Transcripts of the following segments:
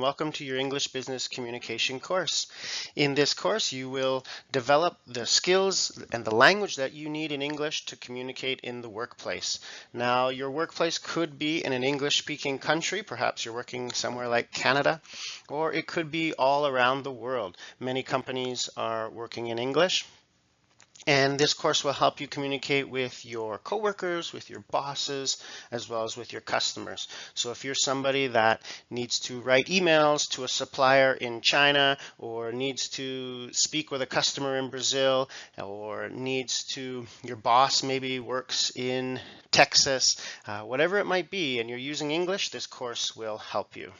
welcome to your English Business Communication course. In this course, you will develop the skills and the language that you need in English to communicate in the workplace. Now, your workplace could be in an English-speaking country, perhaps you're working somewhere like Canada, or it could be all around the world. Many companies are working in English. And this course will help you communicate with your coworkers, with your bosses, as well as with your customers. So if you're somebody that needs to write emails to a supplier in China, or needs to speak with a customer in Brazil, or your boss maybe works in Texas, whatever it might be, and you're using English, this course will help you.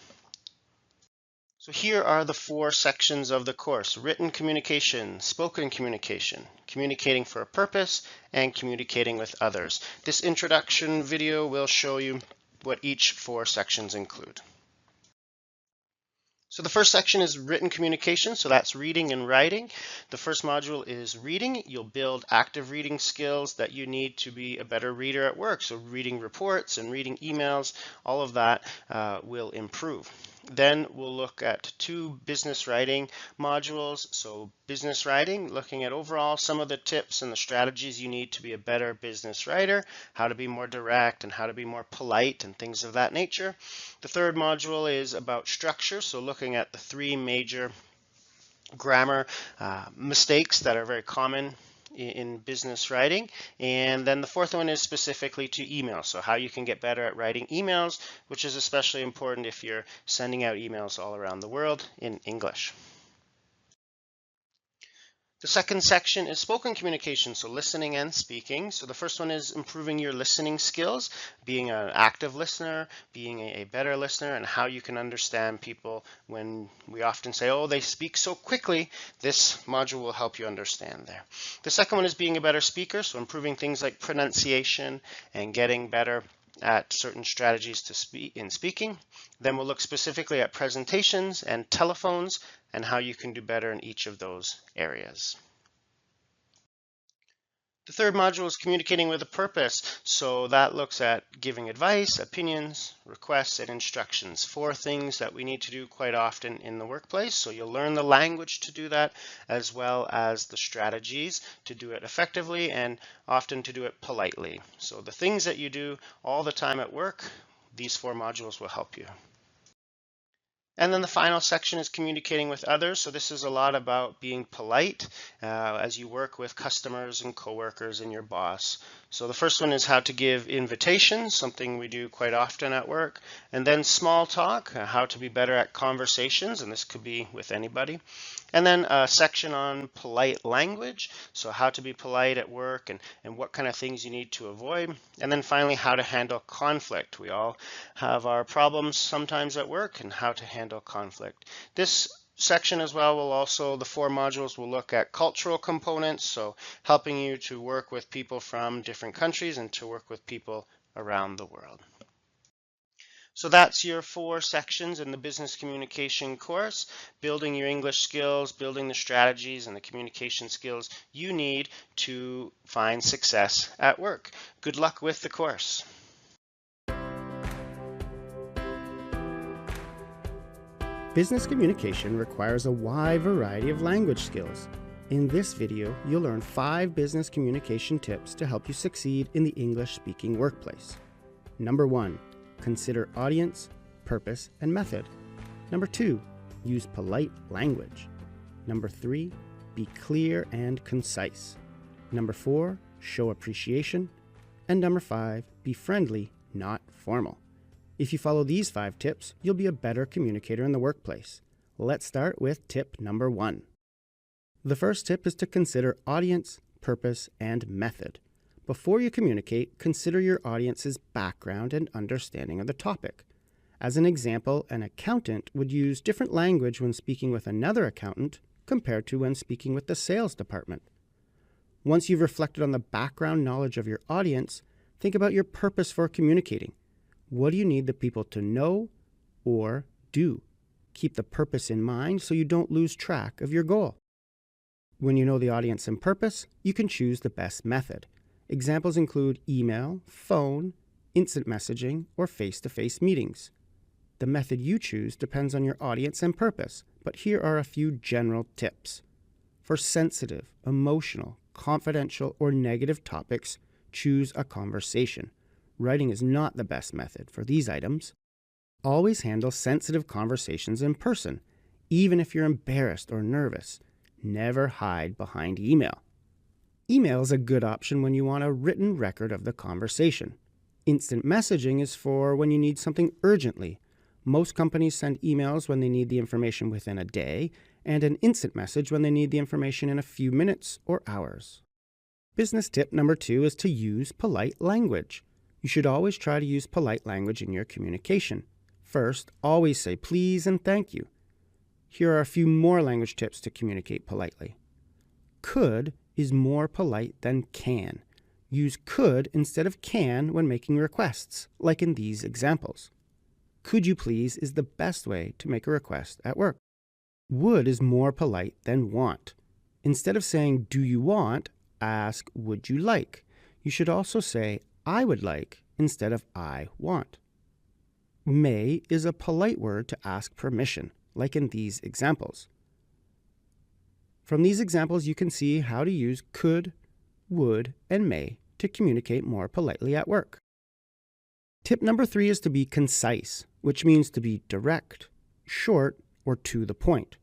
So here are the 4 sections of the course: written communication, spoken communication, communicating for a purpose, and communicating with others. This introduction video will show you what each 4 sections include. So the first section is written communication, so that's reading and writing. The first module is reading. You'll build active reading skills that you need to be a better reader at work. So reading reports and reading emails, all of that will improve. Then we'll look at 2 business writing modules. So business writing, looking at overall some of the tips and the strategies you need to be a better business writer, how to be more direct and how to be more polite and things of that nature. The third module is about structure, so looking at the 3 major grammar mistakes that are very common in business writing. And then the fourth one is specifically to email, so how you can get better at writing emails, which is especially important if you're sending out emails all around the world in English. The second section is spoken communication, so listening and speaking. So the first one is improving your listening skills, being an active listener, being a better listener, and how you can understand people when we often say, oh, they speak so quickly. This module will help you understand there. The second one is being a better speaker, so improving things like pronunciation and getting better at certain strategies to speak in speaking. Then we'll look specifically at presentations and telephones and how you can do better in each of those areas. The third module is communicating with a purpose. So that looks at giving advice, opinions, requests, and instructions. 4 things that we need to do quite often in the workplace. So you'll learn the language to do that, as well as the strategies to do it effectively and often to do it politely. So the things that you do all the time at work, these 4 modules will help you. And then the final section is communicating with others. So this is a lot about being polite as you work with customers and coworkers and your boss. So the first one is how to give invitations, something we do quite often at work. And then small talk, how to be better at conversations, and this could be with anybody. And then a section on polite language, so how to be polite at work and what kind of things you need to avoid. And then finally, how to handle conflict. We all have our problems sometimes at work, and how to handle conflict. This section as well will also, the 4 modules will look at cultural components, so helping you to work with people from different countries and to work with people around the world. So that's your 4 sections in the business communication course: building your English skills, building the strategies and the communication skills you need to find success at work. Good luck with the course. Business communication requires a wide variety of language skills. In this video, you'll learn 5 business communication tips to help you succeed in the English-speaking workplace. Number 1, consider audience, purpose, and method. Number 2, use polite language. Number 3, be clear and concise. Number 4, show appreciation. And number 5, be friendly, not formal. If you follow these 5 tips, you'll be a better communicator in the workplace. Let's start with tip number 1. The first tip is to consider audience, purpose, and method. Before you communicate, consider your audience's background and understanding of the topic. As an example, an accountant would use different language when speaking with another accountant compared to when speaking with the sales department. Once you've reflected on the background knowledge of your audience, think about your purpose for communicating. What do you need the people to know or do? Keep the purpose in mind so you don't lose track of your goal. When you know the audience and purpose, you can choose the best method. Examples include email, phone, instant messaging, or face-to-face meetings. The method you choose depends on your audience and purpose, but here are a few general tips. For sensitive, emotional, confidential, or negative topics, choose a conversation. Writing is not the best method for these items. Always handle sensitive conversations in person, even if you're embarrassed or nervous. Never hide behind email. Email is a good option when you want a written record of the conversation. Instant messaging is for when you need something urgently. Most companies send emails when they need the information within a day, and an instant message when they need the information in a few minutes or hours. Business tip number 2 is to use polite language. You should always try to use polite language in your communication. First, always say please and thank you. Here are a few more language tips to communicate politely. Could is more polite than can. Use could instead of can when making requests, like in these examples. Could you please is the best way to make a request at work. Would is more polite than want. Instead of saying do you want, ask would you like. You should also say I would like instead of I want. May is a polite word to ask permission, like in these examples. From these examples, you can see how to use could, would, and may to communicate more politely at work. Tip number 3 is to be concise, which means to be direct, short, or to the point.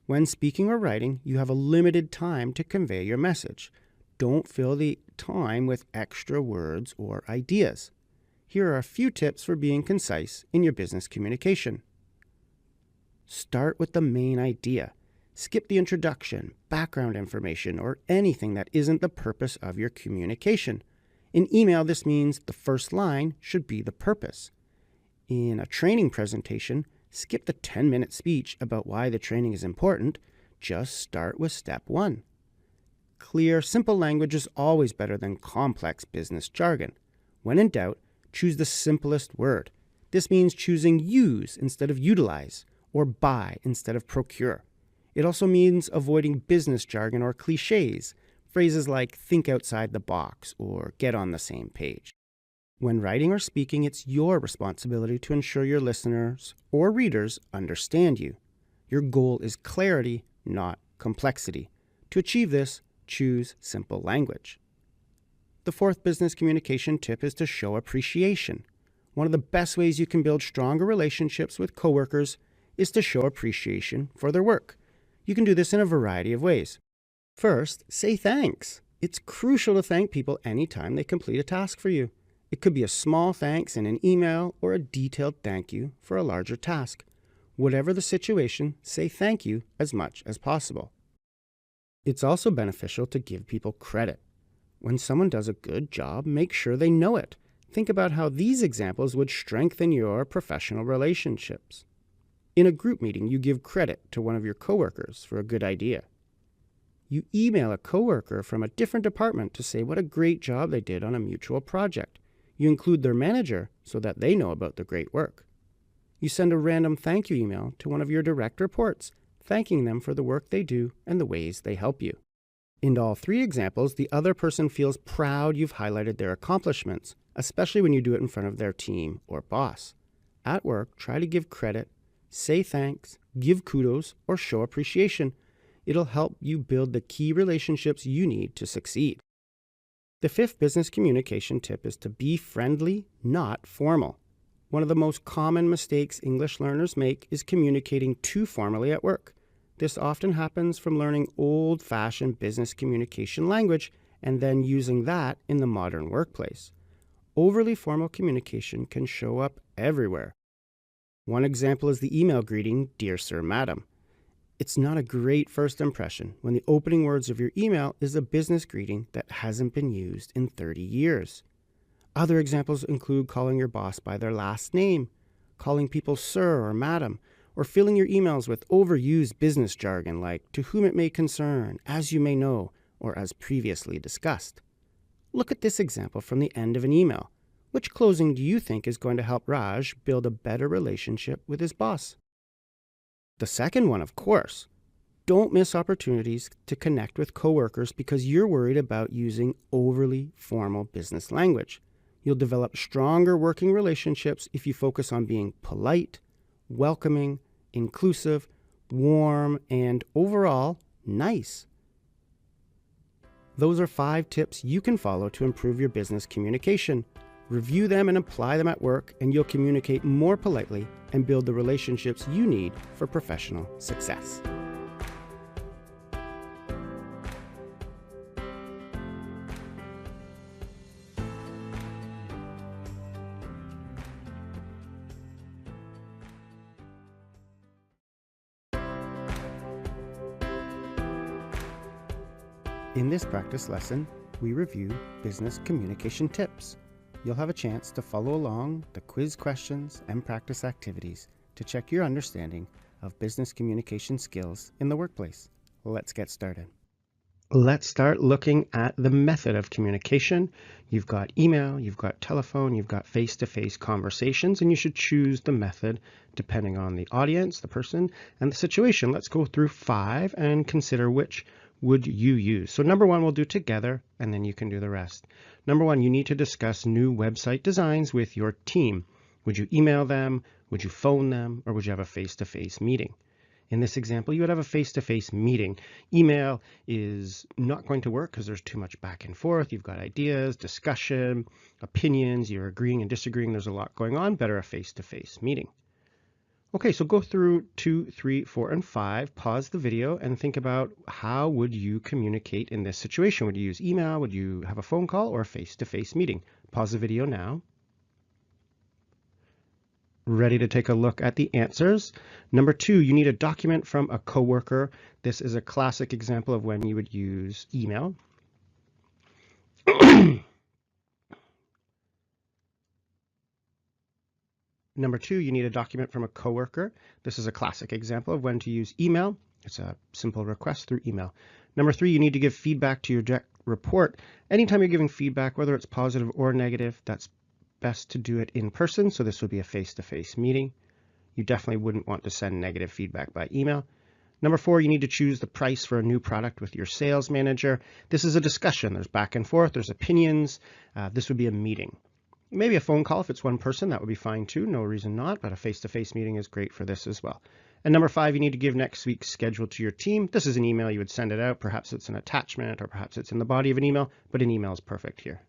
When speaking or writing, you have a limited time to convey your message. Don't fill the time with extra words or ideas. Here are a few tips for being concise in your business communication. Start with the main idea. Skip the introduction, background information, or anything that isn't the purpose of your communication. In email, this means the first line should be the purpose. In a training presentation, skip the 10-minute speech about why the training is important. Just start with step 1. Clear, simple language is always better than complex business jargon. When in doubt, choose the simplest word. This means choosing use instead of utilize, or buy instead of procure. It also means avoiding business jargon or cliches, phrases like think outside the box or get on the same page. When writing or speaking, it's your responsibility to ensure your listeners or readers understand you. Your goal is clarity, not complexity. To achieve this, choose simple language. The 4th business communication tip is to show appreciation. One of the best ways you can build stronger relationships with coworkers is to show appreciation for their work. You can do this in a variety of ways. First, say thanks. It's crucial to thank people anytime they complete a task for you. It could be a small thanks in an email or a detailed thank you for a larger task. Whatever the situation, say thank you as much as possible. It's also beneficial to give people credit. When someone does a good job, make sure they know it. Think about how these examples would strengthen your professional relationships. In a group meeting, you give credit to one of your coworkers for a good idea. You email a coworker from a different department to say what a great job they did on a mutual project. You include their manager so that they know about the great work. You send a random thank you email to one of your direct reports, thanking them for the work they do and the ways they help you. In all 3 examples, the other person feels proud you've highlighted their accomplishments, especially when you do it in front of their team or boss. At work, try to give credit, say thanks, give kudos, or show appreciation. It'll help you build the key relationships you need to succeed. The 5th business communication tip is to be friendly, not formal. One of the most common mistakes English learners make is communicating too formally at work. This often happens from learning old-fashioned business communication language and then using that in the modern workplace. Overly formal communication can show up everywhere. One example is the email greeting, Dear Sir, Madam. It's not a great first impression when the opening words of your email is a business greeting that hasn't been used in 30 years. Other examples include calling your boss by their last name, calling people sir or madam, or filling your emails with overused business jargon like to whom it may concern, as you may know, or as previously discussed. Look at this example from the end of an email. Which closing do you think is going to help Raj build a better relationship with his boss? The second one, of course. Don't miss opportunities to connect with coworkers because you're worried about using overly formal business language. You'll develop stronger working relationships if you focus on being polite, welcoming, inclusive, warm, and overall nice. Those are 5 tips you can follow to improve your business communication. Review them and apply them at work, and you'll communicate more politely and build the relationships you need for professional success. In this practice lesson, we review business communication tips. You'll have a chance to follow along the quiz questions and practice activities to check your understanding of business communication skills in the workplace. Let's get started. Let's start looking at the method of communication. You've got email, you've got telephone, you've got face-to-face conversations, and you should choose the method depending on the audience, the person, and the situation. Let's go through 5 and consider which would you use. So number 1 we'll do together, and then you can do the rest. Number 1, you need to discuss new website designs with your team. Would you email them? Would you phone them? Or would you have a face-to-face meeting? In this example, you would have a face-to-face meeting. Email is not going to work because there's too much back and forth. You've got ideas, discussion, opinions, you're agreeing and disagreeing. There's a lot going on. Better a face-to-face meeting. Okay, so go through 2, 3, 4, and 5, pause the video, and think about how would you communicate in this situation. Would you use email? Would you have a phone call or a face-to-face meeting? Pause the video now. Ready to take a look at the answers. Number 2, you need a document from a coworker. This is a classic example of when you would use email. Number 2, you need a document from a coworker. This is a classic example of when to use email. It's a simple request through email. Number 3, you need to give feedback to your direct report. Anytime you're giving feedback, whether it's positive or negative, that's best to do it in person. So this would be a face-to-face meeting. You definitely wouldn't want to send negative feedback by email. Number 4, you need to choose the price for a new product with your sales manager. This is a discussion. There's back and forth. There's opinions. This would be a meeting. Maybe a phone call if it's one person, that would be fine too, no reason not, but a face-to-face meeting is great for this as well. And number 5, you need to give next week's schedule to your team. This is an email, you would send it out, perhaps it's an attachment or perhaps it's in the body of an email, but an email is perfect here.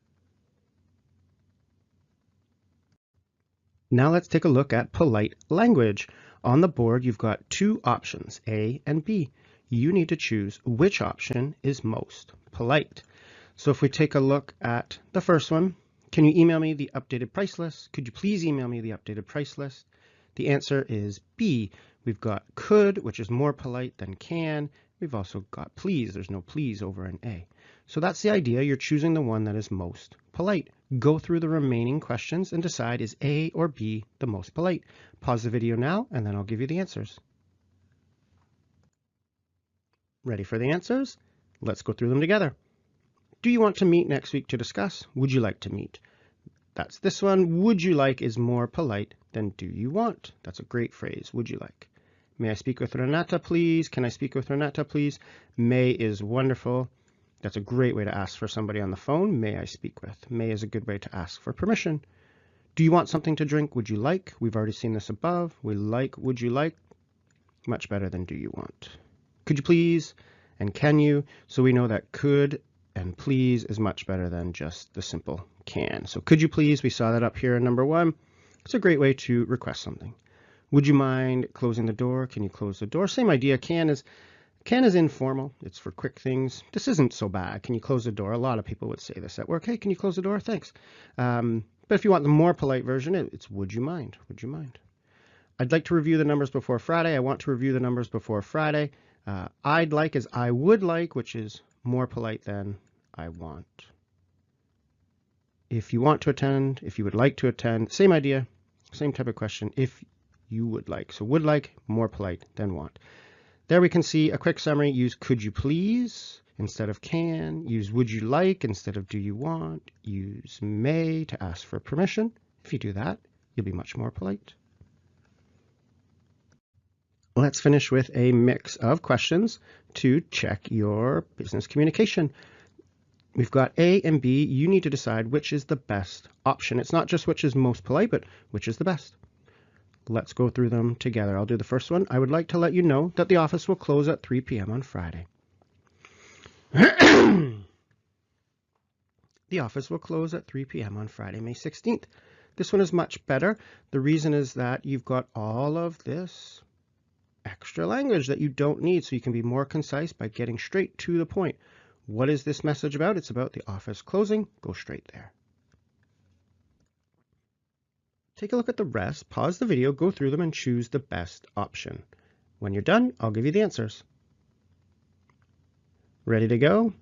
Now let's take a look at polite language. On the board, you've got 2 options, A and B. You need to choose which option is most polite. So if we take a look at the first one, can you email me the updated price list? Could you please email me the updated price list? The answer is B. We've got could, which is more polite than can. We've also got please. There's no please over an A. So that's the idea. You're choosing the one that is most polite. Go through the remaining questions and decide is A or B the most polite. Pause the video now, and then I'll give you the answers. Ready for the answers? Let's go through them together. Do you want to meet next week to discuss? Would you like to meet? That's this one. Would you like is more polite than do you want. That's a great phrase. Would you like? May I speak with Renata, please? Can I speak with Renata, please? May is wonderful. That's a great way to ask for somebody on the phone. May I speak with? May is a good way to ask for permission. Do you want something to drink? Would you like? We've already seen this above. We like, would you like? Much better than do you want. Could you please? And can you? So we know that could and please is much better than just the simple can. So could you please? We saw that up here in number 1. It's a great way to request something. Would you mind closing the door? Can you close the door? Same idea. Can is informal. It's for quick things. This isn't so bad. Can you close the door? A lot of people would say this at work. Hey, can you close the door? Thanks. But if you want the more polite version, it's would you mind? Would you mind? I'd like to review the numbers before Friday. I want to review the numbers before Friday. I'd like is I would like, which is more polite than I want. If you want to attend, if you would like to attend, same idea, same type of question, if you would like. So would like, more polite than want. There we can see a quick summary. Use could you please instead of can. Use would you like instead of do you want. Use may to ask for permission. If you do that, you'll be much more polite. Let's finish with a mix of questions to check your business communication. We've got A and B. You need to decide which is the best option. It's not just which is most polite, but which is the best. Let's go through them together. I'll do the first one. I would like to let you know that the office will close at 3 p.m. on Friday. The office will close at 3 p.m. on Friday, May 16th. This one is much better. The reason is that you've got all of this extra language that you don't need, so you can be more concise by getting straight to the point. What is this message about? It's about the office closing. Go straight there. Take a look at the rest, pause the video, go through them, and choose the best option. When you're done, I'll give you the answers. Ready to go?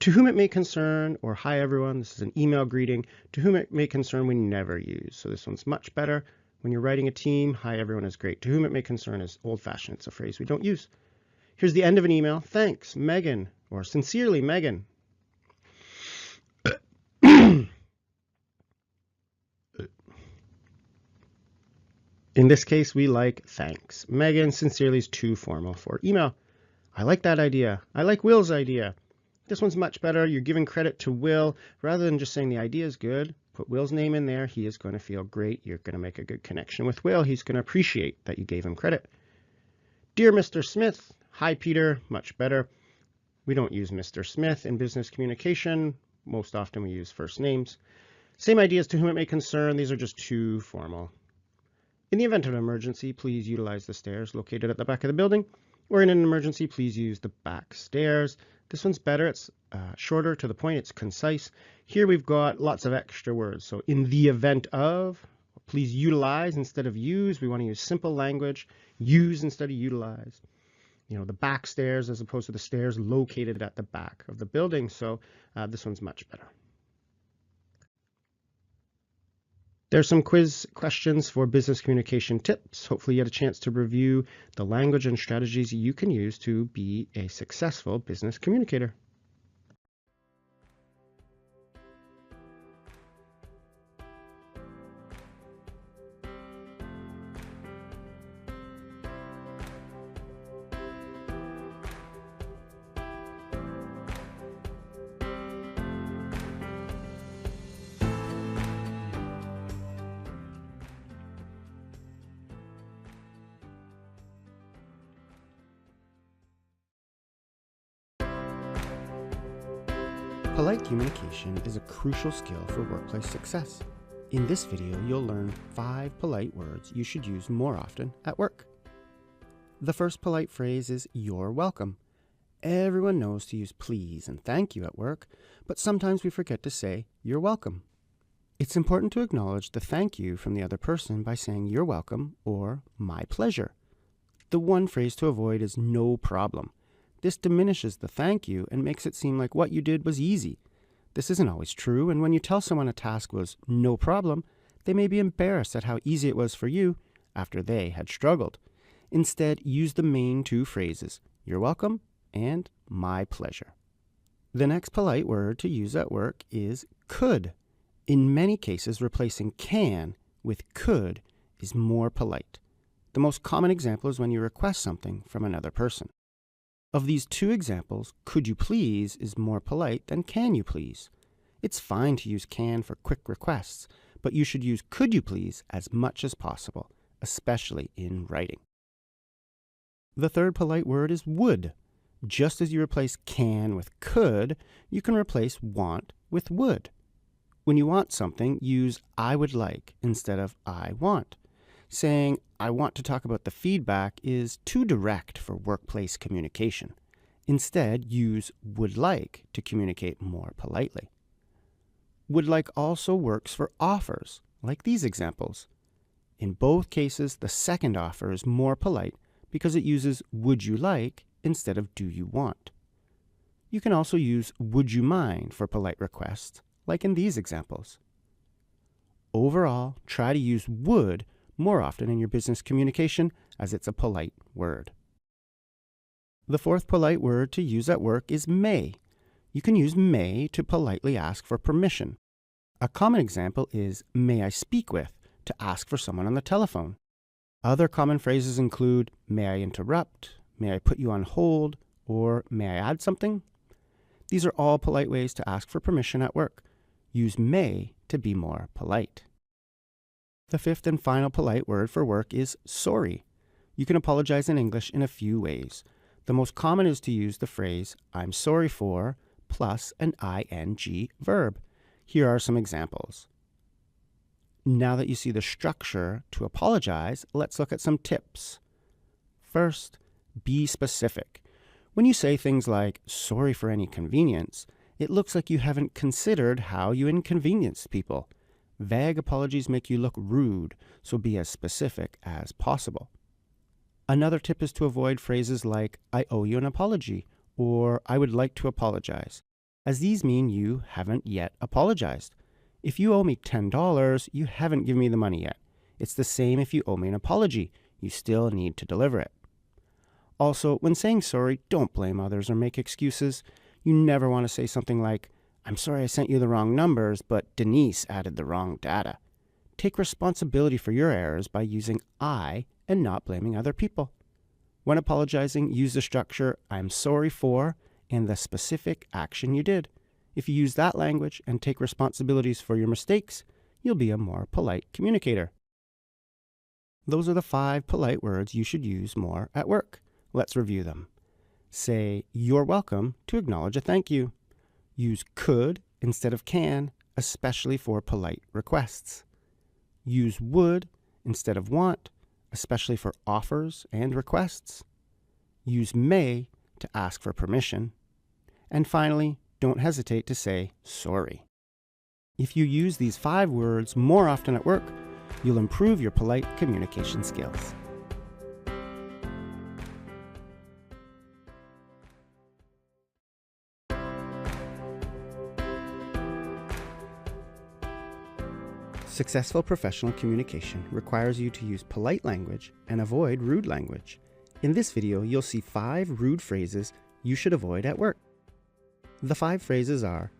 To whom it may concern, or hi everyone, this is an email greeting. To whom it may concern, we never use. So this one's much better. When you're writing a team, hi everyone is great. To whom it may concern is old-fashioned. It's a phrase we don't use. Here's the end of an email. Thanks, Megan, or sincerely, Megan. In this case, we like thanks. Megan, sincerely is too formal for email. I like that idea. I like Will's idea. This one's much better. You're giving credit to Will. Rather than just saying the idea is good, put Will's name in there. He is going to feel great. You're going to make a good connection with Will. He's going to appreciate that you gave him credit. Dear Mr. Smith, hi Peter, much better. We don't use Mr. Smith in business communication. Most often we use first names. Same ideas to whom it may concern. These are just too formal. In the event of an emergency, please utilize the stairs located at the back of the building. Or in an emergency, please use the back stairs. This one's better. It's shorter, to the point. It's concise. Here we've got lots of extra words. So in the event of, please utilize instead of use. We want to use simple language. Use instead of utilize. You know, the back stairs as opposed to the stairs located at the back of the building. So this one's much better. There's some quiz questions for business communication tips. Hopefully you had a chance to review the language and strategies you can use to be a successful business communicator. Polite communication is a crucial skill for workplace success. In this video, you'll learn 5 polite words you should use more often at work. The first polite phrase is "you're welcome." Everyone knows to use please and thank you at work, but sometimes we forget to say "you're welcome." It's important to acknowledge the thank you from the other person by saying "you're welcome" or "my pleasure." The one phrase to avoid is "no problem." This diminishes the thank you and makes it seem like what you did was easy. This isn't always true, and when you tell someone a task was no problem, they may be embarrassed at how easy it was for you after they had struggled. Instead, use the main 2 phrases, "you're welcome" and "my pleasure." The next polite word to use at work is could. In many cases, replacing can with could is more polite. The most common example is when you request something from another person. Of these 2 examples, could you please is more polite than can you please. It's fine to use can for quick requests, but you should use could you please as much as possible, especially in writing. The third polite word is would. Just as you replace can with could, you can replace want with would. When you want something, use I would like instead of I want. Saying, I want to talk about the feedback is too direct for workplace communication. Instead, use would like to communicate more politely. Would like also works for offers, like these examples. In both cases, the second offer is more polite because it uses would you like instead of do you want. You can also use would you mind for polite requests, like in these examples. Overall, try to use would more often in your business communication as it's a polite word. The fourth polite word to use at work is may. You can use may to politely ask for permission. A common example is may I speak with, to ask for someone on the telephone. Other common phrases include may I interrupt, may I put you on hold, or may I add something? These are all polite ways to ask for permission at work. Use may to be more polite. The fifth and final polite word for work is sorry. You can apologize in English in a few ways. The most common is to use the phrase, I'm sorry for, plus an ing verb. Here are some examples. Now that you see the structure to apologize, let's look at some tips. First, be specific. When you say things like, sorry for any inconvenience, it looks like you haven't considered how you inconvenience people. Vague apologies make you look rude, so be as specific as possible. Another tip is to avoid phrases like, I owe you an apology, or I would like to apologize, as these mean you haven't yet apologized. If you owe me $10, you haven't given me the money yet. It's the same if you owe me an apology. You still need to deliver it. Also, when saying sorry, don't blame others or make excuses. You never want to say something like, I'm sorry I sent you the wrong numbers, but Denise added the wrong data. Take responsibility for your errors by using I and not blaming other people. When apologizing, use the structure, I'm sorry for, and the specific action you did. If you use that language and take responsibilities for your mistakes, you'll be a more polite communicator. Those are the 5 polite words you should use more at work. Let's review them. Say, you're welcome to acknowledge a thank you. Use could instead of can, especially for polite requests. Use would instead of want, especially for offers and requests. Use may to ask for permission. And finally, don't hesitate to say sorry. If you use these 5 words more often at work, you'll improve your polite communication skills. Successful professional communication requires you to use polite language and avoid rude language. In this video, you'll see 5 rude phrases you should avoid at work. The 5 phrases are,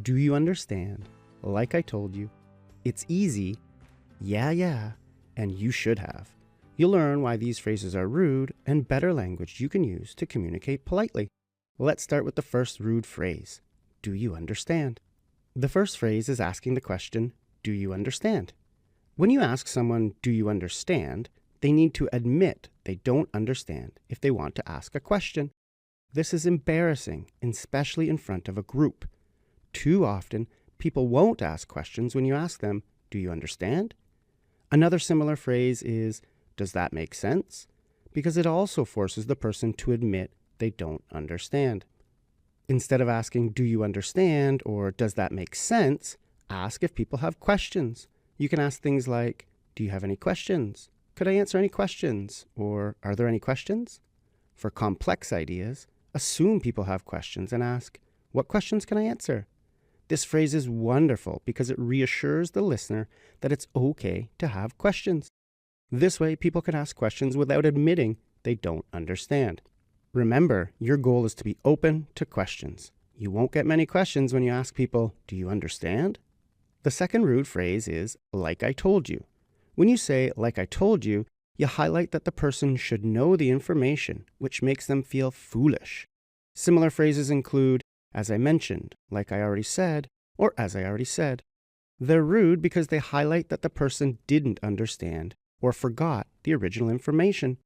do you understand, like I told you, it's easy, yeah, and you should have. You'll learn why these phrases are rude and better language you can use to communicate politely. Let's start with the first rude phrase, do you understand? The first phrase is asking the question, do you understand? When you ask someone, do you understand, they need to admit they don't understand if they want to ask a question. This is embarrassing, especially in front of a group. Too often, people won't ask questions when you ask them, do you understand? Another similar phrase is, does that make sense? Because it also forces the person to admit they don't understand. Instead of asking, do you understand, or does that make sense, ask if people have questions. You can ask things like, do you have any questions? Could I answer any questions? Or are there any questions? For complex ideas, assume people have questions and ask, what questions can I answer? This phrase is wonderful because it reassures the listener that it's okay to have questions. This way, people can ask questions without admitting they don't understand. Remember, your goal is to be open to questions. You won't get many questions when you ask people, do you understand? The second rude phrase is, like I told you. When you say, like I told you, you highlight that the person should know the information, which makes them feel foolish. Similar phrases include, as I mentioned, like I already said, or as I already said. They're rude because they highlight that the person didn't understand or forgot the original information.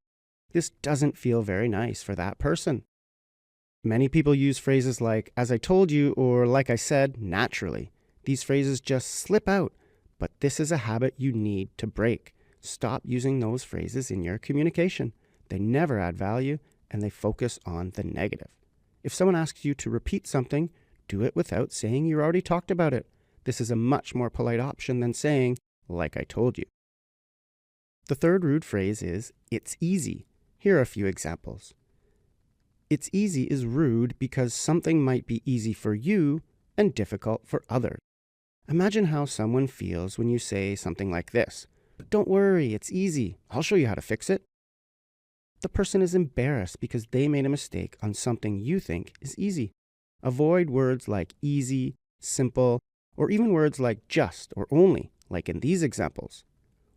This doesn't feel very nice for that person. Many people use phrases like, as I told you, or like I said, naturally. These phrases just slip out, but this is a habit you need to break. Stop using those phrases in your communication. They never add value, and they focus on the negative. If someone asks you to repeat something, do it without saying you already talked about it. This is a much more polite option than saying, like I told you. The third rude phrase is, it's easy. Here are a few examples. It's easy is rude because something might be easy for you and difficult for others. Imagine how someone feels when you say something like this. Don't worry, it's easy. I'll show you how to fix it. The person is embarrassed because they made a mistake on something you think is easy. Avoid words like easy, simple, or even words like just or only, like in these examples.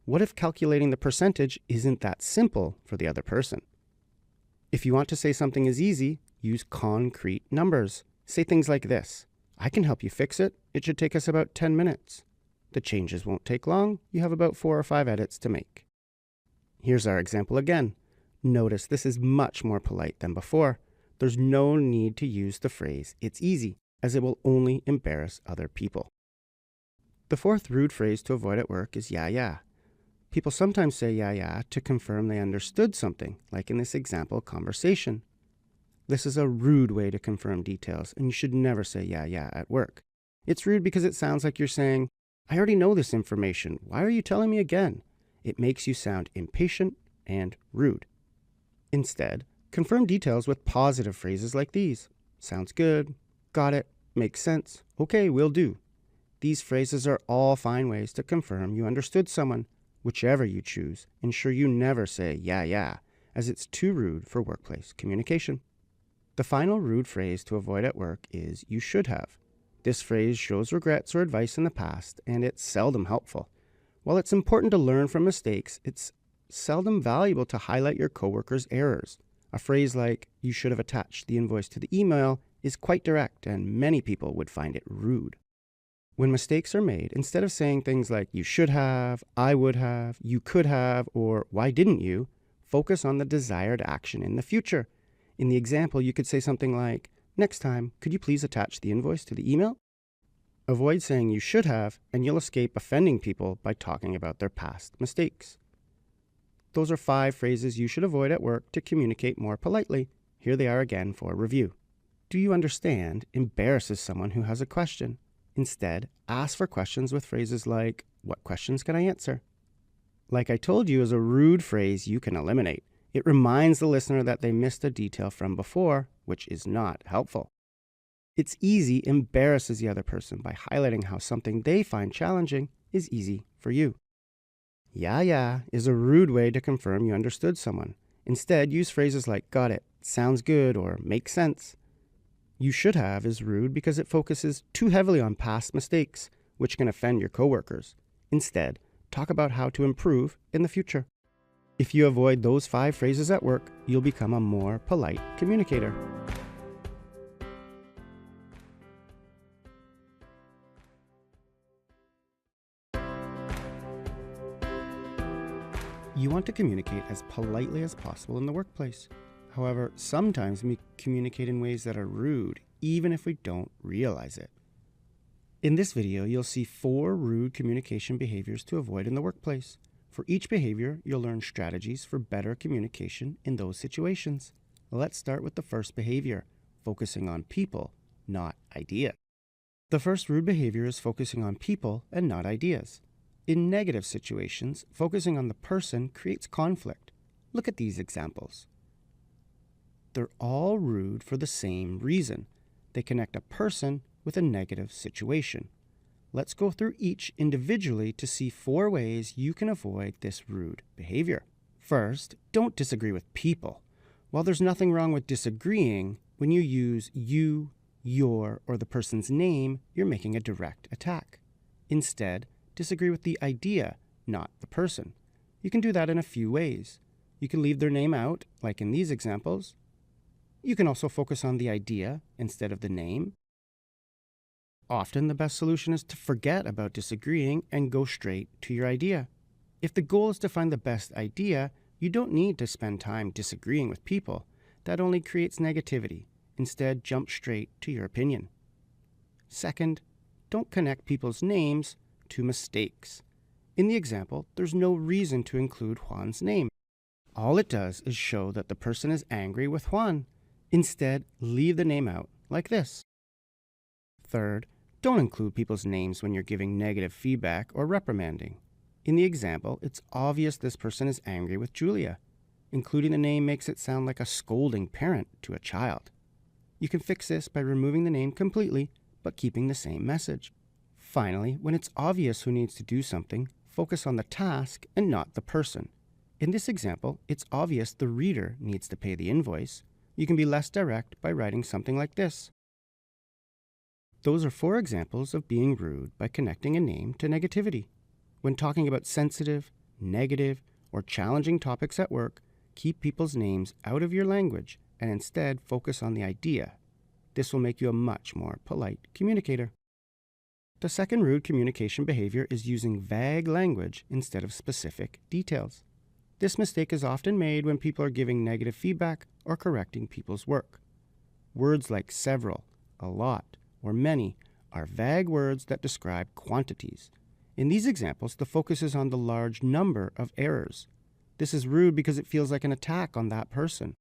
What if calculating the percentage isn't that simple for the other person? If you want to say something is easy, use concrete numbers. Say things like this. I can help you fix it. It should take us about 10 minutes. The changes won't take long. You have about 4 or 5 edits to make. Here's our example again. Notice this is much more polite than before. There's no need to use the phrase, "it's easy," as it will only embarrass other people. The fourth rude phrase to avoid at work is yeah, yeah. People sometimes say yeah, yeah to confirm they understood something, like in this example conversation. This is a rude way to confirm details, and you should never say yeah, yeah at work. It's rude because it sounds like you're saying, "I already know this information. Why are you telling me again?" It makes you sound impatient and rude. Instead, confirm details with positive phrases like these. Sounds good. Got it. Makes sense. Okay, will do. These phrases are all fine ways to confirm you understood someone. Whichever you choose, ensure you never say yeah, yeah, as it's too rude for workplace communication. The final rude phrase to avoid at work is "you should have." This phrase shows regrets or advice in the past, and it's seldom helpful. While it's important to learn from mistakes, it's seldom valuable to highlight your coworkers' errors. A phrase like "you should have attached the invoice to the email" is quite direct, and many people would find it rude. When mistakes are made, instead of saying things like "you should have," "I would have," "you could have," or "why didn't you," focus on the desired action in the future. In the example, you could say something like, "Next time, could you please attach the invoice to the email?" Avoid saying "you should have," and you'll escape offending people by talking about their past mistakes. Those are 5 phrases you should avoid at work to communicate more politely. Here they are again for review. "Do you understand?" embarrasses someone who has a question. Instead, ask for questions with phrases like, "What questions can I answer?" "Like I told you" is a rude phrase you can eliminate. It reminds the listener that they missed a detail from before, which is not helpful. "It's easy" embarrasses the other person by highlighting how something they find challenging is easy for you. "Yeah, yeah" is a rude way to confirm you understood someone. Instead, use phrases like "got it," "sounds good," or "makes sense." "You should have" is rude because it focuses too heavily on past mistakes, which can offend your coworkers. Instead, talk about how to improve in the future. If you avoid those 5 phrases at work, you'll become a more polite communicator. You want to communicate as politely as possible in the workplace. However, sometimes we communicate in ways that are rude, even if we don't realize it. In this video, you'll see 4 rude communication behaviors to avoid in the workplace. For each behavior, you'll learn strategies for better communication in those situations. Let's start with the first behavior, focusing on people, not ideas. The first rude behavior is focusing on people and not ideas. In negative situations, focusing on the person creates conflict. Look at these examples. They're all rude for the same reason. They connect a person with a negative situation. Let's go through each individually to see 4 ways you can avoid this rude behavior. First, don't disagree with people. While there's nothing wrong with disagreeing, when you use you, your, or the person's name, you're making a direct attack. Instead, disagree with the idea, not the person. You can do that in a few ways. You can leave their name out, like in these examples. You can also focus on the idea instead of the name. Often, the best solution is to forget about disagreeing and go straight to your idea. If the goal is to find the best idea, you don't need to spend time disagreeing with people. That only creates negativity. Instead, jump straight to your opinion. Second, don't connect people's names to mistakes. In the example, there's no reason to include Juan's name. All it does is show that the person is angry with Juan. Instead, leave the name out, like this. Third, don't include people's names when you're giving negative feedback or reprimanding. In the example, it's obvious this person is angry with Julia. Including the name makes it sound like a scolding parent to a child. You can fix this by removing the name completely, but keeping the same message. Finally, when it's obvious who needs to do something, focus on the task and not the person. In this example, it's obvious the reader needs to pay the invoice. You can be less direct by writing something like this. Those are 4 examples of being rude by connecting a name to negativity. When talking about sensitive, negative, or challenging topics at work, keep people's names out of your language and instead focus on the idea. This will make you a much more polite communicator. The second rude communication behavior is using vague language instead of specific details. This mistake is often made when people are giving negative feedback or correcting people's work. Words like several, a lot, or many are vague words that describe quantities. In these examples, the focus is on the large number of errors. This is rude because it feels like an attack on that person.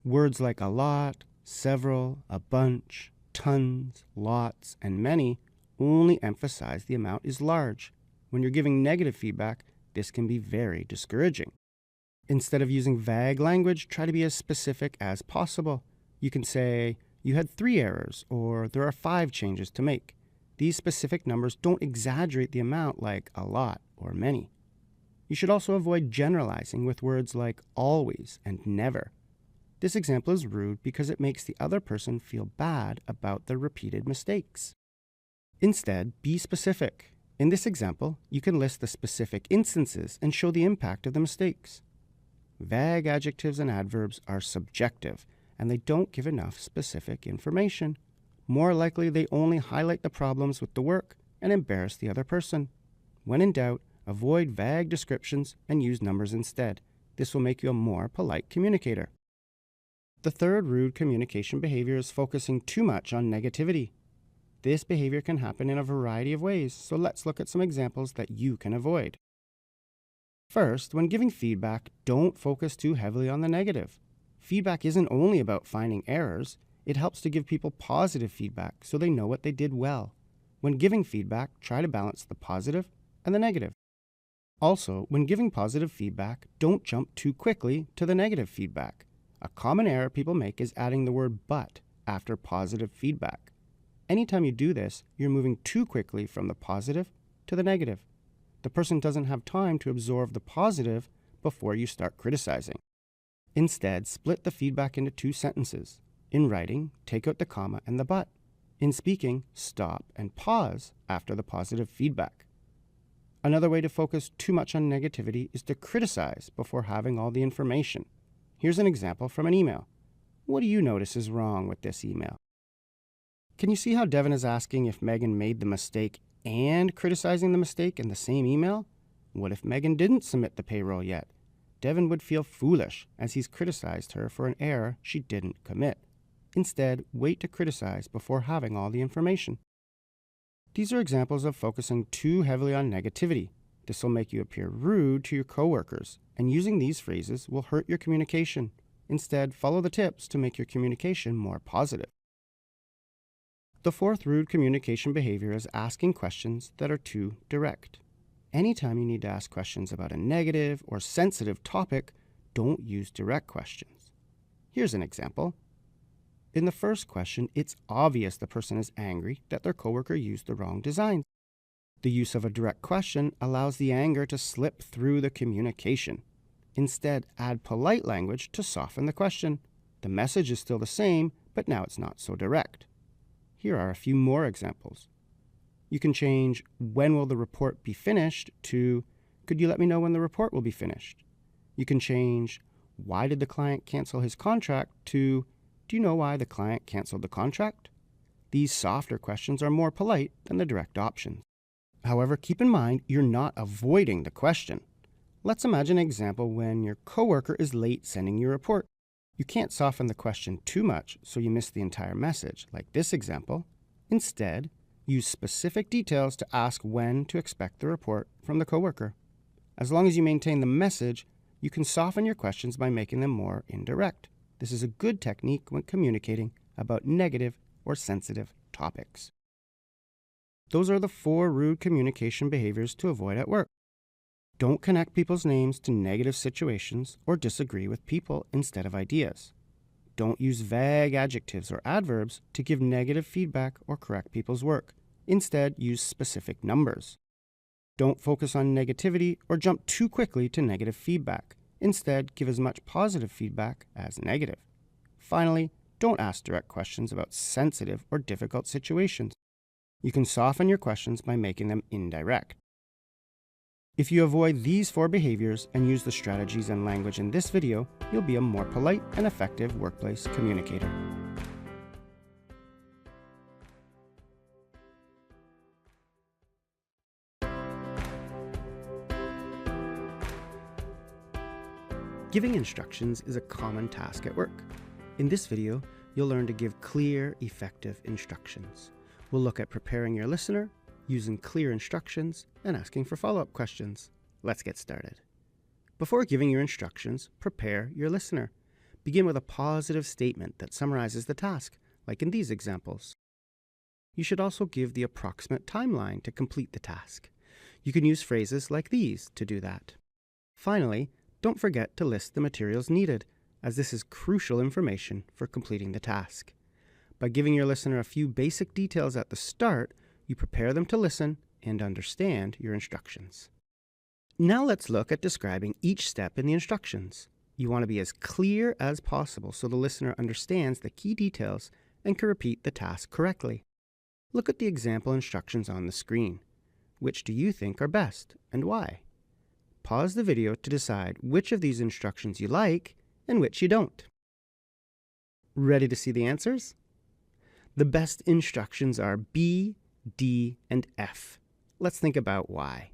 Words like a lot, several, a bunch, tons, lots, and many only emphasize the amount is large. When you're giving negative feedback, this can be very discouraging. Instead of using vague language, try to be as specific as possible. You can say, you had 3 errors, or there are 5 changes to make. These specific numbers don't exaggerate the amount like a lot or many. You should also avoid generalizing with words like always and never. This example is rude because it makes the other person feel bad about their repeated mistakes. Instead, be specific. In this example, you can list the specific instances and show the impact of the mistakes. Vague adjectives and adverbs are subjective, and they don't give enough specific information. More likely, they only highlight the problems with the work and embarrass the other person. When in doubt, avoid vague descriptions and use numbers instead. This will make you a more polite communicator. The third rude communication behavior is focusing too much on negativity. This behavior can happen in a variety of ways, so let's look at some examples that you can avoid. First, when giving feedback, don't focus too heavily on the negative. Feedback isn't only about finding errors, it helps to give people positive feedback so they know what they did well. When giving feedback, try to balance the positive and the negative. Also, when giving positive feedback, don't jump too quickly to the negative feedback. A common error people make is adding the word but after positive feedback. Anytime you do this, you're moving too quickly from the positive to the negative. The person doesn't have time to absorb the positive before you start criticizing. Instead, split the feedback into 2 sentences. In writing, take out the comma and the but. In speaking, stop and pause after the positive feedback. Another way to focus too much on negativity is to criticize before having all the information. Here's an example from an email. What do you notice is wrong with this email? Can you see how Devin is asking if Megan made the mistake and criticizing the mistake in the same email? What if Megan didn't submit the payroll yet? Devin would feel foolish as he's criticized her for an error she didn't commit. Instead, wait to criticize before having all the information. These are examples of focusing too heavily on negativity. This will make you appear rude to your coworkers, and using these phrases will hurt your communication. Instead, follow the tips to make your communication more positive. The fourth rude communication behavior is asking questions that are too direct. Anytime you need to ask questions about a negative or sensitive topic, don't use direct questions. Here's an example. In the first question, it's obvious the person is angry that their coworker used the wrong design. The use of a direct question allows the anger to slip through the communication. Instead, add polite language to soften the question. The message is still the same, but now it's not so direct. Here are a few more examples. You can change "when will the report be finished" to "could you let me know when the report will be finished?" You can change "why did the client cancel his contract" to "do you know why the client canceled the contract?" These softer questions are more polite than the direct options. However, keep in mind you're not avoiding the question. Let's imagine an example when your coworker is late sending your report. You can't soften the question too much so you miss the entire message, like this example. Instead, use specific details to ask when to expect the report from the coworker. As long as you maintain the message, you can soften your questions by making them more indirect. This is a good technique when communicating about negative or sensitive topics. Those are the 4 rude communication behaviors to avoid at work. Don't connect people's names to negative situations or disagree with people instead of ideas. Don't use vague adjectives or adverbs to give negative feedback or correct people's work. Instead, use specific numbers. Don't focus on negativity or jump too quickly to negative feedback. Instead, give as much positive feedback as negative. Finally, don't ask direct questions about sensitive or difficult situations. You can soften your questions by making them indirect. If you avoid these 4 behaviors and use the strategies and language in this video, you'll be a more polite and effective workplace communicator. Giving instructions is a common task at work. In this video, you'll learn to give clear, effective instructions. We'll look at preparing your listener, using clear instructions, and asking for follow-up questions. Let's get started. Before giving your instructions, prepare your listener. Begin with a positive statement that summarizes the task, like in these examples. You should also give the approximate timeline to complete the task. You can use phrases like these to do that. Finally, don't forget to list the materials needed, as this is crucial information for completing the task. By giving your listener a few basic details at the start, you prepare them to listen and understand your instructions. Now let's look at describing each step in the instructions. You want to be as clear as possible so the listener understands the key details and can repeat the task correctly. Look at the example instructions on the screen. Which do you think are best and why? Pause the video to decide which of these instructions you like and which you don't. Ready to see the answers? The best instructions are B, D, and F. Let's think about why.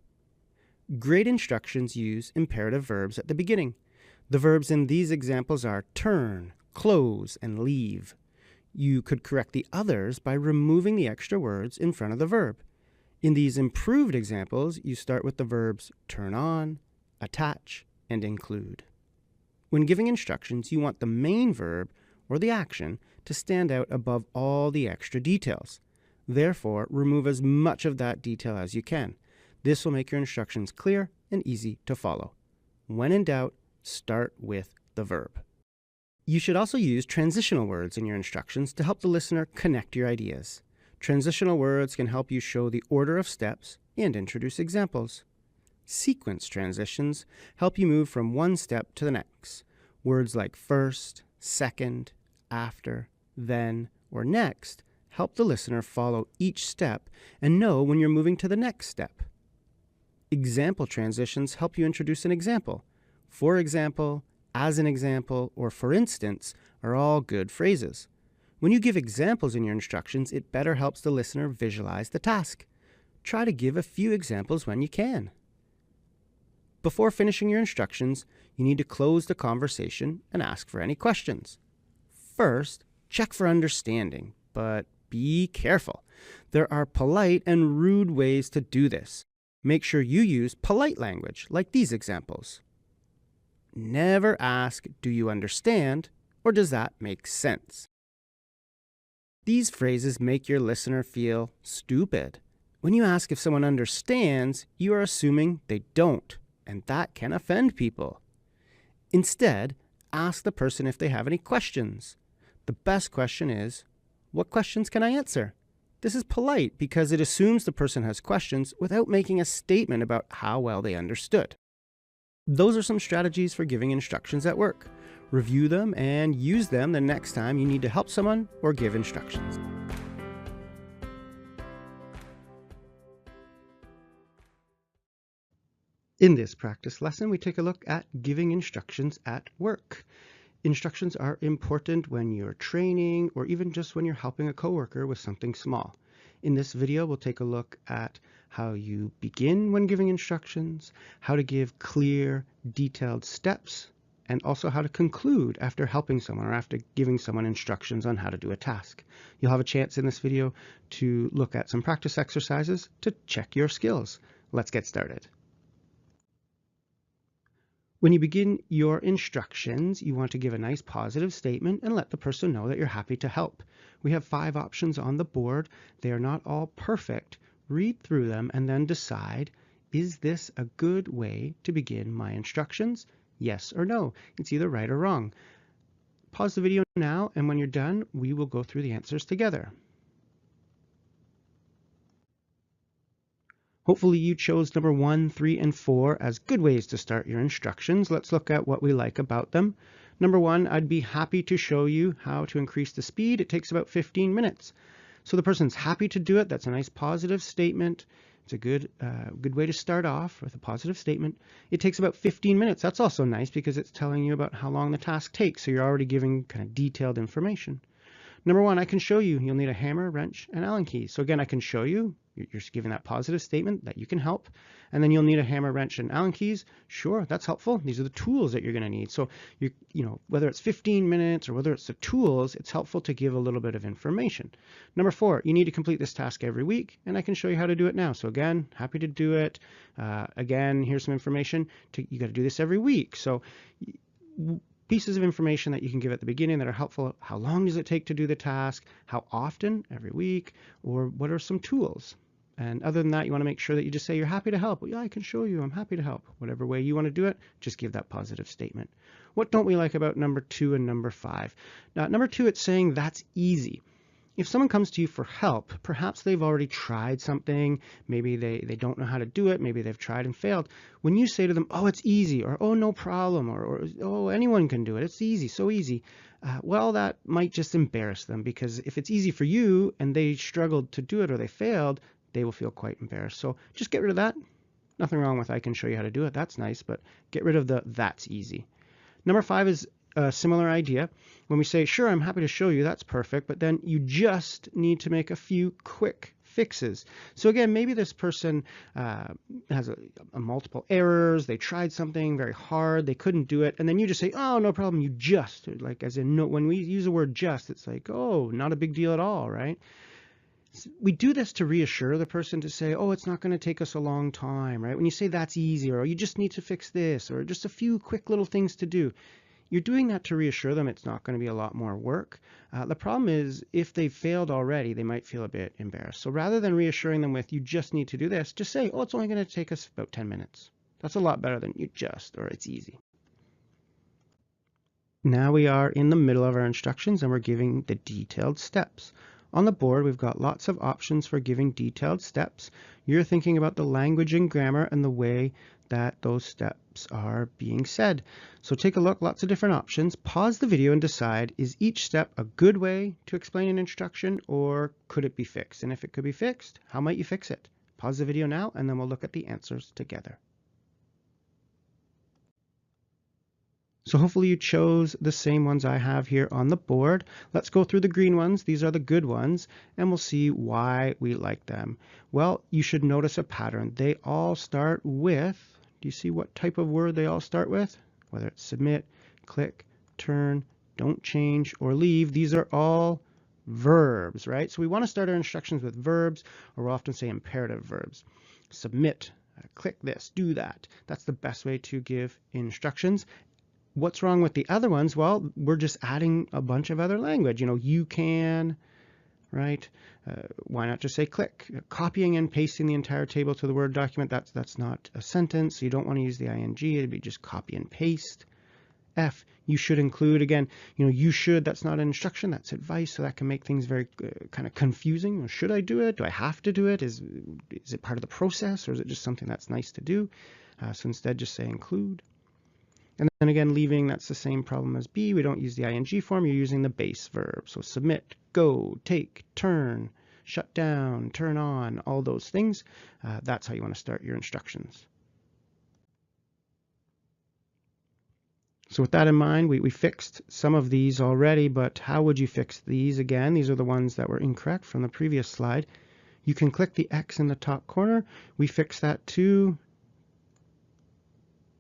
Great instructions use imperative verbs at the beginning. The verbs in these examples are turn, close, and leave. You could correct the others by removing the extra words in front of the verb. In these improved examples, you start with the verbs turn on, attach, and include. When giving instructions, you want the main verb or the action to stand out above all the extra details. Therefore, remove as much of that detail as you can. This will make your instructions clear and easy to follow. When in doubt, start with the verb. You should also use transitional words in your instructions to help the listener connect your ideas. Transitional words can help you show the order of steps and introduce examples. Sequence transitions help you move from one step to the next. Words like first, second, after, then, or next help the listener follow each step and know when you're moving to the next step. Example transitions help you introduce an example. For example, as an example, or for instance are all good phrases. When you give examples in your instructions, it better helps the listener visualize the task. Try to give a few examples when you can. Before finishing your instructions, you need to close the conversation and ask for any questions. First, check for understanding, but be careful. There are polite and rude ways to do this. Make sure you use polite language, like these examples. Never ask, "Do you understand?" or "Does that make sense?" These phrases make your listener feel stupid. When you ask if someone understands, you are assuming they don't, and that can offend people. Instead, ask the person if they have any questions. The best question is, "What questions can I answer?" This is polite because it assumes the person has questions without making a statement about how well they understood. Those are some strategies for giving instructions at work. Review them and use them the next time you need to help someone or give instructions. In this practice lesson, we take a look at giving instructions at work. Instructions are important when you're training or even just when you're helping a coworker with something small. In this video, we'll take a look at how you begin when giving instructions, how to give clear, detailed steps, and also how to conclude after helping someone or after giving someone instructions on how to do a task. You'll have a chance in this video to look at some practice exercises to check your skills. Let's get started. When you begin your instructions, you want to give a nice positive statement and let the person know that you're happy to help. We have 5 options on the board. They are not all perfect. Read through them and then decide, is this a good way to begin my instructions? Yes or no. It's either right or wrong. Pause the video now, and when you're done, we will go through the answers together. Hopefully you chose number 1, 3, and 4 as good ways to start your instructions. Let's look at what we like about them. Number 1, I'd be happy to show you how to increase the speed. It takes about 15 minutes. So the person's happy to do it. That's a nice positive statement. It's a good way to start off with a positive statement. It takes about 15 minutes. That's also nice because it's telling you about how long the task takes. So you're already giving kind of detailed information. Number 1, I can show you. You'll need a hammer, wrench, and Allen keys. So again, I can show you. You're just giving that positive statement that you can help. And then you'll need a hammer, wrench, and Allen keys. Sure, that's helpful. These are the tools that you're going to need. So whether it's 15 minutes or whether it's the tools, it's helpful to give a little bit of information. Number 4, you need to complete this task every week, and I can show you how to do it now. So again, happy to do it. Again, here's some information. You got to do this every week. So pieces of information that you can give at the beginning that are helpful. How long does it take to do the task? How often? Every week? Or what are some tools? And other than that, you want to make sure that you just say you're happy to help. Well, yeah, I can show you. I'm happy to help. Whatever way you want to do it, just give that positive statement. What don't we like about number 2 and number 5? Now, number 2, it's saying that's easy. If someone comes to you for help, perhaps they've already tried something, maybe they don't know how to do it, maybe they've tried and failed. When you say to them, oh, it's easy, or oh, no problem, or oh, anyone can do it, it's easy, so easy, well, that might just embarrass them, because if it's easy for you and they struggled to do it or they failed, they will feel quite embarrassed. So just get rid of that. Nothing wrong with I can show you how to do it, that's nice, but get rid of the that's easy. Number 5 is a similar idea. When we say, sure, I'm happy to show you, that's perfect, but then you just need to make a few quick fixes. So again, maybe this person has a multiple errors, they tried something very hard, they couldn't do it, and then you just say, oh, no problem, you just, like as in, no, when we use the word just, it's like, oh, not a big deal at all, right? We do this to reassure the person, to say, oh, it's not going to take us a long time, right? When you say that's easy, or you just need to fix this, or just a few quick little things to do, you're doing that to reassure them it's not going to be a lot more work. The problem is, if they've failed already, they might feel a bit embarrassed. So rather than reassuring them with, you just need to do this, just say, oh, it's only going to take us about 10 minutes. That's a lot better than you just, or it's easy. Now we are in the middle of our instructions and we're giving the detailed steps. On the board, we've got lots of options for giving detailed steps. You're thinking about the language and grammar and the way that those steps are being said. So take a look, lots of different options. Pause the video and decide, is each step a good way to explain an instruction, or could it be fixed? And if it could be fixed, how might you fix it? Pause the video now and then we'll look at the answers together. So hopefully you chose the same ones I have here on the board. Let's go through the green ones. These are the good ones, and we'll see why we like them. Well, you should notice a pattern. They all start with, do you see what type of word they all start with? Whether it's submit, click, turn, don't change, or leave. These are all verbs, right? So we want to start our instructions with verbs, or we'll often say imperative verbs. Submit, click this, do that. That's the best way to give instructions. What's wrong with the other ones? Well, we're just adding a bunch of other language. You know, you can, right? Why not just say click? Copying and pasting the entire table to the Word document, that's not a sentence. So you don't want to use the ing. It'd be just copy and paste. F, you should include. Again, you know, you should, that's not an instruction, that's advice. So that can make things very kind of confusing. Should I do it? Do I have to do it? Is it part of the process, or is it just something that's nice to do? So instead, just say include. And then again, leaving, that's the same problem as B. We don't use the ing form. You're using the base verb. So submit, go, take, turn, shut down, turn on, all those things. That's how you want to start your instructions. So with that in mind, we fixed some of these already, but how would you fix these again? These are the ones that were incorrect from the previous slide. You can click the X in the top corner. We fixed that too.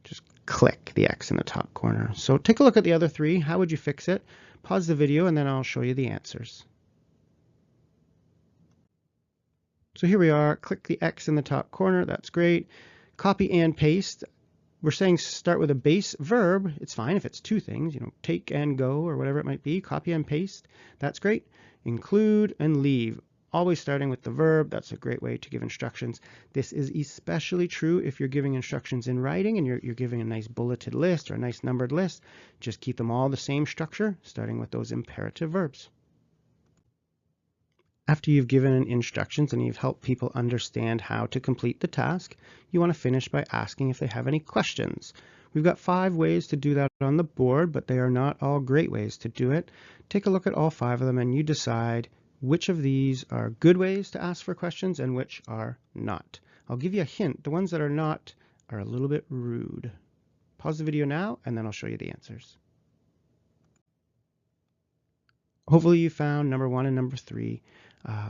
Just click the X in the top corner. So take a look at the other three. How would you fix it? Pause the video and then I'll show you the answers. So here we are. Click the X in the top corner. That's great. Copy and paste. We're saying start with a base verb. It's fine if it's two things, you know, take and go or whatever it might be. Copy and paste. That's great. Include and leave. Always starting with the verb. That's a great way to give instructions. This is especially true if you're giving instructions in writing and you're giving a nice bulleted list or a nice numbered list. Just keep them all the same structure, starting with those imperative verbs. After you've given instructions and you've helped people understand how to complete the task, you want to finish by asking if they have any questions. We've got 5 ways to do that on the board, but they are not all great ways to do it. Take a look at all 5 of them and you decide which of these are good ways to ask for questions and which are not. I'll give you a hint. The ones that are not are a little bit rude. Pause the video now and then I'll show you the answers. Hopefully you found number 1 and number 3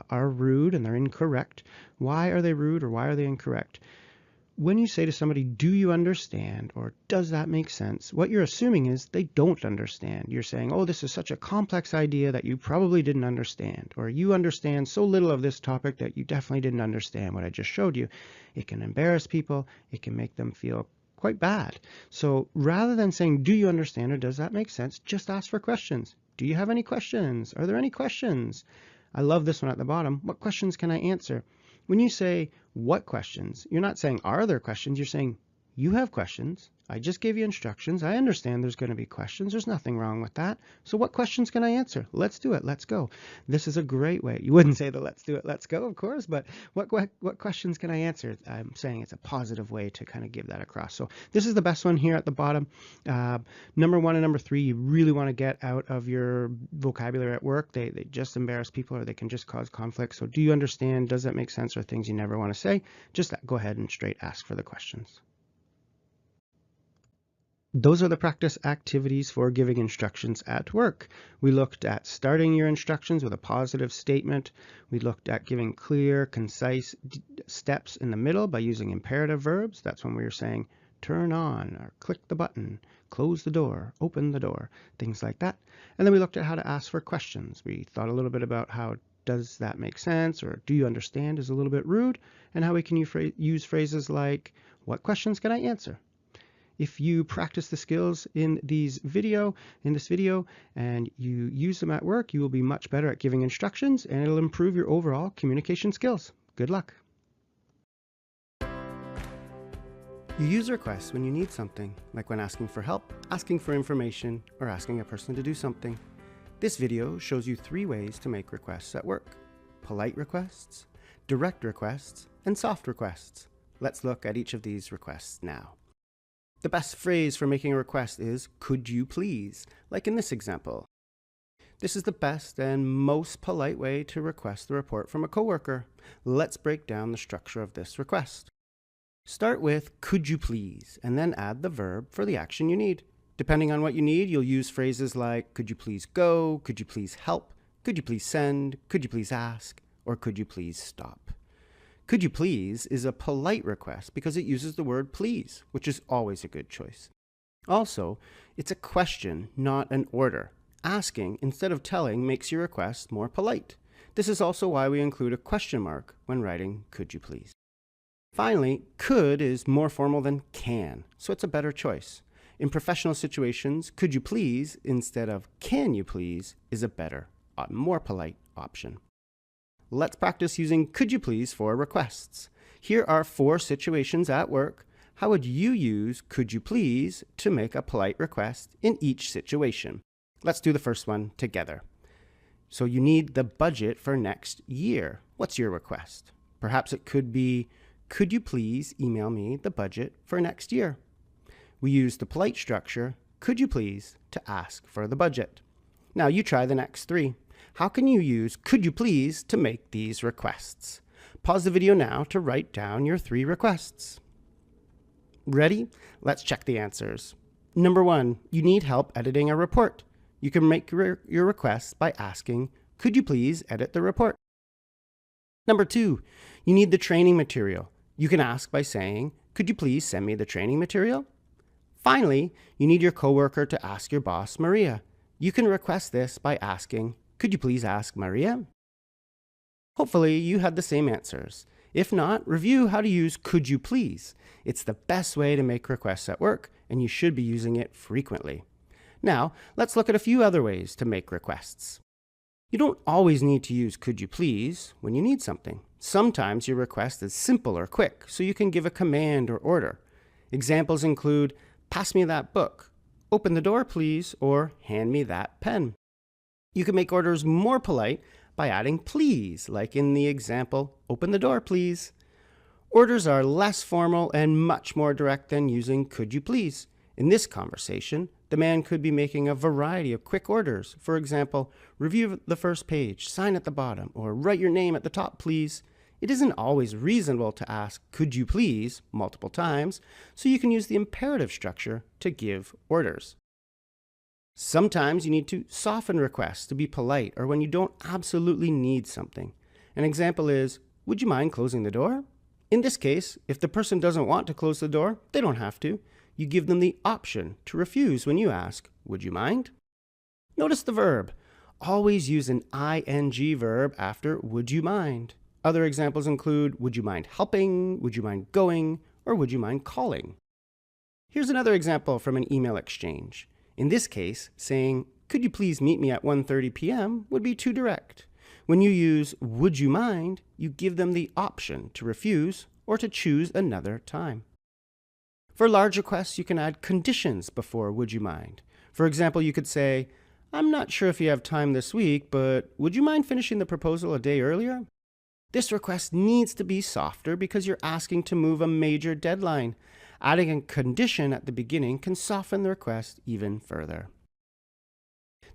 are rude and they're incorrect. Why are they rude or why are they incorrect? When you say to somebody, do you understand, or does that make sense, what you're assuming is they don't understand. You're saying, oh, this is such a complex idea that you probably didn't understand, or you understand so little of this topic that you definitely didn't understand what I just showed you. It can embarrass people. It can make them feel quite bad. So rather than saying, do you understand, or does that make sense, just ask for questions. Do you have any questions? Are there any questions? I love this one at the bottom. What questions can I answer? When you say, what questions, you're not saying, are there questions? You're saying, you have questions. I just gave you instructions. I understand there's going to be questions. There's nothing wrong with that. So what questions can I answer? Let's do it. Let's go. This is a great way. You wouldn't say the let's do it, let's go, of course, but what questions can I answer? I'm saying it's a positive way to kind of give that across. So this is the best one here at the bottom. Number 1 and number 3, you really want to get out of your vocabulary at work. They just embarrass people or they can just cause conflict. So do you understand? Does that make sense? Or things you never want to say? Just go ahead and straight ask for the questions. Those are the practice activities for giving instructions at work. We looked at starting your instructions with a positive statement. We looked at giving clear, concise steps in the middle by using imperative verbs. That's when we were saying turn on or click the button, close the door, open the door, things like that. And then we looked at how to ask for questions. We thought a little bit about how does that make sense, or do you understand is a little bit rude, and how we can use phrases like what questions can I answer? If you practice the skills in this video, and you use them at work, you will be much better at giving instructions, and it'll improve your overall communication skills. Good luck. You use requests when you need something, like when asking for help, asking for information, or asking a person to do something. This video shows you 3 ways to make requests at work: polite requests, direct requests, and soft requests. Let's look at each of these requests now. The best phrase for making a request is, could you please, like in this example. This is the best and most polite way to request the report from a coworker. Let's break down the structure of this request. Start with, could you please, and then add the verb for the action you need. Depending on what you need, you'll use phrases like, could you please go, could you please help, could you please send, could you please ask, or could you please stop. Could you please is a polite request because it uses the word please, which is always a good choice. Also, it's a question, not an order. Asking instead of telling makes your request more polite. This is also why we include a question mark when writing could you please. Finally, could is more formal than can, so it's a better choice. In professional situations, could you please instead of can you please is a better, more polite option. Let's practice using could you please for requests. Here are 4 situations at work. How would you use could you please to make a polite request in each situation? Let's do the first one together. So you need the budget for next year. What's your request? Perhaps it could be, could you please email me the budget for next year? We use the polite structure, could you please, to ask for the budget. Now you try the next 3. How can you use could you please to make these requests? Pause the video now to write down your 3 requests. Ready? Let's check the answers. Number 1, you need help editing a report. You can make your request by asking, could you please edit the report? Number 2, you need the training material. You can ask by saying, could you please send me the training material? Finally, you need your coworker to ask your boss, Maria. You can request this by asking, could you please ask Maria? Hopefully you had the same answers. If not, review how to use could you please. It's the best way to make requests at work, and you should be using it frequently. Now, let's look at a few other ways to make requests. You don't always need to use could you please when you need something. Sometimes your request is simple or quick, so you can give a command or order. Examples include, pass me that book, open the door please, or hand me that pen. You can make orders more polite by adding please, like in the example, open the door please. Orders are less formal and much more direct than using could you please. In this conversation, the man could be making a variety of quick orders. For example, review the first page, sign at the bottom, or write your name at the top please. It isn't always reasonable to ask could you please multiple times, so you can use the imperative structure to give orders. Sometimes you need to soften requests to be polite or when you don't absolutely need something. An example is, would you mind closing the door? In this case, if the person doesn't want to close the door, they don't have to. You give them the option to refuse when you ask, would you mind? Notice the verb. Always use an ing verb after would you mind. Other examples include, would you mind helping, would you mind going, or would you mind calling? Here's another example from an email exchange. In this case, saying, could you please meet me at 1:30 p.m. would be too direct. When you use would you mind, you give them the option to refuse or to choose another time. For large requests, you can add conditions before would you mind. For example, you could say, I'm not sure if you have time this week, but would you mind finishing the proposal a day earlier? This request needs to be softer because you're asking to move a major deadline. Adding a condition at the beginning can soften the request even further.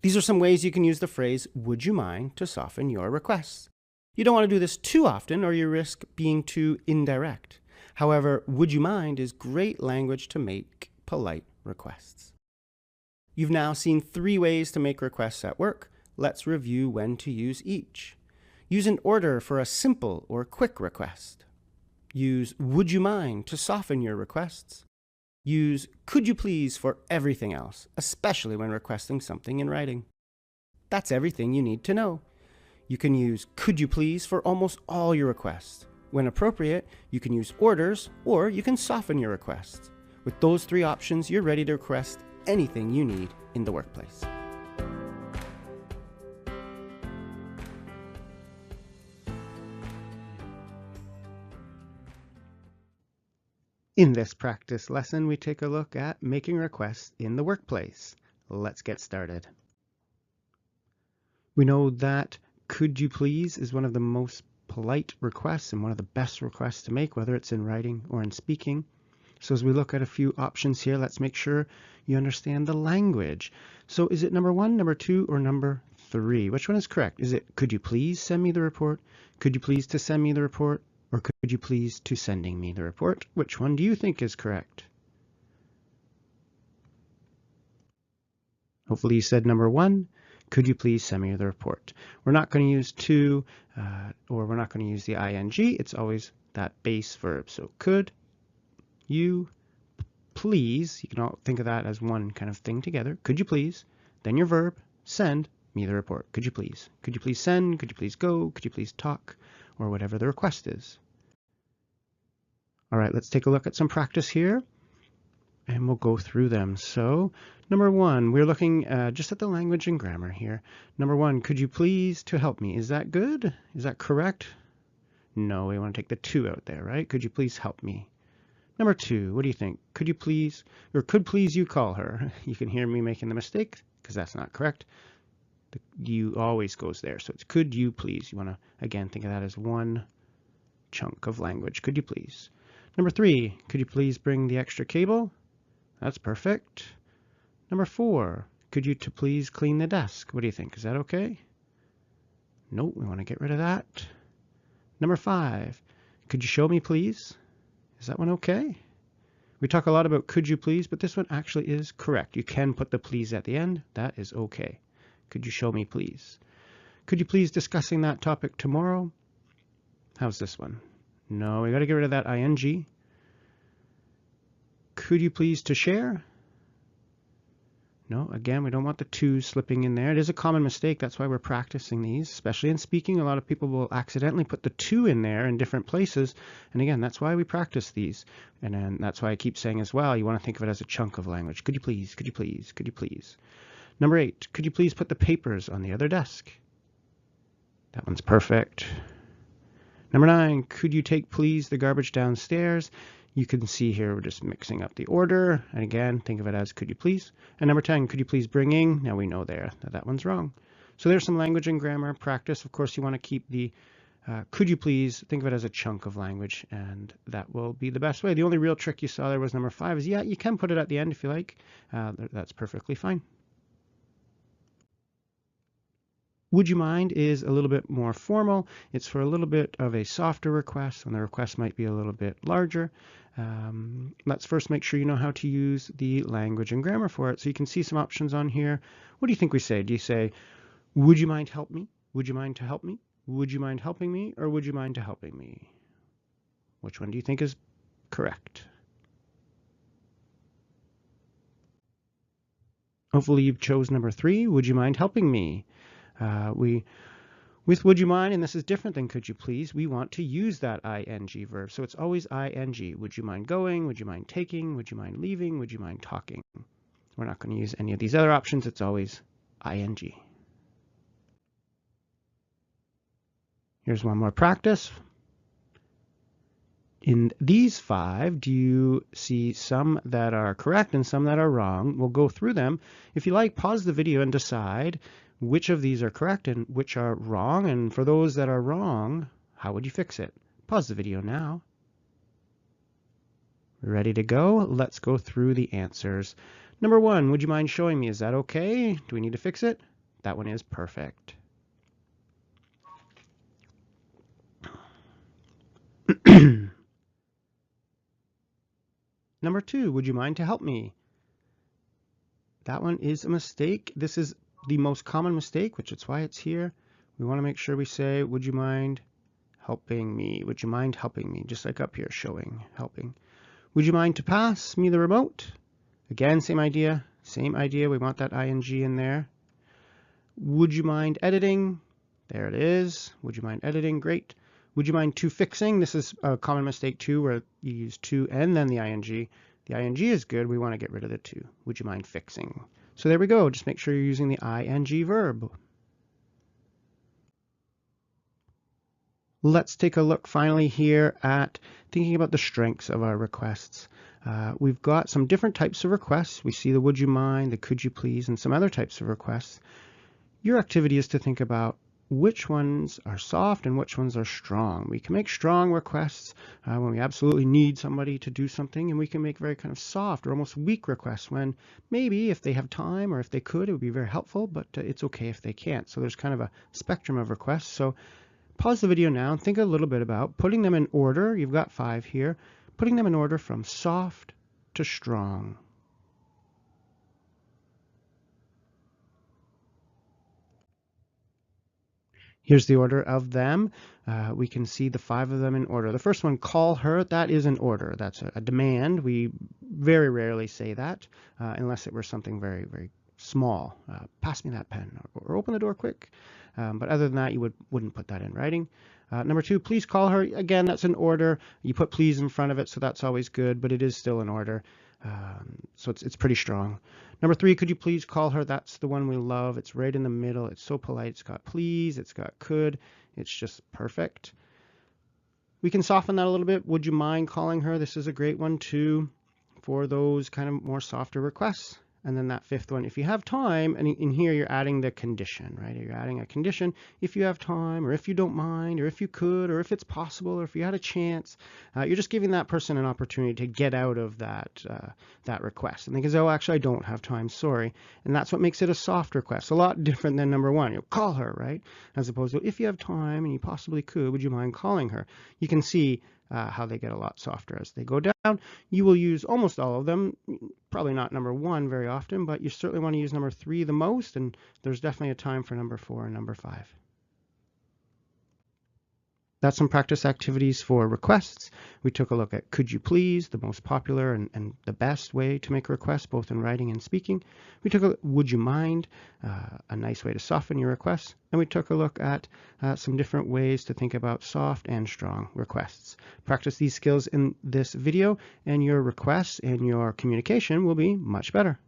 These are some ways you can use the phrase, would you mind, to soften your requests. You don't want to do this too often or you risk being too indirect. However, would you mind is great language to make polite requests. You've now seen 3 ways to make requests at work. Let's review when to use each. Use an order for a simple or quick request. Use would you mind to soften your requests. Use could you please for everything else, especially when requesting something in writing. That's everything you need to know. You can use could you please for almost all your requests. When appropriate, you can use orders or you can soften your requests. With those 3 options, you're ready to request anything you need in the workplace. In this practice lesson, we take a look at making requests in the workplace. Let's get started. We know that could you please is one of the most polite requests and one of the best requests to make, whether it's in writing or in speaking. So as we look at a few options here, let's make sure you understand the language. So is it number 1, number 2, or number 3? Which one is correct? Is it could you please send me the report? Could you please to send me the report? Or could you please to sending me the report? Which one do you think is correct? Hopefully you said number 1. Could you please send me the report? We're not going to use to, or we're not going to use the ing. It's always that base verb. So could you please, you can all think of that as one kind of thing together. Could you please, then your verb, send me the report. Could you please? Could you please send? Could you please go? Could you please talk? Or whatever the request is. All right, let's take a look at some practice here and we'll go through them. So number 1, we're looking just at the language and grammar here. Number 1, could you please to help me? Is that good? Is that correct? No, we want to take the to out there, right? Could you please help me? Number 2, what do you think? Could you please, or could please you call her? You can hear me making the mistake because that's not correct. The you always goes there. So it's could you please. You want to, again, think of that as one chunk of language. Could you please? Number 3, could you please bring the extra cable? That's perfect. Number 4, could you to please clean the desk? What do you think? Is that okay? Nope, we want to get rid of that. Number 5, could you show me please? Is that one okay? We talk a lot about could you please, but this one actually is correct. You can put the please at the end. That is okay. Could you show me please? Could you please discussing that topic tomorrow? How's this one? No, we got to get rid of that ing. Could you please to share? No, again, we don't want the to slipping in there. It is a common mistake. That's why we're practicing these, especially in speaking. A lot of people will accidentally put the to in there in different places. And again, that's why we practice these. And then that's why I keep saying as well, you want to think of it as a chunk of language. Could you please? Could you please? Could you please? Number 8, could you please put the papers on the other desk? That one's perfect. Number 9, could you take please the garbage downstairs? You can see here we're just mixing up the order. And again, think of it as could you please? And number 10, could you please bring in? Now we know there that that one's wrong. So there's some language and grammar practice. Of course, you want to keep the could you please, think of it as a chunk of language, and that will be the best way. The only real trick you saw there was number 5 is, yeah, you can put it at the end if you like. That's perfectly fine. Would you mind is a little bit more formal. It's for a little bit of a softer request, and the request might be a little bit larger. Let's first make sure you know how to use the language and grammar for it. So you can see some options on here. What do you think we say? Do you say, would you mind help me? Would you mind to help me? Would you mind helping me, or would you mind to helping me? Which one do you think is correct? Hopefully you've chose number 3, would you mind helping me? With would you mind, and this is different than could you please, we want to use that ing verb. So it's always ing. Would you mind going? Would you mind taking? Would you mind leaving? Would you mind talking? We're not going to use any of these other options. It's always ing. Here's one more practice. In these 5, do you see some that are correct and some that are wrong? We'll go through them. If you like, pause the video and decide which of these are correct and which are wrong. And for those that are wrong, how would you fix it? Pause the video now. Ready to go? Let's go through the answers. Number 1, would you mind showing me? Is that okay? Do we need to fix it? That one is perfect. Number 2, would you mind to help me? That one is a mistake. This is the most common mistake, which is why it's here. We want to make sure we say, would you mind helping me? Would you mind helping me? Just like up here, showing, helping. Would you mind to pass me the remote? Again, same idea. We want that ing in there. Would you mind editing? There it is. Would you mind editing? Great. Would you mind to fixing? This is a common mistake too, where you use to and then the ing. The ing is good. We want to get rid of the to. Would you mind fixing? So there we go. Just make sure you're using the ing verb. Let's take a look finally here at thinking about the strengths of our requests. We've got some different types of requests. We see the would you mind, the could you please, and some other types of requests. Your activity is to think about which ones are soft and which ones are strong. We can make strong requests when we absolutely need somebody to do something, and we can make very kind of soft or almost weak requests when maybe if they have time or if they could, it would be very helpful, but it's okay if they can't. So there's kind of a spectrum of requests. So pause the video now and think a little bit about putting them in order. You've got 5 here. Putting them in order from soft to strong. Here's the order of them. We can see the 5 of them in order. The first one, call her, that is an order. That's a demand. We very rarely say that unless it were something very, very small. Pass me that pen, or open the door quick. But other than that, you wouldn't put that in writing. Number 2, please call her. Again, that's an order. You put please in front of it, so that's always good, but it is still an order. So it's pretty strong. Number 3, could you please call her? That's the one we love. It's right in the middle. It's so polite. It's got please. It's got could. It's just perfect. We can soften that a little bit. Would you mind calling her? This is a great one too for those kind of more softer requests. And then that 5th one, if you have time, and in here you're adding the condition, right? You're adding a condition if you have time, or if you don't mind, or if you could, or if it's possible, or if you had a chance. You're just giving that person an opportunity to get out of that request. And they can say, oh, actually, I don't have time, sorry. And that's what makes it a soft request, a lot different than number 1. You call her, right? As opposed to, if you have time and you possibly could, would you mind calling her? You can see how they get a lot softer as they go down. You will use almost all of them, probably not number 1 very often, but you certainly want to use number 3 the most, and there's definitely a time for number 4 and number 5. That's some practice activities for requests. We took a look at could you please, the most popular and the best way to make a request, both in writing and speaking. We took a look at would you mind, a nice way to soften your requests. And we took a look at some different ways to think about soft and strong requests. Practice these skills in this video, and your requests and your communication will be much better.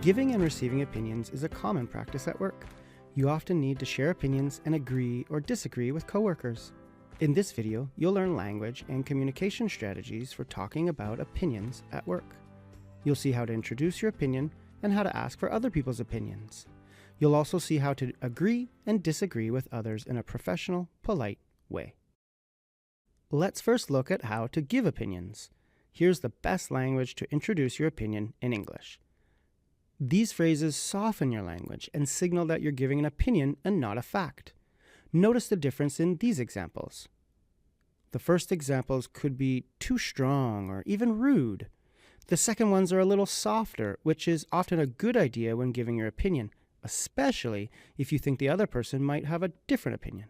Giving and receiving opinions is a common practice at work. You often need to share opinions and agree or disagree with coworkers. In this video, you'll learn language and communication strategies for talking about opinions at work. You'll see how to introduce your opinion and how to ask for other people's opinions. You'll also see how to agree and disagree with others in a professional, polite way. Let's first look at how to give opinions. Here's the best language to introduce your opinion in English. These phrases soften your language and signal that you're giving an opinion and not a fact. Notice the difference in these examples. The first examples could be too strong or even rude. The second ones are a little softer, which is often a good idea when giving your opinion, especially if you think the other person might have a different opinion.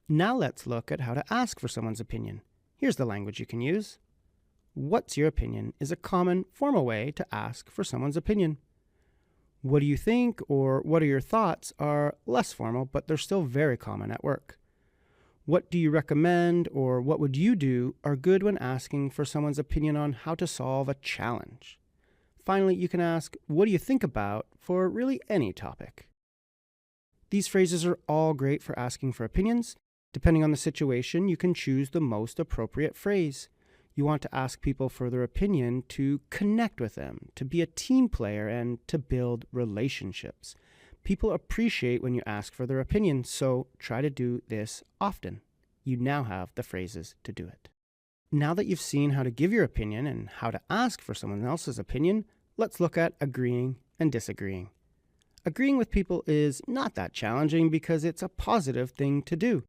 Now let's look at how to ask for someone's opinion. Here's the language you can use. What's your opinion is a common, formal way to ask for someone's opinion. What do you think or what are your thoughts are less formal, but they're still very common at work. What do you recommend or what would you do are good when asking for someone's opinion on how to solve a challenge. Finally, you can ask, what do you think about for really any topic. These phrases are all great for asking for opinions. Depending on the situation, you can choose the most appropriate phrase. You want to ask people for their opinion to connect with them, to be a team player, and to build relationships. People appreciate when you ask for their opinion, so try to do this often. You now have the phrases to do it. Now that you've seen how to give your opinion and how to ask for someone else's opinion, let's look at agreeing and disagreeing. Agreeing with people is not that challenging because it's a positive thing to do.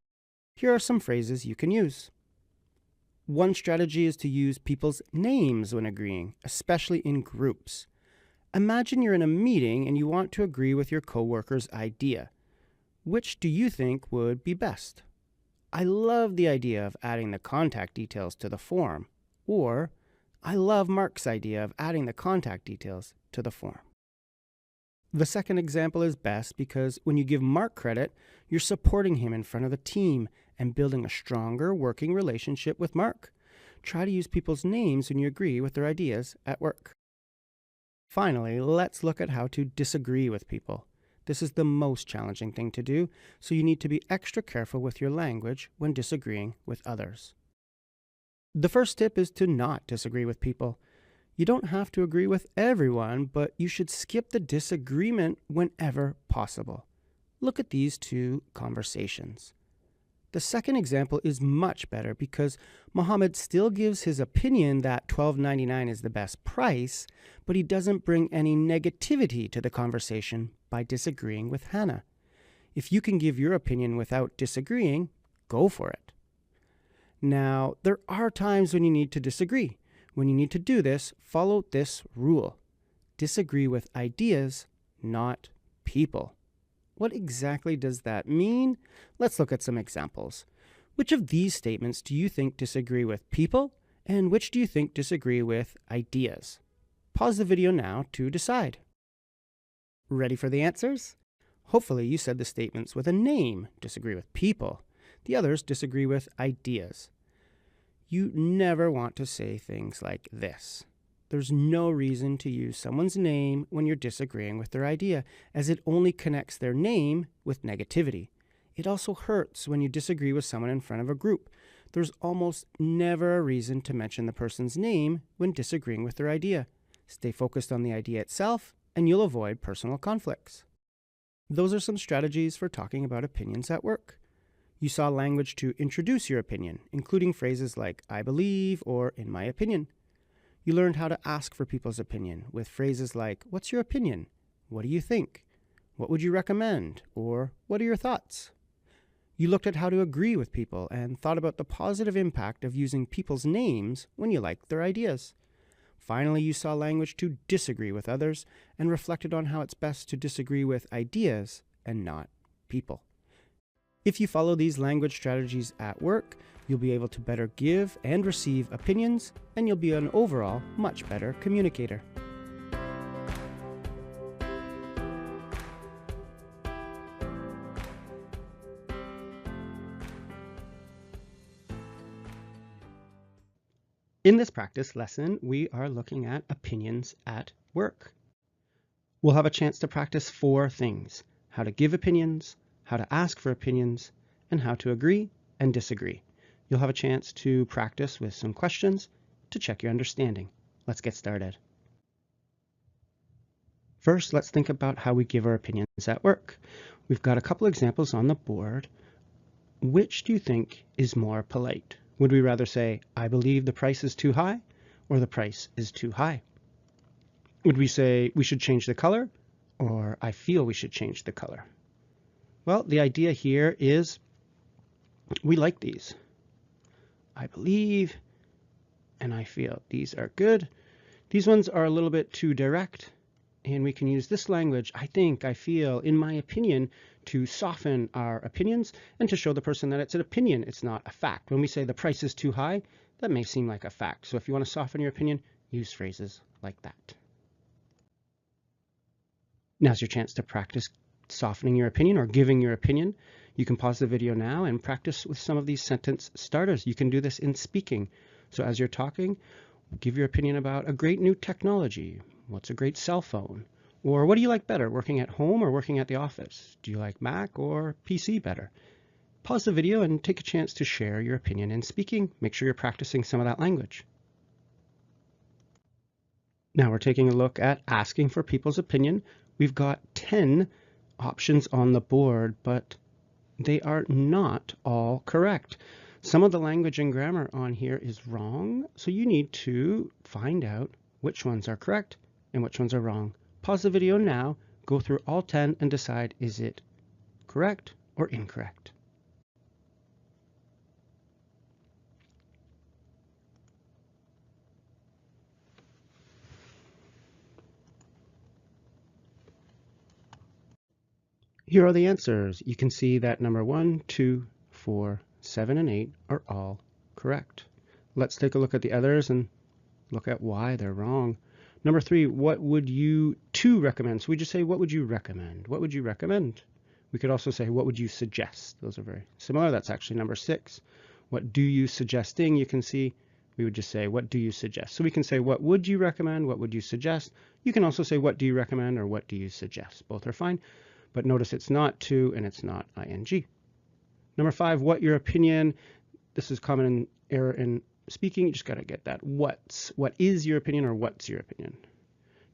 Here are some phrases you can use. One strategy is to use people's names when agreeing, especially in groups. Imagine you're in a meeting and you want to agree with your coworker's idea. Which do you think would be best? I love the idea of adding the contact details to the form. Or, I love Mark's idea of adding the contact details to the form. The second example is best because when you give Mark credit, you're supporting him in front of the team and building a stronger working relationship with Mark. Try to use people's names when you agree with their ideas at work. Finally, let's look at how to disagree with people. This is the most challenging thing to do, so you need to be extra careful with your language when disagreeing with others. The first tip is to not disagree with people. You don't have to agree with everyone, but you should skip the disagreement whenever possible. Look at these two conversations. The second example is much better because Mohammed still gives his opinion that $12.99 is the best price, but he doesn't bring any negativity to the conversation by disagreeing with Hannah. If you can give your opinion without disagreeing, go for it. Now, there are times when you need to disagree. When you need to do this, follow this rule. Disagree with ideas, not people. What exactly does that mean? Let's look at some examples. Which of these statements do you think disagree with people, and which do you think disagree with ideas? Pause the video now to decide. Ready for the answers? Hopefully you said the statements with a name disagree with people. The others disagree with ideas. You never want to say things like this. There's no reason to use someone's name when you're disagreeing with their idea, as it only connects their name with negativity. It also hurts when you disagree with someone in front of a group. There's almost never a reason to mention the person's name when disagreeing with their idea. Stay focused on the idea itself, and you'll avoid personal conflicts. Those are some strategies for talking about opinions at work. You saw language to introduce your opinion, including phrases like I believe or in my opinion. You learned how to ask for people's opinion with phrases like, what's your opinion? What do you think? What would you recommend? Or what are your thoughts? You looked at how to agree with people and thought about the positive impact of using people's names when you liked their ideas. Finally, you saw language to disagree with others and reflected on how it's best to disagree with ideas and not people. If you follow these language strategies at work, you'll be able to better give and receive opinions, and you'll be an overall much better communicator. In this practice lesson, we are looking at opinions at work. We'll have a chance to practice 4 things: how to give opinions, how to ask for opinions, and how to agree and disagree. You'll have a chance to practice with some questions to check your understanding. Let's get started. First, let's think about how we give our opinions at work. We've got a couple examples on the board. Which do you think is more polite? Would we rather say, I believe the price is too high, or the price is too high? Would we say we should change the color, or I feel we should change the color? Well, the idea here is we like these. I believe and I feel. These are good. These ones are a little bit too direct, and we can use this language, I think, I feel, in my opinion, to soften our opinions and to show the person that it's an opinion, it's not a fact. When we say the price is too high, that may seem like a fact. So if you want to soften your opinion, use phrases like that. Now's your chance to practice softening your opinion or giving your opinion. You can pause the video now and practice with some of these sentence starters. You can do this in speaking. So as you're talking, give your opinion about a great new technology. What's a great cell phone? Or what do you like better, working at home or working at the office? Do you like Mac or PC better? Pause the video and take a chance to share your opinion in speaking. Make sure you're practicing some of that language. Now we're taking a look at asking for people's opinion. We've got 10 options on the board, but they are not all correct. Some of the language and grammar on here is wrong, so you need to find out which ones are correct and which ones are wrong. Pause the video now, go through all 10 and decide, is it correct or incorrect? Here are the answers. You can see that number 1, 2, 4, 7, and 8 are all correct. Let's take a look at the others and look at why they're wrong. Number 3, what would you recommend? So we just say, what would you recommend? What would you recommend? We could also say, what would you suggest? Those are very similar. That's actually number 6. What do you suggesting? You can see we would just say, what do you suggest? So we can say, what would you recommend? What would you suggest? You can also say, what do you recommend? Or what do you suggest? Both are fine. But notice it's not to and it's not ing. Number 5, what your opinion? This is common error in speaking. You just got to get that. What is your opinion or what's your opinion?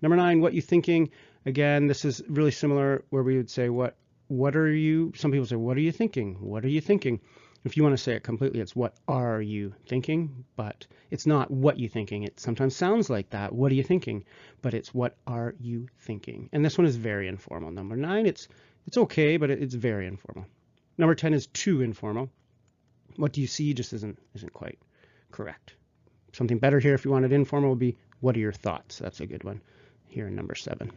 Number 9, what you thinking? Again, this is really similar where we would say, what are you? Some people say, what are you thinking? What are you thinking? If you want to say it completely, it's what are you thinking? But it's not what you thinking. It sometimes sounds like that. What are you thinking? But it's what are you thinking? And this one is very informal. Number 9, it's okay, but it's very informal. Number 10 is too informal. What do you see just isn't quite correct. Something better here if you want it informal would be, what are your thoughts? That's a good one here in number 7.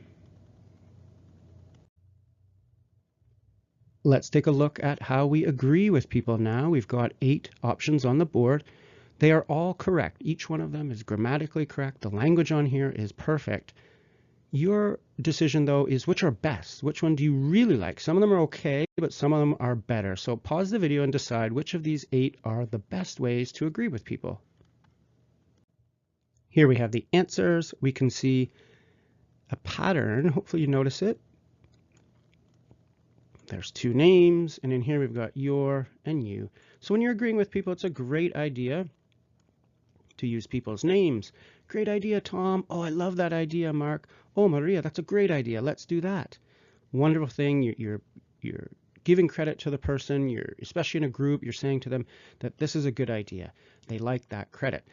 Let's take a look at how we agree with people now. We've got 8 options on the board. They are all correct. Each one of them is grammatically correct. The language on here is perfect. Your decision, though, is which are best. Which one do you really like? Some of them are okay, but some of them are better. So pause the video and decide which of these 8 are the best ways to agree with people. Here we have the answers. We can see a pattern. Hopefully you notice it. There's 2 names, and in here we've got your and you. So when you're agreeing with people, it's a great idea to use people's names. Great idea, Tom. Oh, I love that idea, Mark. Oh, Maria, that's a great idea. Let's do that. Wonderful thing. You're giving credit to the person. You're, especially in a group, you're saying to them that this is a good idea. They like that credit.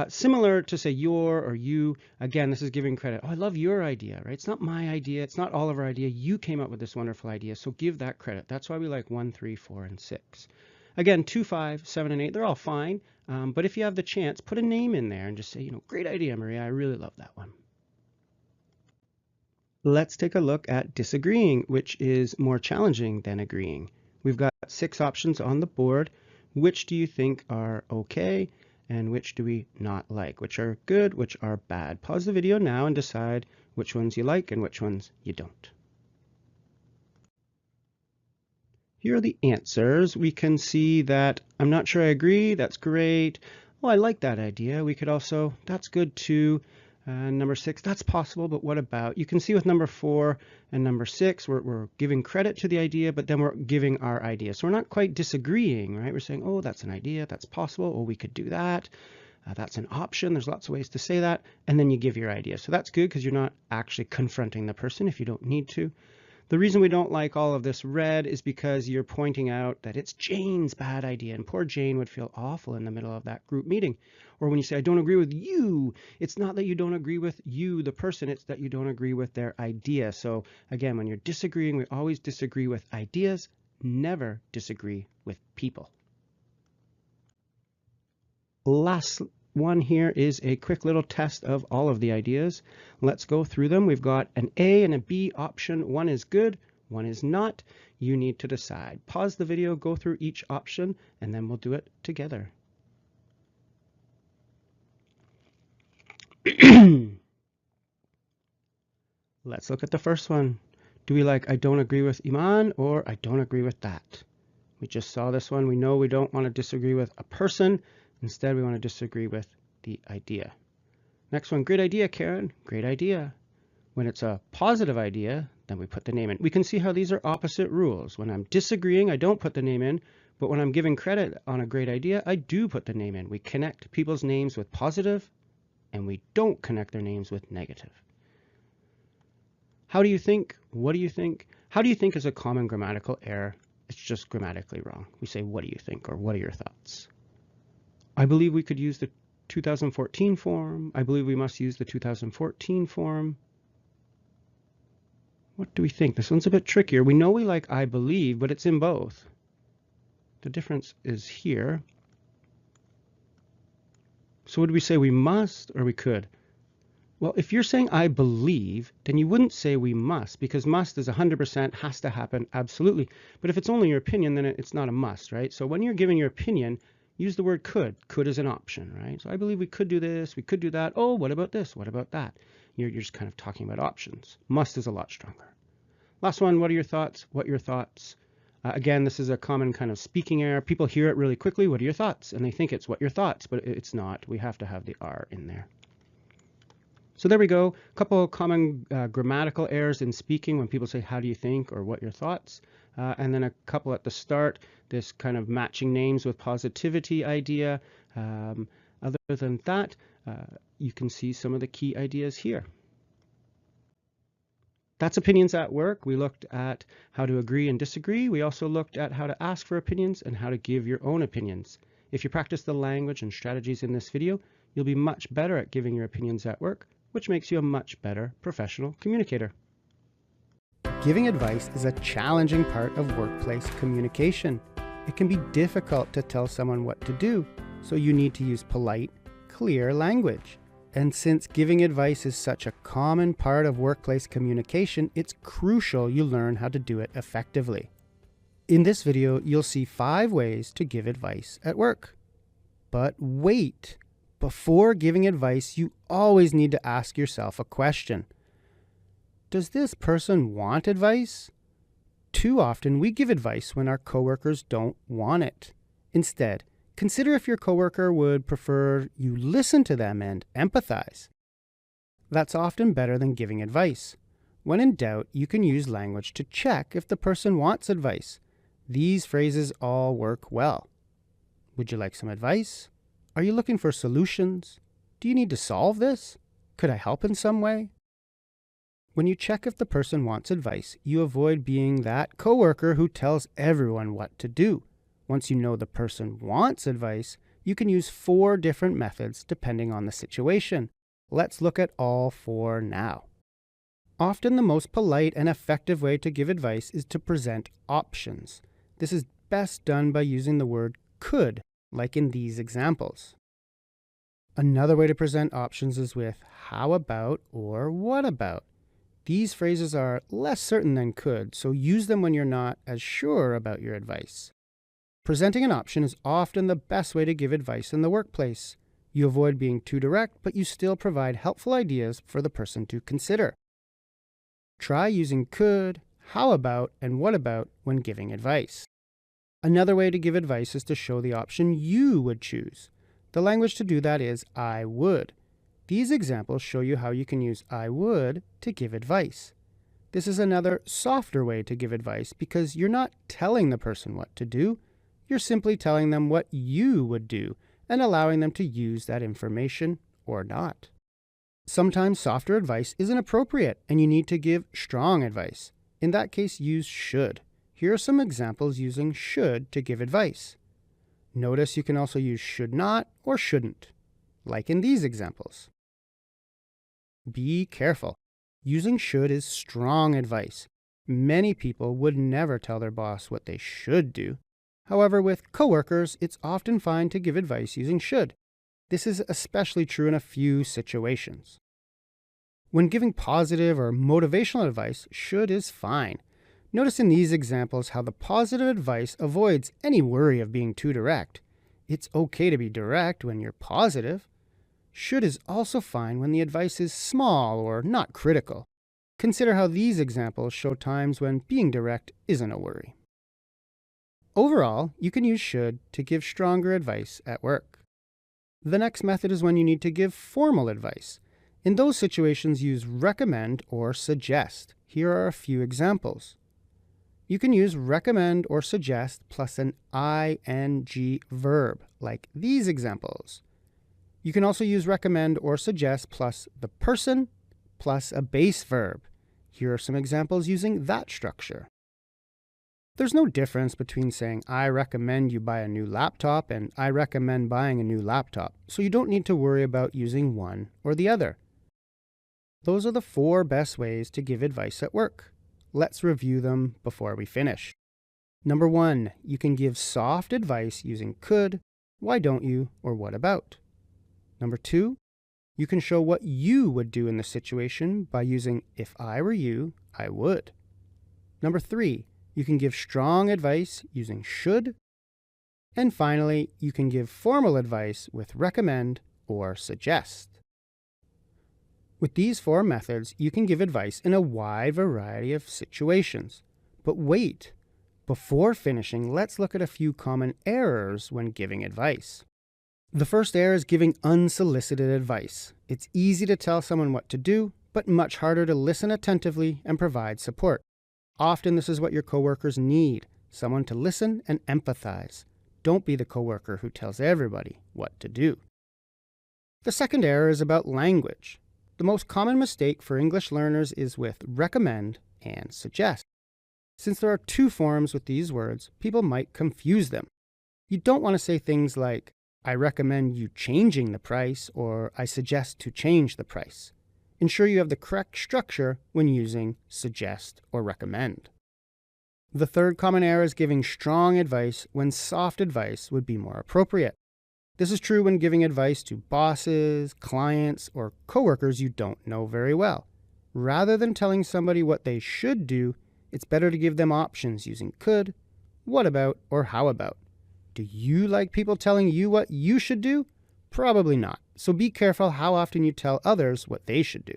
Similar to say your or you. Again, this is giving credit. Oh, I love your idea, right? It's not my idea. It's not all of our idea. You came up with this wonderful idea. So give that credit. That's why we like 1, 3, 4, and 6. Again, 2, 5, 7, and 8, they're all fine. But if you have the chance, put a name in there and just say, great idea, Maria. I really love that one. Let's take a look at disagreeing, which is more challenging than agreeing. We've got 6 options on the board. Which do you think are okay, and which do we not like? Which are good, which are bad? Pause the video now and decide which ones you like and which ones you don't. Here are the answers. We can see that I'm not sure I agree. That's great. Oh, I like that idea. We could also, that's good too. Number 6, that's possible, but what about? You can see with number 4 and number 6, we're giving credit to the idea, but then we're giving our idea. So we're not quite disagreeing, right? We're saying, oh, that's an idea, that's possible, oh, we could do that. That's an option. There's lots of ways to say that. And then you give your idea. So that's good because you're not actually confronting the person if you don't need to. The reason we don't like all of this red is because you're pointing out that it's Jane's bad idea, and poor Jane would feel awful in the middle of that group meeting. Or when you say, I don't agree with you, it's not that you don't agree with you, the person, it's that you don't agree with their idea. So again, when you're disagreeing, we always disagree with ideas, never disagree with people. Last one here is a quick little test of all of the ideas. Let's go through them. We've got an A and a B option. One is good, one is not. You need to decide. Pause the video, go through each option, and then we'll do it together. Let's look at the first one. Do we like I don't agree with Iman or I don't agree with that? We just saw this one. We know we don't want to disagree with a person. Instead, we want to disagree with the idea. Next one, great idea, Karen. Great idea. When it's a positive idea, then we put the name in. We can see how these are opposite rules. When I'm disagreeing, I don't put the name in. But when I'm giving credit on a great idea, I do put the name in. We connect people's names with positive, and we don't connect their names with negative. How do you think? What do you think? How do you think is a common grammatical error? It's just grammatically wrong. We say, what do you think? Or what are your thoughts? I believe we could use the 2014 form. I believe we must use the 2014 form. What do we think? This one's a bit trickier. We know we like I believe, but it's in both. The difference is here. So would we say we must or we could? Well, if you're saying I believe, then you wouldn't say we must, because must is 100% has to happen, absolutely. But if it's only your opinion, then it's not a must, right? So when you're giving your opinion, use the word could. Could is an option, right? So I believe we could do this, we could do that. Oh, what about this? What about that? You're just kind of talking about options. Must is a lot stronger. Last one, what are your thoughts? What are your thoughts? Again, this is a common kind of speaking error. People hear it really quickly. What are your thoughts? And they think it's what your thoughts, but it's not. We have to have the R in there. So there we go. A couple of common grammatical errors in speaking when people say, how do you think, or what are your thoughts? And then a couple at the start, this kind of matching names with positivity idea. Other than that, you can see some of the key ideas here. That's opinions at work. We looked at how to agree and disagree. We also looked at how to ask for opinions and how to give your own opinions. If you practice the language and strategies in this video, you'll be much better at giving your opinions at work, which makes you a much better professional communicator. Giving advice is a challenging part of workplace communication. It can be difficult to tell someone what to do, so you need to use polite, clear language. And since giving advice is such a common part of workplace communication, it's crucial you learn how to do it effectively. In this video, you'll see 5 ways to give advice at work. But wait! Before giving advice, you always need to ask yourself a question. Does this person want advice? Too often, we give advice when our coworkers don't want it. Instead, consider if your coworker would prefer you listen to them and empathize. That's often better than giving advice. When in doubt, you can use language to check if the person wants advice. These phrases all work well. Would you like some advice? Are you looking for solutions? Do you need to solve this? Could I help in some way? When you check if the person wants advice, you avoid being that coworker who tells everyone what to do. Once you know the person wants advice, you can use 4 different methods depending on the situation. Let's look at all 4 now. Often the most polite and effective way to give advice is to present options. This is best done by using the word could, like in these examples. Another way to present options is with how about or what about. These phrases are less certain than could, so use them when you're not as sure about your advice. Presenting an option is often the best way to give advice in the workplace. You avoid being too direct, but you still provide helpful ideas for the person to consider. Try using could, how about, and what about when giving advice. Another way to give advice is to show the option you would choose. The language to do that is I would. These examples show you how you can use I would to give advice. This is another softer way to give advice because you're not telling the person what to do. You're simply telling them what you would do and allowing them to use that information or not. Sometimes softer advice isn't appropriate and you need to give strong advice. In that case, use should. Here are some examples using should to give advice. Notice you can also use should not or shouldn't, like in these examples. Be careful. Using should is strong advice. Many people would never tell their boss what they should do. However, with coworkers, it's often fine to give advice using should. This is especially true in a few situations. When giving positive or motivational advice, should is fine. Notice in these examples how the positive advice avoids any worry of being too direct. It's okay to be direct when you're positive. Should is also fine when the advice is small or not critical. Consider how these examples show times when being direct isn't a worry. Overall, you can use should to give stronger advice at work. The next method is when you need to give formal advice. In those situations, use recommend or suggest. Here are a few examples. You can use recommend or suggest plus an ing verb, like these examples. You can also use recommend or suggest plus the person plus a base verb. Here are some examples using that structure. There's no difference between saying, I recommend you buy a new laptop and I recommend buying a new laptop, so you don't need to worry about using one or the other. Those are the 4 best ways to give advice at work. Let's review them before we finish. Number 1, you can give soft advice using could, why don't you, or what about. Number 2, you can show what you would do in the situation by using if I were you, I would. Number 3, you can give strong advice using should. And finally, you can give formal advice with recommend or suggest. With these 4 methods, you can give advice in a wide variety of situations. But wait, before finishing, let's look at a few common errors when giving advice. The first error is giving unsolicited advice. It's easy to tell someone what to do, but much harder to listen attentively and provide support. Often this is what your coworkers need, someone to listen and empathize. Don't be the coworker who tells everybody what to do. The second error is about language. The most common mistake for English learners is with recommend and suggest. Since there are 2 forms with these words, people might confuse them. You don't want to say things like, I recommend you changing the price, or I suggest to change the price. Ensure you have the correct structure when using suggest or recommend. The third common error is giving strong advice when soft advice would be more appropriate. This is true when giving advice to bosses, clients, or coworkers you don't know very well. Rather than telling somebody what they should do, it's better to give them options using could, what about, or how about. Do you like people telling you what you should do? Probably not. So be careful how often you tell others what they should do.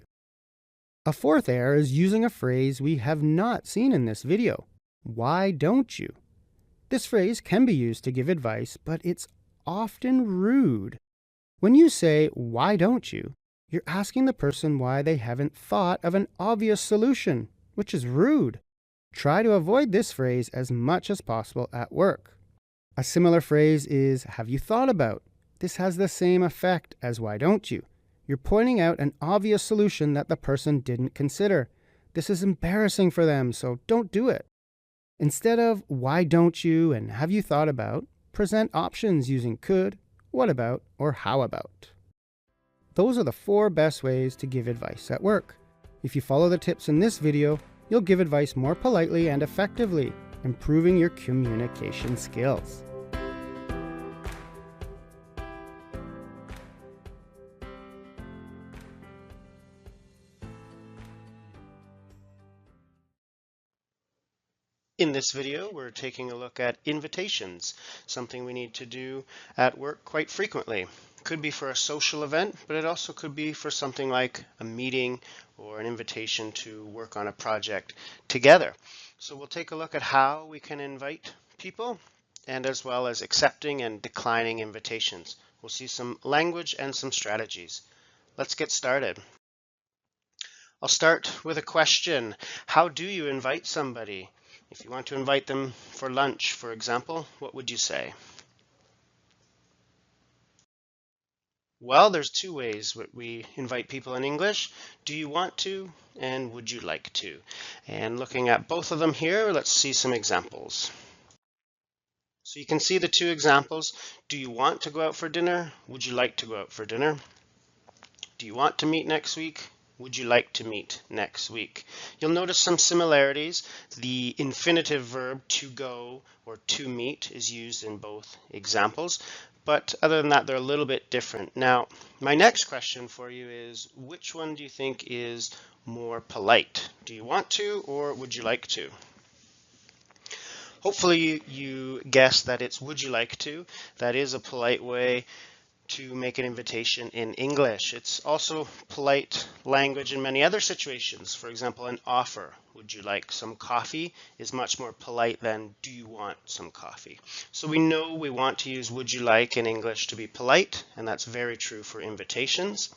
A fourth error is using a phrase we have not seen in this video. Why don't you? This phrase can be used to give advice, but it's often rude. When you say, why don't you? You're asking the person why they haven't thought of an obvious solution, which is rude. Try to avoid this phrase as much as possible at work. A similar phrase is, have you thought about? This has the same effect as why don't you? You're pointing out an obvious solution that the person didn't consider. This is embarrassing for them, so don't do it. Instead of why don't you and have you thought about, present options using could, what about, or how about. Those are the 4 best ways to give advice at work. If you follow the tips in this video, you'll give advice more politely and effectively, improving your communication skills. In this video, we're taking a look at invitations, something we need to do at work quite frequently. Could be for a social event, but it also could be for something like a meeting or an invitation to work on a project together. So we'll take a look at how we can invite people and as well as accepting and declining invitations. We'll see some language and some strategies. Let's get started. I'll start with a question. How do you invite somebody? If you want to invite them for lunch, for example, what would you say? Well, there's 2 ways we invite people in English. Do you want to and would you like to? And looking at both of them here, let's see some examples. So you can see the 2 examples. Do you want to go out for dinner? Would you like to go out for dinner? Do you want to meet next week? Would you like to meet next week? You'll notice some similarities. The infinitive verb to go or to meet is used in both examples, but other than that, they're a little bit different. Now, my next question for you is, which one do you think is more polite? Do you want to, or would you like to? Hopefully you guessed that it's would you like to. That is a polite way to make an invitation in English. It's also polite language in many other situations. For example, an offer, would you like some coffee, is much more polite than do you want some coffee. So we know we want to use would you like in English to be polite, and that's very true for invitations.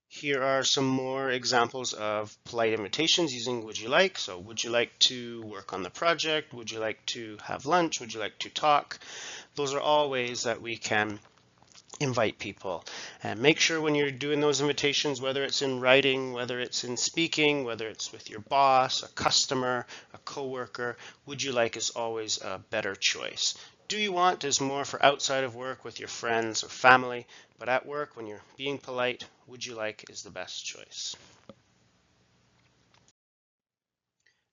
Here are some more examples of polite invitations using would you like. So would you like to work on the project? Would you like to have lunch? Would you like to talk? Those are all ways that we can invite people. And make sure when you're doing those invitations, whether it's in writing, whether it's in speaking, whether it's with your boss, a customer, a coworker, would you like is always a better choice. Do you want is more for outside of work with your friends or family, but at work when you're being polite, would you like is the best choice.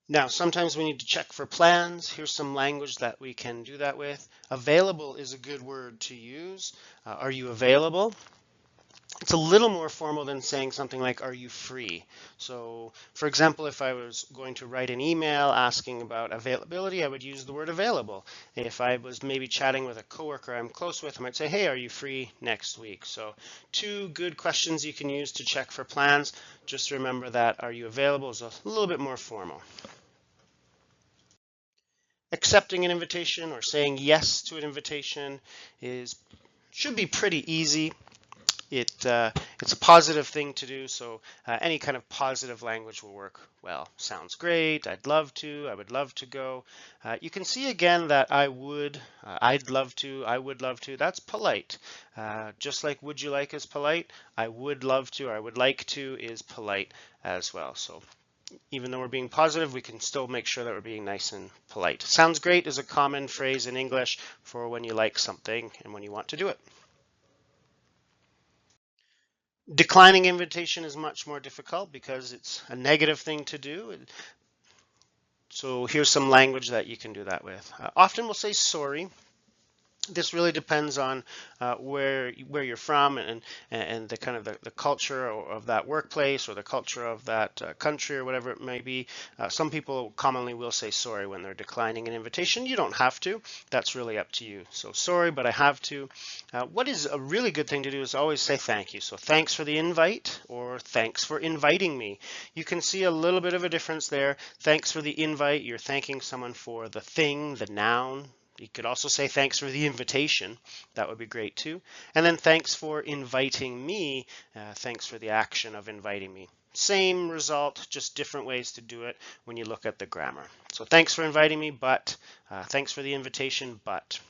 Now, sometimes we need to check for plans. Here's some language that we can do that with. Available is a good word to use. Are you available? It's a little more formal than saying something like, are you free? So, for example, if I was going to write an email asking about availability, I would use the word available. If I was maybe chatting with a coworker I'm close with, I might say, hey, are you free next week? So, two good questions you can use to check for plans. Just remember that are you available is a little bit more formal. Accepting an invitation or saying yes to an invitation should be pretty easy. It's a positive thing to do, so any kind of positive language will work well. Sounds great. I'd love to. I would love to go. You can see again that I would, I'd love to, I would love to. That's polite. Just like would you like is polite, I would love to or I would like to is polite as well. So even though we're being positive, we can still make sure that we're being nice and polite. Sounds great is a common phrase in English for when you like something and when you want to do it. Declining invitation is much more difficult because it's a negative thing to do. So here's some language that you can do that with. Often we'll say sorry. This really depends on where you're from and the kind of the culture of that workplace or the culture of that country or whatever it may be. Some people commonly will say sorry when they're declining an invitation. You don't have to. That's really up to you. So sorry, but I have to. What is a really good thing to do is always say thank you. So thanks for the invite or thanks for inviting me. You can see a little bit of a difference there. Thanks for the invite. You're thanking someone for the thing, the noun. You could also say thanks for the invitation. That would be great too. And then thanks for inviting me. Thanks for the action of inviting me. Same result, just different ways to do it when you look at the grammar. So thanks for inviting me, but thanks for the invitation, but.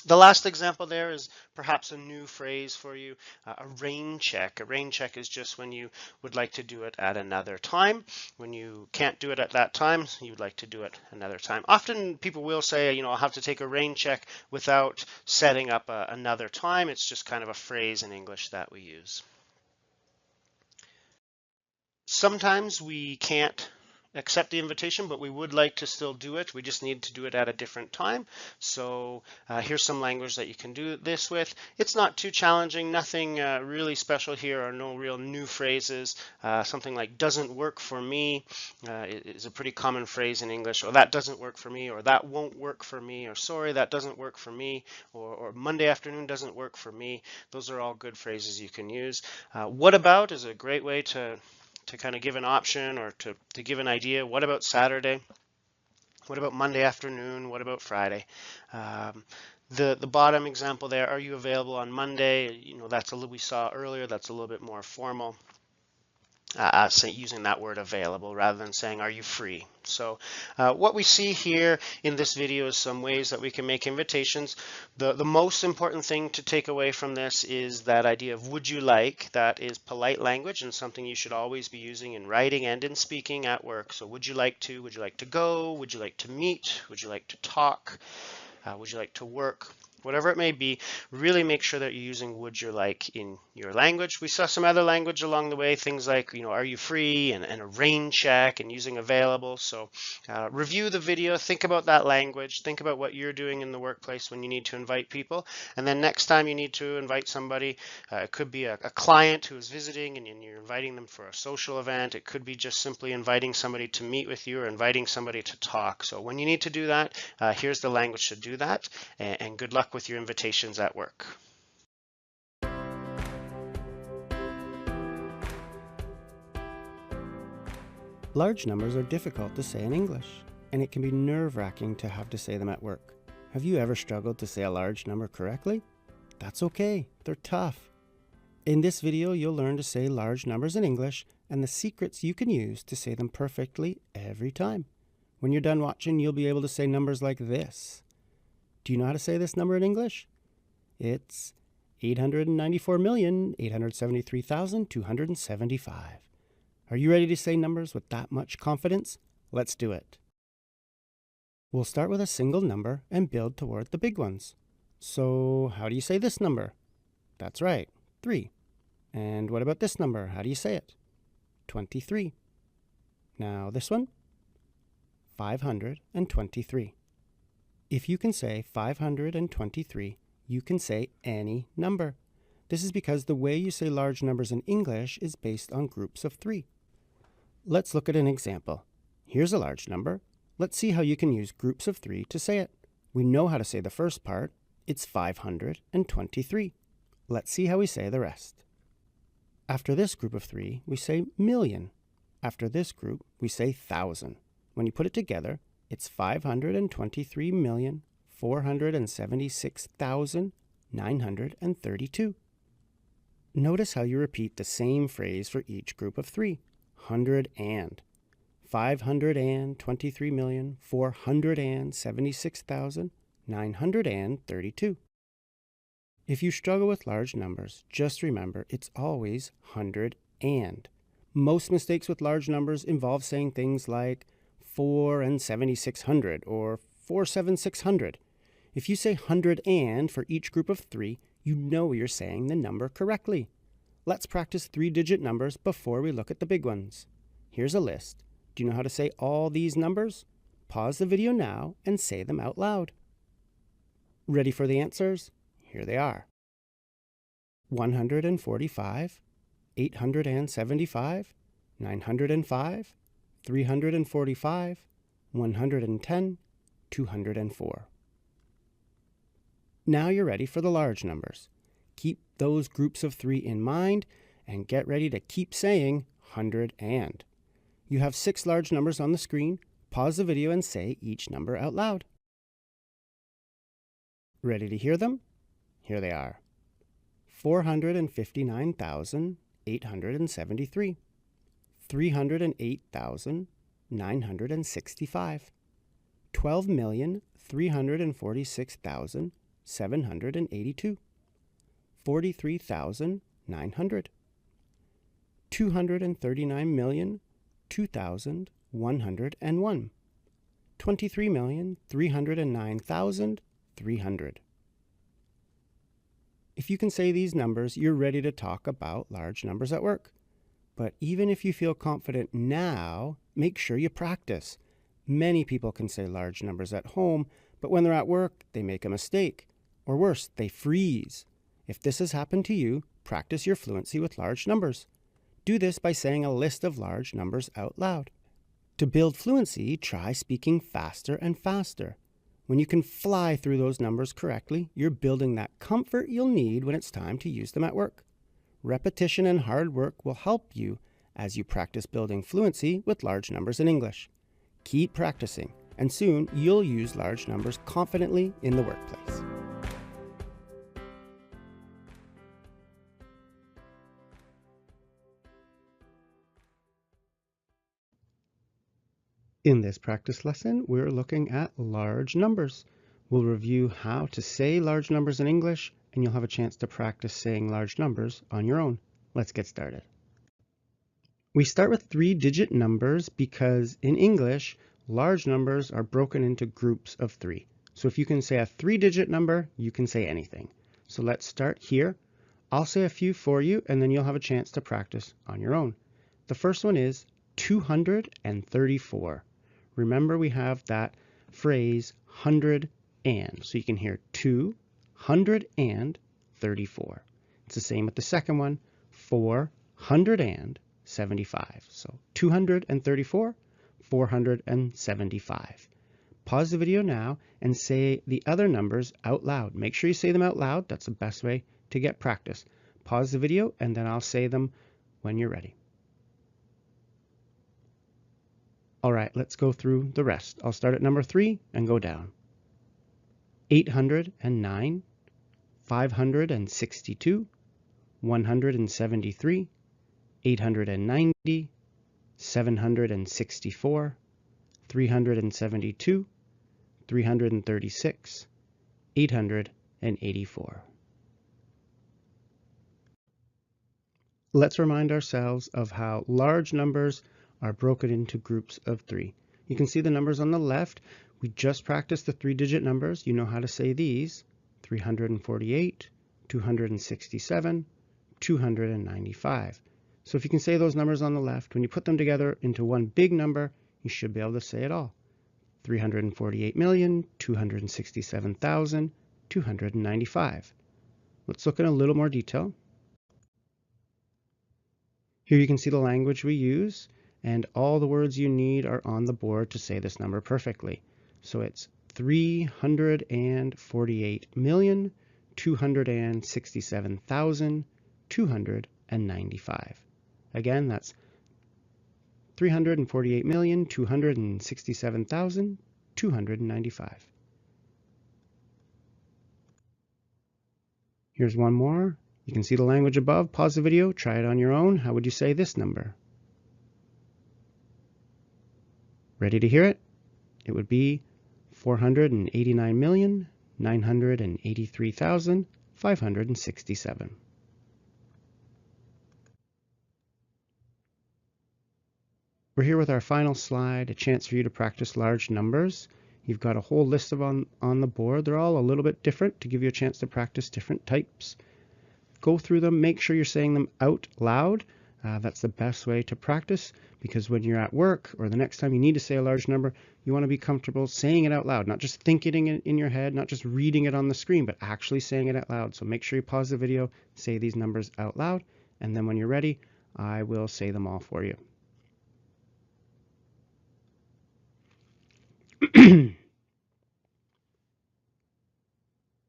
The last example there is perhaps a new phrase for you, a rain check. A rain check is just when you would like to do it at another time. When you can't do it at that time, you would like to do it another time. Often people will say, I'll have to take a rain check without setting up another time. It's just kind of a phrase in English that we use. Sometimes we can't accept the invitation, but we would like to still do it. We just need to do it at a different time. So here's some language that you can do this with. It's not too challenging, nothing really special here or no real new phrases. Something like doesn't work for me is a pretty common phrase in English, or that doesn't work for me, or that won't work for me, or sorry, that doesn't work for me, or Monday afternoon doesn't work for me. Those are all good phrases you can use. What about is a great way to kind of give an option or to give an idea. What about Saturday? What about Monday afternoon? What about Friday? The bottom example there, are you available on Monday? That's a little we saw earlier. That's a little bit more formal. Using that word available rather than saying are you free. So what we see here in this video is some ways that we can make invitations. The most important thing to take away from this is that idea of would you like. That is polite language and something you should always be using in writing and in speaking at work. So would you like to go, would you like to meet, would you like to talk, would you like to work. whatever it may be, really make sure that you're using would you like in your language. We saw some other language along the way, things like, are you free, and a rain check, and using available. So review the video, think about that language, think about what you're doing in the workplace when you need to invite people. And then next time you need to invite somebody, it could be a client who's visiting and you're inviting them for a social event. It could be just simply inviting somebody to meet with you or inviting somebody to talk. So when you need to do that, here's the language to do that. And good luck with your invitations at work. Large numbers are difficult to say in English, and it can be nerve-wracking to have to say them at work. Have you ever struggled to say a large number correctly? That's okay, they're tough. In this video, you'll learn to say large numbers in English and the secrets you can use to say them perfectly every time. When you're done watching, you'll be able to say numbers like this. Do you know how to say this number in English? It's 894,873,275. Are you ready to say numbers with that much confidence? Let's do it. We'll start with a single number and build toward the big ones. So how do you say this number? That's right, 3. And what about this number? How do you say it? 23. Now this one? 523. If you can say 523, you can say any number. This is because the way you say large numbers in English is based on groups of 3. Let's look at an example. Here's a large number. Let's see how you can use groups of 3 to say it. We know how to say the first part. It's 523. Let's see how we say the rest. After this group of 3, we say million. After this group, we say thousand. When you put it together, it's 523,476,932. Notice how you repeat the same phrase for each group of 3. 523,476,932. If you struggle with large numbers, just remember it's always hundred and. Most mistakes with large numbers involve saying things like 4 and 7600 or 47600. If you say hundred and for each group of 3, you know you're saying the number correctly. Let's practice 3-digit numbers before we look at the big ones. Here's a list. Do you know how to say all these numbers? Pause the video now and say them out loud. Ready for the answers? Here they are. 145, 875, 905, 345, 110, 204. Now you're ready for the large numbers. Keep those groups of 3 in mind and get ready to keep saying hundred and. You have 6 large numbers on the screen. Pause the video and say each number out loud. Ready to hear them? Here they are. 459,873. 308,965. 12,346,782. 43,900. 239,002,101. 23,309,300. If you can say these numbers, you're ready to talk about large numbers at work. But even if you feel confident now, make sure you practice. Many people can say large numbers at home, but when they're at work, they make a mistake. Or worse, they freeze. If this has happened to you, practice your fluency with large numbers. Do this by saying a list of large numbers out loud. To build fluency, try speaking faster and faster. When you can fly through those numbers correctly, you're building that comfort you'll need when it's time to use them at work. Repetition and hard work will help you as you practice building fluency with large numbers in English. Keep practicing, and soon you'll use large numbers confidently in the workplace. In this practice lesson, we're looking at large numbers. We'll review how to say large numbers in English, and you'll have a chance to practice saying large numbers on your own. Let's get started. We start with 3-digit numbers because in English, large numbers are broken into groups of 3. So if you can say a 3-digit number, you can say anything. So let's start here. I'll say a few for you, and then you'll have a chance to practice on your own. The first one is 234. Remember, we have that phrase 100 and. So you can hear 234. It's the same with the second one, 475. So 234, 475. Pause the video now and say the other numbers out loud. Make sure you say them out loud. That's the best way to get practice. Pause the video and then I'll say them when you're ready. All right, let's go through the rest. I'll start at number 3 and go down. 809, 562, 173, 890, 764, 372, 336, 884. Let's remind ourselves of how large numbers are broken into groups of 3. You can see the numbers on the left. We just practiced the 3-digit numbers. You know how to say these: 348, 267, 295. So if you can say those numbers on the left, when you put them together into one big number, you should be able to say it all. 348,267,295. Let's look in a little more detail. Here you can see the language we use, and all the words you need are on the board to say this number perfectly. So it's 348,267,295. Again, that's 348,267,295. Here's one more. You can see the language above. Pause the video, try it on your own. How would you say this number? Ready to hear it? It would be 489,983,567. We're here with our final slide, a chance for you to practice large numbers. You've got a whole list of them on the board. They're all a little bit different to give you a chance to practice different types. Go through them, make sure you're saying them out loud. That's the best way to practice, because when you're at work or the next time you need to say a large number, you want to be comfortable saying it out loud, not just thinking it in your head, not just reading it on the screen, but actually saying it out loud. So make sure you pause the video, say these numbers out loud, and then when you're ready, I will say them all for you.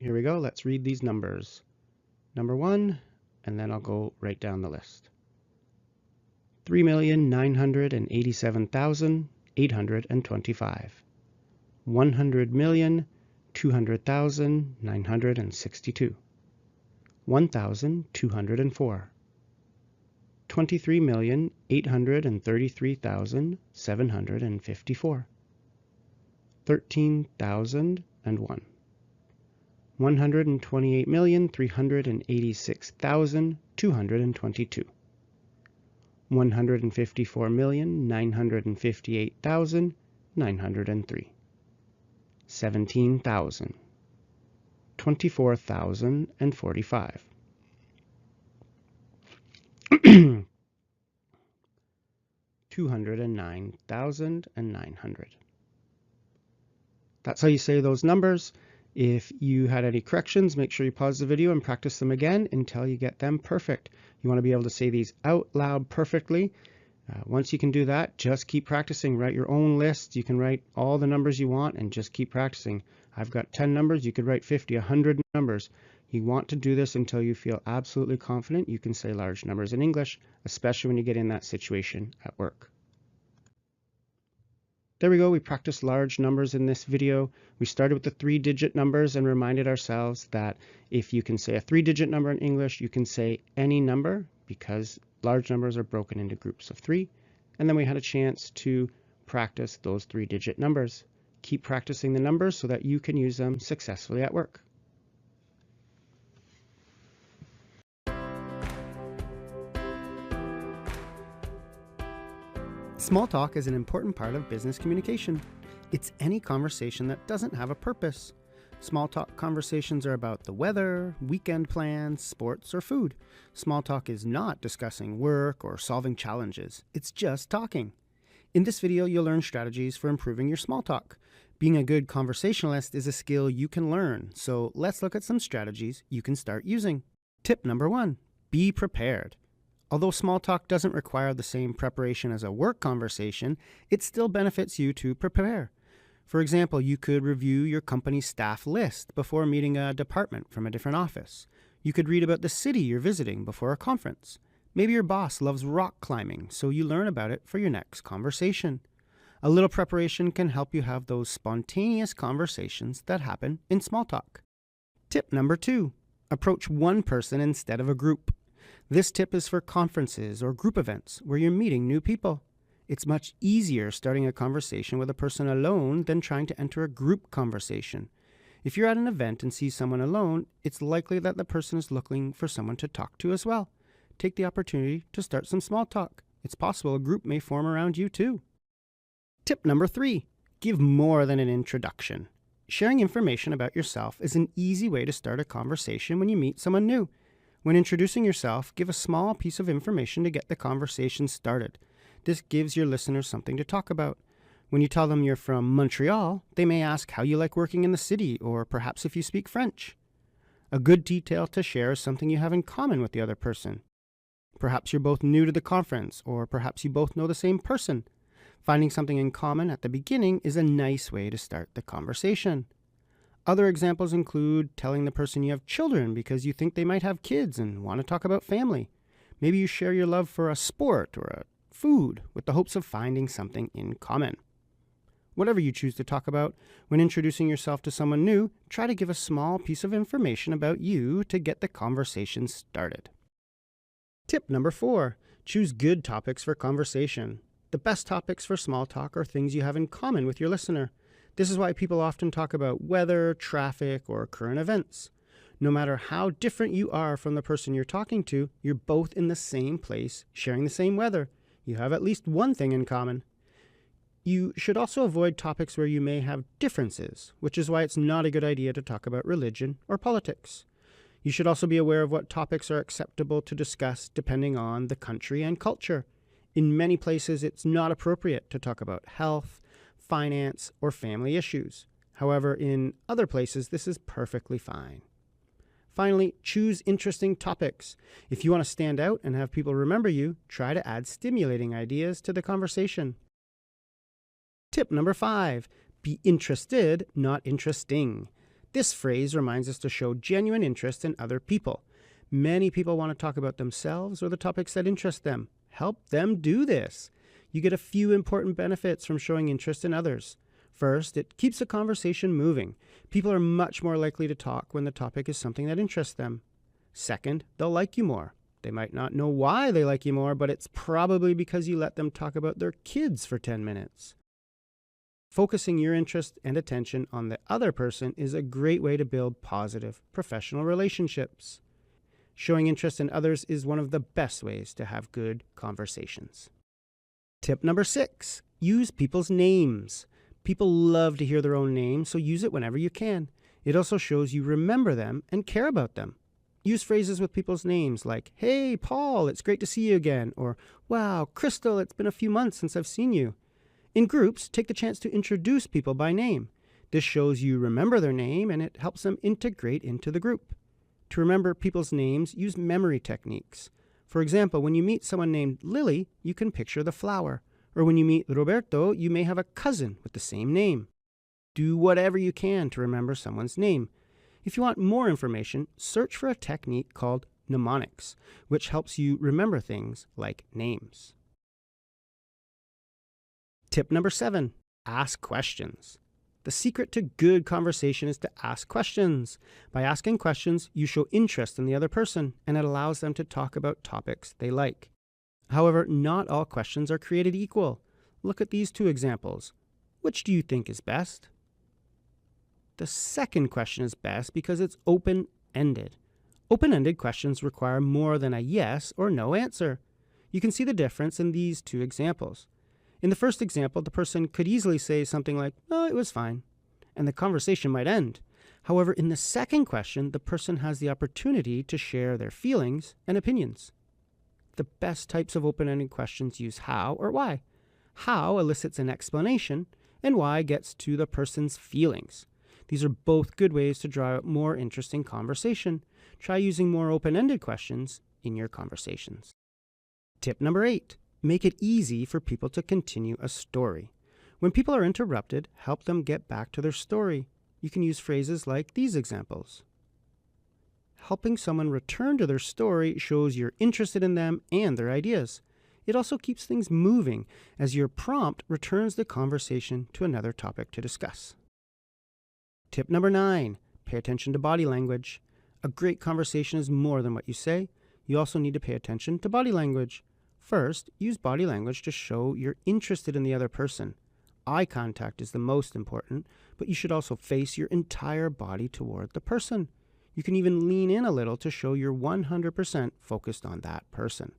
Here we go. Let's read these numbers. Number 1, and then I'll go right down the list. 3,987,825. 100,200,962. 1,204. 23,833,754. 13,001. 128,386,222. 154,958,903. 17,000. 24,045. 209,900. That's how you say those numbers. If you had any corrections, make sure you pause the video and practice them again until you get them perfect. You want to be able to say these out loud perfectly. Once you can do that, just keep practicing. Write your own list. You can write all the numbers you want and just keep practicing. I've got 10 numbers. You could write 50, 100 numbers. You want to do this until you feel absolutely confident you can say large numbers in English, especially when you get in that situation at work. There we go. We practiced large numbers in this video. We started with the 3-digit numbers and reminded ourselves that if you can say a 3-digit number in English, you can say any number because large numbers are broken into groups of 3. And then we had a chance to practice those 3-digit numbers. Keep practicing the numbers so that you can use them successfully at work. Small talk is an important part of business communication. It's any conversation that doesn't have a purpose. Small talk conversations are about the weather, weekend plans, sports, or food. Small talk is not discussing work or solving challenges. It's just talking. In this video, you'll learn strategies for improving your small talk. Being a good conversationalist is a skill you can learn, so let's look at some strategies you can start using. Tip number 1, be prepared. Although small talk doesn't require the same preparation as a work conversation, it still benefits you to prepare. For example, you could review your company's staff list before meeting a department from a different office. You could read about the city you're visiting before a conference. Maybe your boss loves rock climbing, so you learn about it for your next conversation. A little preparation can help you have those spontaneous conversations that happen in small talk. Tip number 2, approach one person instead of a group. This tip is for conferences or group events where you're meeting new people. It's much easier starting a conversation with a person alone than trying to enter a group conversation. If you're at an event and see someone alone, it's likely that the person is looking for someone to talk to as well. Take the opportunity to start some small talk. It's possible a group may form around you too. Tip number 3, give more than an introduction. Sharing information about yourself is an easy way to start a conversation when you meet someone new. When introducing yourself, give a small piece of information to get the conversation started. This gives your listeners something to talk about. When you tell them you're from Montreal, they may ask how you like working in the city, or perhaps if you speak French. A good detail to share is something you have in common with the other person. Perhaps you're both new to the conference, or perhaps you both know the same person. Finding something in common at the beginning is a nice way to start the conversation. Other examples include telling the person you have children because you think they might have kids and want to talk about family. Maybe you share your love for a sport or a food with the hopes of finding something in common. Whatever you choose to talk about, when introducing yourself to someone new, try to give a small piece of information about you to get the conversation started. Tip number 4, choose good topics for conversation. The best topics for small talk are things you have in common with your listener. This is why people often talk about weather, traffic, or current events. No matter how different you are from the person you're talking to, you're both in the same place, sharing the same weather. You have at least one thing in common. You should also avoid topics where you may have differences, which is why it's not a good idea to talk about religion or politics. You should also be aware of what topics are acceptable to discuss depending on the country and culture. In many places, it's not appropriate to talk about health, finance, or family issues. However, in other places, this is perfectly fine. Finally, choose interesting topics. If you want to stand out and have people remember you, try to add stimulating ideas to the conversation. Tip number 5, be interested, not interesting. This phrase reminds us to show genuine interest in other people. Many people want to talk about themselves or the topics that interest them. Help them do this. You get a few important benefits from showing interest in others. First, it keeps the conversation moving. People are much more likely to talk when the topic is something that interests them. Second, they'll like you more. They might not know why they like you more, but it's probably because you let them talk about their kids for 10 minutes. Focusing your interest and attention on the other person is a great way to build positive professional relationships. Showing interest in others is one of the best ways to have good conversations. Tip number 6, use people's names. People love to hear their own name, so use it whenever you can. It also shows you remember them and care about them. Use phrases with people's names like, "Hey, Paul, it's great to see you again," or "Wow, Crystal, it's been a few months since I've seen you." In groups, take the chance to introduce people by name. This shows you remember their name and it helps them integrate into the group. To remember people's names, use memory techniques. For example, when you meet someone named Lily, you can picture the flower. Or when you meet Roberto, you may have a cousin with the same name. Do whatever you can to remember someone's name. If you want more information, search for a technique called mnemonics, which helps you remember things like names. Tip number 7, ask questions. The secret to good conversation is to ask questions. By asking questions, you show interest in the other person, and it allows them to talk about topics they like. However, not all questions are created equal. Look at these 2 examples. Which do you think is best? The second question is best because it's open-ended. Open-ended questions require more than a yes or no answer. You can see the difference in these 2 examples. In the first example, the person could easily say something like, "Oh, it was fine," and the conversation might end. However, in the second question, the person has the opportunity to share their feelings and opinions. The best types of open-ended questions use how or why. How elicits an explanation, and why gets to the person's feelings. These are both good ways to draw out more interesting conversation. Try using more open-ended questions in your conversations. Tip number 8. Make it easy for people to continue a story. When people are interrupted, help them get back to their story. You can use phrases like these examples. Helping someone return to their story shows you're interested in them and their ideas. It also keeps things moving as your prompt returns the conversation to another topic to discuss. Tip number 9. Pay attention to body language. A great conversation is more than what you say. You also need to pay attention to body language. First, use body language to show you're interested in the other person. Eye contact is the most important, but you should also face your entire body toward the person. You can even lean in a little to show you're 100% focused on that person.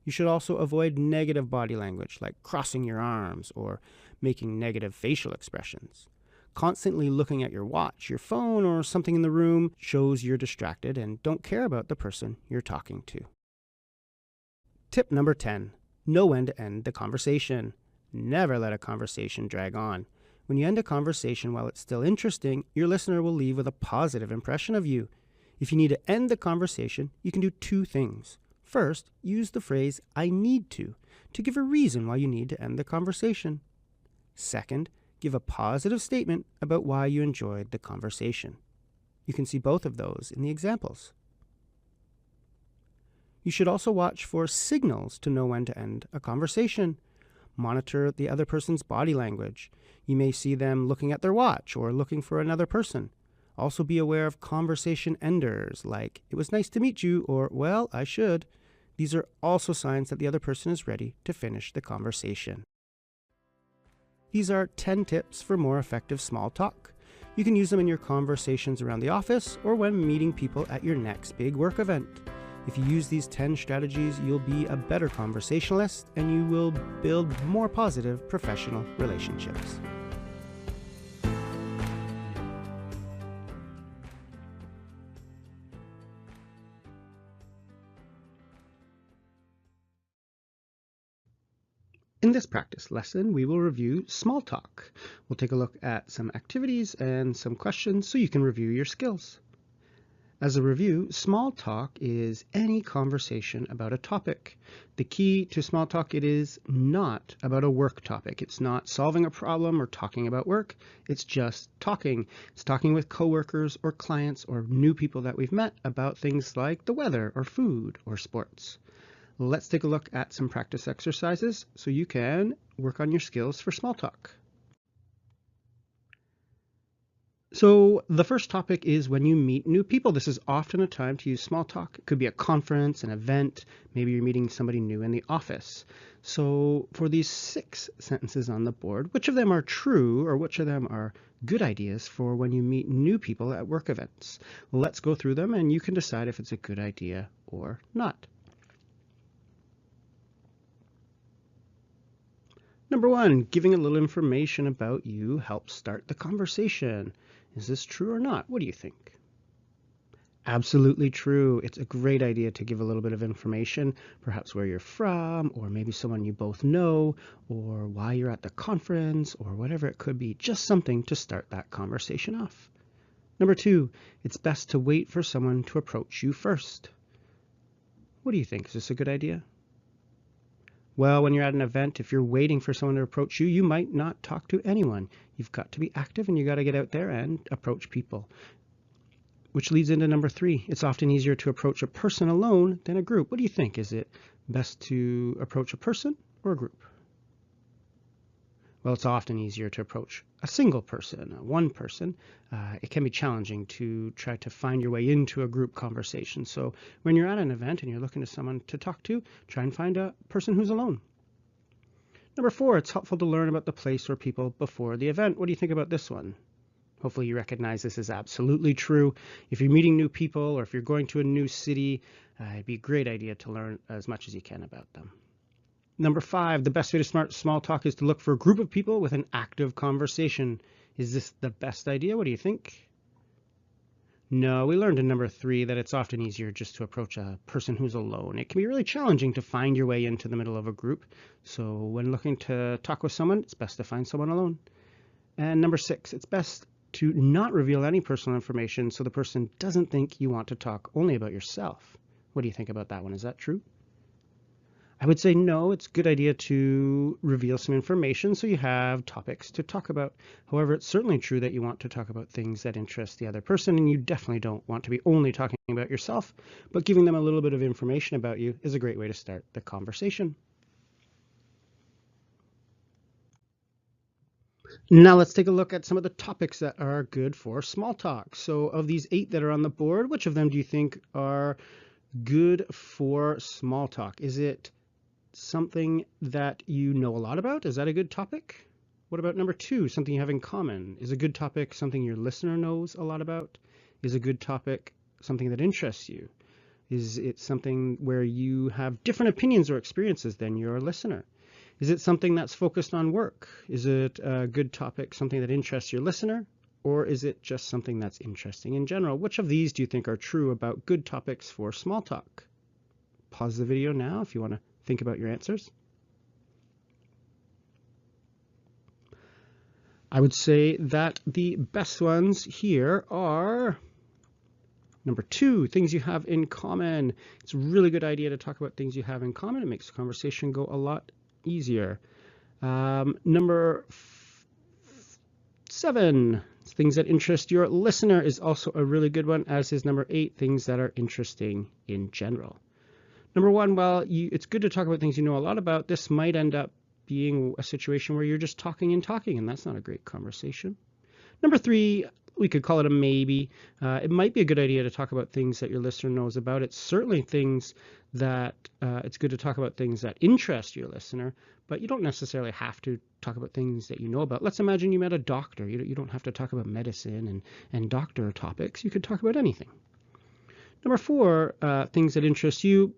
You should also avoid negative body language, like crossing your arms or making negative facial expressions. Constantly looking at your watch, your phone, or something in the room shows you're distracted and don't care about the person you're talking to. Tip number 10. Know when to end the conversation. Never let a conversation drag on. When you end a conversation while it's still interesting, your listener will leave with a positive impression of you. If you need to end the conversation, you can do 2 things. First, use the phrase "I need to give a reason why you need to end the conversation. Second, give a positive statement about why you enjoyed the conversation. You can see both of those in the examples. You should also watch for signals to know when to end a conversation. Monitor the other person's body language. You may see them looking at their watch or looking for another person. Also be aware of conversation enders like "it was nice to meet you" or "well, I should." These are also signs that the other person is ready to finish the conversation. These are 10 tips for more effective small talk. You can use them in your conversations around the office or when meeting people at your next big work event. If you use these 10 strategies, you'll be a better conversationalist and you will build more positive professional relationships. In this practice lesson, we will review small talk. We'll take a look at some activities and some questions so you can review your skills. As a review, small talk is any conversation about a topic. The key to small talk, it is not about a work topic. It's not solving a problem or talking about work. It's just talking. It's talking with coworkers or clients or new people that we've met about things like the weather or food or sports. Let's take a look at some practice exercises so you can work on your skills for small talk. So the first topic is when you meet new people. This is often a time to use small talk. It could be a conference, an event, maybe you're meeting somebody new in the office. So for these 6 sentences on the board, which of them are true or which of them are good ideas for when you meet new people at work events? Let's go through them and you can decide if it's a good idea or not. Number 1, giving a little information about you helps start the conversation. Is this true or not? What do you think? Absolutely true. It's a great idea to give a little bit of information, perhaps where you're from, or maybe someone you both know, or why you're at the conference, or whatever it could be. Just something to start that conversation off. Number 2, it's best to wait for someone to approach you first. What do you think? Is this a good idea? Well, when you're at an event, if you're waiting for someone to approach you, you might not talk to anyone. You've got to be active and you got to get out there and approach people. Which leads into number 3. It's often easier to approach a person alone than a group. What do you think? Is it best to approach a person or a group? Well, it's often easier to approach a single person, one person. It can be challenging to try to find your way into a group conversation. So when you're at an event and you're looking to someone to talk to, try and find a person who's alone. Number 4, it's helpful to learn about the place or people before the event. What do you think about this one? Hopefully you recognize this is absolutely true. If you're meeting new people or if you're going to a new city, it'd be a great idea to learn as much as you can about them. Number 5, the best way to start small talk is to look for a group of people with an active conversation. Is this the best idea? What do you think? No, we learned in number 3 that it's often easier just to approach a person who's alone. It can be really challenging to find your way into the middle of a group. So when looking to talk with someone, it's best to find someone alone. And number 6, it's best to not reveal any personal information so the person doesn't think you want to talk only about yourself. What do you think about that one? Is that true? I would say no, it's a good idea to reveal some information so you have topics to talk about. However, it's certainly true that you want to talk about things that interest the other person, and you definitely don't want to be only talking about yourself, but giving them a little bit of information about you is a great way to start the conversation. Now let's take a look at some of the topics that are good for small talk. So of these 8 that are on the board, which of them do you think are good for small talk? Is it something that you know a lot about? Is that a good topic? What about number 2, something you have in common? Is a good topic something your listener knows a lot about? Is a good topic something that interests you? Is it something where you have different opinions or experiences than your listener? Is it something that's focused on work? Is it a good topic something that interests your listener? Or is it just something that's interesting in general? Which of these do you think are true about good topics for small talk? Pause the video now if you want to think about your answers. I would say that the best ones here are number 2, things you have in common. It's a really good idea to talk about things you have in common. It makes the conversation go a lot easier. Number 7, things that interest your listener is also a really good one, as is number 8, things that are interesting in general. Number 1, well, it's good to talk about things you know a lot about. This might end up being a situation where you're just talking, and that's not a great conversation. Number 3, we could call it a maybe. It might be a good idea to talk about things that your listener knows about. It's certainly things that it's good to talk about things that interest your listener, but you don't necessarily have to talk about things that you know about. Let's imagine you met a doctor. You don't have to talk about medicine and doctor topics. You could talk about anything. Number 4, things that interest you.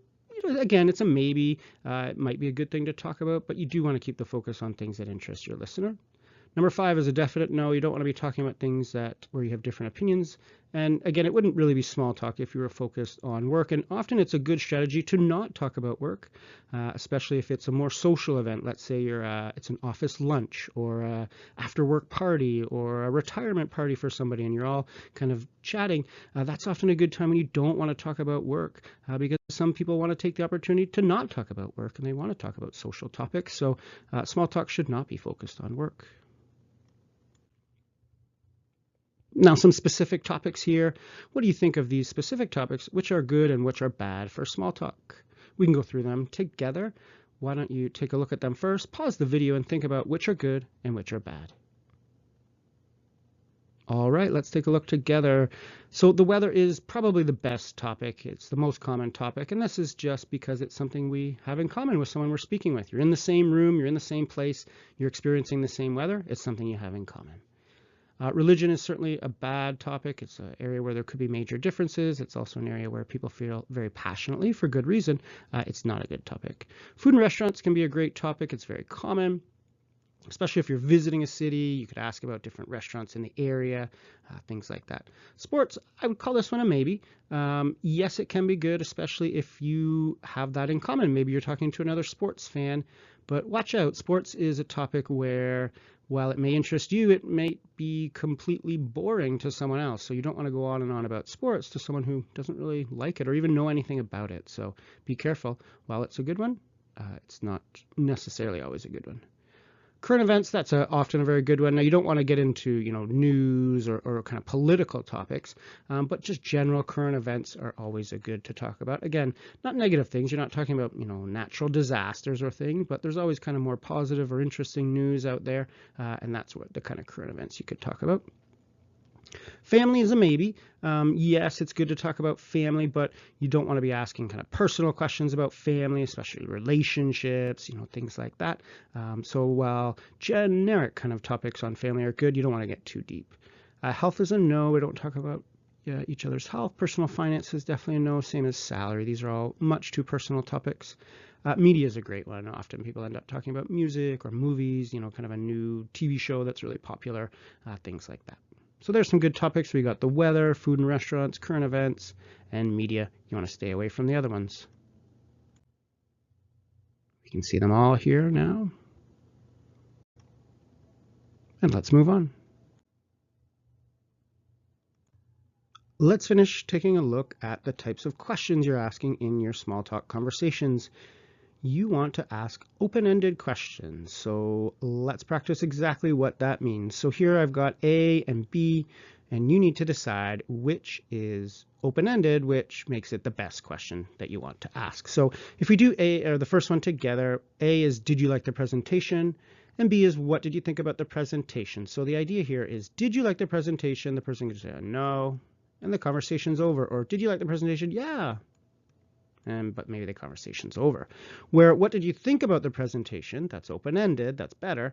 Again, it's a maybe. It might be a good thing to talk about, but you do want to keep the focus on things that interest your listener. Number 5 is a definite no. You don't want to be talking about things where you have different opinions. And again, it wouldn't really be small talk if you were focused on work. And often it's a good strategy to not talk about work, especially if it's a more social event. Let's say it's an office lunch or a after work party or a retirement party for somebody and you're all kind of chatting. That's often a good time when you don't want to talk about work because some people want to take the opportunity to not talk about work and they want to talk about social topics. So small talk should not be focused on work. Now, some specific topics here. What do you think of these specific topics? Which are good and which are bad for small talk? We can go through them together. Why don't you take a look at them first, pause the video, and think about which are good and which are bad. All right, let's take a look together. So the weather is probably the best topic. It's the most common topic, and this is just because it's something we have in common with someone we're speaking with. You're in the same room, you're in the same place, you're experiencing the same weather. It's something you have in common. Religion is certainly a bad topic. It's an area where there could be major differences. It's also an area where people feel very passionately for good reason. It's not a good topic. Food and restaurants can be a great topic. It's very common, especially if you're visiting a city. You could ask about different restaurants in the area, things like that. Sports, I would call this one a maybe. Yes, it can be good, especially if you have that in common. Maybe you're talking to another sports fan, but watch out. Sports is a topic where while it may interest you, it may be completely boring to someone else. So you don't want to go on and on about sports to someone who doesn't really like it or even know anything about it. So be careful. While it's a good one, it's not necessarily always a good one. Current events, that's often a very good one. Now, you don't want to get into, news or kind of political topics, but just general current events are always a good to talk about. Again, not negative things. You're not talking about, natural disasters or things, but there's always kind of more positive or interesting news out there, and that's what the kind of current events you could talk about. Family is a maybe. Yes, it's good to talk about family, but you don't want to be asking kind of personal questions about family, especially relationships, things like that. So while generic kind of topics on family are good, you don't want to get too deep. Health is a no. We don't talk about each other's health. Personal finance is definitely a no, same as salary. These are all much too personal topics. Media is a great one. Often people end up talking about music or movies, kind of a new TV show that's really popular, things like that. So there's some good topics. We got the weather, food and restaurants, current events, and media. You want to stay away from the other ones. You can see them all here now. And let's move on. Let's finish taking a look at the types of questions you're asking in your small talk conversations. You want to ask open-ended questions. So let's practice exactly what that means. So here I've got A and B, and you need to decide which is open-ended, which makes it the best question that you want to ask. So if we do A, or the first one together, A is, did you like the presentation? And B is, what did you think about the presentation? So the idea here is, did you like the presentation? The person can say no, and the conversation's over. Or did you like the presentation? Yeah. But maybe the conversation's over. Where, what did you think about the presentation? That's open-ended, that's better.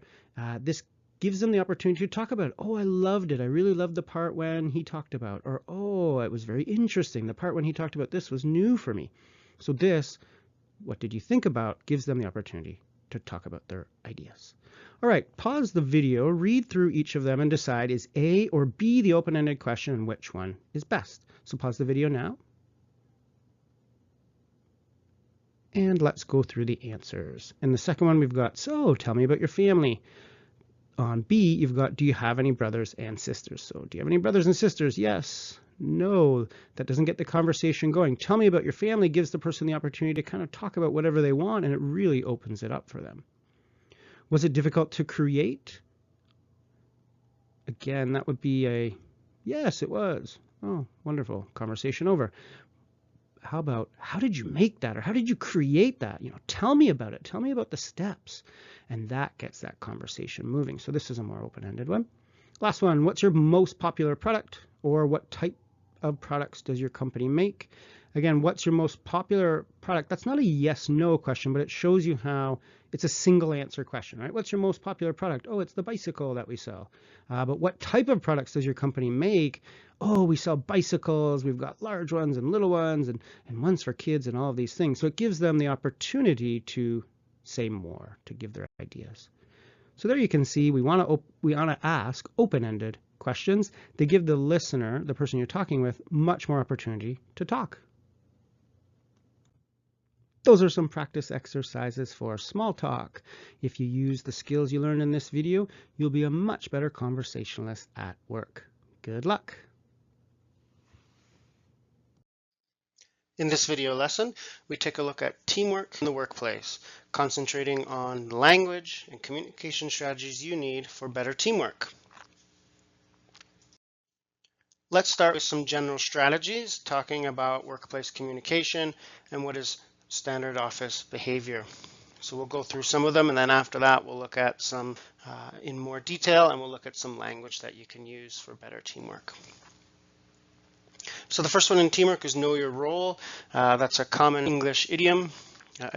This gives them the opportunity to talk about it. Oh, I loved it. I really loved the part when he talked about, or oh, it was very interesting. The part when he talked about this was new for me. So this, what did you think about, gives them the opportunity to talk about their ideas. All right, pause the video, read through each of them and decide, is A or B the open-ended question and which one is best? So pause the video now. And let's go through the answers. In the second one, we've got, so tell me about your family. On B, you've got, do you have any brothers and sisters? So do you have any brothers and sisters? Yes. No. That doesn't get the conversation going. Tell me about your family gives the person the opportunity to kind of talk about whatever they want, and it really opens it up for them. Was it difficult to create? Again, that would be a, yes, it was. Oh, wonderful. Conversation over. How about, how did you make that? Or how did you create that? Tell me about it. Tell me about the steps. And that gets that conversation moving. So this is a more open-ended one. Last one, what's your most popular product? Or what type of products does your company make? Again, what's your most popular product? That's not a yes/no question, but it shows you how it's a single answer question, right? What's your most popular product? Oh, it's the bicycle that we sell. But what type of products does your company make? Oh, we sell bicycles. We've got large ones and little ones and ones for kids and all of these things. So it gives them the opportunity to say more, to give their ideas. So there you can see we want to ask open-ended questions. They give the listener, the person you're talking with, much more opportunity to talk. Those are some practice exercises for small talk. If you use the skills you learned in this video, you'll be a much better conversationalist at work. Good luck. In this video lesson, we take a look at teamwork in the workplace, concentrating on the language and communication strategies you need for better teamwork. Let's start with some general strategies, talking about workplace communication and what is standard office behavior. So we'll go through some of them, and then after that we'll look at some in more detail, and we'll look at some language that you can use for better teamwork. So the first one in teamwork is know your role. That's a common English idiom.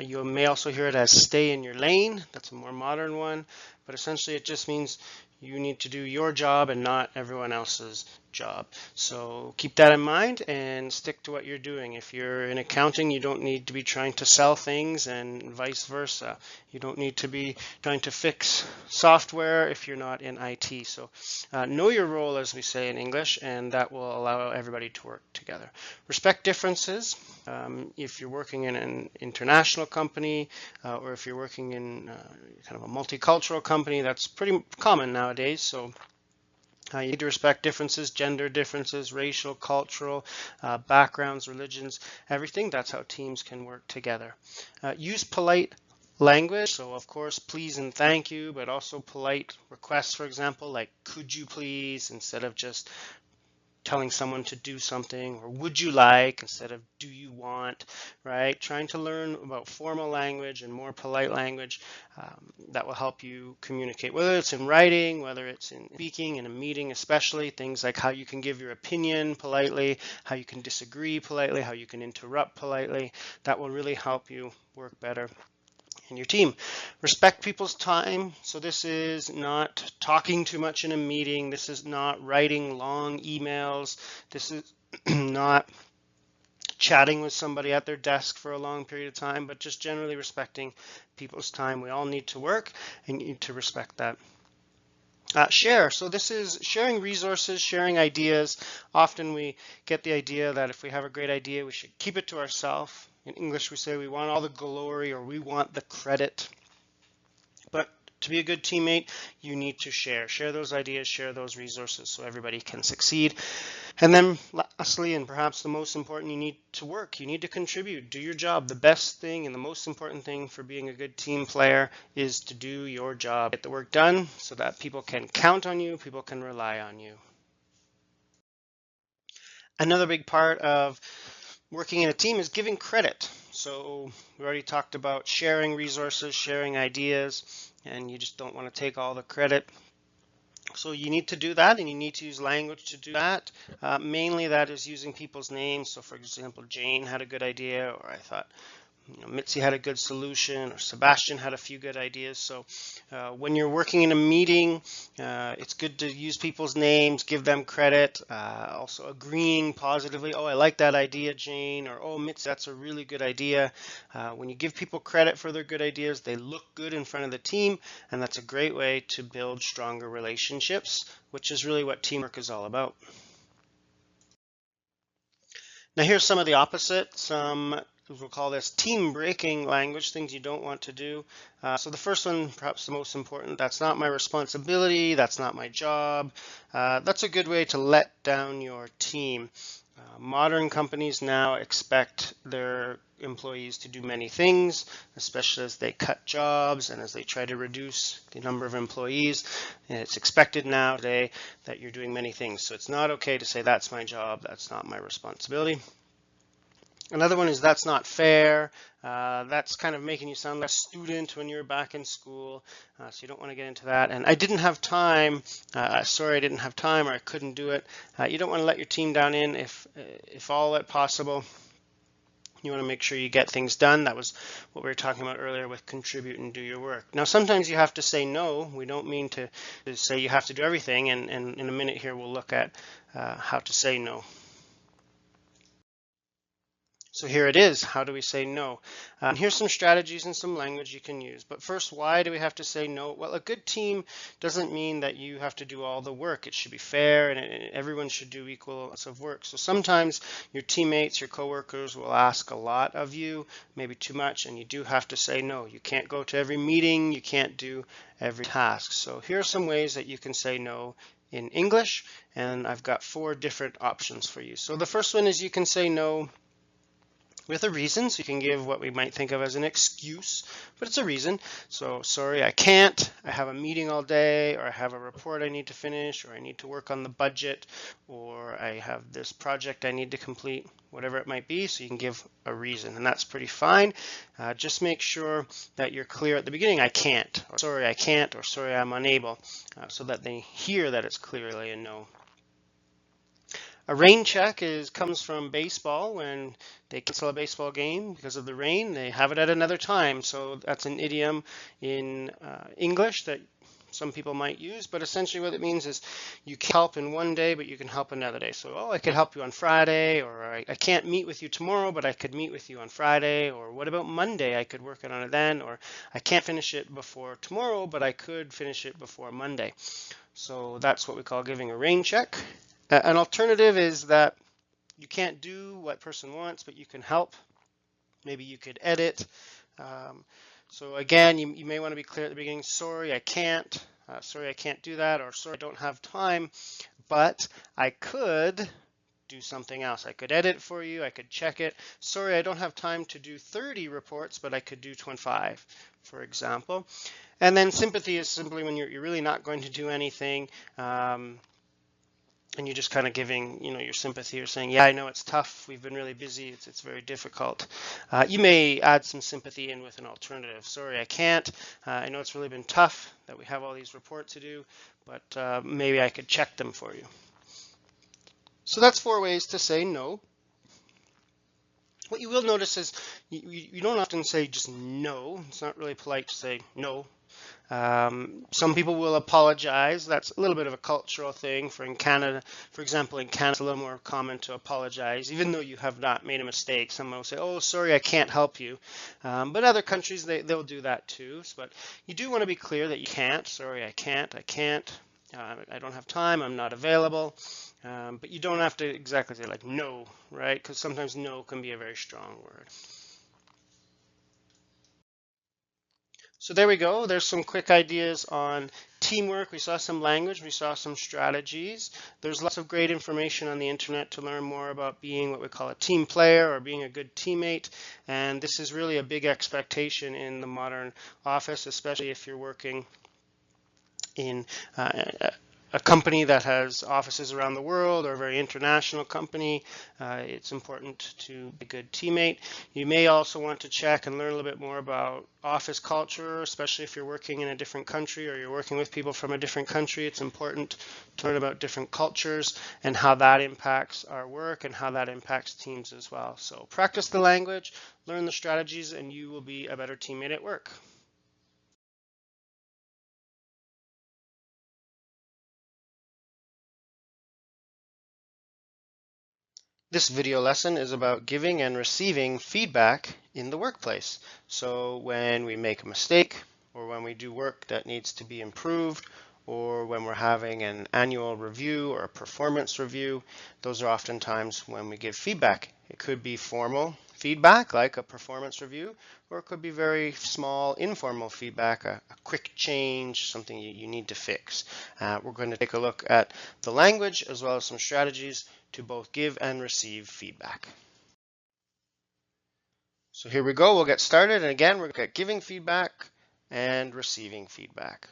You may also hear it as stay in your lane. That's a more modern one, but essentially it just means you need to do your job and not everyone else's job. So keep that in mind and stick to what you're doing. If you're in accounting, you don't need to be trying to sell things, and vice versa. You don't need to be trying to fix software if you're not in IT. So know your role, as we say in English, and that will allow everybody to work together. Respect differences. If you're working in an international company or if you're working in kind of a multicultural company, that's pretty common nowadays. So you need to respect differences, gender differences, racial, cultural, backgrounds, religions, everything. That's how teams can work together. Use polite language. So of course, please and thank you, but also polite requests, for example, like could you please, instead of just telling someone to do something, or would you like instead of do you want, right? Trying to learn about formal language and more polite language that will help you communicate, whether it's in writing, whether it's in speaking, in a meeting, especially things like how you can give your opinion politely, how you can disagree politely, how you can interrupt politely. That will really help you work better and your team. Respect people's time. So this is not talking too much in a meeting. This is not writing long emails. This is not chatting with somebody at their desk for a long period of time, but just generally respecting people's time. We all need to work and need to respect that. Share. So this is sharing resources, sharing ideas. Often we get the idea that if we have a great idea, we should keep it to ourselves. In English, we say we want all the glory or we want the credit. But to be a good teammate, you need to share. Share those ideas, share those resources so everybody can succeed. And then lastly, and perhaps the most important, you need to work. You need to contribute. Do your job. The best thing and the most important thing for being a good team player is to do your job. Get the work done so that people can count on you, people can rely on you. Another big part of working in a team is giving credit. So we already talked about sharing resources, sharing ideas, and you just don't want to take all the credit. So you need to do that, and you need to use language to do that. Mainly that is using people's names. So for example, Jane had a good idea, or I thought, Mitzi had a good solution, or Sebastian had a few good ideas. So when you're working in a meeting, it's good to use people's names, give them credit, also agreeing positively. Oh, I like that idea, Jane, or oh, Mitzi, that's a really good idea. When you give people credit for their good ideas, they look good in front of the team, and that's a great way to build stronger relationships, which is really what teamwork is all about. Now here's some of the opposite, some we'll call this team breaking language, things you don't want to do. So the first one, perhaps the most important, that's not my responsibility, that's not my job. That's a good way to let down your team. Modern companies now expect their employees to do many things, especially as they cut jobs and as they try to reduce the number of employees. And it's expected now today that you're doing many things. So it's not okay to say that's my job, that's not my responsibility. Another one is that's not fair. That's kind of making you sound like a student when you're back in school. So you don't want to get into that. And I didn't have time. Sorry, I didn't have time, or I couldn't do it. You don't want to let your team down in if all at possible. You want to make sure you get things done. That was what we were talking about earlier with contribute and do your work. Now, sometimes you have to say no. We don't mean to say you have to do everything. And in a minute here, we'll look at how to say no. So here it is. How do we say no? And here's some strategies and some language you can use. But first, why do we have to say no? Well, a good team doesn't mean that you have to do all the work. It should be fair, and everyone should do equal amounts of work. So sometimes your teammates, your coworkers will ask a lot of you, maybe too much, and you do have to say no. You can't go to every meeting. You can't do every task. So here are some ways that you can say no in English, and I've got 4 different options for you. So the first one is you can say no with a reason. So you can give what we might think of as an excuse, but it's a reason. So sorry, I can't. I have a meeting all day, or I have a report I need to finish, or I need to work on the budget, or I have this project I need to complete, whatever it might be. So you can give a reason, and that's pretty fine. Just make sure that you're clear at the beginning. I can't, or sorry, I can't, or sorry, I'm unable, so that they hear that it's clearly a no. A rain check comes from baseball. When they cancel a baseball game because of the rain, they have it at another time. So that's an idiom in English that some people might use, but essentially what it means is you can help in one day, but you can help another day. So, oh, I could help you on Friday, or I can't meet with you tomorrow, but I could meet with you on Friday, or what about Monday? I could work on it then, or I can't finish it before tomorrow, but I could finish it before Monday. So that's what we call giving a rain check. An alternative is that you can't do what person wants, but you can help. Maybe you could edit. So again, you may want to be clear at the beginning. Sorry, I can't. Sorry, I can't do that. Or sorry, I don't have time. But I could do something else. I could edit for you. I could check it. Sorry, I don't have time to do 30 reports, but I could do 25, for example. And then sympathy is simply when you're really not going to do anything. And you're just kind of giving, your sympathy, or saying, yeah, I know it's tough. We've been really busy. It's very difficult. You may add some sympathy in with an alternative. Sorry, I can't. I know it's really been tough that we have all these reports to do, but maybe I could check them for you. So that's 4 ways to say no. What you will notice is you don't often say just no. It's not really polite to say no. Some people will apologize. That's a little bit of a cultural thing. For example, in Canada, it's a little more common to apologize, even though you have not made a mistake. Someone will say, "Oh, sorry, I can't help you." But other countries, they'll do that too. But you do want to be clear that you can't. Sorry, I can't. I can't. I don't have time. I'm not available. But you don't have to exactly say like no, right? Because sometimes no can be a very strong word. So there we go. There's some quick ideas on teamwork. We saw some language. We saw some strategies. There's lots of great information on the internet to learn more about being what we call a team player or being a good teammate. And this is really a big expectation in the modern office, especially if you're working in a company that has offices around the world or a very international company. It's important to be a good teammate. You may also want to check and learn a little bit more about office culture, especially if you're working in a different country or you're working with people from a different country. It's important to learn about different cultures and how that impacts our work and how that impacts teams as well. So practice the language, learn the strategies, and you will be a better teammate at work. This video lesson is about giving and receiving feedback in the workplace. So when we make a mistake, or when we do work that needs to be improved, or when we're having an annual review or a performance review, those are often times when we give feedback. It could be formal feedback like a performance review, or it could be very small informal feedback, a quick change, something you need to fix. We're going to take a look at the language as well as some strategies to both give and receive feedback. So here we go. We'll get started. And again, we're at giving feedback and receiving feedback.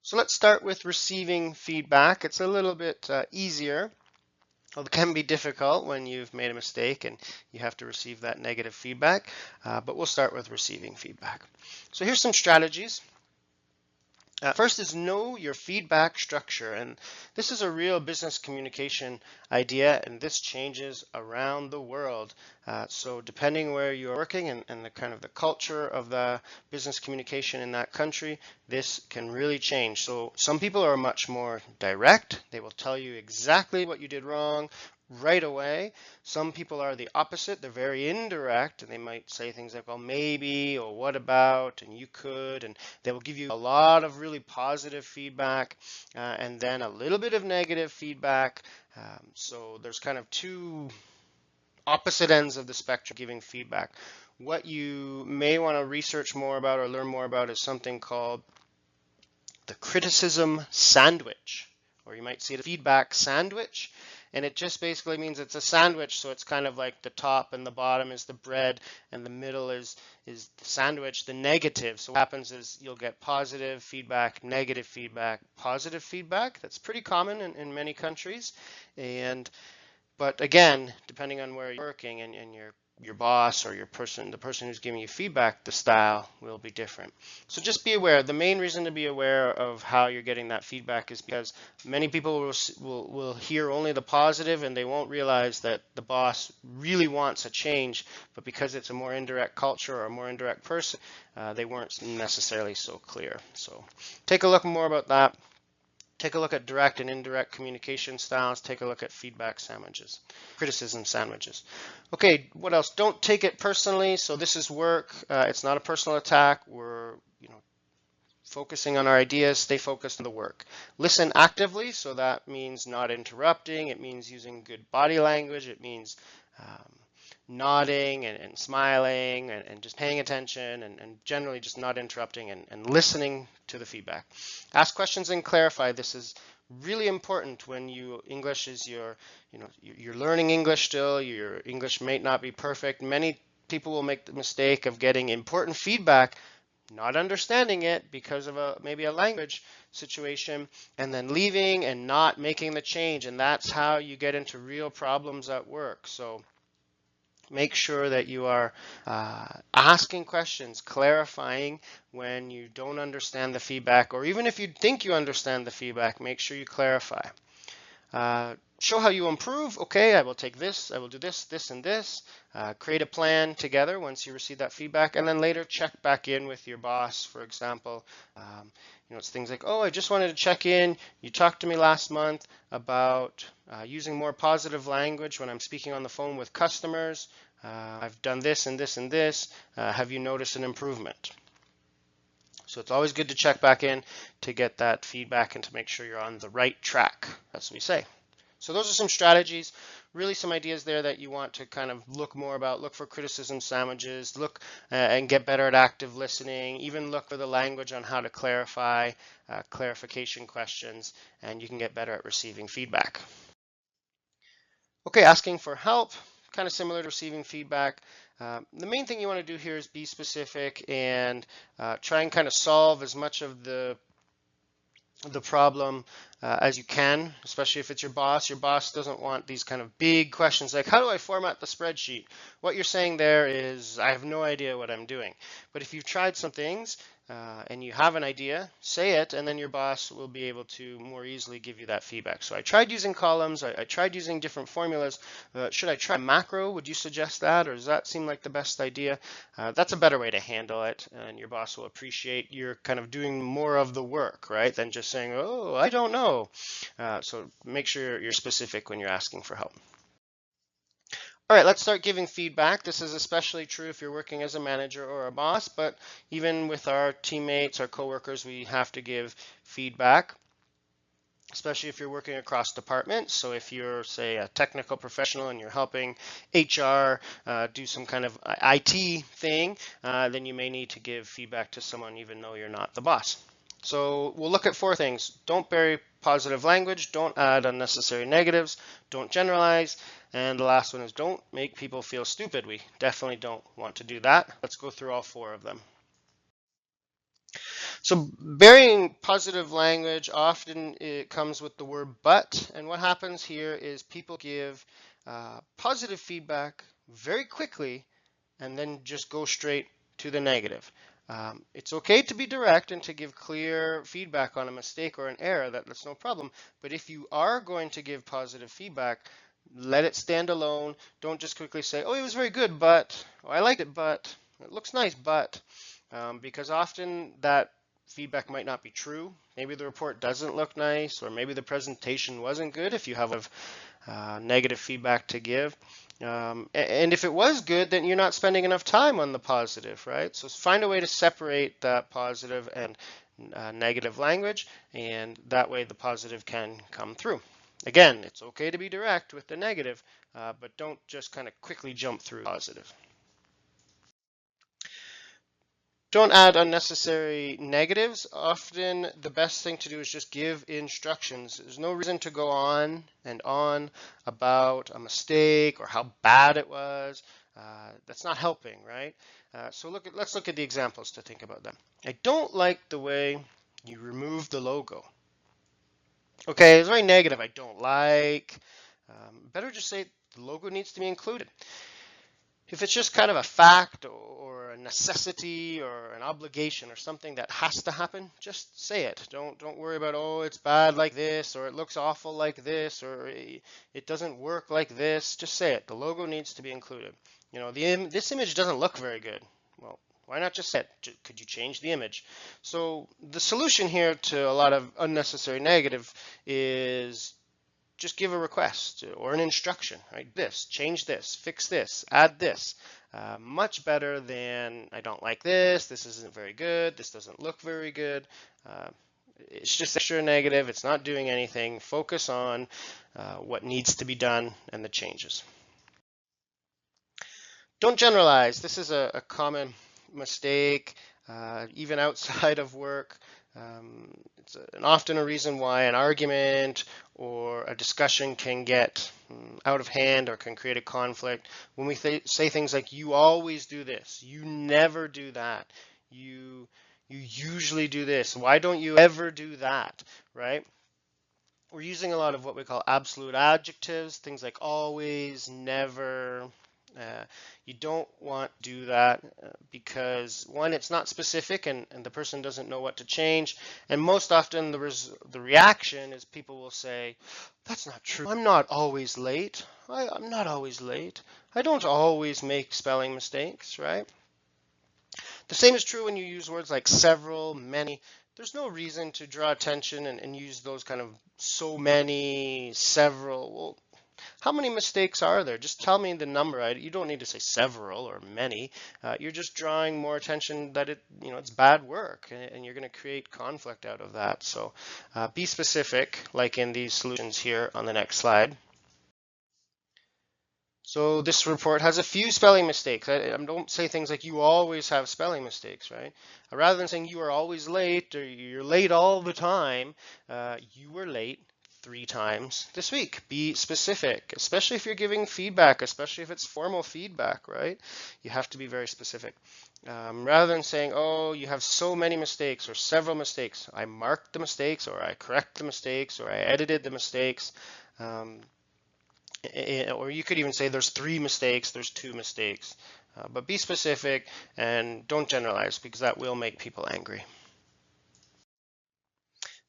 So let's start with receiving feedback. It's a little bit easier. Well, it can be difficult when you've made a mistake and you have to receive that negative feedback, but we'll start with receiving feedback. So here's some strategies. First is know your feedback structure, and this is a real business communication idea, and this changes around the world. So depending where you're working and the kind of the culture of the business communication in that country, this can really change. So some people are much more direct. They will tell you exactly what you did wrong right away. Some people are the opposite. They're very indirect, and they might say things like, well, maybe, or what about, and you could, and they will give you a lot of really positive feedback and then a little bit of negative feedback. So there's kind of two opposite ends of the spectrum giving feedback. What you may want to research more about or learn more about is something called the criticism sandwich, or you might see the feedback sandwich. And it just basically means it's a sandwich, so it's kind of like the top and the bottom is the bread and the middle is the sandwich, the negative. So what happens is you'll get positive feedback, negative feedback, positive feedback. That's pretty common in many countries. But again, depending on where you're working and your boss or the person who's giving you feedback, the style will be different. So just be aware. The main reason to be aware of how you're getting that feedback is because many people will hear only the positive and they won't realize that the boss really wants a change, but because it's a more indirect culture or a more indirect person, they weren't necessarily so clear. So take a look more about that. Take a look at direct and indirect communication styles. Take a look at feedback sandwiches, criticism sandwiches. Okay, what else? Don't take it personally. So this is work. It's not a personal attack. We're focusing on our ideas. Stay focused on the work. Listen actively. So that means not interrupting. It means using good body language. It means nodding and smiling and just paying attention and generally just not interrupting and listening to the feedback. Ask questions and clarify. This is really important when English is you're learning English still. Your English may not be perfect. Many people will make the mistake of getting important feedback, not understanding it because of maybe a language situation, and then leaving and not making the change. And that's how you get into real problems at work. So make sure that you are asking questions, clarifying when you don't understand the feedback, or even if you think you understand the feedback, make sure you clarify. Show how you improve. Okay, I will take this, I will do this, this, and this. Create a plan together once you receive that feedback, and then later check back in with your boss, for example. It's things like, oh, I just wanted to check in. You talked to me last month about using more positive language when I'm speaking on the phone with customers. I've done this and this and this. Have you noticed an improvement? So it's always good to check back in to get that feedback and to make sure you're on the right track, as we say. So those are some strategies, really some ideas there that you want to kind of look more about. Look for criticism sandwiches, look and get better at active listening, even look for the language on how to clarify, clarification questions, and you can get better at receiving feedback. Okay, asking for help, kind of similar to receiving feedback. The main thing you want to do here is be specific and try and kind of solve as much of the problem as you can, especially if it's your boss. Your boss doesn't want these kind of big questions like, how do I format the spreadsheet? What you're saying there is, I have no idea what I'm doing. But if you've tried some things and you have an idea, say it, and then your boss will be able to more easily give you that feedback. So I tried using columns, I tried using different formulas. Should I try macro? Would you suggest that, or does that seem like the best idea? That's a better way to handle it, and your boss will appreciate you're kind of doing more of the work, right, than just saying, oh, I don't know. So make sure you're specific when you're asking for help. All right, let's start giving feedback. This is especially true if you're working as a manager or a boss, but even with our teammates, our coworkers, we have to give feedback, especially if you're working across departments. So if you're, say, a technical professional and you're helping HR do some kind of IT thing, then you may need to give feedback to someone even though you're not the boss. So we'll look at 4 things. Don't bury positive language, don't add unnecessary negatives, don't generalize, and the last one is don't make people feel stupid. We definitely don't want to do that. Let's go through all 4 of them. So burying positive language, often it comes with the word but, and what happens here is people give positive feedback very quickly and then just go straight to the negative. It's okay to be direct and to give clear feedback on a mistake or an error, that's no problem. But if you are going to give positive feedback, let it stand alone. Don't just quickly say, oh, it was very good, but, oh, I liked it, but, it looks nice, but, because often that feedback might not be true. Maybe the report doesn't look nice, or maybe the presentation wasn't good if you have negative feedback to give. And if it was good, then you're not spending enough time on the positive, right? So find a way to separate that positive and negative language, and that way the positive can come through. Again, it's okay to be direct with the negative, but don't just kind of quickly jump through positive. Don't add unnecessary negatives. Often the best thing to do is just give instructions. There's no reason to go on and on about a mistake or how bad it was. That's not helping, right? So let's look at the examples to think about them. I don't like the way you removed the logo. Okay, it's very negative. I don't like. Better just say the logo needs to be included. If it's just kind of a fact or a necessity or an obligation or something that has to happen, just say it. Don't worry about, oh, it's bad like this, or it looks awful like this, or it doesn't work like this. Just say it. The logo needs to be included. You know, this image doesn't look very good. Well, why not just say it? Could you change the image? So the solution here to a lot of unnecessary negative is just give a request or an instruction, right? This, change this, fix this, add this. Much better than I don't like this isn't very good, this doesn't look very good. It's just extra negative, it's not doing anything. Focus on what needs to be done and the changes. Don't generalize. This is a common mistake, even outside of work. It's often a reason why an argument or a discussion can get out of hand or can create a conflict. When we say things like, you always do this, you never do that, you usually do this, why don't you ever do that, right? We're using a lot of what we call absolute adjectives, things like always, never, You don't want to do that because one, it's not specific and the person doesn't know what to change. And most often the reaction is people will say, that's not true. I'm not always late. I'm not always late. I don't always make spelling mistakes, right? The same is true when you use words like several, many. There's no reason to draw attention and use those kind of so many, several. Well, how many mistakes are there? Just tell me the number. You don't need to say several or many. You're just drawing more attention that it's bad work, and you're going to create conflict out of that. So be specific, like in these solutions here on the next slide. So this report has a few spelling mistakes. I don't say things like you always have spelling mistakes, right? Rather than saying you are always late or you're late all the time, you were late 3 times this week. Be specific, especially if you're giving feedback, especially if it's formal feedback, right? You have to be very specific. Rather than saying, oh, you have so many mistakes or several mistakes. I marked the mistakes or I correct the mistakes or I edited the mistakes. Or you could even say there's 3 mistakes, there's 2 mistakes. But be specific and don't generalize because that will make people angry.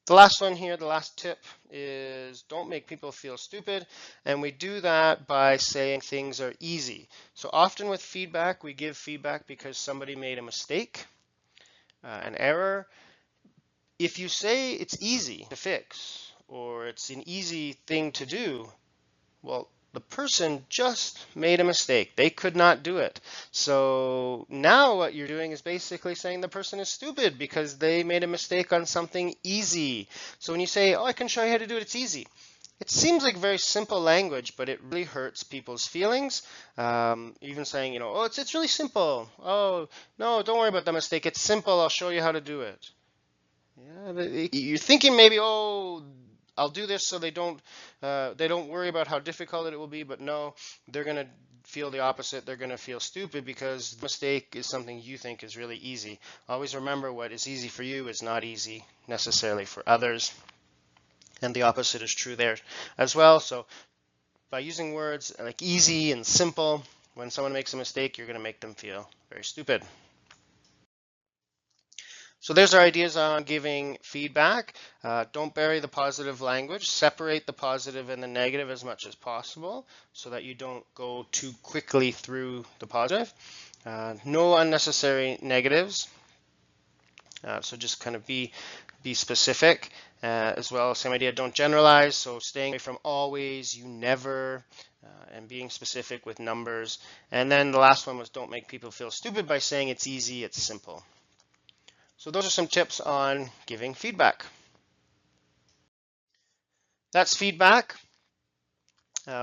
The last one here, the last tip is don't make people feel stupid. And we do that by saying things are easy. So often with feedback, we give feedback because somebody made a mistake, an error. If you say it's easy to fix or it's an easy thing to do, well, the person just made a mistake. They could not do it. So now what you're doing is basically saying the person is stupid because they made a mistake on something easy. So when you say, oh, I can show you how to do it, it's easy. It seems like very simple language, but it really hurts people's feelings. Even saying, oh, it's really simple. Oh, no, don't worry about the mistake. It's simple. I'll show you how to do it. Yeah, you're thinking maybe, oh, I'll do this so they don't worry about how difficult it will be, but no, they're going to feel the opposite. They're going to feel stupid because the mistake is something you think is really easy. Always remember what is easy for you is not easy necessarily for others. And the opposite is true there as well. So by using words like easy and simple, when someone makes a mistake, you're going to make them feel very stupid. So there's our ideas on giving feedback. Don't bury the positive language. Separate the positive and the negative as much as possible so that you don't go too quickly through the positive. No unnecessary negatives. So just kind of be specific as well. Same idea, don't generalize. So staying away from always, you never, and being specific with numbers. And then the last one was don't make people feel stupid by saying it's easy, it's simple. So those are some tips on giving feedback. That's feedback,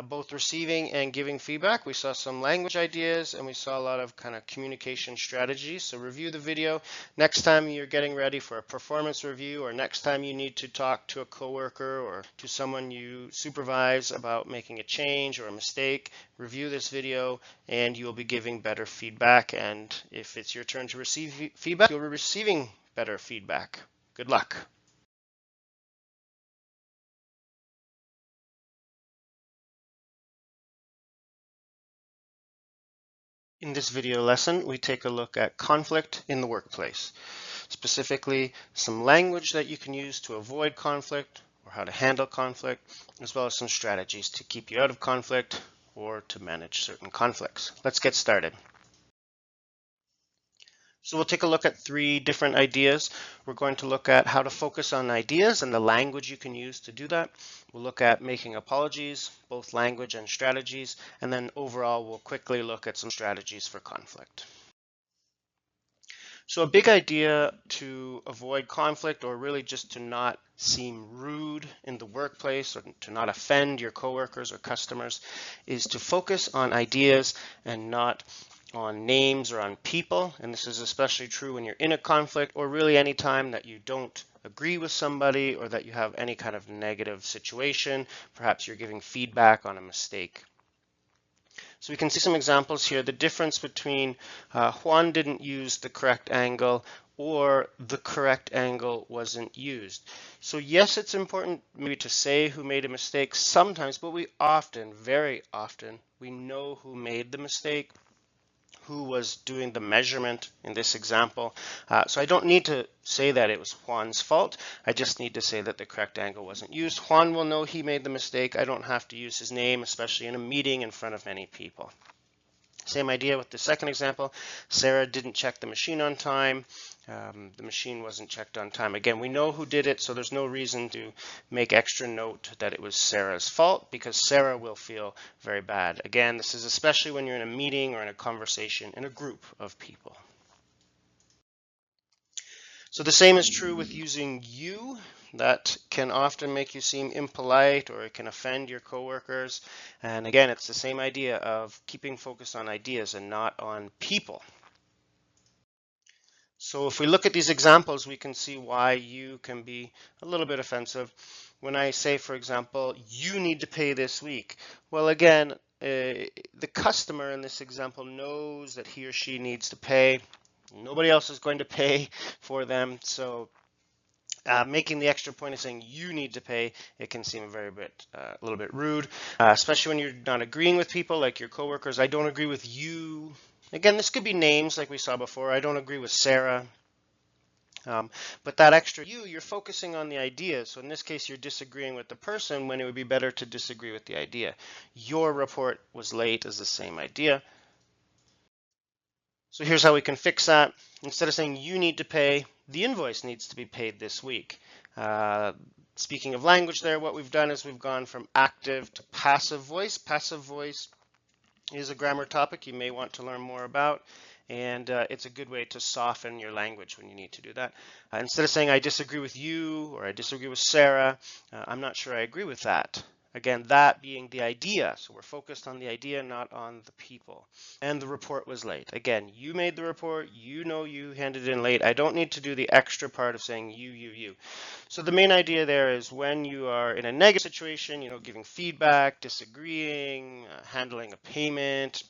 both receiving and giving feedback. We saw some language ideas and we saw a lot of kind of communication strategies. So review the video. Next time you're getting ready for a performance review or next time you need to talk to a coworker or to someone you supervise about making a change or a mistake, review this video and you'll be giving better feedback. And if it's your turn to receive feedback, you'll be receiving better feedback. Good luck. In this video lesson, we take a look at conflict in the workplace, specifically some language that you can use to avoid conflict or how to handle conflict, as well as some strategies to keep you out of conflict or to manage certain conflicts. Let's get started. So we'll take a look at 3 different ideas. We're going to look at how to focus on ideas and the language you can use to do that. We'll look at making apologies, both language and strategies, and then overall we'll quickly look at some strategies for conflict. So a big idea to avoid conflict or really just to not seem rude in the workplace or to not offend your coworkers or customers is to focus on ideas and not on names or on people. And this is especially true when you're in a conflict or really any time that you don't agree with somebody or that you have any kind of negative situation. Perhaps you're giving feedback on a mistake. So we can see some examples here. The difference between Juan didn't use the correct angle or the correct angle wasn't used. So yes, it's important maybe to say who made a mistake sometimes, but we often, very often, We know who made the mistake, who was doing the measurement in this example. So I don't need to say that it was Juan's fault. I just need to say that the correct angle wasn't used. Juan will know he made the mistake. I don't have to use his name, especially in a meeting in front of many people. Same idea with the second example. Sarah didn't check the machine on time. The machine wasn't checked on time. Again, we know who did it, so there's no reason to make extra note that it was Sarah's fault, because Sarah will feel very bad. Again, this is especially when you're in a meeting or in a conversation in a group of people. So the same is true with using you. That can often make you seem impolite, or it can offend your coworkers. And again, it's the same idea of keeping focused on ideas and not on people. So if we look at these examples, we can see why you can be a little bit offensive. When I say, for example, you need to pay this week. Well, again, the customer in this example knows that he or she needs to pay. Nobody else is going to pay for them. So making the extra point of saying you need to pay, it can seem a little bit rude, especially when you're not agreeing with people, like your coworkers. I don't agree with you. Again, this could be names like we saw before. I don't agree with Sarah. But that extra you're focusing on the idea. So in this case, you're disagreeing with the person when it would be better to disagree with the idea. Your report was late is the same idea. So here's how we can fix that. Instead of saying you need to pay, the invoice needs to be paid this week. Speaking of language there, what we've done is we've gone from active to passive voice. Passive voice is a grammar topic you may want to learn more about, and it's a good way to soften your language when you need to do that. Instead of saying I disagree with you or I disagree with Sarah, I'm not sure I agree with that. Again, that being the idea. So we're focused on the idea, not on the people. And the report was late. Again, you made the report. You know you handed it in late. I don't need to do the extra part of saying you. So the main idea there is when you are in a negative situation, giving feedback, disagreeing, handling a payment,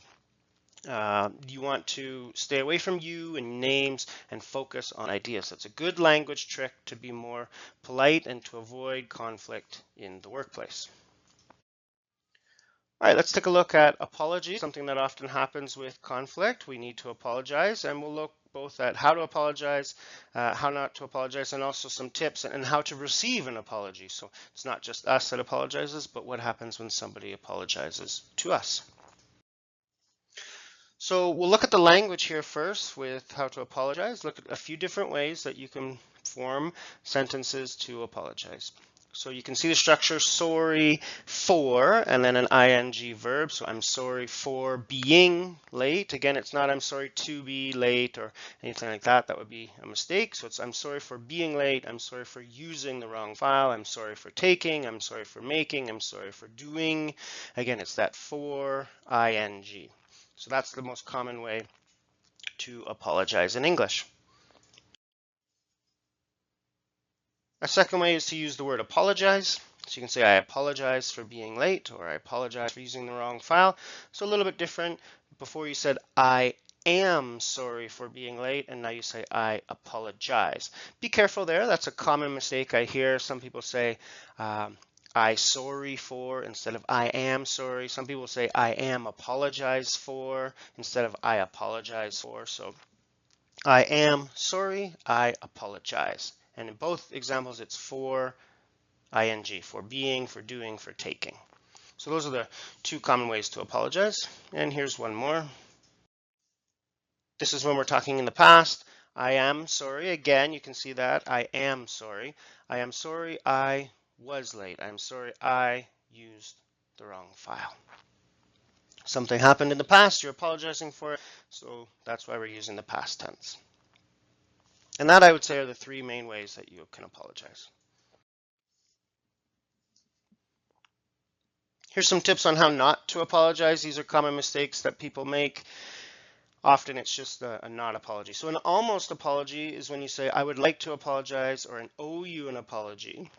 you want to stay away from you and names and focus on ideas. That's a good language trick to be more polite and to avoid conflict in the workplace. All right, let's take a look at apology, something that often happens with conflict. We need to apologize, and we'll look both at how to apologize, how not to apologize, and also some tips and how to receive an apology. So it's not just us that apologizes, but what happens when somebody apologizes to us. So we'll look at the language here first with how to apologize. Look at a few different ways that you can form sentences to apologize. So you can see the structure, sorry for, and then an ing verb. So I'm sorry for being late. Again, it's not I'm sorry to be late or anything like that. That would be a mistake. So it's I'm sorry for being late. I'm sorry for using the wrong file. I'm sorry for taking. I'm sorry for making. I'm sorry for doing. Again, it's that for ing. So that's the most common way to apologize in English. A second way is to use the word apologize. So you can say, I apologize for being late, or I apologize for using the wrong file. So a little bit different. Before you said, I am sorry for being late, and now you say, I apologize. Be careful there. That's a common mistake I hear. Some people say, I sorry for instead of I am sorry. Some people say I am apologize for instead of I apologize for. So I am sorry, I apologize. And in both examples, it's for ing, for being, for doing, for taking. So those are the two common ways to apologize. And here's one more. This is when we're talking in the past. I am sorry. Again, you can see that. I am sorry. I am sorry I was late. I'm sorry I used the wrong file. Something happened in the past, you're apologizing for it, so that's why we're using the past tense. And that, I would say, are the three main ways that you can apologize. Here's some tips on how not to apologize. These are common mistakes that people make. Often it's just a not apology. So an almost apology is when you say, I would like to apologize, or an owe you an apology.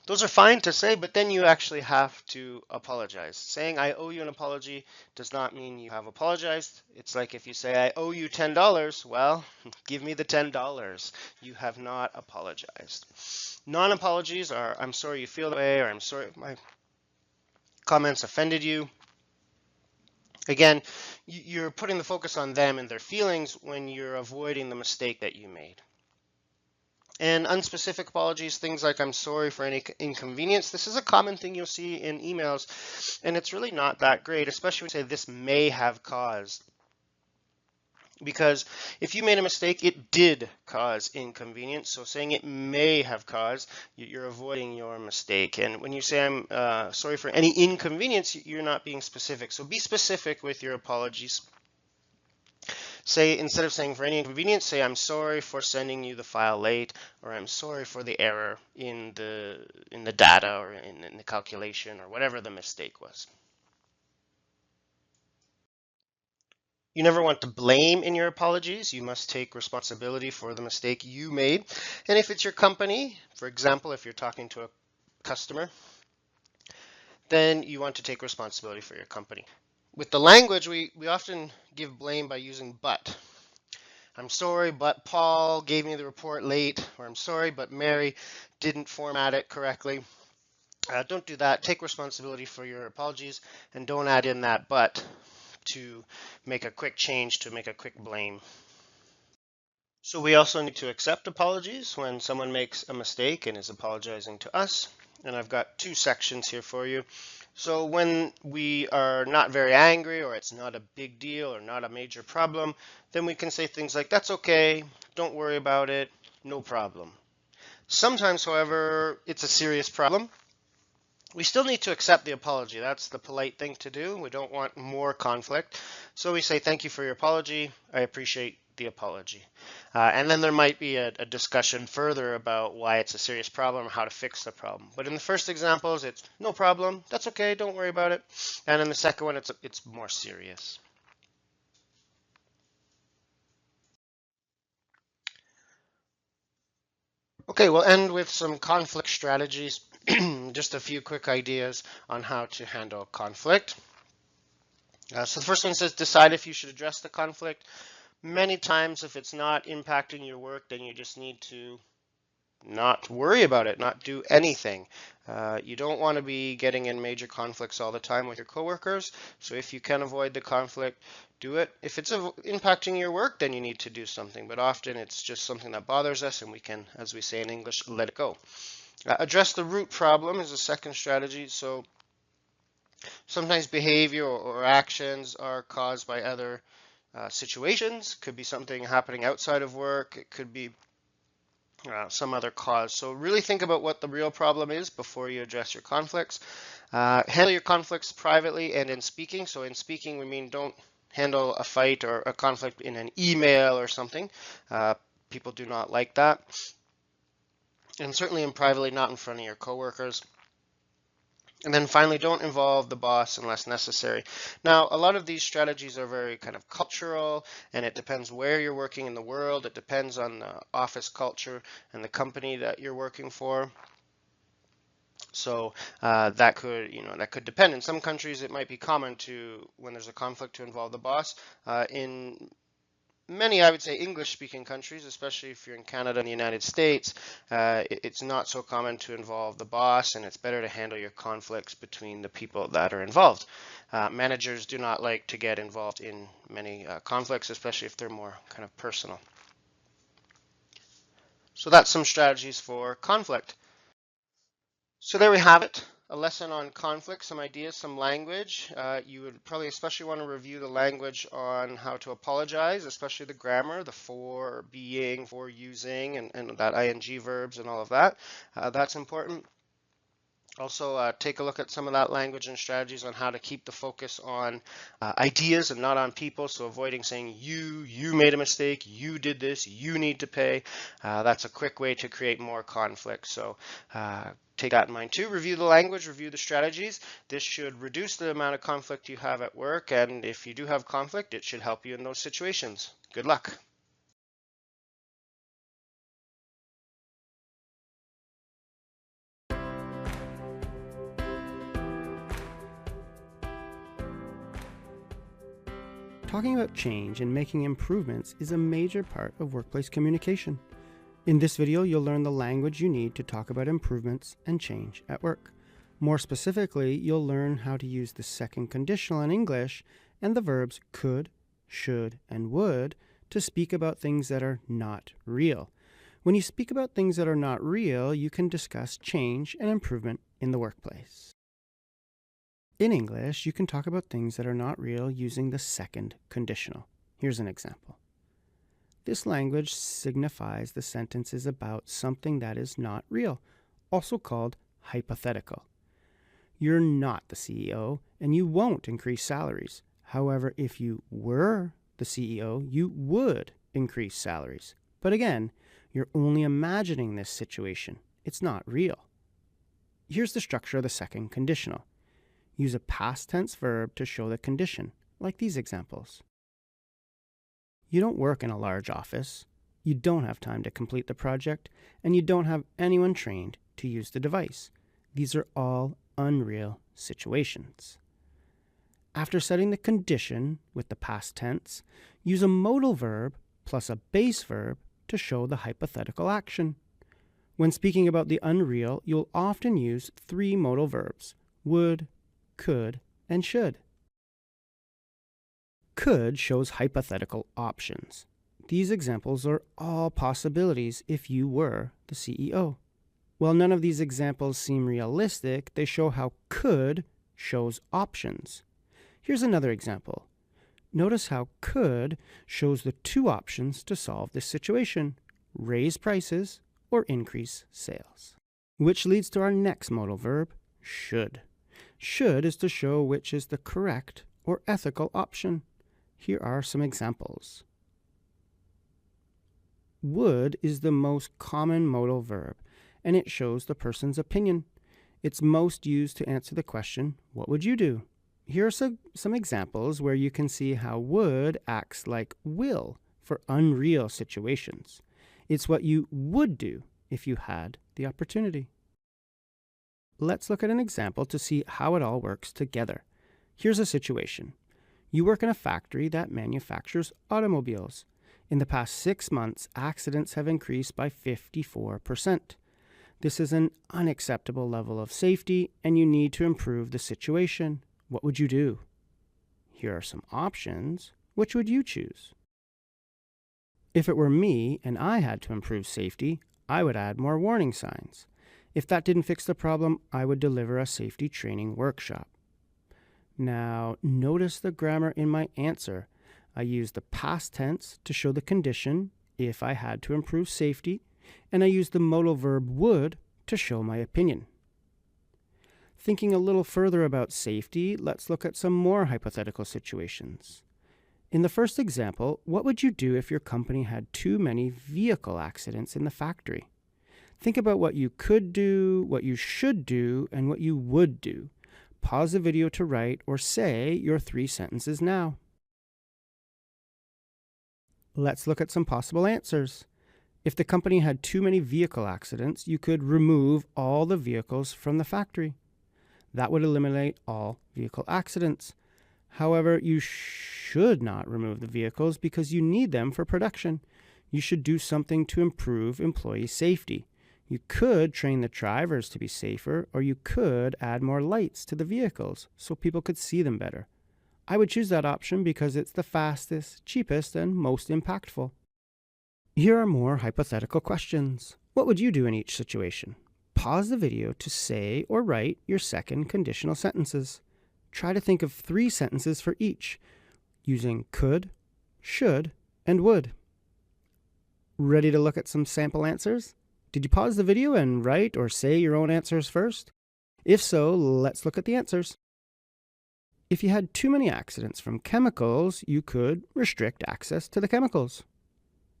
Those are fine to say, but then you actually have to apologize. Saying I owe you an apology does not mean you have apologized. It's like if you say I owe you $10, well, give me the $10. You have not apologized. Non-apologies are I'm sorry you feel that way, or I'm sorry my comments offended you. Again, you're putting the focus on them and their feelings when you're avoiding the mistake that you made. And unspecific apologies, things like "I'm sorry for any inconvenience." This is a common thing you'll see in emails, and it's really not that great, especially when you say "this may have caused." Because if you made a mistake, it did cause inconvenience. So saying it may have caused, you're avoiding your mistake. And when you say "I'm sorry for any inconvenience," you're not being specific. So be specific with your apologies. Say, instead of saying "for any inconvenience," say "I'm sorry for sending you the file late," or "I'm sorry for the error in the data or in the calculation," or whatever the mistake was. You never want to blame in your apologies. You must take responsibility for the mistake you made. And if it's your company, for example, if you're talking to a customer, then you want to take responsibility for your company. With the language, we often give blame by using "but." "I'm sorry, but Paul gave me the report late," or "I'm sorry, but Mary didn't format it correctly." Don't do that. Take responsibility for your apologies and don't add in that "but" to make a quick change, to make a quick blame. So we also need to accept apologies when someone makes a mistake and is apologizing to us. And I've got two sections here for you. So when we are not very angry, or it's not a big deal or not a major problem, then we can say things like "that's okay, don't worry about it, no problem." Sometimes, however, it's a serious problem. We still need to accept the apology. That's the polite thing to do. We don't want more conflict. So we say "thank you for your apology. I appreciate the apology." And then there might be a discussion further about why it's a serious problem or how to fix the problem. But in the first examples, it's "no problem, that's okay, don't worry about it." And in the second one, it's more serious. Okay, we'll end with some conflict strategies. Just a few quick ideas on how to handle conflict. So the first one says decide if you should address the conflict. Many times, if it's not impacting your work, then you just need to not worry about it, not do anything. You don't want to be getting in major conflicts all the time with your coworkers. So if you can avoid the conflict, do it. If it's impacting your work, then you need to do something. But often it's just something that bothers us, and we can, as we say in English, let it go. Address the root problem is a second strategy. So sometimes behavior or actions are caused by other situations. Could be something happening outside of work. It could be some other cause. So really think about what the real problem is before you address your conflicts. Handle your conflicts privately and in speaking. So in speaking, we mean don't handle a fight or a conflict in an email or something. People do not like that. And certainly in privately, not in front of your coworkers. And then finally, don't involve the boss unless necessary. Now, a lot of these strategies are very kind of cultural, and it depends where you're working in the world. It depends on the office culture and the company that you're working for. So that could depend. In some countries, it might be common to, when there's a conflict, to involve the boss. In many, I would say, English-speaking countries, especially if you're in Canada and the United States, it's not so common to involve the boss, and it's better to handle your conflicts between the people that are involved. Managers do not like to get involved in many conflicts, especially if they're more kind of personal. So that's some strategies for conflict. So there we have it. A lesson on conflict, some ideas, some language. You would probably especially want to review the language on how to apologize, especially the grammar, the for, being, for, using, and that ing verbs and all of that. That's important. Also, take a look at some of that language and strategies on how to keep the focus on ideas and not on people. So avoiding saying you made a mistake, you did this, you need to pay. That's a quick way to create more conflict. So take that in mind too. Review the language, review the strategies. This should reduce the amount of conflict you have at work. And if you do have conflict, it should help you in those situations. Good luck. Talking about change and making improvements is a major part of workplace communication. In this video, you'll learn the language you need to talk about improvements and change at work. More specifically, you'll learn how to use the second conditional in English and the verbs could, should, and would to speak about things that are not real. When you speak about things that are not real, you can discuss change and improvement in the workplace. In English, you can talk about things that are not real using the second conditional. Here's an example. This language signifies the sentence is about something that is not real, also called hypothetical. You're not the CEO, and you won't increase salaries. However, if you were the CEO, you would increase salaries. But again, you're only imagining this situation. It's not real. Here's the structure of the second conditional. Use a past tense verb to show the condition, like these examples. You don't work in a large office, you don't have time to complete the project, and you don't have anyone trained to use the device. These are all unreal situations. After setting the condition with the past tense, use a modal verb plus a base verb to show the hypothetical action. When speaking about the unreal, you'll often use 3 modal verbs: would, could, and should. Could shows hypothetical options. These examples are all possibilities if you were the CEO. While none of these examples seem realistic, they show how could shows options. Here's another example. Notice how could shows the 2 options to solve this situation: raise prices or increase sales. Which leads to our next modal verb, should. Should is to show which is the correct or ethical option. Here are some examples. Would is the most common modal verb, and it shows the person's opinion. It's most used to answer the question, what would you do? Here are some examples where you can see how would acts like will for unreal situations. It's what you would do if you had the opportunity. Let's look at an example to see how it all works together. Here's a situation. You work in a factory that manufactures automobiles. In the past 6 months, accidents have increased by 54%. This is an unacceptable level of safety, and you need to improve the situation. What would you do? Here are some options. Which would you choose? If it were me and I had to improve safety, I would add more warning signs. If that didn't fix the problem, I would deliver a safety training workshop. Now, notice the grammar in my answer. I used the past tense to show the condition, if I had to improve safety, and I used the modal verb would to show my opinion. Thinking a little further about safety, let's look at some more hypothetical situations. In the first example, what would you do if your company had too many vehicle accidents in the factory? Think about what you could do, what you should do, and what you would do. Pause the video to write or say your 3 sentences now. Let's look at some possible answers. If the company had too many vehicle accidents, you could remove all the vehicles from the factory. That would eliminate all vehicle accidents. However, you should not remove the vehicles because you need them for production. You should do something to improve employee safety. You could train the drivers to be safer, or you could add more lights to the vehicles so people could see them better. I would choose that option because it's the fastest, cheapest, and most impactful. Here are more hypothetical questions. What would you do in each situation? Pause the video to say or write your second conditional sentences. Try to think of 3 sentences for each, using could, should, and would. Ready to look at some sample answers? Did you pause the video and write or say your own answers first? If so, let's look at the answers. If you had too many accidents from chemicals, you could restrict access to the chemicals.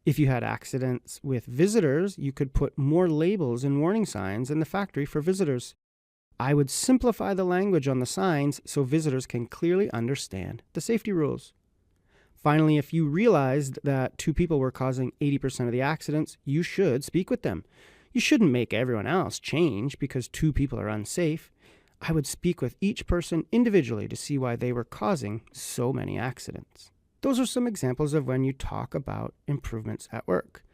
If you had accidents with visitors, you could put more labels and warning signs in the factory for visitors. I would simplify the language on the signs so visitors can clearly understand the safety rules. Finally, if you realized that 2 people were causing 80% of the accidents, you should speak with them. You shouldn't make everyone else change because 2 people are unsafe. I would speak with each person individually to see why they were causing so many accidents. Those are some examples of when you talk about improvements at work.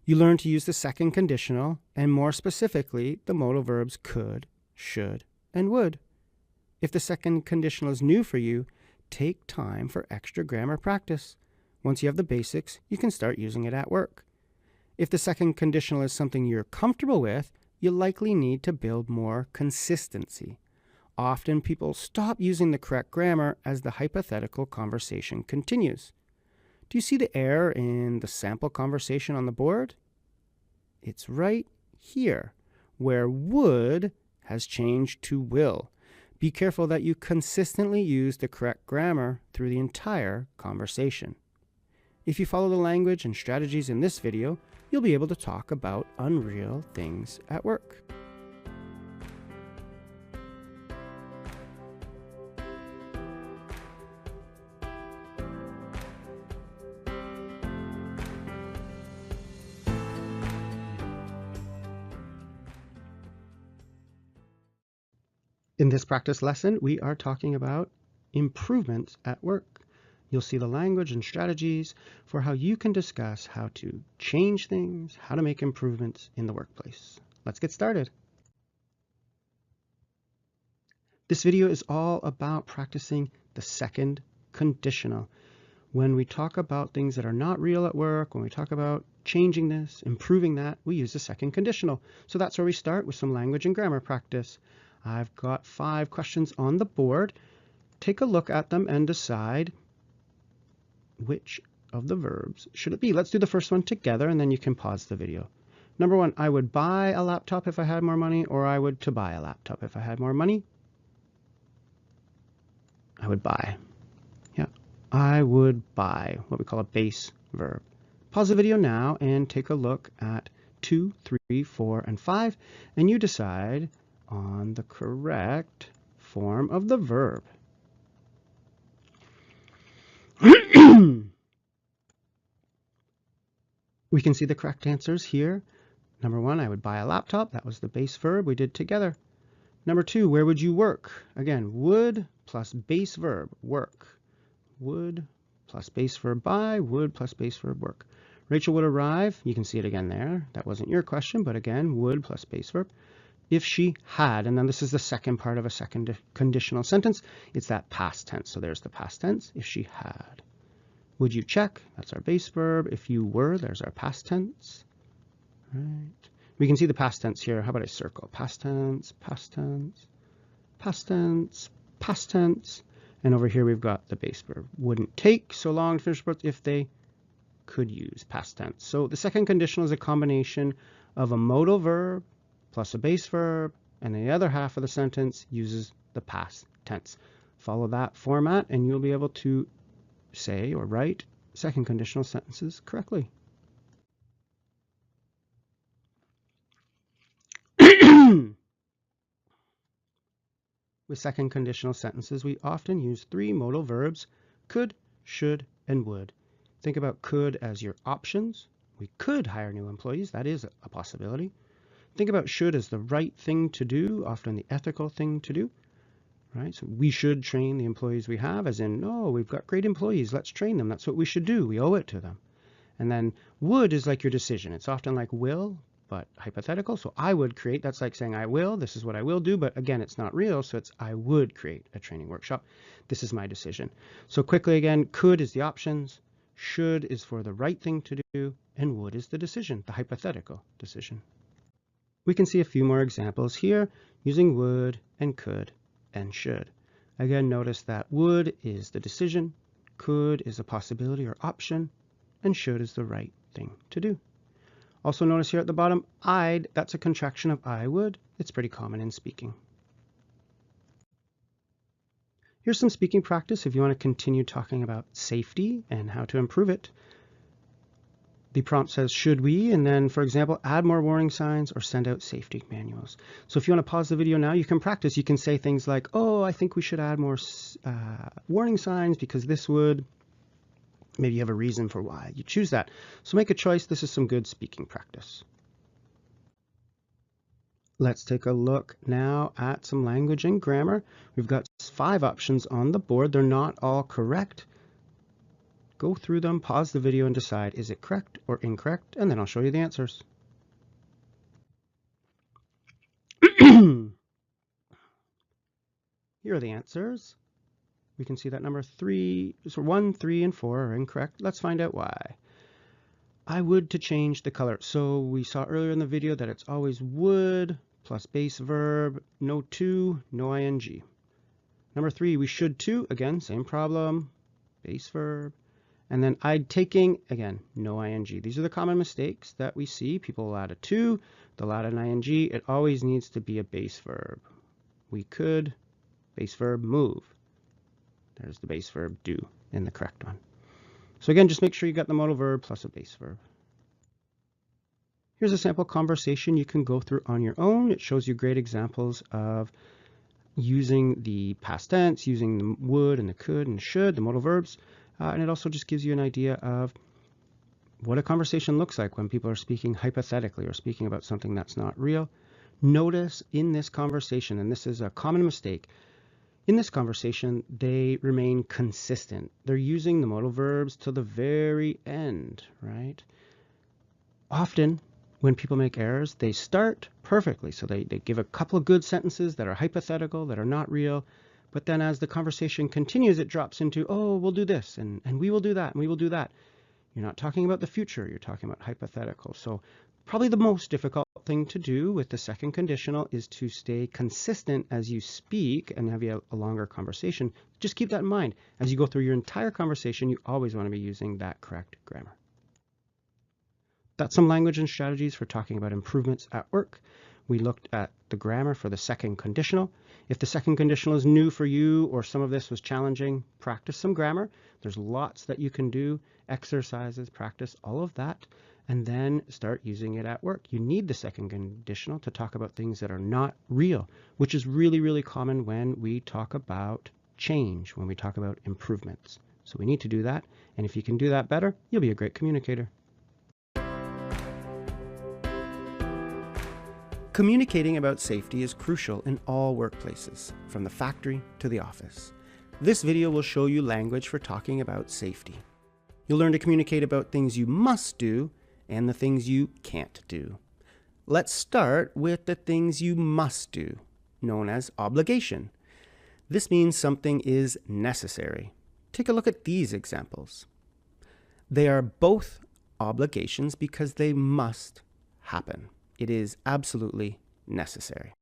You learn to use the second conditional, and more specifically, the modal verbs could, should, and would. If the second conditional is new for you, take time for extra grammar practice. Once you have the basics, you can start using it at work. If the second conditional is something you're comfortable with, you'll likely need to build more consistency. Often people stop using the correct grammar as the hypothetical conversation continues. Do you see the error in the sample conversation on the board? It's right here, where would has changed to will. Be careful that you consistently use the correct grammar through the entire conversation. If you follow the language and strategies in this video, you'll be able to talk about unreal things at work. In this practice lesson, we are talking about improvements at work. You'll see the language and strategies for how you can discuss how to change things, how to make improvements in the workplace. Let's get started. This video is all about practicing the second conditional. When we talk about things that are not real at work, when we talk about changing this, improving that, we use the second conditional. So that's where we start with some language and grammar practice. I've got 5 questions on the board. Take a look at them and decide which of the verbs should it be. Let's do the first one together and then you can pause the video. Number 1, I would buy a laptop if I had more money, or I would to buy a laptop if I had more money. I would buy. Yeah, I would buy, what we call a base verb. Pause the video now and take a look at 2, 3, 4, and 5, and you decide on the correct form of the verb. We can see the correct answers here. Number 1, I would buy a laptop. That was the base verb we did together. Number 2, where would you work? Again, would plus base verb, work. Would plus base verb buy, would plus base verb work. Rachel would arrive. You can see it again there. That wasn't your question, but again, would plus base verb. If she had, and then this is the second part of a second conditional sentence, it's that past tense. So there's the past tense, if she had. Would you check? That's our base verb. If you were, there's our past tense. Right. We can see the past tense here. How about I circle? Past tense, past tense, past tense, past tense. And over here we've got the base verb. Wouldn't take so long to finish words if they could use past tense. So the second conditional is a combination of a modal verb plus a base verb, and the other half of the sentence uses the past tense. Follow that format and you'll be able to say or write second conditional sentences correctly. With second conditional sentences, we often use 3 modal verbs, could, should, and would. Think about could as your options. We could hire new employees. That is a possibility. Think about should as the right thing to do, often the ethical thing to do, right? So we should train the employees we have, as in, oh, we've got great employees, let's train them. That's what we should do. We owe it to them. And then would is like your decision. It's often like will, but hypothetical. So I would create, that's like saying I will, this is what I will do, but again, it's not real. So it's I would create a training workshop. This is my decision. So quickly again, could is the options, should is for the right thing to do, and would is the decision, the hypothetical decision. We can see a few more examples here using would and could and should. Again, notice that would is the decision, could is a possibility or option, and should is the right thing to do. Also notice here at the bottom, I'd, that's a contraction of I would. It's pretty common in speaking. Here's some speaking practice if you want to continue talking about safety and how to improve it. The prompt says, should we? And then, for example, add more warning signs or send out safety manuals. So if you want to pause the video now, you can practice. You can say things like, oh, I think we should add more warning signs because this would. Maybe you have a reason for why you choose that. So make a choice. This is some good speaking practice. Let's take a look now at some language and grammar. We've got 5 options on the board. They're not all correct. Go through them, pause the video, and decide, is it correct or incorrect? And then I'll show you the answers. Here are the answers. we can see that number 3, so 1, 3, and 4 are incorrect. Let's find out why. I would to change the color. So we saw earlier in the video that it's always would plus base verb, no to, no ing. Number 3, we should to, again, same problem, base verb. And then I'd taking, again, no ing. These are the common mistakes that we see. People will add a to, they'll add an ing. It always needs to be a base verb. We could, base verb, move. There's the base verb do in the correct one. So again, just make sure you got the modal verb plus a base verb. Here's a sample conversation you can go through on your own. It shows you great examples of using the past tense, using the would and the could and should, the modal verbs. And it also just gives you an idea of what a conversation looks like when people are speaking hypothetically or speaking about something that's not real. Notice in this conversation, and this is a common mistake, in this conversation, they remain consistent. They're using the modal verbs till the very end, right? Often, when people make errors, they start perfectly. So they give a couple of good sentences that are hypothetical, that are not real. But then as the conversation continues, it drops into, oh, we'll do this, and we will do that, and we will do that. You're not talking about the future. You're talking about hypothetical. So probably the most difficult thing to do with the second conditional is to stay consistent as you speak and have a longer conversation. Just keep that in mind. As you go through your entire conversation, you always want to be using that correct grammar. That's some language and strategies for talking about improvements at work. We looked at the grammar for the second conditional. If the second conditional is new for you or some of this was challenging, practice some grammar. There's lots that you can do, exercises, practice, all of that, and then start using it at work. You need the second conditional to talk about things that are not real, which is really, really common when we talk about change, when we talk about improvements. So we need to do that, and if you can do that better, you'll be a great communicator. Communicating about safety is crucial in all workplaces, from the factory to the office. This video will show you language for talking about safety. You'll learn to communicate about things you must do and the things you can't do. Let's start with the things you must do, known as obligation. This means something is necessary. Take a look at these examples. They are both obligations because they must happen. It is absolutely necessary.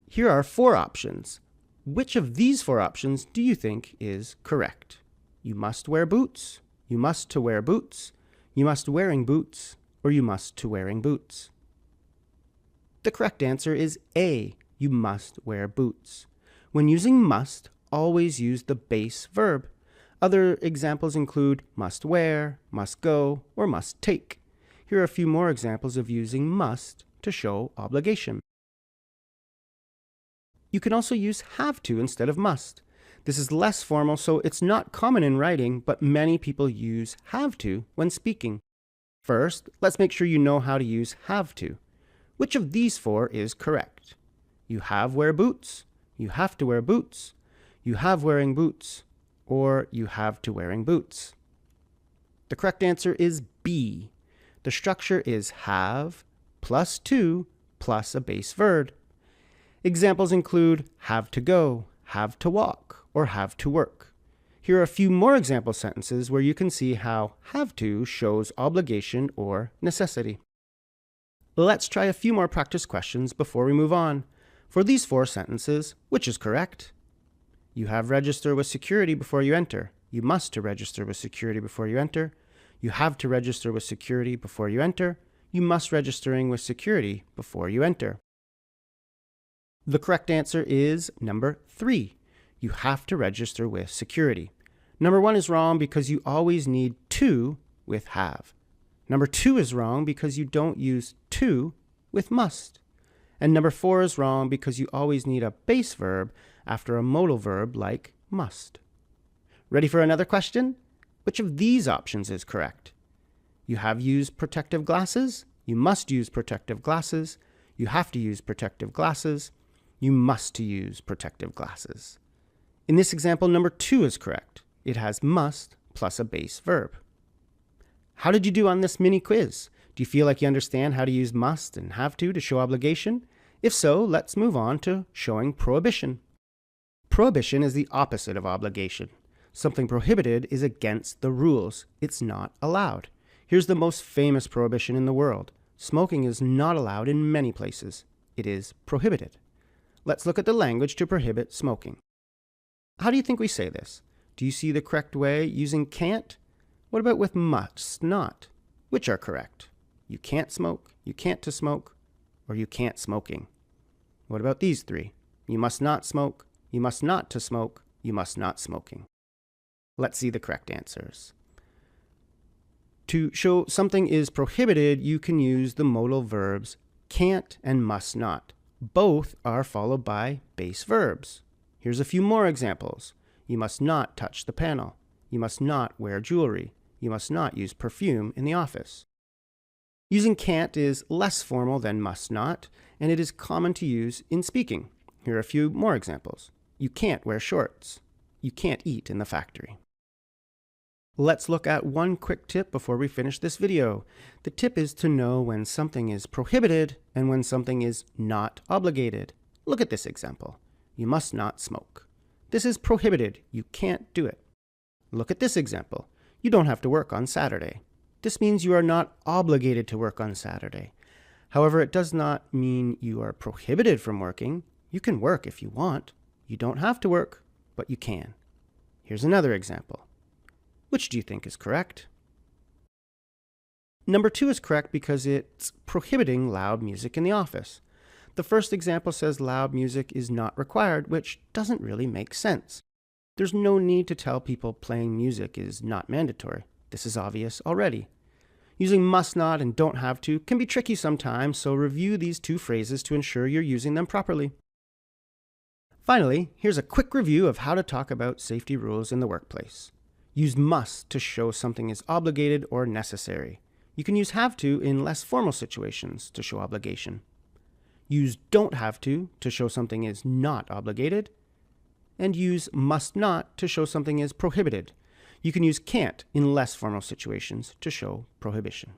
Here are 4 options. Which of these 4 options do you think is correct? You must wear boots, you must to wear boots, you must wearing boots, or you must to wearing boots. The correct answer is A, you must wear boots. When using must, always use the base verb. Other examples include must wear, must go, or must take. Here are a few more examples of using must to show obligation. You can also use have to instead of must. This is less formal, so it's not common in writing, but many people use have to when speaking. First, let's make sure you know how to use have to. Which of these 4 is correct? You have wear boots, you have to wear boots, you have wearing boots, or you have to wearing boots. The correct answer is B. The structure is have plus to plus a base verb. Examples include have to go, have to walk, or have to work. Here are a few more example sentences where you can see how have to shows obligation or necessity. Let's try a few more practice questions before we move on. For these 4 sentences, which is correct? You have register with security before you enter. You must to register with security before you enter. You have to register with security before you enter. You must registering with security before you enter. The correct answer is number 3. You have to register with security. Number 1 is wrong because you always need to with have. Number 2 is wrong because you don't use to with must. And number 4 is wrong because you always need a base verb after a modal verb like must. Ready for another question? Which of these options is correct? You have used protective glasses, you must use protective glasses, you have to use protective glasses, you must to use protective glasses. In this example, number 2 is correct. It has must plus a base verb. How did you do on this mini quiz? Do you feel like you understand how to use must and have to show obligation? If so, let's move on to showing prohibition. Prohibition is the opposite of obligation. Something prohibited is against the rules. It's not allowed. Here's the most famous prohibition in the world. Smoking is not allowed in many places. It is prohibited. Let's look at the language to prohibit smoking. How do you think we say this? Do you see the correct way using can't? What about with must not? Which are correct? You can't smoke, you can't to smoke, or you can't smoking. What about these three? You must not smoke, you must not to smoke, you must not smoking. Let's see the correct answers. To show something is prohibited, you can use the modal verbs can't and must not. Both are followed by base verbs. Here's a few more examples. You must not touch the panel. You must not wear jewelry. You must not use perfume in the office. Using can't is less formal than must not, and it is common to use in speaking. Here are a few more examples. You can't wear shorts. You can't eat in the factory. Let's look at one quick tip before we finish this video. The tip is to know when something is prohibited and when something is not obligated. Look at this example. You must not smoke. This is prohibited. You can't do it. Look at this example. You don't have to work on Saturday. This means you are not obligated to work on Saturday. However, it does not mean you are prohibited from working. You can work if you want. You don't have to work, but you can. Here's another example. Which do you think is correct? Number 2 is correct because it's prohibiting loud music in the office. The first example says loud music is not required, which doesn't really make sense. There's no need to tell people playing music is not mandatory. This is obvious already. Using must not and don't have to can be tricky sometimes, so review these two phrases to ensure you're using them properly. Finally, here's a quick review of how to talk about safety rules in the workplace. Use must to show something is obligated or necessary. You can use have to in less formal situations to show obligation. Use don't have to show something is not obligated. And use must not to show something is prohibited. You can use can't in less formal situations to show prohibition.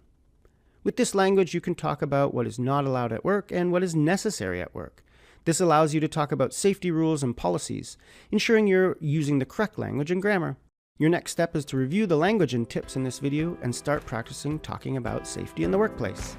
With this language, you can talk about what is not allowed at work and what is necessary at work. This allows you to talk about safety rules and policies, ensuring you're using the correct language and grammar. Your next step is to review the language and tips in this video and start practicing talking about safety in the workplace.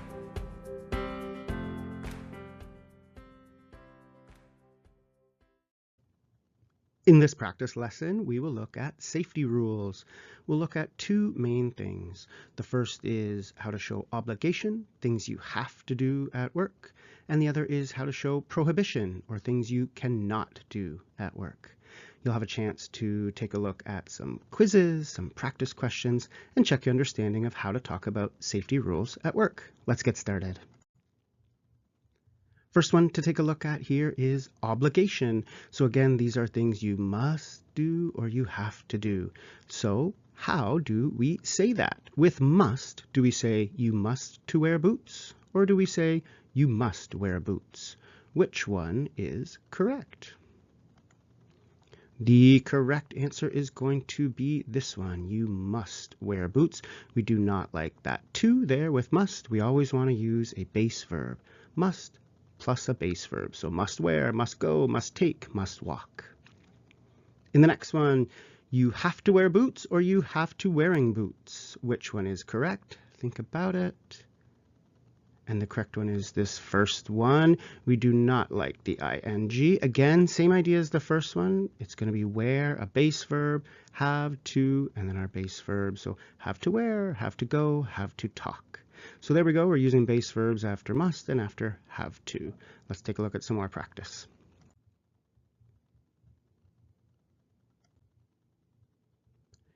In this practice lesson, we will look at safety rules. We'll look at two main things. The first is how to show obligation, things you have to do at work, and the other is how to show prohibition, or things you cannot do at work. You'll have a chance to take a look at some quizzes, some practice questions, and check your understanding of how to talk about safety rules at work. Let's get started. First one to take a look at here is obligation. So again, these are things you must do or you have to do. So how do we say that? With must, do we say you must to wear boots? Or do we say you must wear boots? Which one is correct? The correct answer is going to be this one. You must wear boots. We do not like that to there with must. We always want to use a base verb. Must plus a base verb. So must wear, must go, must take, must walk. In the next one, you have to wear boots or you have to wearing boots. Which one is correct? Think about it. And the correct one is this first one. We do not like the ing. Again, same idea as the first one. It's going to be wear, a base verb, have to, and then our base verb. So have to wear, have to go, have to talk. So there we go. We're using base verbs after must and after have to. Let's take a look at some more practice.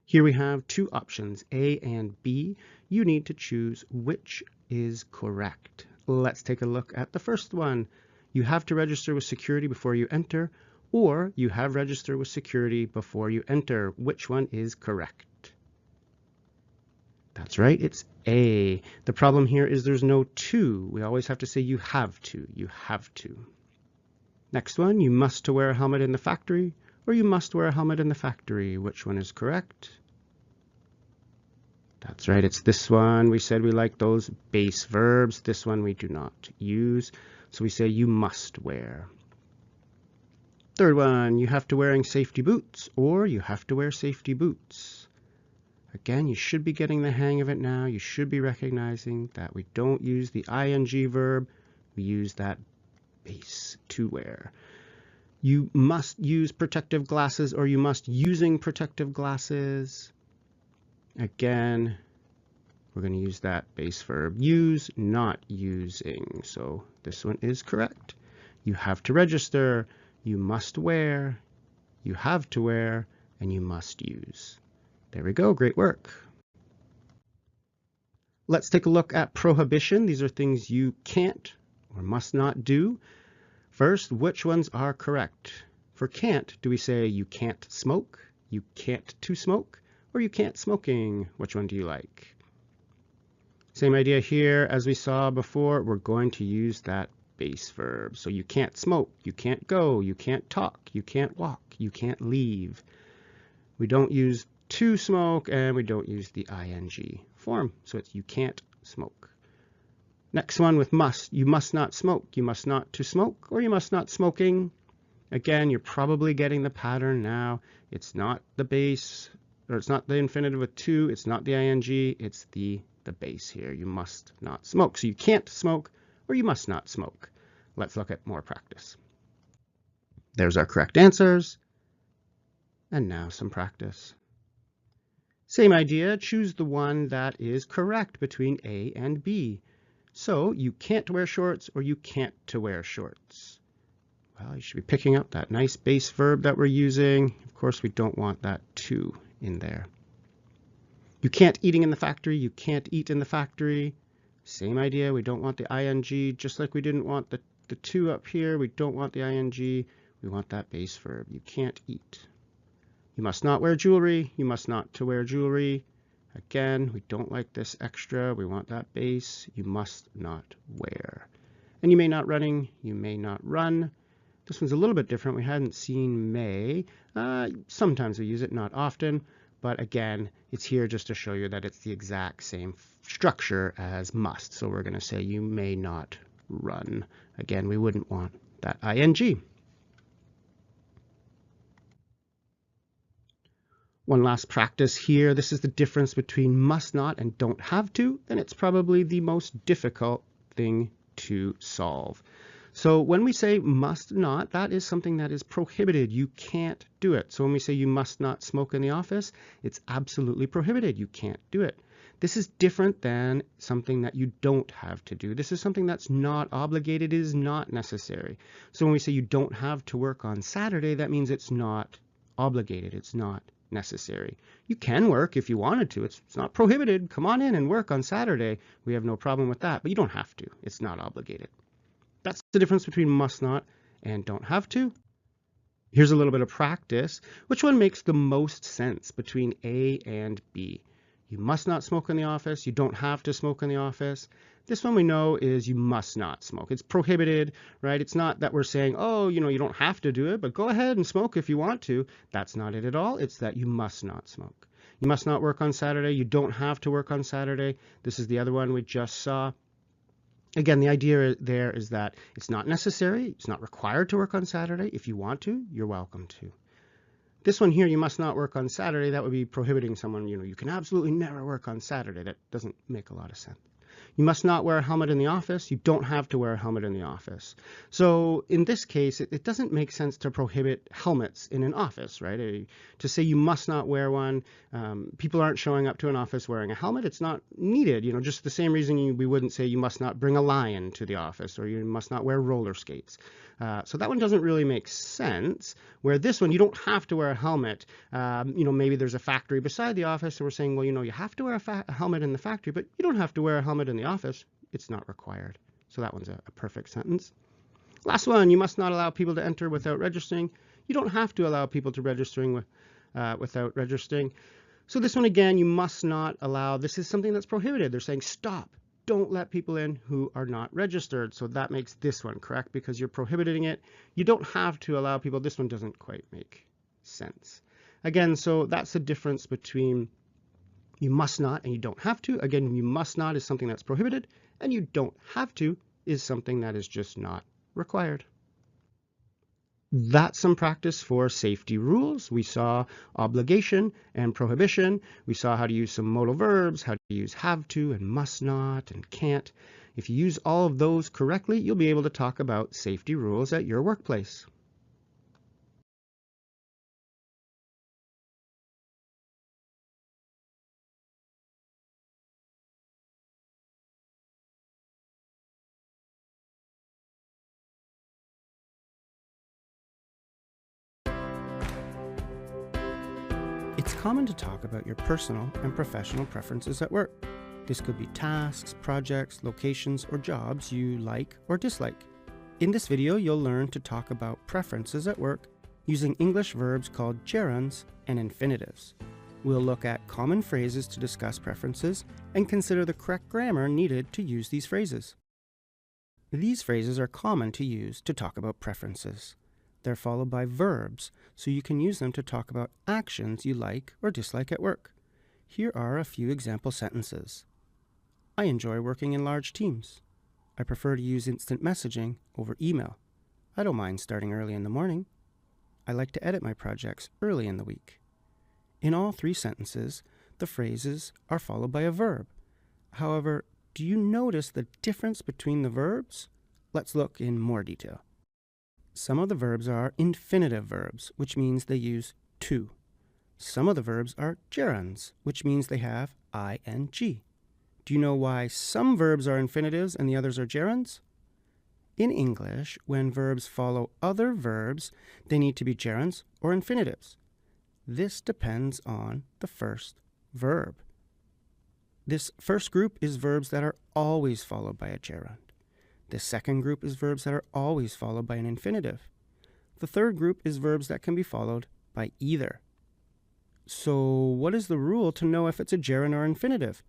Here we have two options, A and B. You need to choose which is correct. Let's take a look at the first one. You have to register with security before you enter, or you have registered with security before you enter. Which one is correct? That's right, it's A. The problem here is there's no to. We always have to say you have to. You have to. Next one, you must to wear a helmet in the factory, or you must wear a helmet in the factory. Which one is correct? That's right, it's this one. We said we like those base verbs. This one we do not use. So we say you must wear. Third one, you have to wearing safety boots, or you have to wear safety boots. Again, you should be getting the hang of it now. You should be recognizing that we don't use the ing verb. We use that base to wear. You must use protective glasses, or you must using protective glasses. Again, we're going to use that base verb use, not using. So this one is correct. You have to register, you must wear, you have to wear, and you must use. There we go. Great work. Let's take a look at prohibition. These are things you can't or must not do. First, which ones are correct? For can't, do we say you can't smoke, you can't to smoke, or you can't smoking? Which one do you like? Same idea here as we saw before. We're going to use that base verb. So you can't smoke, you can't go, you can't talk, you can't walk, you can't leave. We don't use to smoke, and we don't use the ing form. So it's you can't smoke. Next one with must. You must not smoke. You must not to smoke, or you must not smoking. Again, you're probably getting the pattern now. It's not the base, or it's not the infinitive with to. It's not the ing. It's the base here. You must not smoke. So you can't smoke, or you must not smoke. Let's look at more practice. There's our correct answers. And now some practice. Same idea. Choose the one that is correct between A and B. So you can't wear shorts, or you can't to wear shorts. Well, you should be picking up that nice base verb that we're using. Of course, we don't want that to in there. You can't eating in the factory. You can't eat in the factory. Same idea. We don't want the ing, just like we didn't want the to up here. We don't want the ing. We want that base verb. You can't eat. You must not wear jewelry. You must not to wear jewelry. Again, we don't like this extra. We want that base. You must not wear. And you may not running. You may not run. This one's a little bit different. We hadn't seen may. Sometimes we use it, not often. But again, it's here just to show you that it's the exact same structure as must. So we're going to say you may not run. Again, we wouldn't want that ing. One last practice here. This is the difference between must not and don't have to, and it's probably the most difficult thing to solve. So when we say must not, that is something that is prohibited. You can't do it. So when we say you must not smoke in the office, it's absolutely prohibited. You can't do it. This is different than something that you don't have to do. This is something that's not obligated, it is not necessary. So when we say you don't have to work on Saturday, that means it's not obligated, it's not necessary. You can work if you wanted to. It's not prohibited. Come on in and work on Saturday. We have no problem with that, but you don't have to. It's not obligated. That's the difference between must not and don't have to. Here's a little bit of practice. Which one makes the most sense between A and B? You must not smoke in the office. You don't have to smoke in the office. This one we know is you must not smoke. It's prohibited, right? It's not that we're saying, oh, you don't have to do it, but go ahead and smoke if you want to. That's not it at all. It's that you must not smoke. You must not work on Saturday. You don't have to work on Saturday. This is the other one we just saw. Again, the idea there is that it's not necessary. It's not required to work on Saturday. If you want to, you're welcome to. This one here, you must not work on Saturday. That would be prohibiting someone, you can absolutely never work on Saturday. That doesn't make a lot of sense. You must not wear a helmet in the office. You don't have to wear a helmet in the office. So in this case, it doesn't make sense to prohibit helmets in an office, right? To say you must not wear one, people aren't showing up to an office wearing a helmet. It's not needed, just the same reason we wouldn't say you must not bring a lion to the office, or you must not wear roller skates. So that one doesn't really make sense, where this one, you don't have to wear a helmet. Maybe there's a factory beside the office, and we're saying, well, you have to wear a helmet in the factory, but you don't have to wear a helmet in the office. It's not required. So that one's a perfect sentence. Last one, you must not allow people to enter without registering. You don't have to allow people to registering without registering. So this one again, you must not allow. This is something that's prohibited. They're saying stop. Don't let people in who are not registered. So that makes this one correct because you're prohibiting it. You don't have to allow people. This one doesn't quite make sense. Again, so that's the difference between you must not and you don't have to. Again, you must not is something that's prohibited, and you don't have to is something that is just not required. That's some practice for safety rules. We saw obligation and prohibition. We saw how to use some modal verbs, how to use have to and must not and can't. If you use all of those correctly, you'll be able to talk about safety rules at your workplace. It's common to talk about your personal and professional preferences at work. This could be tasks, projects, locations, or jobs you like or dislike. In this video, you'll learn to talk about preferences at work using English verbs called gerunds and infinitives. We'll look at common phrases to discuss preferences and consider the correct grammar needed to use these phrases. These phrases are common to use to talk about preferences. They're followed by verbs, so you can use them to talk about actions you like or dislike at work. Here are a few example sentences. I enjoy working in large teams. I prefer to use instant messaging over email. I don't mind starting early in the morning. I like to edit my projects early in the week. In all three sentences, the phrases are followed by a verb. However, do you notice the difference between the verbs? Let's look in more detail. Some of the verbs are infinitive verbs, which means they use to. Some of the verbs are gerunds, which means they have ing. Do you know why some verbs are infinitives and the others are gerunds? In English, when verbs follow other verbs, they need to be gerunds or infinitives. This depends on the first verb. This first group is verbs that are always followed by a gerund. The second group is verbs that are always followed by an infinitive. The third group is verbs that can be followed by either. So what is the rule to know if it's a gerund or infinitive?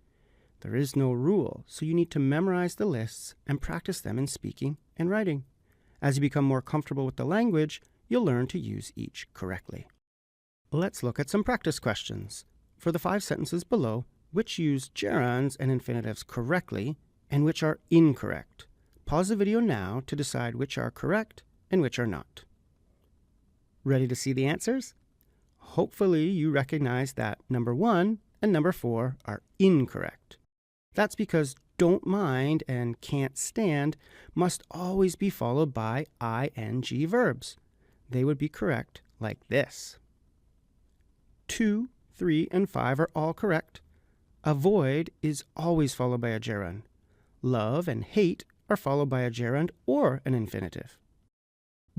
There is no rule, so you need to memorize the lists and practice them in speaking and writing. As you become more comfortable with the language, you'll learn to use each correctly. Let's look at some practice questions. For the 5 sentences below, which use gerunds and infinitives correctly and which are incorrect? Pause the video now to decide which are correct and which are not. Ready to see the answers? Hopefully you recognize that number 1 and number 4 are incorrect. That's because don't mind and can't stand must always be followed by ing verbs. They would be correct like this. 2, 3, and 5 are all correct. Avoid is always followed by a gerund. Love and hate are followed by a gerund or an infinitive.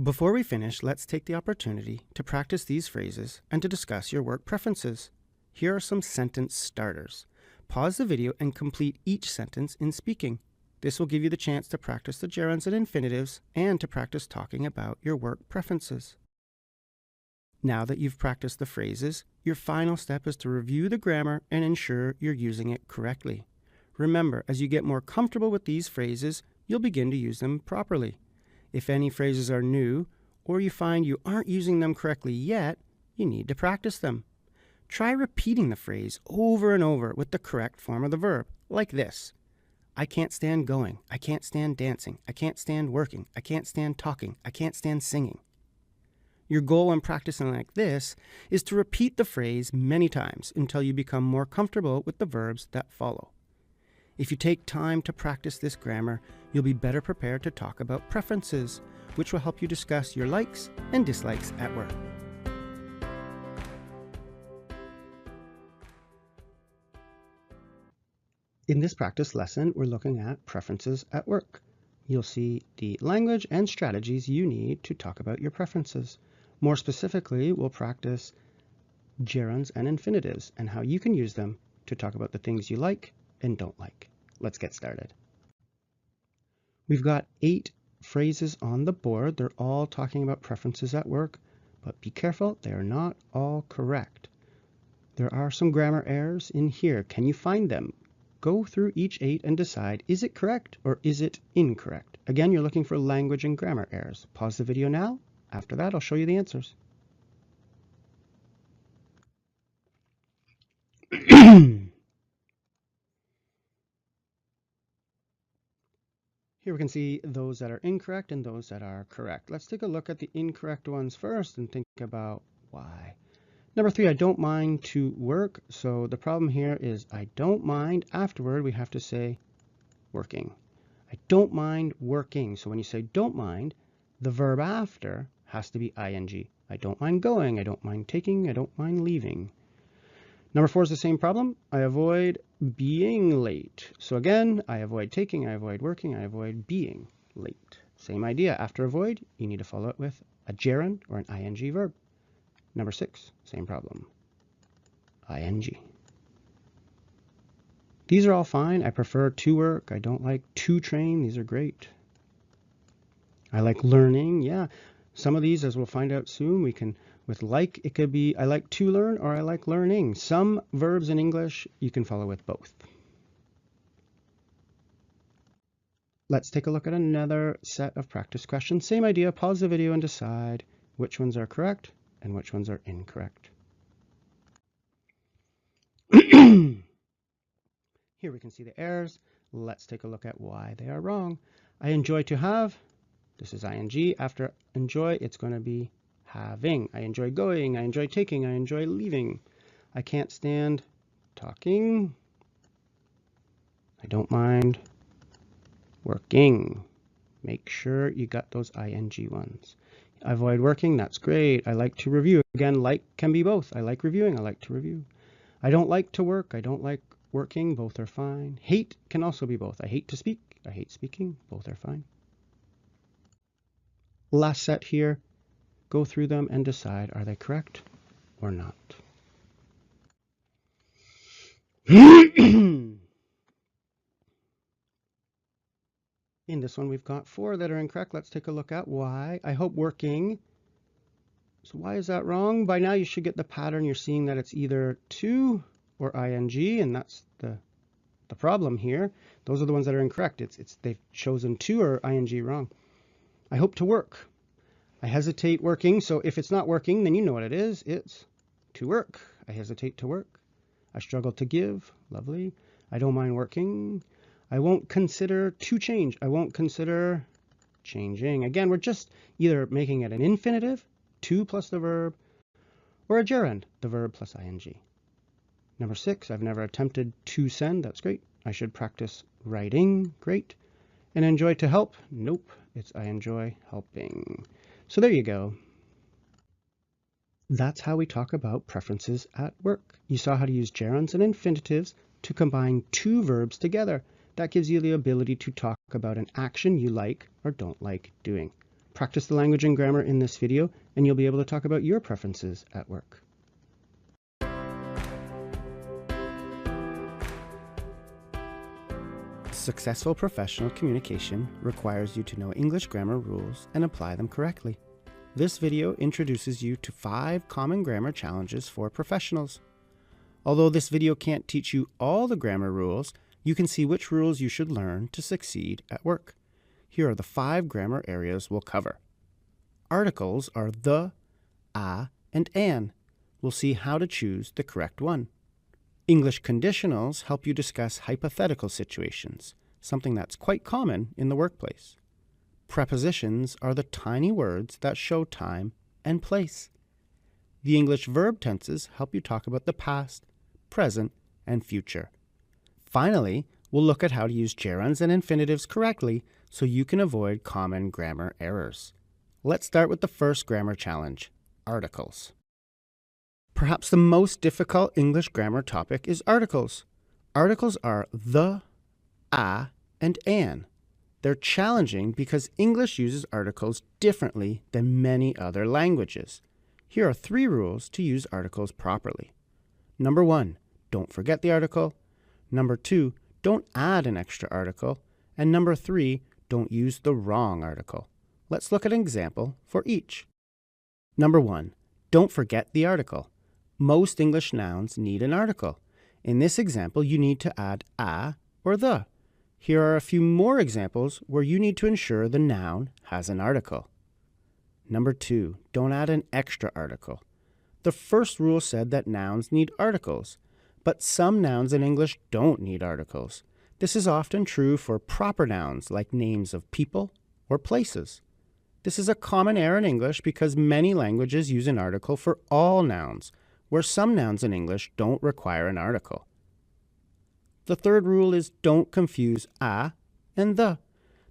Before we finish, let's take the opportunity to practice these phrases and to discuss your work preferences. Here are some sentence starters. Pause the video and complete each sentence in speaking. This will give you the chance to practice the gerunds and infinitives and to practice talking about your work preferences. Now that you've practiced the phrases, your final step is to review the grammar and ensure you're using it correctly. Remember, as you get more comfortable with these phrases, you'll begin to use them properly. If any phrases are new, or you find you aren't using them correctly yet, you need to practice them. Try repeating the phrase over and over with the correct form of the verb, like this. I can't stand going. I can't stand dancing. I can't stand working. I can't stand talking. I can't stand singing. Your goal when practicing like this is to repeat the phrase many times until you become more comfortable with the verbs that follow. If you take time to practice this grammar, you'll be better prepared to talk about preferences, which will help you discuss your likes and dislikes at work. In this practice lesson, we're looking at preferences at work. You'll see the language and strategies you need to talk about your preferences. More specifically, we'll practice gerunds and infinitives and how you can use them to talk about the things you like and don't like. Let's get started. We've got 8 phrases on the board. They're all talking about preferences at work, but be careful, they are not all correct. There are some grammar errors in here. Can you find them? Go through each 8 and decide, is it correct or is it incorrect? Again, you're looking for language and grammar errors. Pause the video now. After that, I'll show you the answers. Here Here we can see those that are incorrect and those that are correct. Let's take a look at the incorrect ones first and think about why. Number 3, I don't mind to work. So the problem here is I don't mind. Afterward, we have to say working. I don't mind working. So when you say don't mind, the verb after has to be ing. I don't mind going. I don't mind taking. I don't mind leaving. Number 4 is the same problem. I avoid being late. So again, I avoid taking, I avoid working, I avoid being late. Same idea. After avoid, you need to follow it with a gerund or an ing verb. Number 6, same problem. ing. These are all fine. I prefer to work. I don't like to train. These are great. I like learning. Yeah. Some of these, as we'll find out soon, we can, with like, it could be I like to learn or I like learning. Some verbs in English, you can follow with both. Let's take a look at another set of practice questions. Same idea. Pause the video and decide which ones are correct and which ones are incorrect. Here we can see the errors. Let's take a look at why they are wrong. I enjoy to have. This is ing. After enjoy, it's going to be having. I enjoy going. I enjoy taking. I enjoy leaving. I can't stand talking. I don't mind working. Make sure you got those ing ones. I avoid working. That's great. I like to review. Again, like can be both. I like reviewing. I like to review. I don't like to work. I don't like working. Both are fine. Hate can also be both. I hate to speak. I hate speaking. Both are fine. Last set here. Go through them and decide, are they correct or not? In this one, we've got 4 that are incorrect. Let's take a look at why. I hope working. So why is that wrong? By now, you should get the pattern. You're seeing that it's either to or ing, and that's the problem here. Those are the ones that are incorrect. They've chosen to or ing wrong. I hope to work. I hesitate working. So if it's not working, then you know what it is. It's to work. I hesitate to work. I struggle to give. Lovely. I don't mind working. I won't consider to change. I won't consider changing. Again, we're just either making it an infinitive, to plus the verb, or a gerund, the verb plus ing. Number 6, I've never attempted to send. That's great. I should practice writing. Great. And enjoy to help. Nope. It's I enjoy helping. So there you go. That's how we talk about preferences at work. You saw how to use gerunds and infinitives to combine 2 verbs together. That gives you the ability to talk about an action you like or don't like doing. Practice the language and grammar in this video, and you'll be able to talk about your preferences at work. Successful professional communication requires you to know English grammar rules and apply them correctly. This video introduces you to 5 common grammar challenges for professionals. Although this video can't teach you all the grammar rules, you can see which rules you should learn to succeed at work. Here are the 5 grammar areas we'll cover. Articles are the, a, and an. We'll see how to choose the correct one. English conditionals help you discuss hypothetical situations, something that's quite common in the workplace. Prepositions are the tiny words that show time and place. The English verb tenses help you talk about the past, present, and future. Finally, we'll look at how to use gerunds and infinitives correctly so you can avoid common grammar errors. Let's start with the first grammar challenge, articles. Perhaps the most difficult English grammar topic is articles. Articles are the, a, and an. They're challenging because English uses articles differently than many other languages. Here are 3 rules to use articles properly. Number 1, don't forget the article. Number 2, don't add an extra article. And number 3, don't use the wrong article. Let's look at an example for each. Number 1, don't forget the article. Most English nouns need an article. In this example, you need to add a or the. Here are a few more examples where you need to ensure the noun has an article. Number 2, don't add an extra article. The first rule said that nouns need articles, but some nouns in English don't need articles. This is often true for proper nouns like names of people or places. This is a common error in English because many languages use an article for all nouns, where some nouns in English don't require an article. The third rule is don't confuse a and the.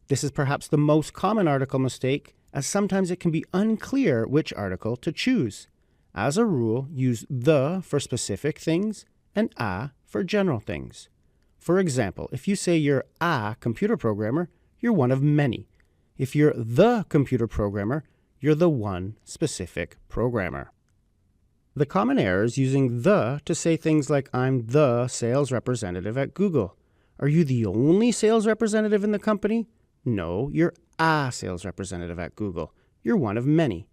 This is perhaps the most common article mistake, as sometimes it can be unclear which article to choose. As a rule, use the for specific things and a for general things. For example, if you say you're a computer programmer, you're one of many. If you're the computer programmer, you're the one specific programmer. The common error is using the to say things like, I'm the sales representative at Google. Are you the only sales representative in the company? No, you're a sales representative at Google. You're one of many.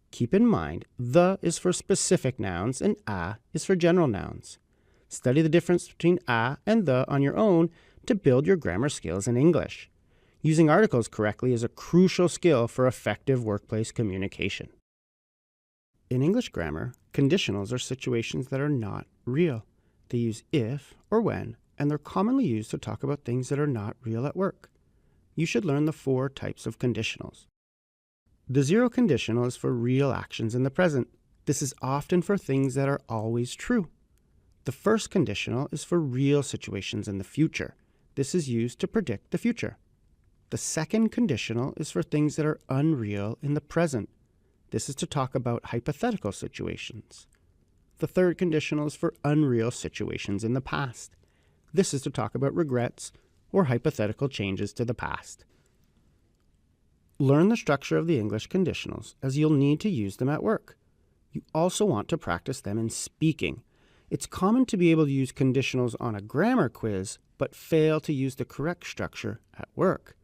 Keep in mind, the is for specific nouns and a is for general nouns. Study the difference between a and the on your own to build your grammar skills in English. Using articles correctly is a crucial skill for effective workplace communication. In English grammar, conditionals are situations that are not real. They use if or when, and they're commonly used to talk about things that are not real at work. You should learn the 4 types of conditionals. The zero conditional is for real actions in the present. This is often for things that are always true. The first conditional is for real situations in the future. This is used to predict the future. The second conditional is for things that are unreal in the present. This is to talk about hypothetical situations. The third conditional is for unreal situations in the past. This is to talk about regrets or hypothetical changes to the past. Learn the structure of the English conditionals, as you'll need to use them at work. You also want to practice them in speaking. It's common to be able to use conditionals on a grammar quiz, but fail to use the correct structure at work.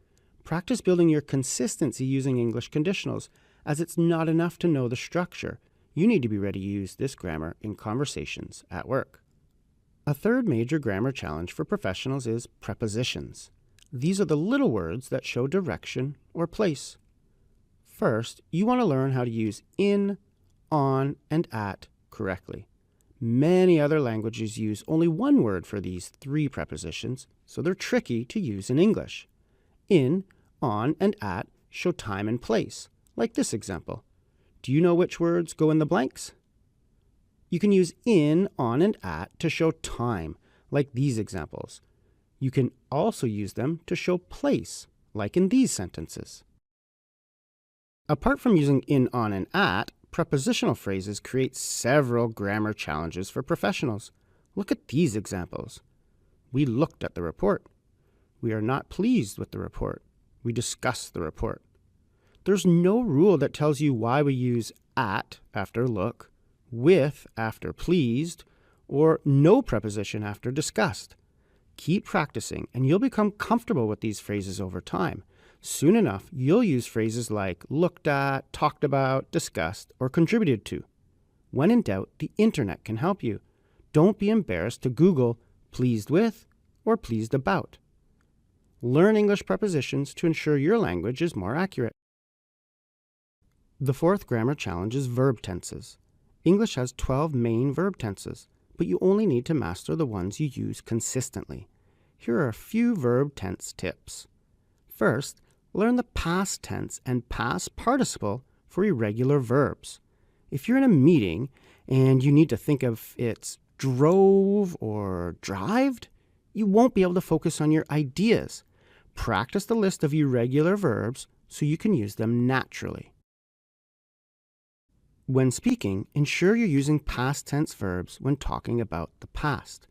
Practice building your consistency using English conditionals, as it's not enough to know the structure. You need to be ready to use this grammar in conversations at work. A third major grammar challenge for professionals is prepositions. These are the little words that show direction or place. First, you want to learn how to use in, on, and at correctly. Many other languages use only one word for these 3 prepositions, so they're tricky to use in English. In, on, and at show time and place, like this example. Do you know which words go in the blanks? You can use in, on, and at to show time, like these examples. You can also use them to show place, like in these sentences. Apart from using in, on, and at, prepositional phrases create several grammar challenges for professionals. Look at these examples. We looked at the report. We are not pleased with the report. We discussed the report. There's no rule that tells you why we use at after look, with after pleased, or no preposition after discussed. Keep practicing and you'll become comfortable with these phrases over time. Soon enough, you'll use phrases like looked at, talked about, discussed, or contributed to. When in doubt, the internet can help you. Don't be embarrassed to Google pleased with or pleased about. Learn English prepositions to ensure your language is more accurate. The 4th grammar challenge is verb tenses. English has 12 main verb tenses, but you only need to master the ones you use consistently. Here are a few verb tense tips. First, learn the past tense and past participle for irregular verbs. If you're in a meeting and you need to think of it's drove or drived, you won't be able to focus on your ideas. Practice the list of irregular verbs so you can use them naturally. When speaking, ensure you're using past tense verbs when talking about the past.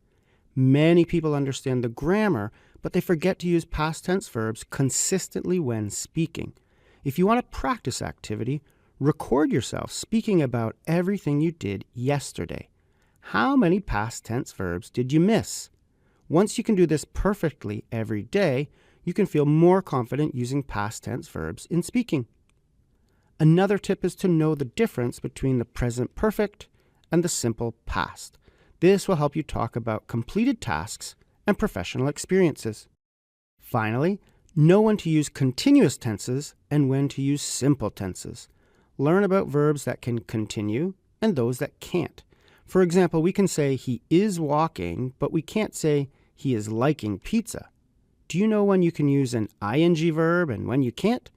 Many people understand the grammar, but they forget to use past tense verbs consistently when speaking. If you want a practice activity, record yourself speaking about everything you did yesterday. How many past tense verbs did you miss? Once you can do this perfectly every day, you can feel more confident using past tense verbs in speaking. Another tip is to know the difference between the present perfect and the simple past. This will help you talk about completed tasks and professional experiences. Finally, know when to use continuous tenses and when to use simple tenses. Learn about verbs that can continue and those that can't. For example, we can say he is walking, but we can't say he is liking pizza. Do you know when you can use an ing verb and when you can't?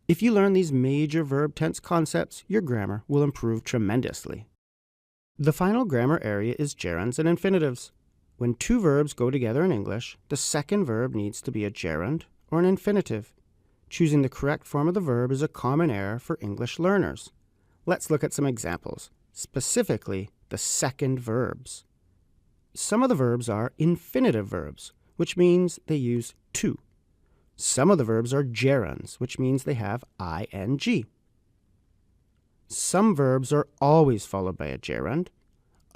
If you learn these major verb tense concepts, your grammar will improve tremendously. The final grammar area is gerunds and infinitives. When two verbs go together in English, the second verb needs to be a gerund or an infinitive. Choosing the correct form of the verb is a common error for English learners. Let's look at some examples, specifically the second verbs. Some of the verbs are infinitive verbs, which means they use to. Some of the verbs are gerunds, which means they have ing. Some verbs are always followed by a gerund,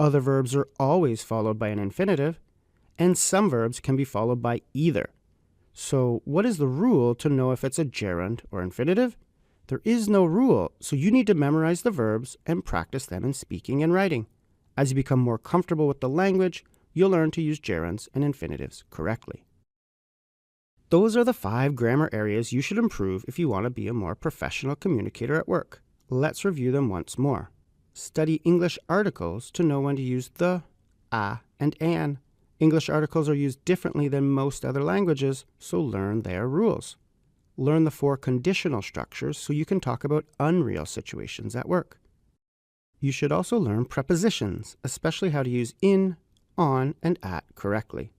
other verbs are always followed by an infinitive, and some verbs can be followed by either. So what is the rule to know if it's a gerund or infinitive? There is no rule, so you need to memorize the verbs and practice them in speaking and writing. As you become more comfortable with the language, you'll learn to use gerunds and infinitives correctly. Those are the 5 grammar areas you should improve if you want to be a more professional communicator at work. Let's review them once more. Study English articles to know when to use the, a, and an. English articles are used differently than most other languages, so learn their rules. Learn the 4 conditional structures so you can talk about unreal situations at work. You should also learn prepositions, especially how to use in, on, and at correctly.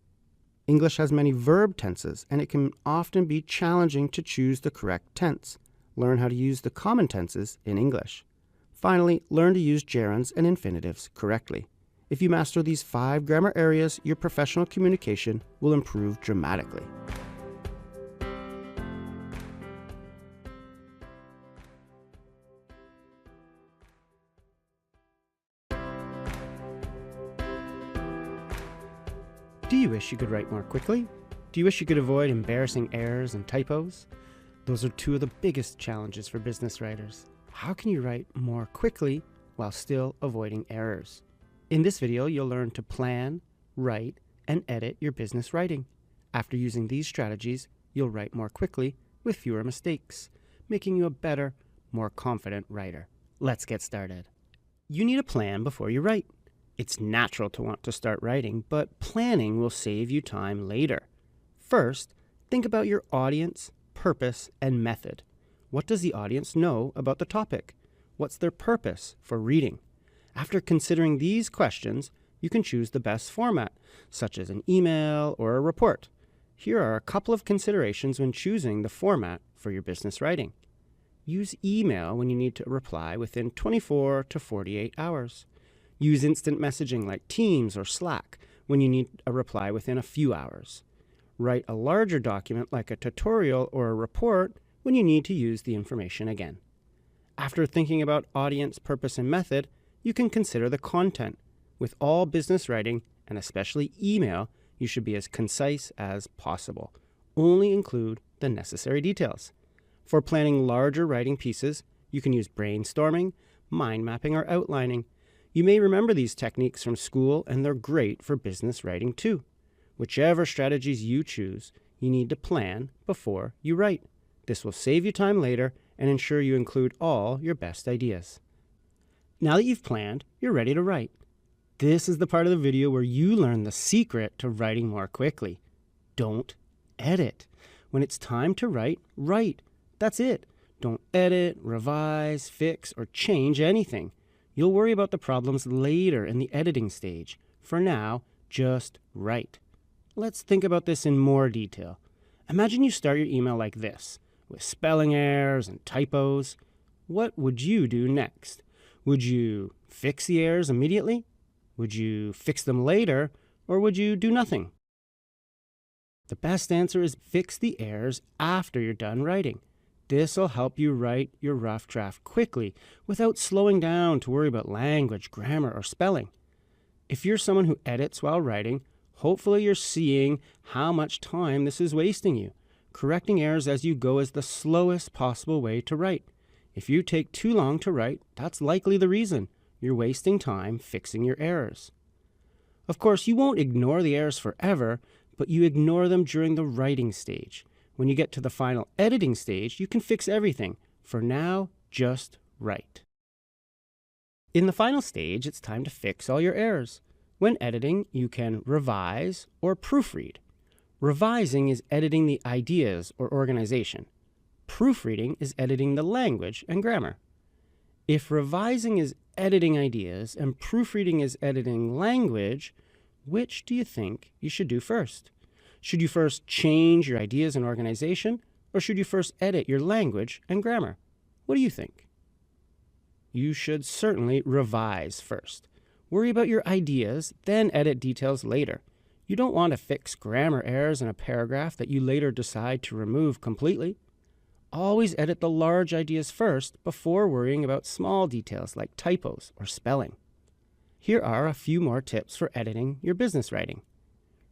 English has many verb tenses, and it can often be challenging to choose the correct tense. Learn how to use the common tenses in English. Finally, learn to use gerunds and infinitives correctly. If you master these 5 grammar areas, your professional communication will improve dramatically. Do you wish you could write more quickly? Do you wish you could avoid embarrassing errors and typos? Those are 2 of the biggest challenges for business writers. How can you write more quickly while still avoiding errors? In this video, you'll learn to plan, write, and edit your business writing. After using these strategies, you'll write more quickly with fewer mistakes, making you a better, more confident writer. Let's get started. You need a plan before you write. It's natural to want to start writing, but planning will save you time later. First, think about your audience, purpose, and method. What does the audience know about the topic? What's their purpose for reading? After considering these questions, you can choose the best format, such as an email or a report. Here are a couple of considerations when choosing the format for your business writing. Use email when you need to reply within 24 to 48 hours. Use instant messaging like Teams or Slack when you need a reply within a few hours. Write a larger document like a tutorial or a report when you need to use the information again. After thinking about audience, purpose, and method, you can consider the content. With all business writing, and especially email, you should be as concise as possible. Only include the necessary details. For planning larger writing pieces, you can use brainstorming, mind mapping, or outlining. You may remember these techniques from school, and they're great for business writing too. Whichever strategies you choose, you need to plan before you write. This will save you time later and ensure you include all your best ideas. Now that you've planned, you're ready to write. This is the part of the video where you learn the secret to writing more quickly. Don't edit. When it's time to write, write. That's it. Don't edit, revise, fix, or change anything. You'll worry about the problems later in the editing stage. For now, just write. Let's think about this in more detail. Imagine you start your email like this, with spelling errors and typos. What would you do next? Would you fix the errors immediately? Would you fix them later? Or would you do nothing? The best answer is fix the errors after you're done writing. This will help you write your rough draft quickly without slowing down to worry about language, grammar, or spelling. If you're someone who edits while writing, hopefully you're seeing how much time this is wasting you. Correcting errors as you go is the slowest possible way to write. If you take too long to write, that's likely the reason. You're wasting time fixing your errors. Of course, you won't ignore the errors forever, but you ignore them during the writing stage. When you get to the final editing stage, you can fix everything. For now, just write. In the final stage, it's time to fix all your errors. When editing, you can revise or proofread. Revising is editing the ideas or organization. Proofreading is editing the language and grammar. If revising is editing ideas and proofreading is editing language, which do you think you should do first? Should you first change your ideas and organization, or should you first edit your language and grammar? What do you think? You should certainly revise first. Worry about your ideas, then edit details later. You don't want to fix grammar errors in a paragraph that you later decide to remove completely. Always edit the large ideas first before worrying about small details like typos or spelling. Here are a few more tips for editing your business writing.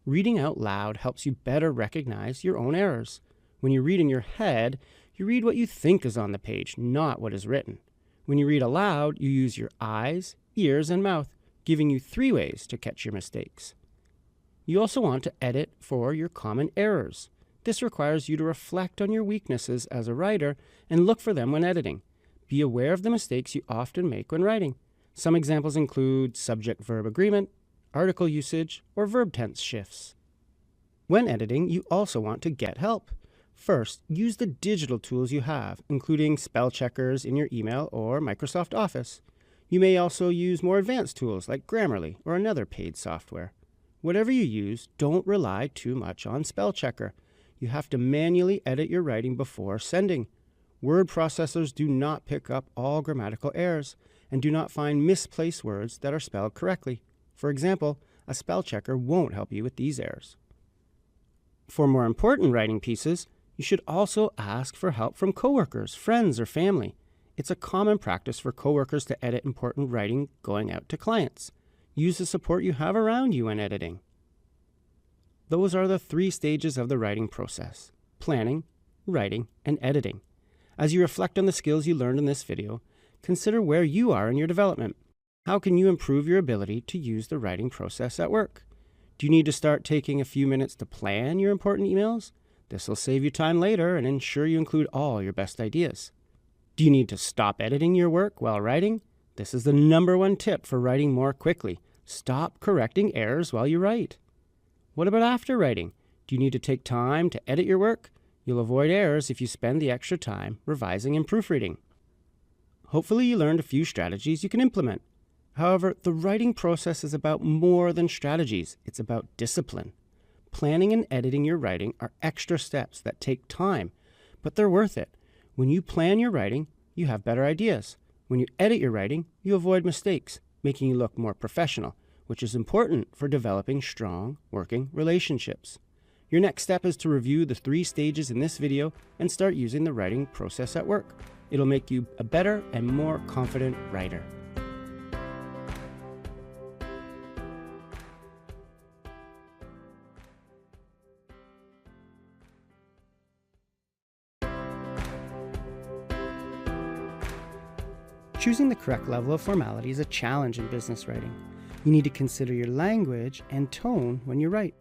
Reading out loud helps you better recognize your own errors. When you read in your head, you read what you think is on the page, not what is written. When you read aloud, you use your eyes, ears, and mouth, giving you 3 ways to catch your mistakes. You also want to edit for your common errors. This requires you to reflect on your weaknesses as a writer and look for them when editing. Be aware of the mistakes you often make when writing. Some examples include subject-verb agreement, article usage, or verb tense shifts. When editing, you also want to get help. First, use the digital tools you have, including spell checkers in your email or Microsoft Office. You may also use more advanced tools like Grammarly or another paid software. Whatever you use, don't rely too much on spell checker. You have to manually edit your writing before sending. Word processors do not pick up all grammatical errors and do not find misplaced words that are spelled correctly. For example, a spell checker won't help you with these errors. For more important writing pieces, you should also ask for help from coworkers, friends, or family. It's a common practice for coworkers to edit important writing going out to clients. Use the support you have around you when editing. Those are the 3 stages of the writing process: planning, writing, and editing. As you reflect on the skills you learned in this video, consider where you are in your development. How can you improve your ability to use the writing process at work? Do you need to start taking a few minutes to plan your important emails? This will save you time later and ensure you include all your best ideas. Do you need to stop editing your work while writing? This is the #1 tip for writing more quickly. Stop correcting errors while you write. What about after writing? Do you need to take time to edit your work? You'll avoid errors if you spend the extra time revising and proofreading. Hopefully you learned a few strategies you can implement. However, the writing process is about more than strategies. It's about discipline. Planning and editing your writing are extra steps that take time, but they're worth it. When you plan your writing, you have better ideas. When you edit your writing, you avoid mistakes, making you look more professional, which is important for developing strong working relationships. Your next step is to review the 3 stages in this video and start using the writing process at work. It'll make you a better and more confident writer. Choosing the correct level of formality is a challenge in business writing. You need to consider your language and tone when you write.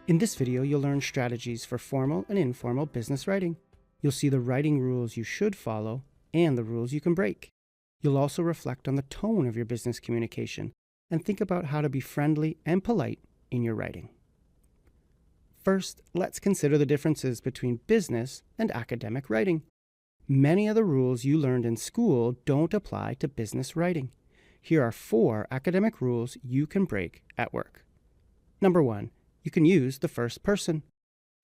In this video, you'll learn strategies for formal and informal business writing. You'll see the writing rules you should follow and the rules you can break. You'll also reflect on the tone of your business communication and think about how to be friendly and polite in your writing. First, let's consider the differences between business and academic writing. Many of the rules you learned in school don't apply to business writing. Here are 4 academic rules you can break at work. Number 1, you can use the first person.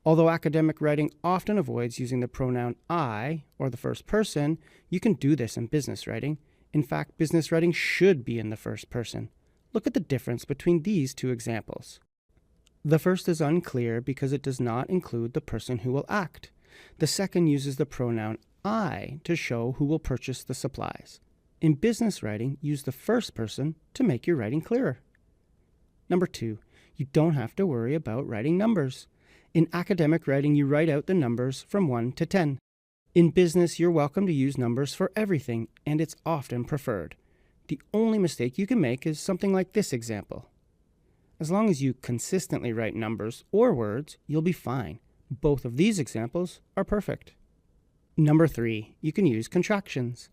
Although academic writing often avoids using the pronoun I or the first person, you can do this in business writing. In fact, business writing should be in the first person. Look at the difference between these 2 examples. The first is unclear because it does not include the person who will act. The second uses the pronoun I to show who will purchase the supplies. In business writing, use the first person to make your writing clearer. Number 2, you don't have to worry about writing numbers. In academic writing, you write out the numbers from 1 to 10. In business, you're welcome to use numbers for everything, and it's often preferred. The only mistake you can make is something like this example. As long as you consistently write numbers or words, you'll be fine. Both of these examples are perfect. Number 3, you can use contractions.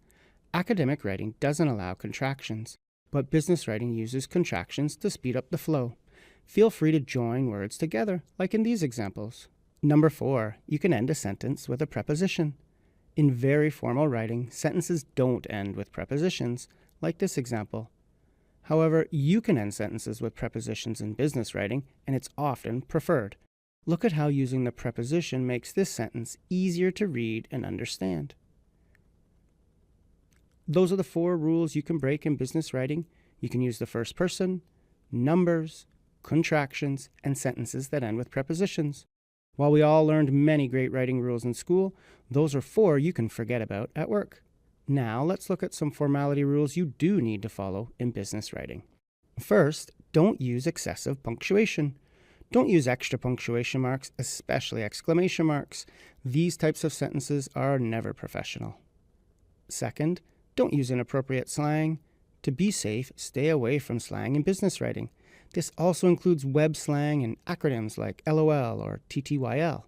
Academic writing doesn't allow contractions, but business writing uses contractions to speed up the flow. Feel free to join words together, like in these examples. Number 4, you can end a sentence with a preposition. In very formal writing, sentences don't end with prepositions, like this example. However, you can end sentences with prepositions in business writing, and it's often preferred. Look at how using the preposition makes this sentence easier to read and understand. Those are the 4 rules you can break in business writing. You can use the first person, numbers, contractions, and sentences that end with prepositions. While we all learned many great writing rules in school, those are 4 you can forget about at work. Now let's look at some formality rules you do need to follow in business writing. First, don't use excessive punctuation. Don't use extra punctuation marks, especially exclamation marks. These types of sentences are never professional. Second, don't use inappropriate slang. To be safe, stay away from slang in business writing. This also includes web slang and acronyms like LOL or TTYL.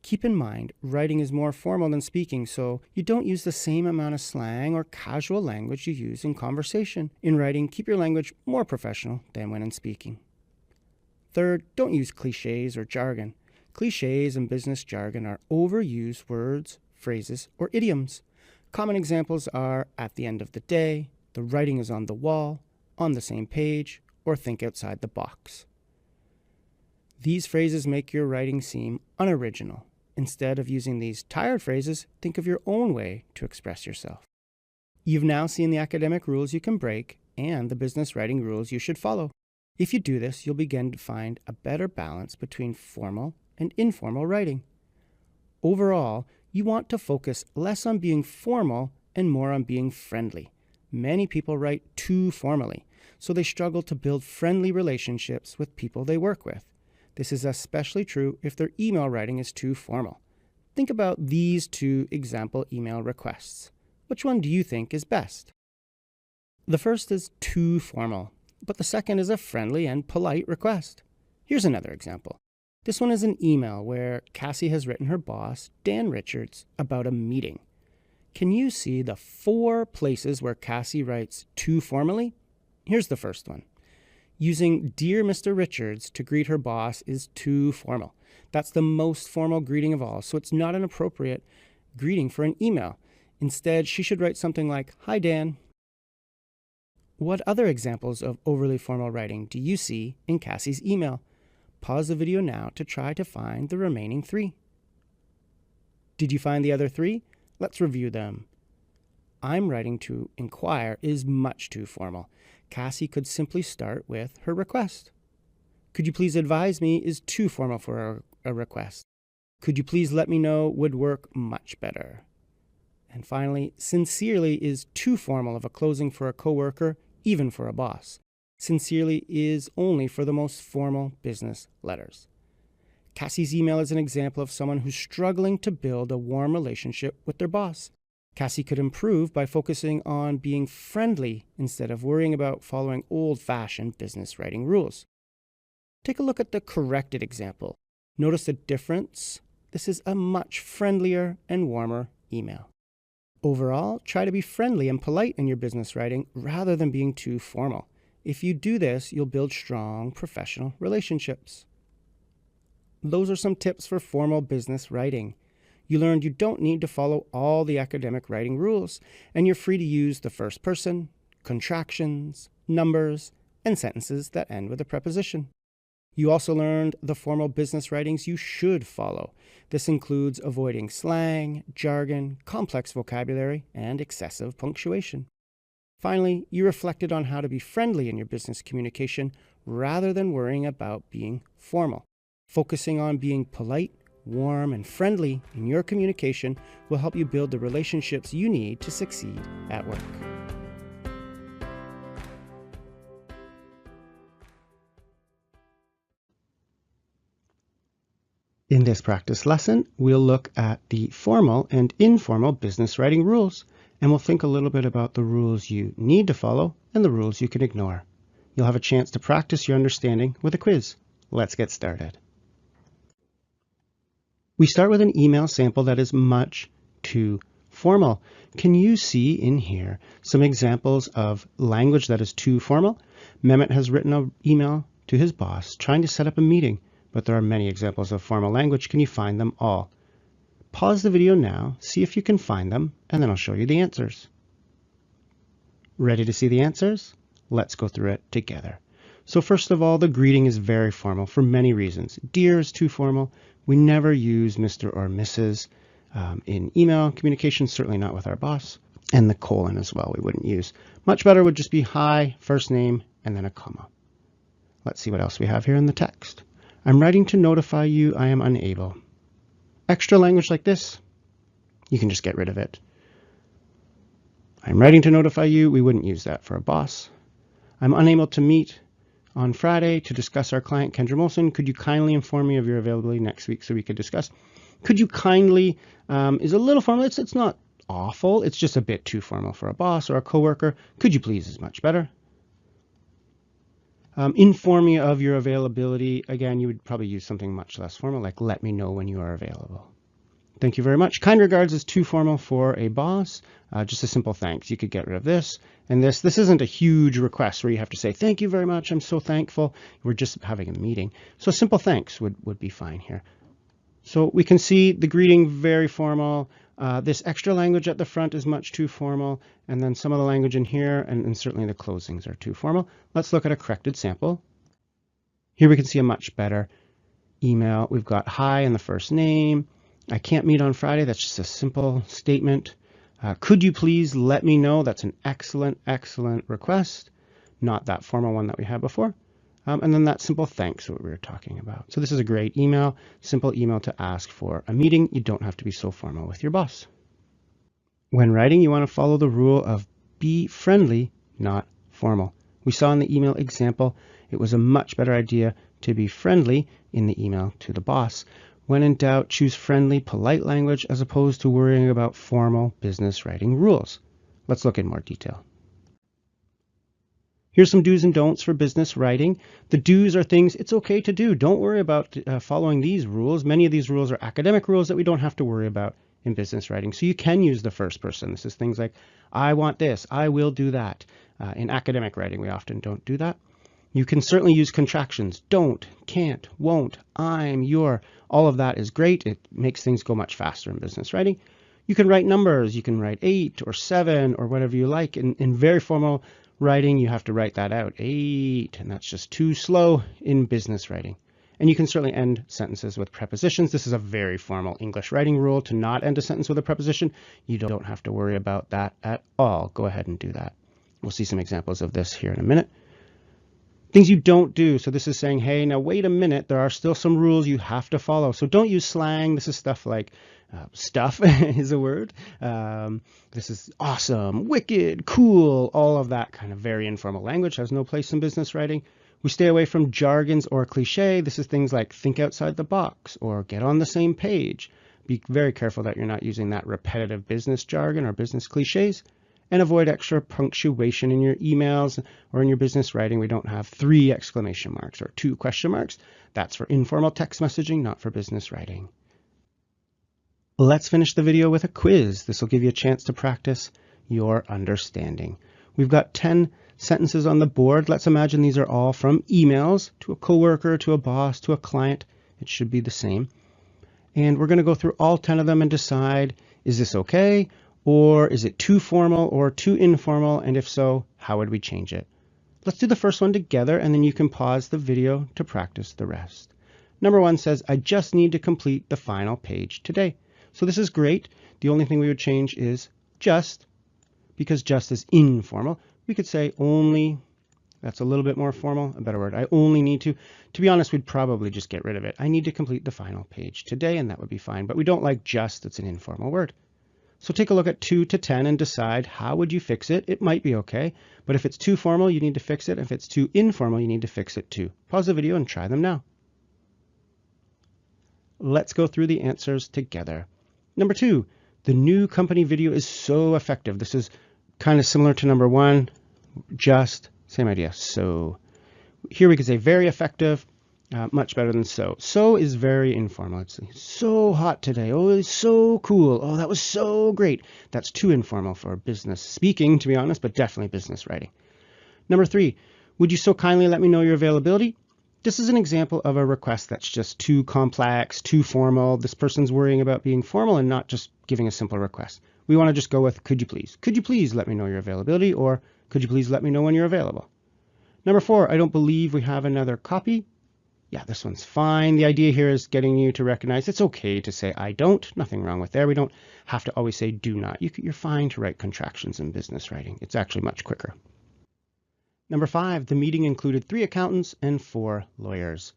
Keep in mind, writing is more formal than speaking, so you don't use the same amount of slang or casual language you use in conversation. In writing, keep your language more professional than when in speaking. Third, don't use cliches or jargon. Cliches and business jargon are overused words, phrases, or idioms. Common examples are at the end of the day, the writing is on the wall, on the same page, or think outside the box. These phrases make your writing seem unoriginal. Instead of using these tired phrases, think of your own way to express yourself. You've now seen the academic rules you can break and the business writing rules you should follow. If you do this, you'll begin to find a better balance between formal and informal writing. Overall, you want to focus less on being formal and more on being friendly. Many people write too formally, so they struggle to build friendly relationships with people they work with. This is especially true if their email writing is too formal. Think about these 2 example email requests. Which one do you think is best? The first is too formal, but the second is a friendly and polite request. Here's another example. This one is an email where Cassie has written her boss, Dan Richards, about a meeting. Can you see the 4 places where Cassie writes too formally? Here's the first one. Using Dear Mr. Richards to greet her boss is too formal. That's the most formal greeting of all, so it's not an appropriate greeting for an email. Instead, she should write something like, Hi, Dan. What other examples of overly formal writing do you see in Cassie's email? Pause the video now to try to find the remaining 3. Did you find the other 3? Let's review them. I'm writing to inquire is much too formal. Cassie could simply start with her request. Could you please advise me is too formal for a request. Could you please let me know would work much better. And finally, sincerely is too formal of a closing for a coworker, even for a boss. Sincerely is only for the most formal business letters. Cassie's email is an example of someone who's struggling to build a warm relationship with their boss. Cassie could improve by focusing on being friendly instead of worrying about following old-fashioned business writing rules. Take a look at the corrected example. Notice the difference? This is a much friendlier and warmer email. Overall, try to be friendly and polite in your business writing rather than being too formal. If you do this, you'll build strong professional relationships. Those are some tips for formal business writing. You learned you don't need to follow all the academic writing rules, and you're free to use the first person, contractions, numbers, and sentences that end with a preposition. You also learned the formal business writings you should follow. This includes avoiding slang, jargon, complex vocabulary, and excessive punctuation. Finally, you reflected on how to be friendly in your business communication rather than worrying about being formal. Focusing on being polite, warm, and friendly in your communication will help you build the relationships you need to succeed at work. In this practice lesson, we'll look at the formal and informal business writing rules, and we'll think a little bit about the rules you need to follow and the rules you can ignore. You'll have a chance to practice your understanding with a quiz. Let's get started. We start with an email sample that is much too formal. Can you see in here some examples of language that is too formal? Mehmet has written an email to his boss trying to set up a meeting, but there are many examples of formal language. Can you find them all? Pause the video now, see if you can find them, and then I'll show you the answers. Ready to see the answers? Let's go through it together. So first of all, the greeting is very formal for many reasons. Dear is too formal. We never use Mr. or Mrs. In email communication, certainly not with our boss. And the colon as well, we wouldn't use. Much better would just be hi, first name, and then a comma. Let's see what else we have here in the text. I'm writing to notify you I am unable. Extra language like this, you can just get rid of it. I'm writing to notify you, we wouldn't use that for a boss. I'm unable to meet on Friday to discuss our client, Kendra Molson. Could you kindly inform me of your availability next week so we could discuss? Could you kindly is a little formal. It's not awful. It's just a bit too formal for a boss or a coworker. Could you please is much better. Inform me of your availability. Again, you would probably use something much less formal, like let me know when you are available. Thank you very much. Kind regards is too formal for a boss. Just a simple thanks. You could get rid of this and this. This isn't a huge request where you have to say, thank you very much. I'm so thankful. We're just having a meeting. So simple thanks would be fine here. So we can see the greeting very formal. This extra language at the front is much too formal. And then some of the language in here and certainly the closings are too formal. Let's look at a corrected sample. Here we can see a much better email. We've got hi in the first name. I can't meet on Friday. That's just a simple statement. Could you please let me know? That's an excellent, excellent request. Not that formal one that we had before. And then that simple thanks, what we were talking about. So this is a great email, simple email to ask for a meeting. You don't have to be so formal with your boss. When writing, you want to follow the rule of be friendly, not formal. We saw in the email example, it was a much better idea to be friendly in the email to the boss. When in doubt, choose friendly, polite language as opposed to worrying about formal business writing rules. Let's look in more detail. Here's some do's and don'ts for business writing. The do's are things it's okay to do. Don't worry about following these rules. Many of these rules are academic rules that we don't have to worry about in business writing. So you can use the first person. This is things like, I want this, I will do that. In academic writing, we often don't do that. You can certainly use contractions. Don't, can't, won't, I'm, your. All of that is great. It makes things go much faster in business writing. You can write numbers. You can write 8 or 7 or whatever you like. In very formal writing, you have to write that out. 8, and that's just too slow in business writing. And you can certainly end sentences with prepositions. This is a very formal English writing rule to not end a sentence with a preposition. You don't have to worry about that at all. Go ahead and do that. We'll see some examples of this here in a minute. Things you don't do. So this is saying, hey, now wait a minute. There are still some rules you have to follow. So don't use slang. This is stuff like stuff is a word. This is awesome, wicked, cool. All of that kind of very informal language has no place in business writing. We stay away from jargons or cliche. This is things like think outside the box or get on the same page. Be very careful that you're not using that repetitive business jargon or business cliches. And avoid extra punctuation in your emails or in your business writing. We don't have 3 exclamation marks or 2 question marks. That's for informal text messaging, not for business writing. Let's finish the video with a quiz. This will give you a chance to practice your understanding. We've got 10 sentences on the board. Let's imagine these are all from emails to a coworker, to a boss, to a client. It should be the same. And we're going to go through all 10 of them and decide, is this okay? Or is it too formal or too informal? And if so, how would we change it? Let's do the first one together, and then you can pause the video to practice the rest. Number 1 says, I just need to complete the final page today. So this is great. The only thing we would change is just, because just is informal. We could say only. That's a little bit more formal, a better word. I only need to. To be honest, we'd probably just get rid of it. I need to complete the final page today, and that would be fine. But we don't like just. It's an informal word. So take a look at 2 to 10 and decide how would you fix it. It might be okay, but if it's too formal, you need to fix it. If it's too informal, you need to fix it too. Pause the video and try them now. Let's go through the answers together. Number 2, the new company video is so effective. This is kind of similar to number 1, just same idea. So here we could say very effective. Much better than so. So is very informal. It's so hot today. Oh, it's so cool. Oh, that was so great. That's too informal for business speaking, to be honest, but definitely business writing. Number 3, would you so kindly let me know your availability? This is an example of a request that's just too complex, too formal. This person's worrying about being formal and not just giving a simple request. We want to just go with, could you please? Could you please let me know your availability? Or could you please let me know when you're available? Number 4, I don't believe we have another copy. Yeah, this one's fine. The idea here is getting you to recognize it's okay to say I don't. Nothing wrong with there. We don't have to always say do not. You're fine to write contractions in business writing. It's actually much quicker. Number 5, the meeting included 3 accountants and 4 lawyers.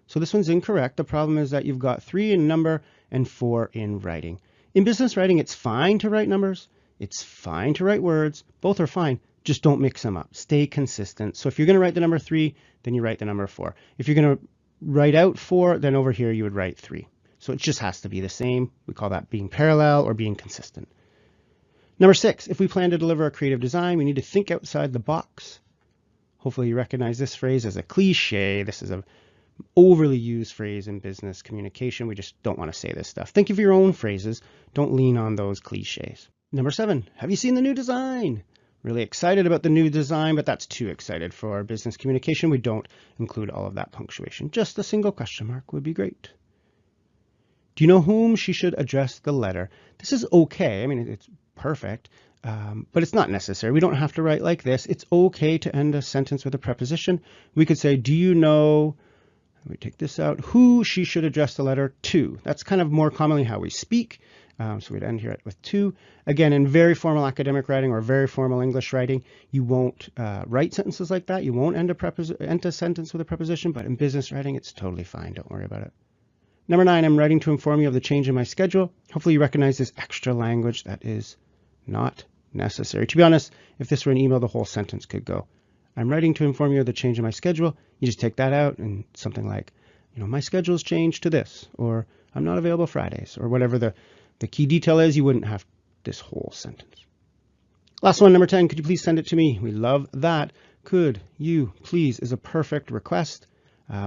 So this one's incorrect. The problem is that you've got 3 in number and 4 in writing. In business writing, it's fine to write numbers. It's fine to write words. Both are fine. Just don't mix them up. Stay consistent. So if you're going to write the number 3, then you write the number 4. If you're going to write out 4, then over here you would write 3. So it just has to be the same. We call that being parallel or being consistent. Number 6, if we plan to deliver a creative design, we need to think outside the box. Hopefully you recognize this phrase as a cliche. This is an overly used phrase in business communication. We just don't want to say this stuff. Think of your own phrases. Don't lean on those cliches. Number 7, have you seen the new design? Really excited about the new design, but that's too excited for our business communication. We don't include all of that punctuation. Just a single question mark would be great. Do you know whom she should address the letter? This is okay. I mean, it's perfect, but it's not necessary. We don't have to write like this. It's okay to end a sentence with a preposition. We could say, do you know, let me take this out, who she should address the letter to? That's kind of more commonly how we speak. So we'd end here with to. Again, in very formal academic writing or very formal English writing, you won't write sentences like that. You won't end a sentence with a preposition, but in business writing, it's totally fine. Don't worry about it. Number 9, I'm writing to inform you of the change in my schedule. Hopefully you recognize this extra language that is not necessary. To be honest, if this were an email, the whole sentence could go. I'm writing to inform you of the change in my schedule. You just take that out and something like, my schedule's changed to this, or I'm not available Fridays, or whatever the key detail is. You wouldn't have this whole sentence. Last one, number 10, could you please send it to me? We love that. Could you please is a perfect request.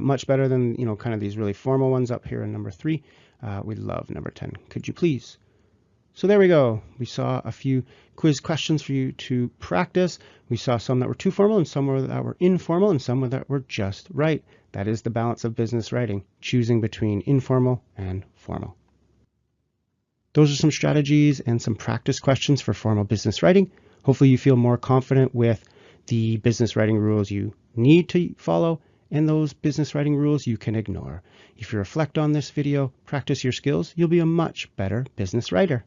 Much better than, kind of these really formal ones up here in number 3. We love number 10. Could you please? So there we go. We saw a few quiz questions for you to practice. We saw some that were too formal and some that were informal and some that were just right. That is the balance of business writing, choosing between informal and formal. Those are some strategies and some practice questions for formal business writing. Hopefully you feel more confident with the business writing rules you need to follow and those business writing rules you can ignore. If you reflect on this video, practice your skills, you'll be a much better business writer.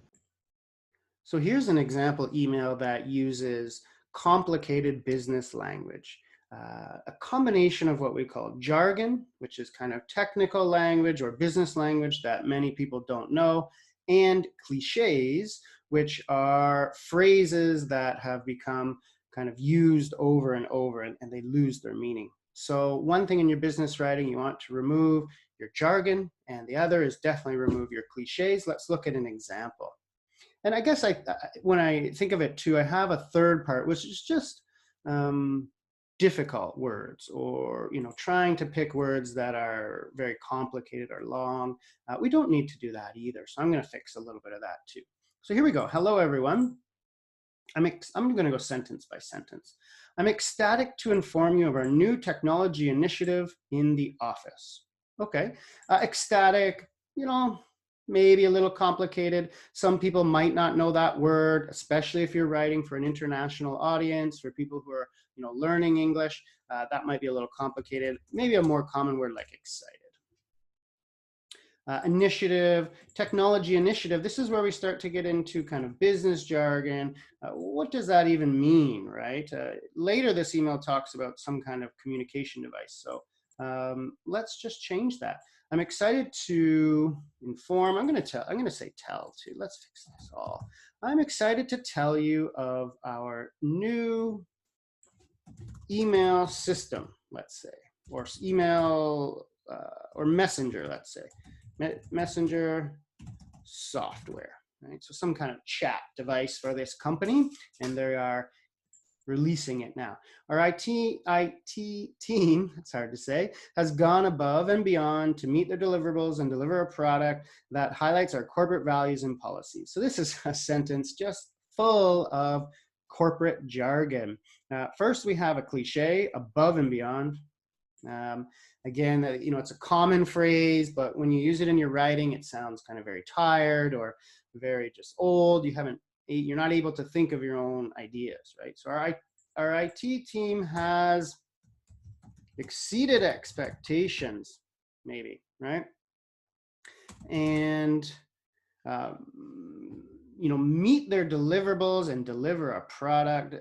So here's an example email that uses complicated business language. A combination of what we call jargon, which is kind of technical language or business language that many people don't know, and cliches, which are phrases that have become kind of used over and over and they lose their meaning. So one thing in your business writing, you want to remove your jargon, and the other is definitely remove your cliches. Let's look at an example. And I guess when I think of it too, I have a third part, which is just difficult words, or trying to pick words that are very complicated or long. We don't need to do that either. So I'm going to fix a little bit of that too. So here we go. Hello, everyone. I'm going to go sentence by sentence. I'm ecstatic to inform you of our new technology initiative in the office. Okay, ecstatic, maybe a little complicated. Some people might not know that word, especially if you're writing for an international audience, for people who are, learning English. That might be a little complicated. Maybe a more common word like excited. Initiative, technology initiative. This is where we start to get into kind of business jargon. What does that even mean, right? Later, this email talks about some kind of communication device. So let's just change that. I'm excited to inform. I'm going to say tell too. Let's fix this all. I'm excited to tell you of our new email system, let's say, or email or messenger, let's say. Messenger software, right? So some kind of chat device for this company, and they are releasing it now. Our IT team, it's hard to say, has gone above and beyond to meet their deliverables and deliver a product that highlights our corporate values and policies. So this is a sentence just full of corporate jargon. First, we have a cliche, above and beyond. Again, it's a common phrase, but when you use it in your writing, it sounds kind of very tired or very just old. You're not able to think of your own ideas, right? So our IT team has exceeded expectations, maybe, right? And meet their deliverables and deliver a product.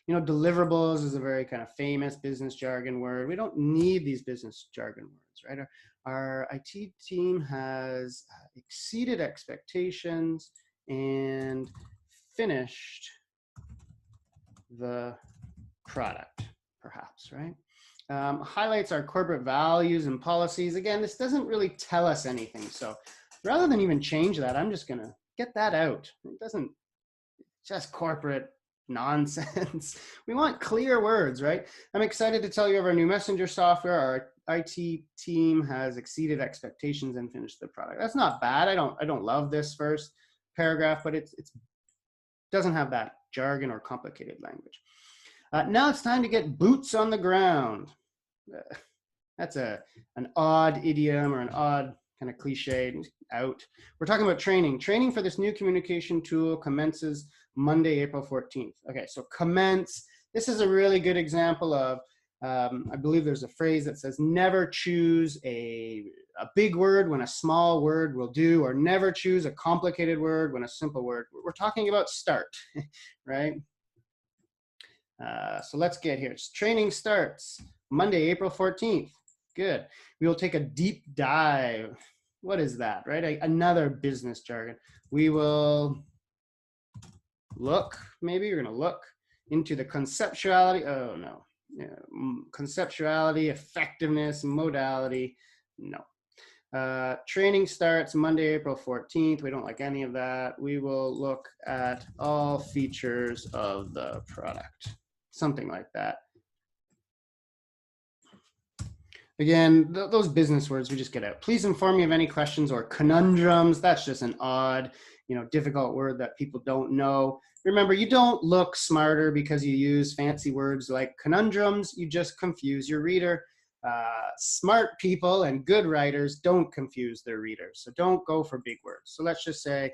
Deliverables is a very kind of famous business jargon word. We don't need these business jargon words, right? Our IT team has exceeded expectations and finished the product, perhaps, right? Highlights our corporate values and policies. Again, this doesn't really tell us anything. So rather than even change that, I'm just going to get that out. It doesn't, just corporate nonsense. We want clear words, right? I'm excited to tell you of our new messenger software. Our IT team has exceeded expectations and finished the product. That's not bad. I don't love this first paragraph, but it doesn't have that jargon or complicated language. Now it's time to get boots on the ground. That's an odd idiom or an odd kind of cliche. Out. We're talking about training. Training for this new communication tool commences Monday, April 14th. Okay, so commence. This is a really good example of, I believe there's a phrase that says never choose a big word when a small word will do, or never choose a complicated word when a simple word. We're talking about start, right? So let's get here. Training starts Monday, April 14th. Good. We will take a deep dive. What is that, right? Another business jargon. We will look, maybe you're going to look into the conceptuality. Oh, no. Conceptuality, effectiveness, modality. No. Training starts Monday, April 14th. We don't like any of that. We will look at all features of the product. Something like that. Again, those business words we just get out. Please inform me of any questions or conundrums. That's just an odd, difficult word that people don't know. Remember, you don't look smarter because you use fancy words like conundrums. You just confuse your reader. Smart people and good writers don't confuse their readers. So don't go for big words. So let's just say,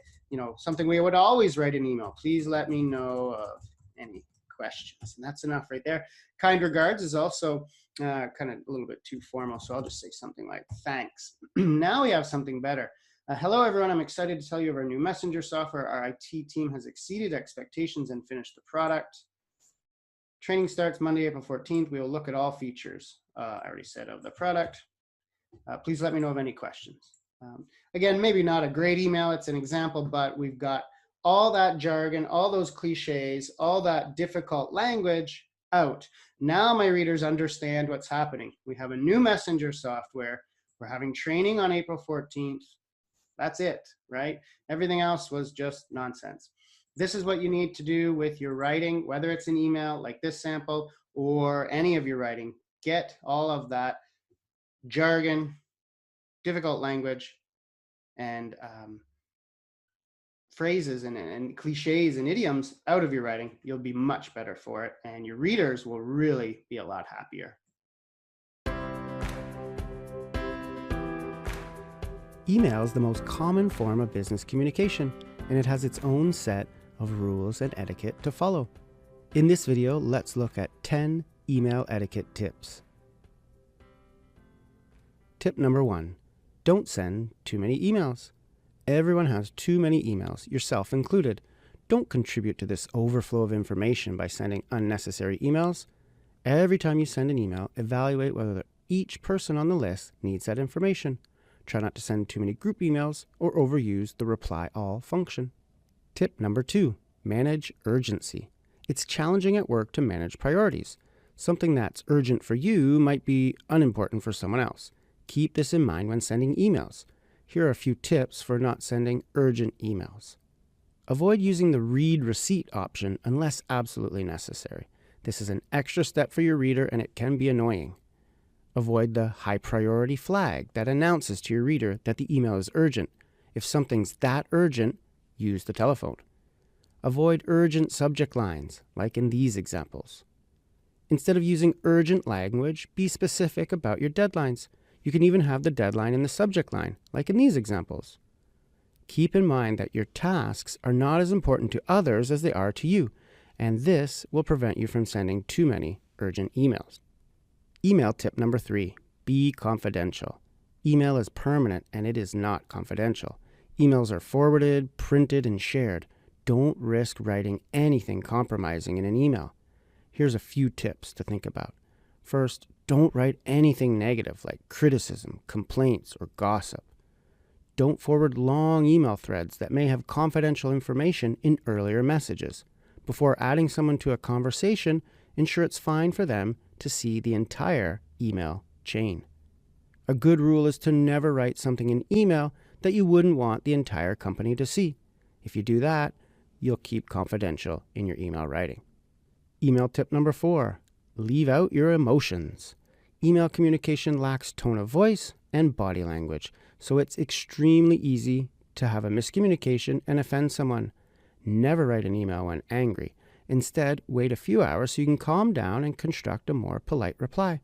something we would always write in email. Please let me know of any questions. And that's enough right there. Kind regards is also kind of a little bit too formal, so I'll just say something like thanks. Now we have something better. Hello everyone, I'm excited to tell you of our new messenger software. Our IT team has exceeded expectations and finished the product. Training starts Monday, April 14th. We will look at all features, I already said, of the product. Please let me know of any questions. Again, maybe not a great email, it's an example, but we've got all that jargon, all those cliches, all that difficult language out. Now my readers understand what's happening. We have a new messenger software. We're having training on April 14th. That's it, right? Everything else was just nonsense. This is what you need to do with your writing, whether it's an email like this sample or any of your writing. Get all of that jargon, difficult language, and phrases and cliches and idioms out of your writing. You'll be much better for it, and your readers will really be a lot happier. Email is the most common form of business communication, and it has its own set of rules and etiquette to follow. In this video, let's look at 10 email etiquette tips. Tip number 1, don't send too many emails. Everyone has too many emails, yourself included. Don't contribute to this overflow of information by sending unnecessary emails. Every time you send an email, evaluate whether each person on the list needs that information. Try not to send too many group emails or overuse the reply all function. Tip number 2, manage urgency. It's challenging at work to manage priorities. Something that's urgent for you might be unimportant for someone else. Keep this in mind when sending emails. Here are a few tips for not sending urgent emails. Avoid using the read receipt option unless absolutely necessary. This is an extra step for your reader and it can be annoying. Avoid the high priority flag that announces to your reader that the email is urgent. If something's that urgent, use the telephone. Avoid urgent subject lines, like in these examples. Instead of using urgent language, be specific about your deadlines. You can even have the deadline in the subject line, like in these examples. Keep in mind that your tasks are not as important to others as they are to you, and this will prevent you from sending too many urgent emails. Email tip number 3, be confidential. Email is permanent and it is not confidential. Emails are forwarded, printed, and shared. Don't risk writing anything compromising in an email. Here's a few tips to think about. First, don't write anything negative like criticism, complaints, or gossip. Don't forward long email threads that may have confidential information in earlier messages. Before adding someone to a conversation, ensure it's fine for them to see the entire email chain. A good rule is to never write something in email that you wouldn't want the entire company to see. If you do that, you'll keep confidential in your email writing. Email tip number 4, leave out your emotions. Email communication lacks tone of voice and body language, so it's extremely easy to have a miscommunication and offend someone. Never write an email when angry. Instead, wait a few hours so you can calm down and construct a more polite reply.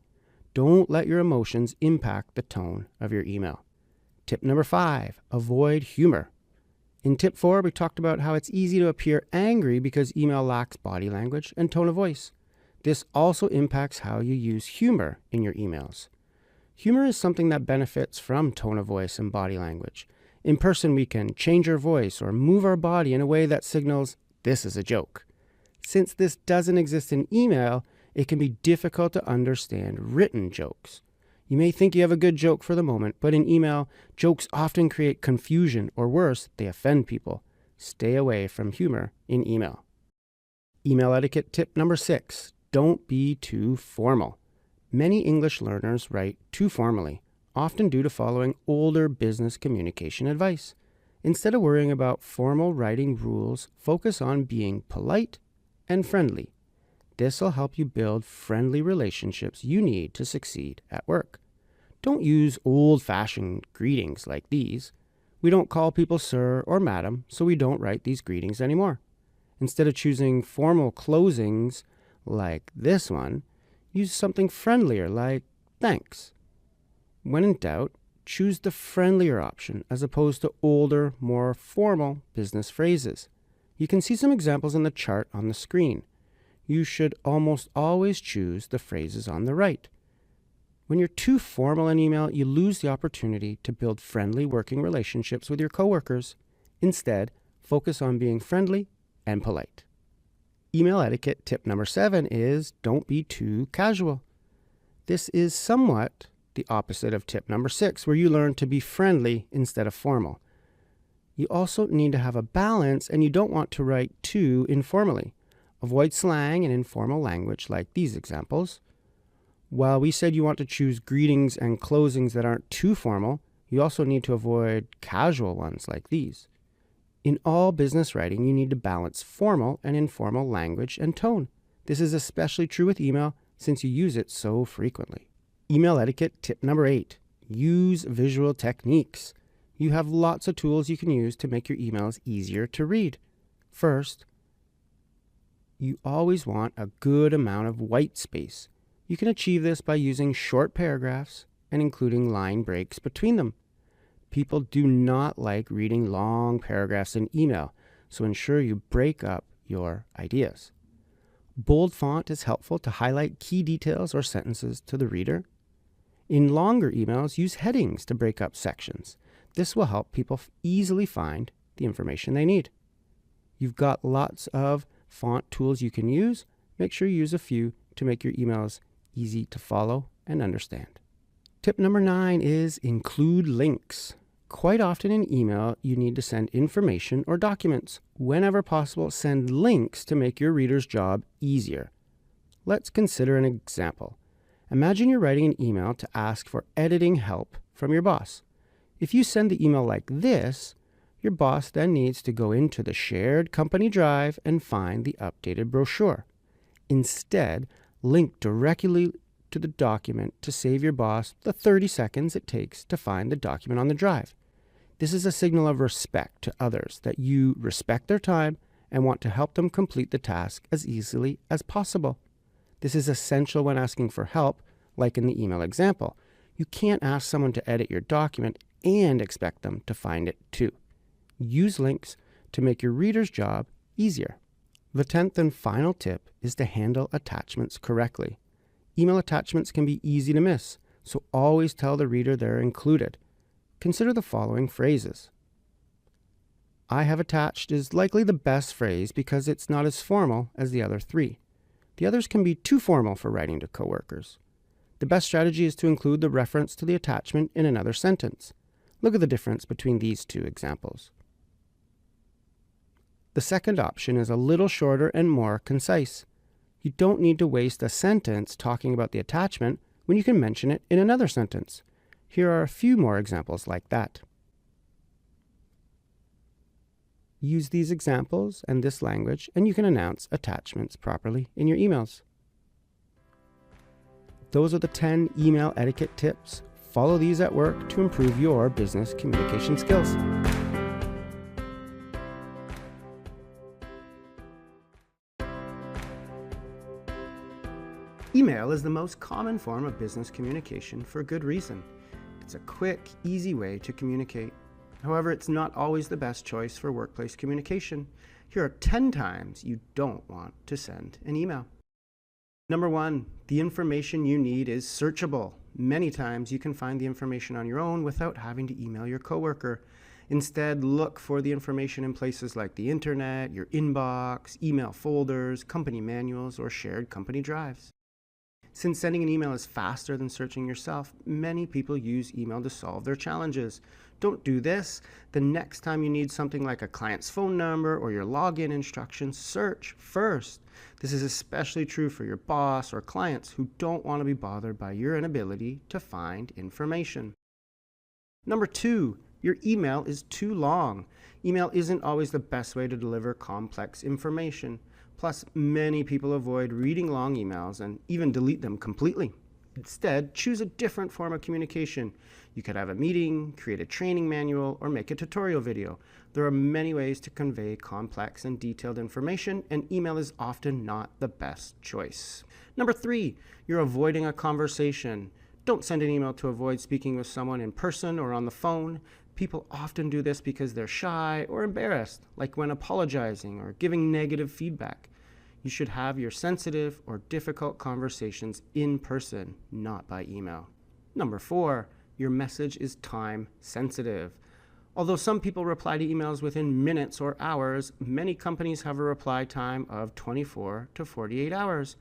Don't let your emotions impact the tone of your email. Tip number 5, avoid humor. In tip 4, we talked about how it's easy to appear angry because email lacks body language and tone of voice. This also impacts how you use humor in your emails. Humor is something that benefits from tone of voice and body language. In person, we can change our voice or move our body in a way that signals, this is a joke. Since this doesn't exist in email, it can be difficult to understand written jokes. You may think you have a good joke for the moment, but in email, jokes often create confusion, or worse, they offend people. Stay away from humor in email. Email etiquette tip number 6, don't be too formal. Many English learners write too formally, often due to following older business communication advice. Instead of worrying about formal writing rules, focus on being polite and friendly. This will help you build friendly relationships you need to succeed at work. Don't use old-fashioned greetings like these. We don't call people sir or madam, so we don't write these greetings anymore. Instead of choosing formal closings like this one, use something friendlier like thanks. When in doubt, choose the friendlier option as opposed to older, more formal business phrases. You can see some examples in the chart on the screen. You should almost always choose the phrases on the right. When you're too formal in email, you lose the opportunity to build friendly working relationships with your coworkers. Instead, focus on being friendly and polite. Email etiquette tip number 7 is don't be too casual. This is somewhat the opposite of tip number 6, where you learn to be friendly instead of formal. You also need to have a balance, and you don't want to write too informally. Avoid slang and informal language like these examples. While we said you want to choose greetings and closings that aren't too formal, you also need to avoid casual ones like these. In all business writing, you need to balance formal and informal language and tone. This is especially true with email since you use it so frequently. Email etiquette tip number 8, use visual techniques. You have lots of tools you can use to make your emails easier to read. First, you always want a good amount of white space. You can achieve this by using short paragraphs and including line breaks between them. People do not like reading long paragraphs in email, so ensure you break up your ideas. Bold font is helpful to highlight key details or sentences to the reader. In longer emails, use headings to break up sections. This will help people easily find the information they need. You've got lots of font tools you can use. Make sure you use a few to make your emails easy to follow and understand. Tip number 9 is include links. Quite often in email, you need to send information or documents. Whenever possible, send links to make your reader's job easier. Let's consider an example. Imagine you're writing an email to ask for editing help from your boss. If you send the email like this, your boss then needs to go into the shared company drive and find the updated brochure. Instead, link directly to the document to save your boss the 30 seconds it takes to find the document on the drive. This is a signal of respect to others that you respect their time and want to help them complete the task as easily as possible. This is essential when asking for help, like in the email example. You can't ask someone to edit your document and expect them to find it too. Use links to make your reader's job easier. The 10th and final tip is to handle attachments correctly. Email attachments can be easy to miss, so always tell the reader they're included. Consider the following phrases. I have attached is likely the best phrase because it's not as formal as the other three. The others can be too formal for writing to coworkers. The best strategy is to include the reference to the attachment in another sentence. Look at the difference between these two examples. The second option is a little shorter and more concise. You don't need to waste a sentence talking about the attachment when you can mention it in another sentence. Here are a few more examples like that. Use these examples and this language, and you can announce attachments properly in your emails. Those are the 10 email etiquette tips. Follow these at work to improve your business communication skills. Email is the most common form of business communication for good reason. It's a quick, easy way to communicate. However, it's not always the best choice for workplace communication. Here are 10 times you don't want to send an email. Number 1, the information you need is searchable. Many times you can find the information on your own without having to email your coworker. Instead, look for the information in places like the internet, your inbox, email folders, company manuals, or shared company drives. Since sending an email is faster than searching yourself, many people use email to solve their challenges. Don't do this. The next time you need something like a client's phone number or your login instructions, search first. This is especially true for your boss or clients who don't want to be bothered by your inability to find information. Number 2, your email is too long. Email isn't always the best way to deliver complex information. Plus, many people avoid reading long emails and even delete them completely. Instead, choose a different form of communication. You could have a meeting, create a training manual, or make a tutorial video. There are many ways to convey complex and detailed information, and email is often not the best choice. Number 3, you're avoiding a conversation. Don't send an email to avoid speaking with someone in person or on the phone. People often do this because they're shy or embarrassed, like when apologizing or giving negative feedback. You should have your sensitive or difficult conversations in person, not by email. Number 4, your message is time sensitive. Although some people reply to emails within minutes or hours, many companies have a reply time of 24 to 48 hours.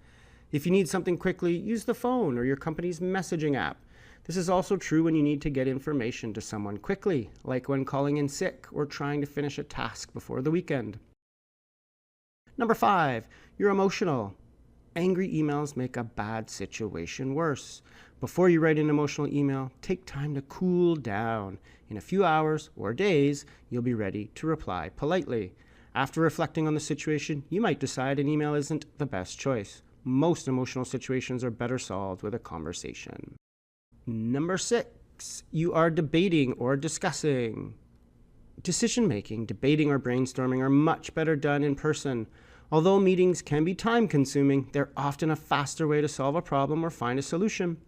If you need something quickly, use the phone or your company's messaging app. This is also true when you need to get information to someone quickly, like when calling in sick or trying to finish a task before the weekend. Number 5, you're emotional. Angry emails make a bad situation worse. Before you write an emotional email, take time to cool down. In a few hours or days, you'll be ready to reply politely. After reflecting on the situation, you might decide an email isn't the best choice. Most emotional situations are better solved with a conversation. Number 6, you are debating or discussing. Decision-making, debating, or brainstorming are much better done in person. Although meetings can be time-consuming, they're often a faster way to solve a problem or find a solution.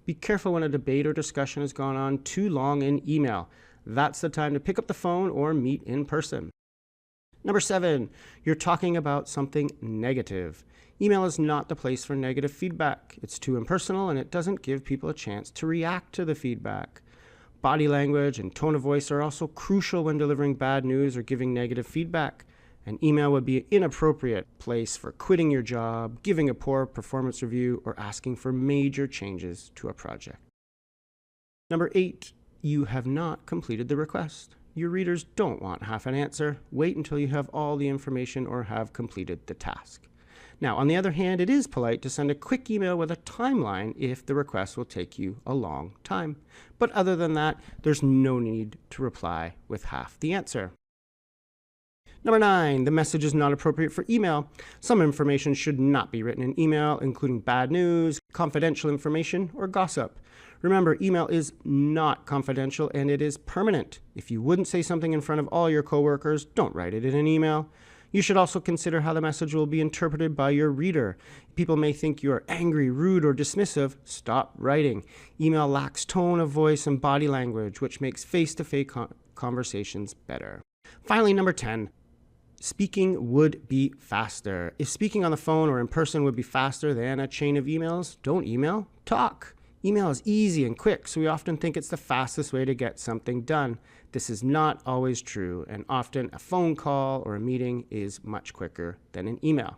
Be careful when a debate or discussion has gone on too long in email. That's the time to pick up the phone or meet in person. Number 7, you're talking about something negative. Email is not the place for negative feedback. It's too impersonal and it doesn't give people a chance to react to the feedback. Body language and tone of voice are also crucial when delivering bad news or giving negative feedback. An email would be an inappropriate place for quitting your job, giving a poor performance review, or asking for major changes to a project. Number 8, you have not completed the request. Your readers don't want half an answer. Wait until you have all the information or have completed the task. Now, on the other hand, it is polite to send a quick email with a timeline if the request will take you a long time. But other than that, there's no need to reply with half the answer. Number 9, the message is not appropriate for email. Some information should not be written in email, including bad news, confidential information, or gossip. Remember, email is not confidential and it is permanent. If you wouldn't say something in front of all your coworkers, don't write it in an email. You should also consider how the message will be interpreted by your reader. People may think you are angry, rude, or dismissive. Stop writing. Email lacks tone of voice and body language, which makes face-to-face conversations better. Finally, number 10. Speaking would be faster. If speaking on the phone or in person would be faster than a chain of emails, don't email, talk. Email is easy and quick, so we often think it's the fastest way to get something done. This is not always true, and often a phone call or a meeting is much quicker than an email.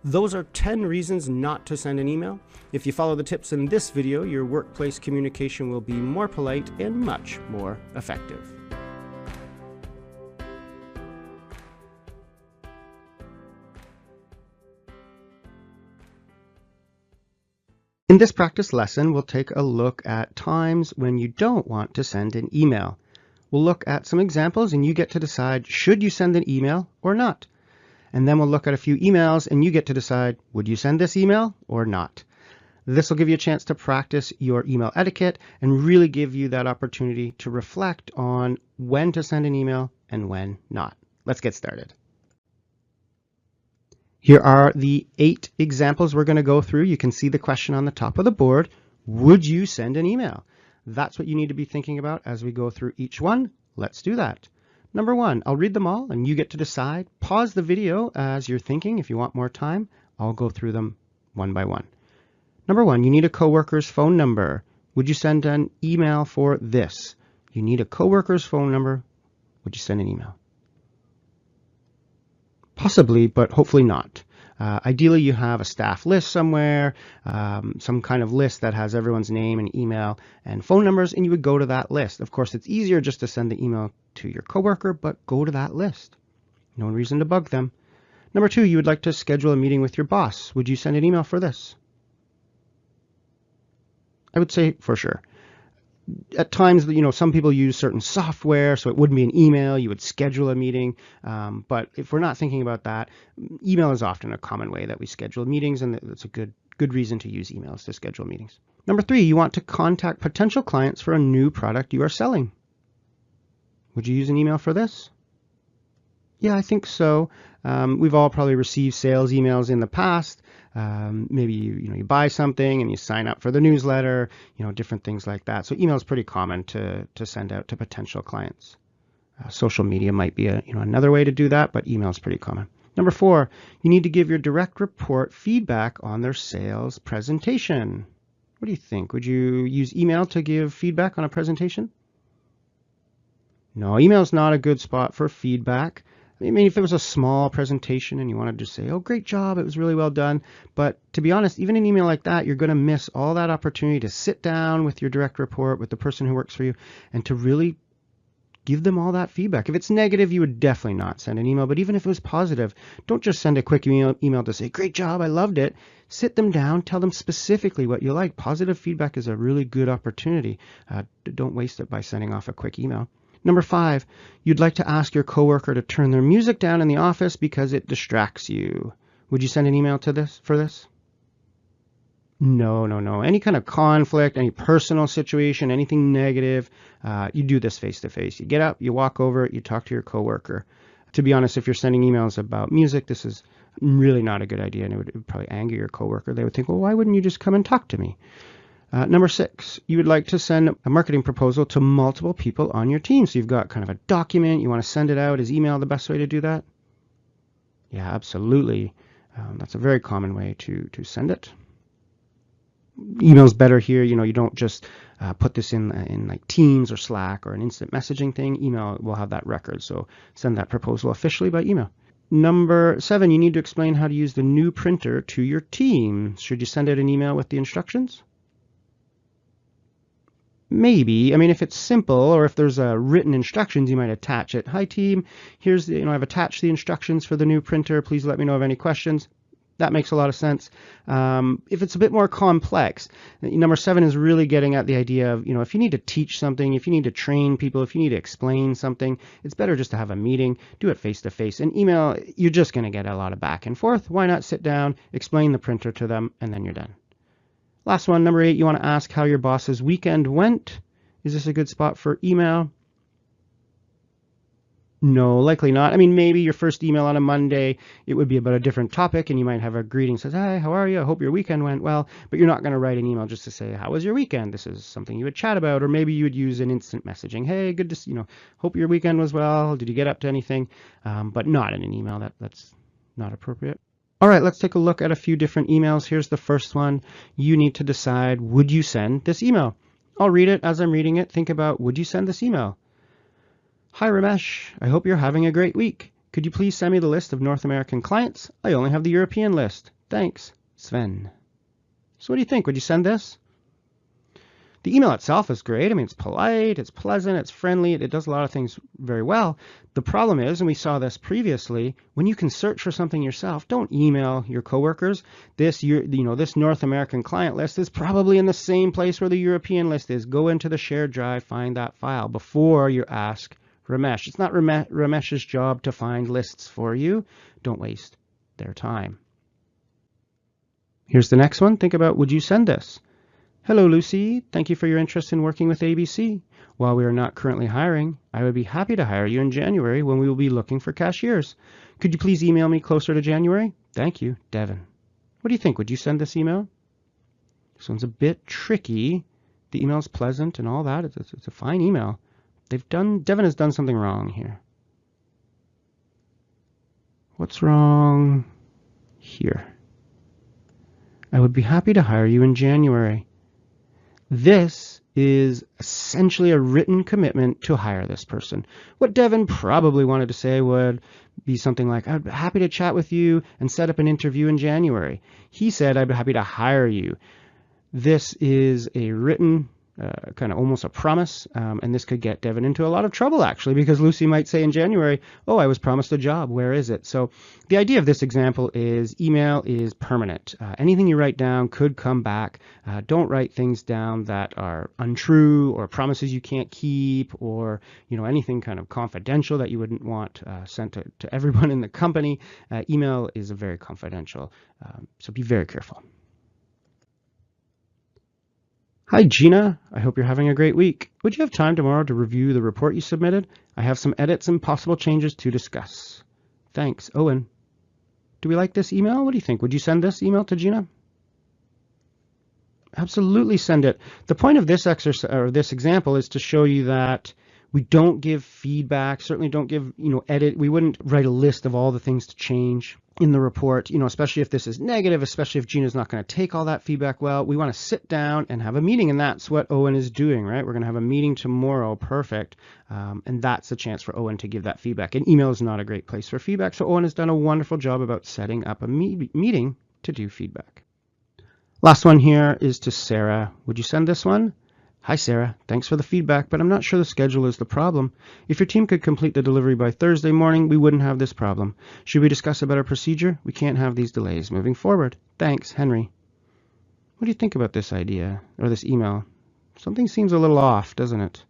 Those are 10 reasons not to send an email. If you follow the tips in this video, your workplace communication will be more polite and much more effective. In this practice lesson, we'll take a look at times when you don't want to send an email. We'll look at some examples and you get to decide, should you send an email or not? And then we'll look at a few emails and you get to decide, would you send this email or not? This will give you a chance to practice your email etiquette and really give you that opportunity to reflect on when to send an email and when not. Let's get started. Here are the 8 examples we're going to go through. You can see the question on the top of the board. Would you send an email? That's what you need to be thinking about as we go through each one. Let's do that. Number 1, I'll read them all and you get to decide. Pause the video as you're thinking. If you want more time, I'll go through them one by one. Number 1, you need a coworker's phone number. Would you send an email for this? You need a coworker's phone number. Would you send an email? Possibly, but hopefully not. Ideally, you have a staff list somewhere, some kind of list that has everyone's name and email and phone numbers, and you would go to that list. Of course, it's easier just to send the email to your coworker, but go to that list. No reason to bug them. Number 2, you would like to schedule a meeting with your boss. Would you send an email for this? I would say for sure. At times, some people use certain software, so it wouldn't be an email. You would schedule a meeting. But if we're not thinking about that, email is often a common way that we schedule meetings, and that's a good reason to use emails to schedule meetings. Number 3, you want to contact potential clients for a new product you are selling. Would you use an email for this? Yeah, I think so. We've all probably received sales emails in the past. Maybe you buy something and you sign up for the newsletter, different things like that. So email is pretty common to send out to potential clients. Social media might be another way to do that, but email is pretty common. Number 4, you need to give your direct report feedback on their sales presentation. What do you think? Would you use email to give feedback on a presentation? No, email is not a good spot for feedback. I mean, if it was a small presentation and you wanted to say, oh, great job, it was really well done. But to be honest, even an email like that, you're going to miss all that opportunity to sit down with your direct report, with the person who works for you, and to really give them all that feedback. If it's negative, you would definitely not send an email. But even if it was positive, don't just send a quick email to say, great job, I loved it. Sit them down, tell them specifically what you like. Positive feedback is a really good opportunity. Don't waste it by sending off a quick email. Number 5, you'd like to ask your coworker to turn their music down in the office because it distracts you. Would you send an email for this? No. Any kind of conflict, any personal situation, anything negative, you do this face to face. You get up, you walk over, you talk to your coworker. To be honest, if you're sending emails about music, this is really not a good idea, and it would probably anger your coworker. They would think, well, why wouldn't you just come and talk to me? Number 6, you would like to send a marketing proposal to multiple people on your team. So you've got kind of a document, you want to send it out. Is email the best way to do that? Yeah, absolutely. That's a very common way to send it. Email's better here. You don't just put this in like Teams or Slack or an instant messaging thing. Email will have that record. So send that proposal officially by email. Number 7, you need to explain how to use the new printer to your team. Should you send out an email with the instructions? Maybe. I mean, if it's simple or if there's written instructions, you might attach it. Hi team, here's I've attached the instructions for the new printer. Please let me know of any questions. That makes a lot of sense. If it's a bit more complex, number 7 is really getting at the idea of, if you need to teach something, if you need to train people, if you need to explain something, it's better just to have a meeting, do it face to face. And email, you're just going to get a lot of back and forth. Why not sit down, explain the printer to them, and then you're done. Last one, number 8, you want to ask how your boss's weekend went. Is this a good spot for email? No, likely not. I mean, maybe your first email on a Monday, it would be about a different topic, and you might have a greeting that says, "Hi, how are you? I hope your weekend went well." But you're not going to write an email just to say, "How was your weekend?" This is something you would chat about, or maybe you would use an instant messaging. "Hey, good to see, hope your weekend was well. Did you get up to anything?" But not in an email. That's not appropriate. All right, let's take a look at a few different emails. Here's the first one. You need to decide, would you send this email? I'll read it. As I'm reading it, think about, would you send this email? Hi Ramesh, I hope you're having a great week. Could you please send me the list of North American clients? I only have the European list. Thanks, Sven. So what do you think? Would you send this? The email itself is great. I mean, it's polite, it's pleasant, it's friendly, it does a lot of things very well. The problem is, and we saw this previously, when you can search for something yourself, don't email your coworkers. This North American client list is probably in the same place where the European list is. Go into the shared drive, find that file before you ask Ramesh. It's not Ramesh's job to find lists for you. Don't waste their time. Here's the next one. Think about, would you send this? Hello, Lucy. Thank you for your interest in working with ABC. While we are not currently hiring, I would be happy to hire you in January when we will be looking for cashiers. Could you please email me closer to January? Thank you, Devin. What do you think? Would you send this email? This one's a bit tricky. The email is pleasant and all that. It's a fine email. Devin has done something wrong here. What's wrong here? I would be happy to hire you in January. This is essentially a written commitment to hire this person. What Devin probably wanted to say would be something like, I'd be happy to chat with you and set up an interview in January. He said, I'd be happy to hire you. This is a written kind of almost a promise, and this could get Devin into a lot of trouble actually, because Lucy might say in January, oh, I was promised a job, where is it? So the idea of this example is email is permanent. Anything you write down could come back. Don't write things down that are untrue or promises you can't keep, or anything kind of confidential that you wouldn't want sent to everyone in the company. Email is very confidential, so be very careful. Hi Gina, I hope you're having a great week. Would you have time tomorrow to review the report you submitted? I have some edits and possible changes to discuss. Thanks, Owen. Do we like this email? What do you think? Would you send this email to Gina? Absolutely send it. The point of this exercise or this example is to show you that we don't give feedback, certainly don't give, edit. We wouldn't write a list of all the things to change in the report, especially if this is negative, especially if Gina's not going to take all that feedback well. We want to sit down and have a meeting, and that's what Owen is doing, right? We're going to have a meeting tomorrow, perfect, and that's a chance for Owen to give that feedback. And email is not a great place for feedback, so Owen has done a wonderful job about setting up a meeting to do feedback. Last one here is to Sarah. Would you send this one? Hi Sarah, thanks for the feedback, but I'm not sure the schedule is the problem. If your team could complete the delivery by Thursday morning, we wouldn't have this problem. Should we discuss a better procedure? We can't have these delays moving forward. Thanks, Henry. What do you think about this idea, or this email? Something seems a little off, doesn't it?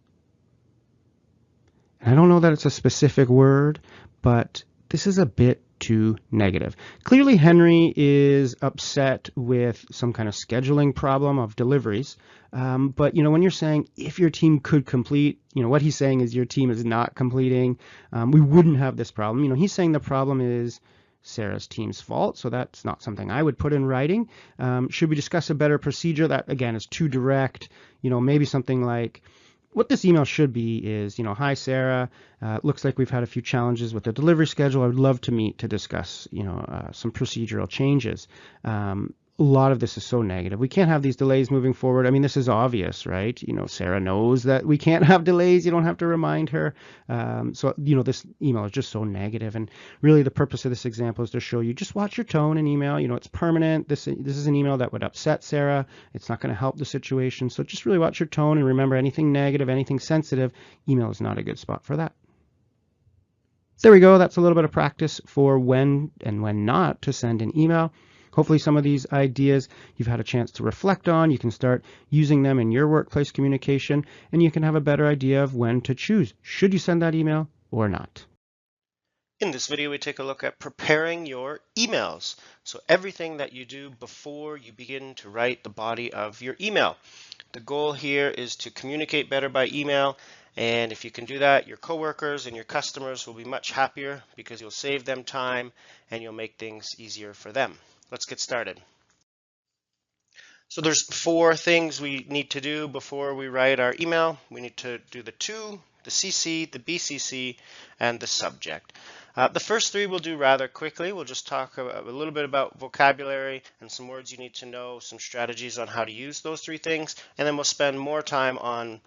And I don't know that it's a specific word, but this is a bit too negative. Clearly, Henry is upset with some kind of scheduling problem of deliveries. But when you're saying if your team could complete, what he's saying is your team is not completing. We wouldn't have this problem. He's saying the problem is Sarah's team's fault. So that's not something I would put in writing. Should we discuss a better procedure? That again is too direct. Maybe something like, what this email should be is, hi Sarah, looks like we've had a few challenges with the delivery schedule. I would love to meet to discuss, some procedural changes. A lot of this is so negative. We can't have these delays moving forward. I mean, this is obvious, right? Sarah knows that we can't have delays. You don't have to remind her. So this email is just so negative. And really the purpose of this example is to show you, just watch your tone in email. It's permanent. This is an email that would upset Sarah. It's not going to help the situation. So just really watch your tone and remember, anything negative, anything sensitive, email is not a good spot for that. There we go. That's a little bit of practice for when and when not to send an email. Hopefully some of these ideas you've had a chance to reflect on. You can start using them in your workplace communication, and you can have a better idea of when to choose. Should you send that email or not? In this video, we take a look at preparing your emails. So everything that you do before you begin to write the body of your email. The goal here is to communicate better by email And if you can do that, your coworkers and your customers will be much happier because you'll save them time and you'll make things easier for them. Let's get started. So there's 4 things we need to do before we write our email. We need to do the to, the CC, the BCC, and the subject. The first 3 we'll do rather quickly. We'll just talk a little bit about vocabulary and some words you need to know, some strategies on how to use those 3 things, and then we'll spend more time on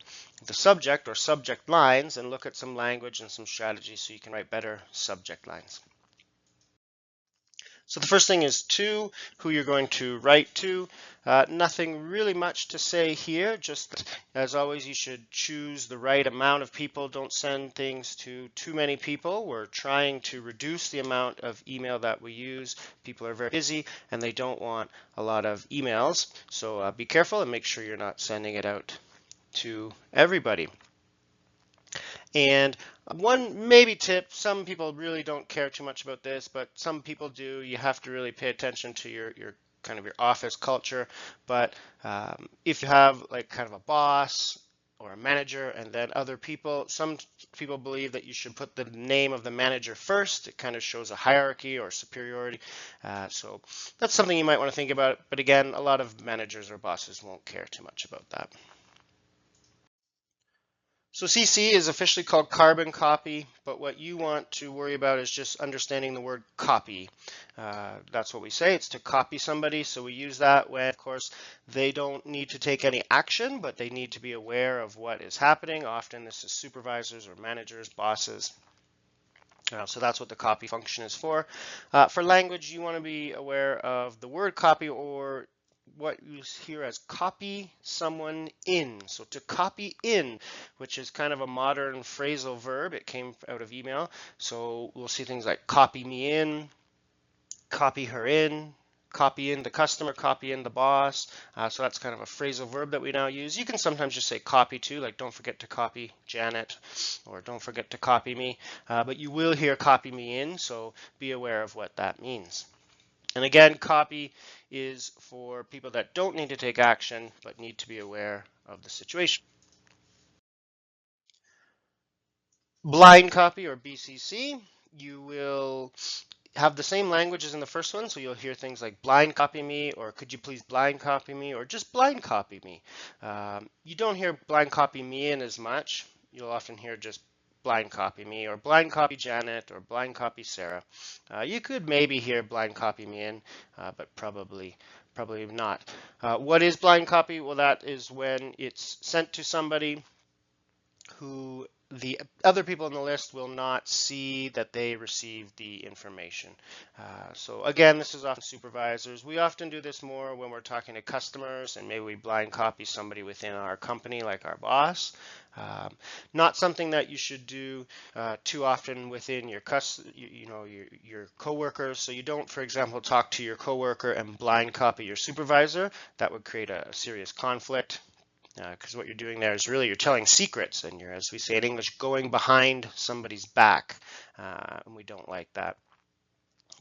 the subject or subject lines and look at some language and some strategies so you can write better subject lines. So the first thing is to, who you're going to write to. Nothing really much to say here, just as always you should choose the right amount of people. Don't send things to too many people. We're trying to reduce the amount of email that we use. People are very busy and they don't want a lot of emails. So be careful and make sure you're not sending it out to everybody. And one maybe tip, some people really don't care too much about this, but some people do. You have to really pay attention to your kind of your office culture. But if you have like kind of a boss or a manager and then other people, some people believe that you should put the name of the manager first. It kind of shows a hierarchy or superiority. So that's something you might want to think about. But again, a lot of managers or bosses won't care too much about that. So CC is officially called carbon copy, but what you want to worry about is just understanding the word copy. That's what we say, it's to copy somebody. So we use that when, of course, they don't need to take any action, but they need to be aware of what is happening. Often this is supervisors or managers, bosses. So that's what the copy function is for. For language, you want to be aware of the word copy, or what you hear as copy someone in. So to copy in, which is kind of a modern phrasal verb, it came out of email. So we'll see things like copy me in, copy her in, copy in the customer, copy in the boss. So that's kind of a phrasal verb that we now use. You can sometimes just say copy too, like don't forget to copy Janet, or don't forget to copy me. But you will hear copy me in, so be aware of what that means. And again, copy is for people that don't need to take action, but need to be aware of the situation. Blind copy, or BCC, you will have the same language as in the first one, so you'll hear things like blind copy me, or could you please blind copy me, or just blind copy me. You don't hear blind copy me in as much. You'll often hear just blind copy me, or blind copy Janet, or blind copy Sarah. You could maybe hear blind copy me in, but probably not. What is blind copy? Well, that is when it's sent to somebody who the other people on the list will not see that they received the information. So again, this is often supervisors. We often do this more when we're talking to customers, and maybe we blind copy somebody within our company, like our boss. Not something that you should do too often within your your coworkers. So you don't, for example, talk to your coworker and blind copy your supervisor. That would create a serious conflict. Because what you're doing there is really you're telling secrets, and you're, as we say in English, going behind somebody's back, and we don't like that.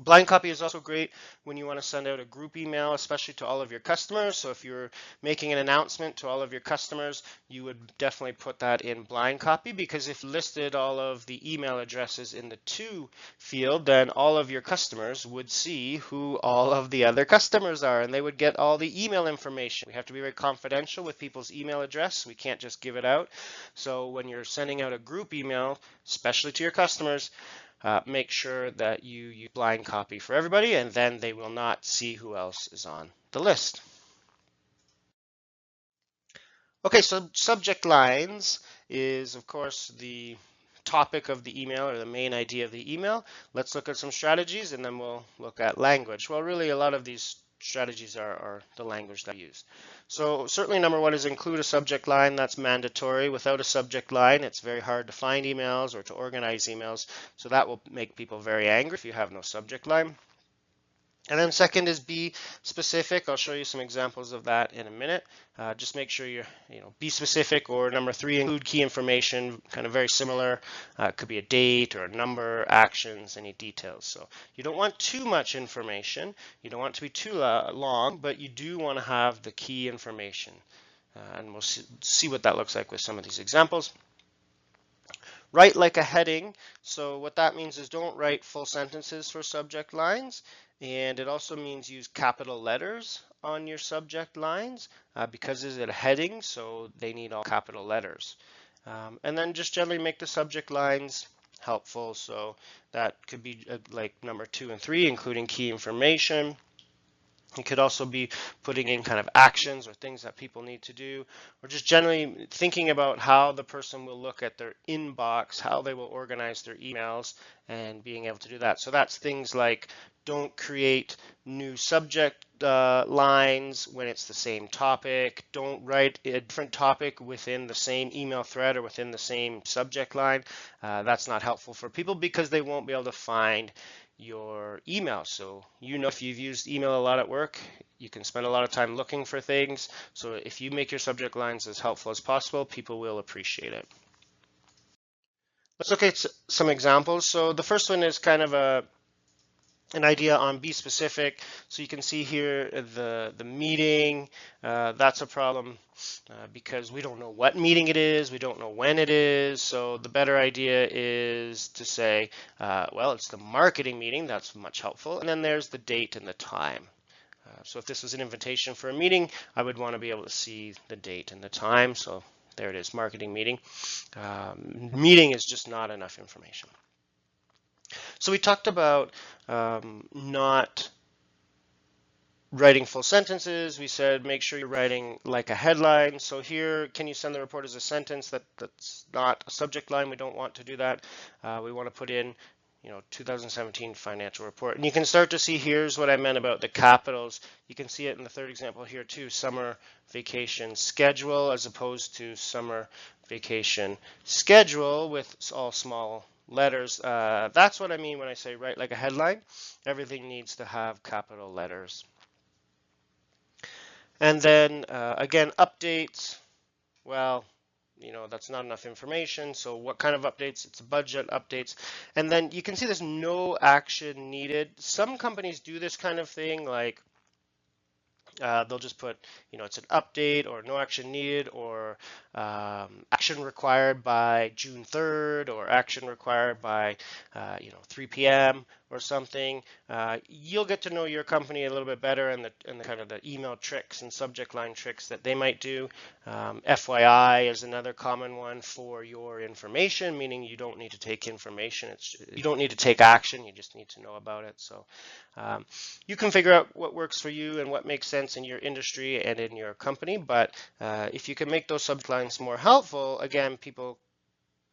Blind copy is also great when you want to send out a group email, especially to all of your customers. So if you're making an announcement to all of your customers, you would definitely put that in blind copy, because if you listed all of the email addresses in the to field, then all of your customers would see who all of the other customers are, and they would get all the email information. We have to be very confidential with people's email address. We can't just give it out. So when you're sending out a group email, especially to your customers, make sure that you blind copy for everybody, and then they will not see who else is on the list. Okay, so subject lines is, of course, the topic of the email, or the main idea of the email. Let's look at some strategies, and then we'll look at language. Well, really, a lot of these strategies are the language that I use. So certainly number 1 is include a subject line. That's mandatory. Without a subject line, it's very hard to find emails or to organize emails. So that will make people very angry if you have no subject line. And then second is be specific. I'll show you some examples of that in a minute. Just make sure you be specific. Or number 3, include key information, kind of very similar. It could be a date or a number, actions, any details. So you don't want too much information. You don't want it to be too long, but you do want to have the key information. And we'll see what that looks like with some of these examples. Write like a heading. So what that means is don't write full sentences for subject lines. And it also means use capital letters on your subject lines because it's a heading, so they need all capital letters. And then just generally make the subject lines helpful. So that could be like number 2 and 3, including key information. You could also be putting in kind of actions or things that people need to do, or just generally thinking about how the person will look at their inbox, how they will organize their emails, and being able to do that. So that's things like don't create new subject lines when it's the same topic. Don't write a different topic within the same email thread or within the same subject line. That's not helpful for people because they won't be able to find your email. So if you've used email a lot at work, you can spend a lot of time looking for things. So if you make your subject lines as helpful as possible, people will appreciate it. Let's look at some examples. So the first one is kind of an idea on be specific. So you can see here the meeting. That's a problem because we don't know what meeting it is. We don't know when it is. So the better idea is to say, well, it's the marketing meeting. That's much helpful. And then there's the date and the time. So if this was an invitation for a meeting, I would want to be able to see the date and the time. So there it is, marketing meeting. Meeting is just not enough information. So we talked about not writing full sentences. We said make sure you're writing like a headline. So here, can you send the report as a sentence? That's not a subject line. We don't want to do that. We want to put in 2017 financial report. And you can start to see, here's what I meant about the capitals. You can see it in the third example here too, summer vacation schedule as opposed to summer vacation schedule with all small letters. That's what I mean when I say write like a headline. Everything needs to have capital letters. And then again, updates. Well, that's not enough information. So what kind of updates? It's budget updates. And then you can see there's no action needed. Some companies do this kind of thing, like they'll just put, it's an update or no action needed or action required by June 3rd or action required by, 3 p.m. or something. You'll get to know your company a little bit better and the kind of the email tricks and subject line tricks that they might do. FYI is another common one for your information, meaning you don't need to take information. You don't need to take action. You just need to know about it. So you can figure out what works for you and what makes sense in your industry and in your company. But if you can make those subject lines more helpful, again,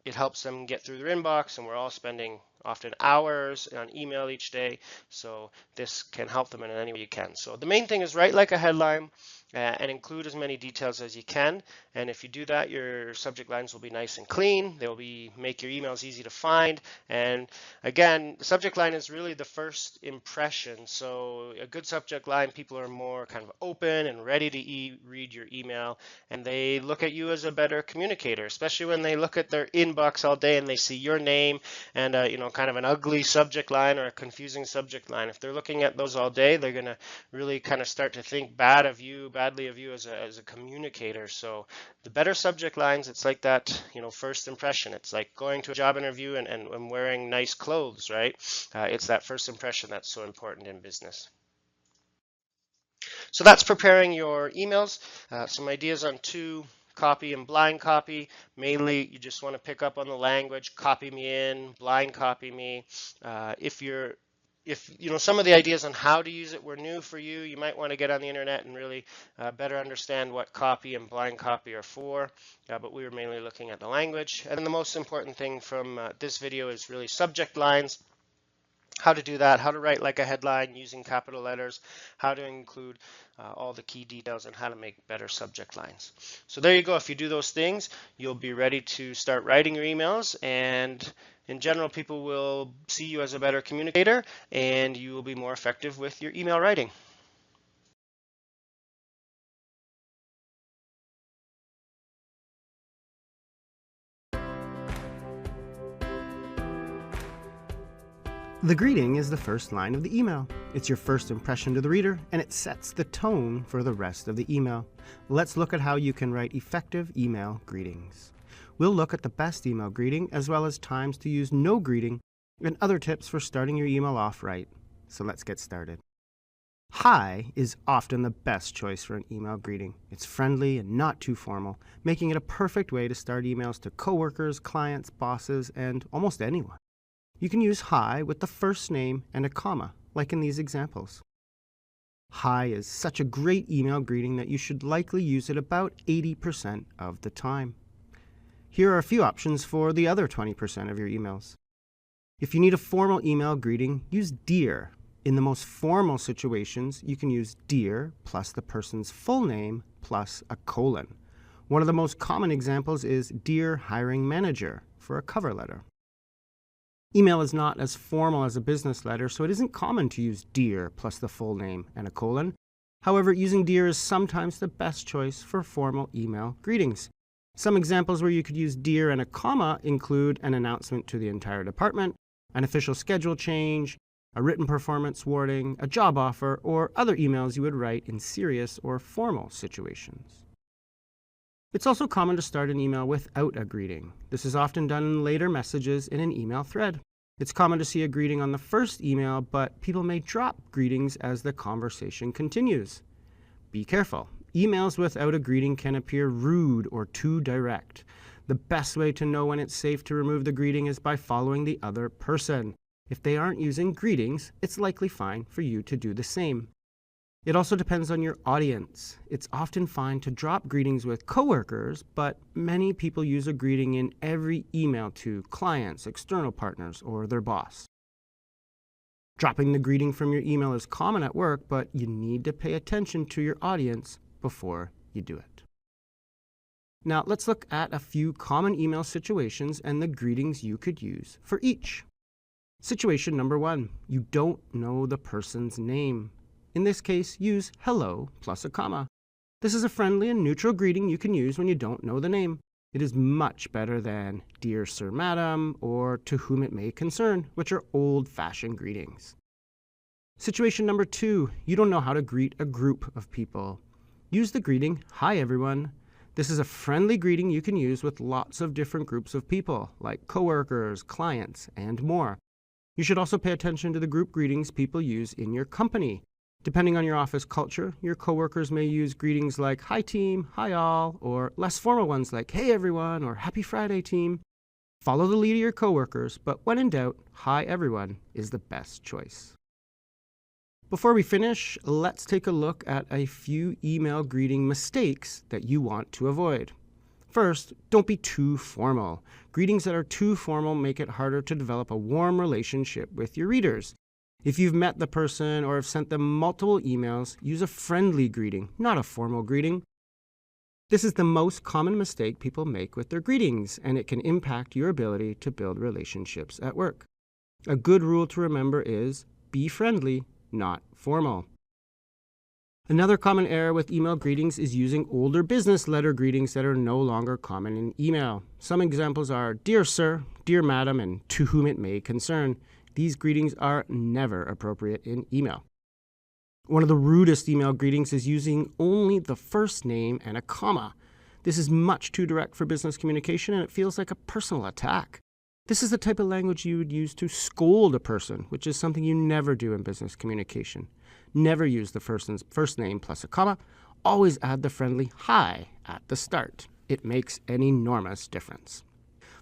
it helps them get through their inbox, and we're all spending often hours on email each day. So this can help them in any way you can. So the main thing is write like a headline and include as many details as you can. And if you do that, your subject lines will be nice and clean. They'll make your emails easy to find. And again, the subject line is really the first impression. So a good subject line, people are more kind of open and ready to read your email, and they look at you as a better communicator, especially when they look at their inbox all day and they see your name and kind of an ugly subject line or a confusing subject line. If they're looking at those all day, they're going to really kind of start to think badly of you as a communicator. So the better subject lines, it's like that, first impression. It's like going to a job interview and wearing nice clothes, right? It's that first impression that's so important in business. So that's preparing your emails. Some ideas on copy and blind copy. Mainly, you just want to pick up on the language, copy me in, blind copy me. If some of the ideas on how to use it were new for you, you might want to get on the internet and really better understand what copy and blind copy are for. But we were mainly looking at the language. And the most important thing from this video is really subject lines. How to do that, how to write like a headline using capital letters, how to include all the key details, and how to make better subject lines. So there you go. If you do those things, you'll be ready to start writing your emails, and in general, people will see you as a better communicator, and you will be more effective with your email writing. The greeting is the first line of the email. It's your first impression to the reader, and it sets the tone for the rest of the email. Let's look at how you can write effective email greetings. We'll look at the best email greeting, as well as times to use no greeting, and other tips for starting your email off right. So let's get started. Hi is often the best choice for an email greeting. It's friendly and not too formal, making it a perfect way to start emails to coworkers, clients, bosses, and almost anyone. You can use hi with the first name and a comma, like in these examples. Hi is such a great email greeting that you should likely use it about 80% of the time. Here are a few options for the other 20% of your emails. If you need a formal email greeting, use dear. In the most formal situations, you can use dear plus the person's full name plus a colon. One of the most common examples is Dear Hiring Manager for a cover letter. Email is not as formal as a business letter, so it isn't common to use dear plus the full name and a colon. However, using dear is sometimes the best choice for formal email greetings. Some examples where you could use dear and a comma include an announcement to the entire department, an official schedule change, a written performance warning, a job offer, or other emails you would write in serious or formal situations. It's also common to start an email without a greeting. This is often done in later messages in an email thread. It's common to see a greeting on the first email, but people may drop greetings as the conversation continues. Be careful. Emails without a greeting can appear rude or too direct. The best way to know when it's safe to remove the greeting is by following the other person. If they aren't using greetings, it's likely fine for you to do the same. It also depends on your audience. It's often fine to drop greetings with coworkers, but many people use a greeting in every email to clients, external partners, or their boss. Dropping the greeting from your email is common at work, but you need to pay attention to your audience before you do it. Now, let's look at a few common email situations and the greetings you could use for each. Situation number 1, you don't know the person's name. In this case, use hello plus a comma. This is a friendly and neutral greeting you can use when you don't know the name. It is much better than dear sir, madam, or to whom it may concern, which are old-fashioned greetings. Situation number 2, you don't know how to greet a group of people. Use the greeting, hi everyone. This is a friendly greeting you can use with lots of different groups of people, like coworkers, clients, and more. You should also pay attention to the group greetings people use in your company. Depending on your office culture, your coworkers may use greetings like hi team, hi all, or less formal ones like hey everyone or happy Friday team. Follow the lead of your coworkers, but when in doubt, hi everyone is the best choice. Before we finish, let's take a look at a few email greeting mistakes that you want to avoid. First, don't be too formal. Greetings that are too formal make it harder to develop a warm relationship with your readers. If you've met the person or have sent them multiple emails, use a friendly greeting, not a formal greeting. This is the most common mistake people make with their greetings, and it can impact your ability to build relationships at work. A good rule to remember is be friendly, not formal. Another common error with email greetings is using older business letter greetings that are no longer common in email. Some examples are dear sir, dear madam, and to whom it may concern. These greetings are never appropriate in email. One of the rudest email greetings is using only the first name and a comma. This is much too direct for business communication, and it feels like a personal attack. This is the type of language you would use to scold a person, which is something you never do in business communication. Never use the person's first name plus a comma. Always add the friendly hi at the start. It makes an enormous difference.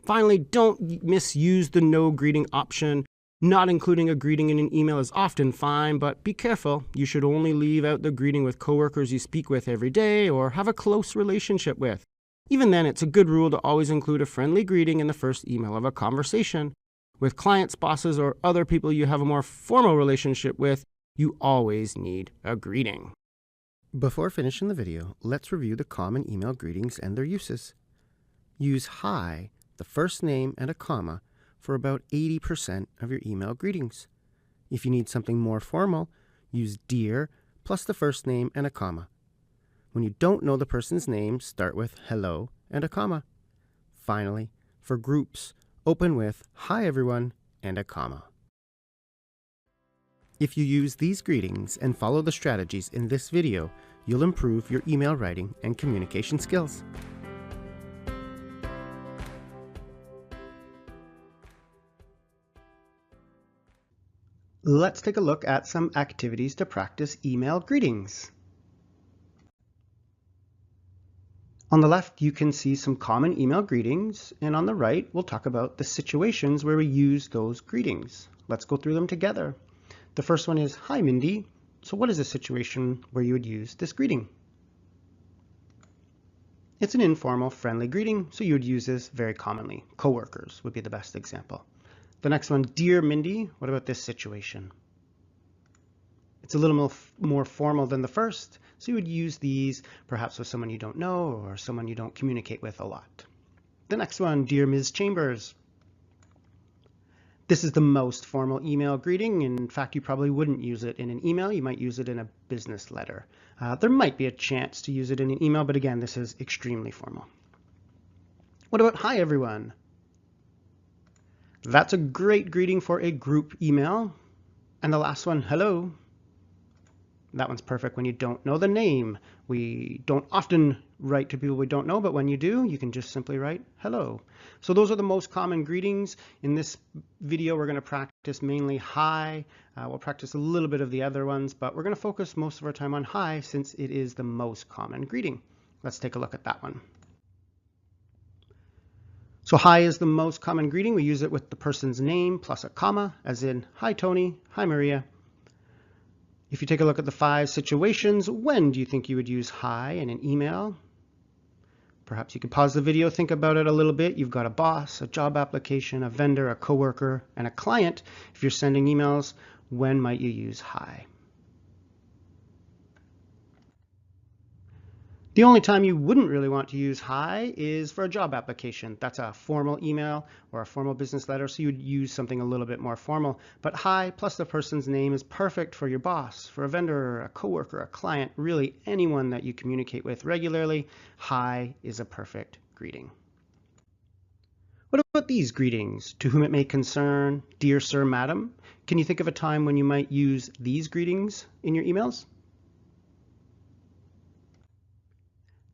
Finally, don't misuse the no greeting option. Not including a greeting in an email is often fine, but be careful. You should only leave out the greeting with coworkers you speak with every day or have a close relationship with. Even then, it's a good rule to always include a friendly greeting in the first email of a conversation. With clients, bosses, or other people you have a more formal relationship with, you always need a greeting. Before finishing the video, let's review the common email greetings and their uses. Use hi, the first name and a comma, for about 80% of your email greetings. If you need something more formal, use dear plus the first name and a comma. When you don't know the person's name, start with hello and a comma. Finally, for groups, open with hi everyone and a comma. If you use these greetings and follow the strategies in this video, you'll improve your email writing and communication skills. Let's take a look at some activities to practice email greetings. On the left, you can see some common email greetings, and on the right, we'll talk about the situations where we use those greetings. Let's go through them together. The first one is, "Hi, Mindy." So what is a situation where you would use this greeting? It's an informal, friendly greeting, so you would use this very commonly. Coworkers would be the best example. The next one, "Dear Mindy." What about this situation? It's a little more formal than the first, so you would use these perhaps with someone you don't know or someone you don't communicate with a lot. The next one, "Dear Ms. Chambers." This is the most formal email greeting. In fact, you probably wouldn't use it in an email. You might use it in a business letter. There might be a chance to use it in an email, but again, this is extremely formal. What about "Hi, everyone"? That's a great greeting for a group email. And the last one, "Hello." That one's perfect when you don't know the name. We don't often write to people we don't know, but when you do, you can just simply write "hello." So those are the most common greetings. In this video, we're going to practice mainly "hi." We'll practice a little bit of the other ones, but we're going to focus most of our time on "hi" since it is the most common greeting. Let's take a look at that one. So "hi" is the most common greeting. We use it with the person's name plus a comma, as in, "Hi, Tony." "Hi, Maria." If you take a look at the 5 situations, when do you think you would use "hi" in an email? Perhaps you could pause the video, think about it a little bit. You've got a boss, a job application, a vendor, a coworker, and a client. If you're sending emails, when might you use "hi"? The only time you wouldn't really want to use "hi" is for a job application. That's a formal email or a formal business letter, so you'd use something a little bit more formal. But "hi" plus the person's name is perfect for your boss, for a vendor, a coworker, a client, really anyone that you communicate with regularly. "Hi" is a perfect greeting. What about these greetings? "To whom it may concern," "Dear Sir, Madam." Can you think of a time when you might use these greetings in your emails?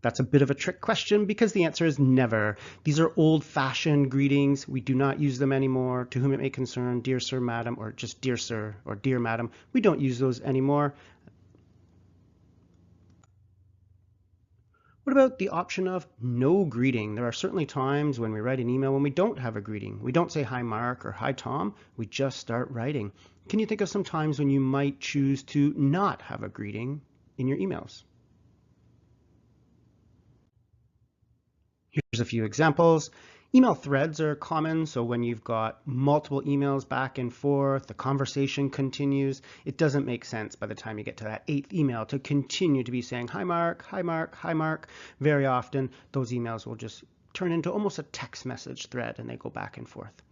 That's a bit of a trick question because the answer is never. These are old-fashioned greetings. We do not use them anymore. "To whom it may concern," "Dear Sir, Madam," or just "Dear Sir" or "Dear Madam." We don't use those anymore. What about the option of no greeting? There are certainly times when we write an email when we don't have a greeting. We don't say "Hi, Mark" or "Hi, Tom." We just start writing. Can you think of some times when you might choose to not have a greeting in your emails? Here's a few examples. Email threads are common, so when you've got multiple emails back and forth, the conversation continues, it doesn't make sense by the time you get to that 8th email to continue to be saying "Hi, Mark," "Hi, Mark," "Hi, Mark." Very often, those emails will just turn into almost a text message thread and they go back and forth.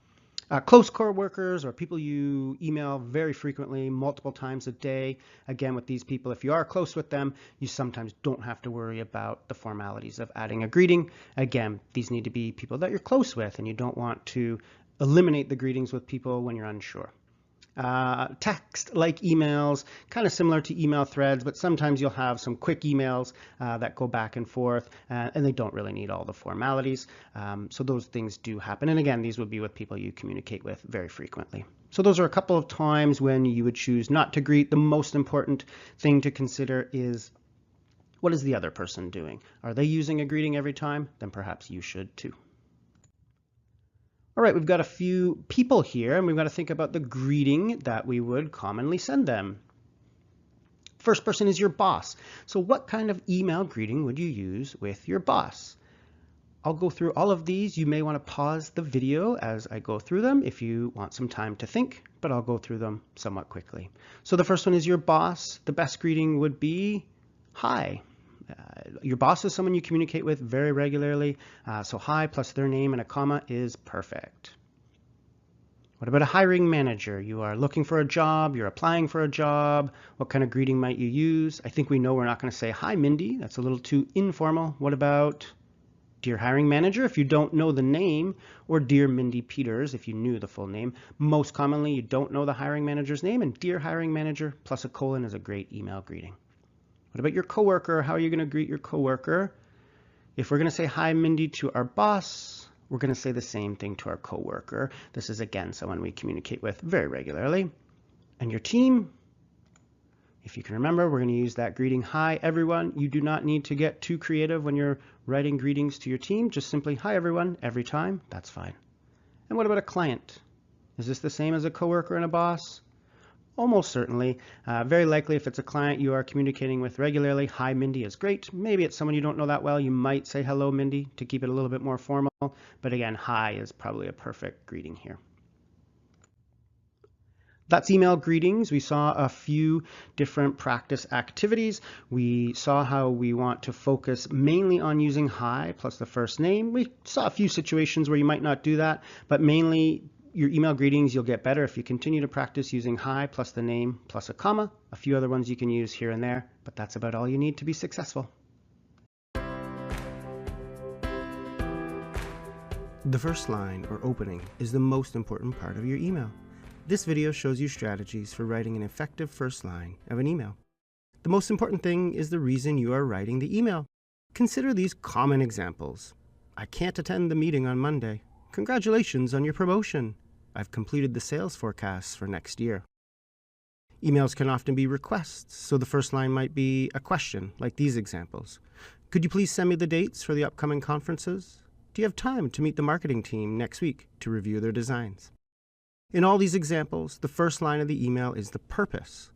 Close coworkers or people you email very frequently, multiple times a day. Again, with these people, if you are close with them, you sometimes don't have to worry about the formalities of adding a greeting. Again, these need to be people that you're close with, and you don't want to eliminate the greetings with people when you're unsure. Text-like emails, kind of similar to email threads, but sometimes you'll have some quick emails that go back and forth, and they don't really need all the formalities. So those things do happen. And again, these would be with people you communicate with very frequently. So those are a couple of times when you would choose not to greet. The most important thing to consider is, what is the other person doing? Are they using a greeting every time? Then perhaps you should too. All right, we've got a few people here, and we've got to think about the greeting that we would commonly send them. First person is your boss. So what kind of email greeting would you use with your boss? I'll go through all of these. You may want to pause the video as I go through them if you want some time to think, but I'll go through them somewhat quickly. So the first one is your boss. The best greeting would be "Hi." Your boss is someone you communicate with very regularly, so "hi" plus their name and a comma is perfect. What about a hiring manager? You are looking for a job, you're applying for a job. What kind of greeting might you use? I think we know we're not going to say "Hi, Mindy." That's a little too informal. What about "Dear hiring manager" if you don't know the name, or "Dear Mindy Peters" if you knew the full name? Most commonly, you don't know the hiring manager's name, and "Dear hiring manager" plus a colon is a great email greeting. What about your coworker? How are you going to greet your coworker? If we're going to say "Hi, Mindy" to our boss, we're going to say the same thing to our coworker. This is, again, someone we communicate with very regularly. and your team. If you can remember, we're going to use that greeting, hi everyone. You do not need to get too creative when you're writing greetings to your team. Just simply, hi everyone, every time. That's fine. And what about a client? Is this the same as a coworker and a boss? Almost certainly. Very likely if it's a client you are communicating with regularly, hi Mindy is great. Maybe it's someone you don't know that well. You might say hello Mindy to keep it a little bit more formal. But again, hi is probably a perfect greeting here. That's email greetings. We saw a few different practice activities. We saw how we want to focus mainly on using hi plus the first name. We saw a few situations where you might not do that, but mainly your email greetings you'll get better if you continue to practice using hi plus the name plus a comma. A few other ones you can use here and there, but that's about all you need to be successful. The first line or opening is the most important part of your email. This video shows you strategies for writing an effective first line of an email. The most important thing is the reason you are writing the email. Consider these common examples. I can't attend the meeting on Monday. Congratulations on your promotion. I've completed the sales forecasts for next year. Emails can often be requests, so the first line might be a question, like these examples. Could you please send me the dates for the upcoming conferences? Do you have time to meet the marketing team next week to review their designs? In all these examples, the first line of the email is the purpose.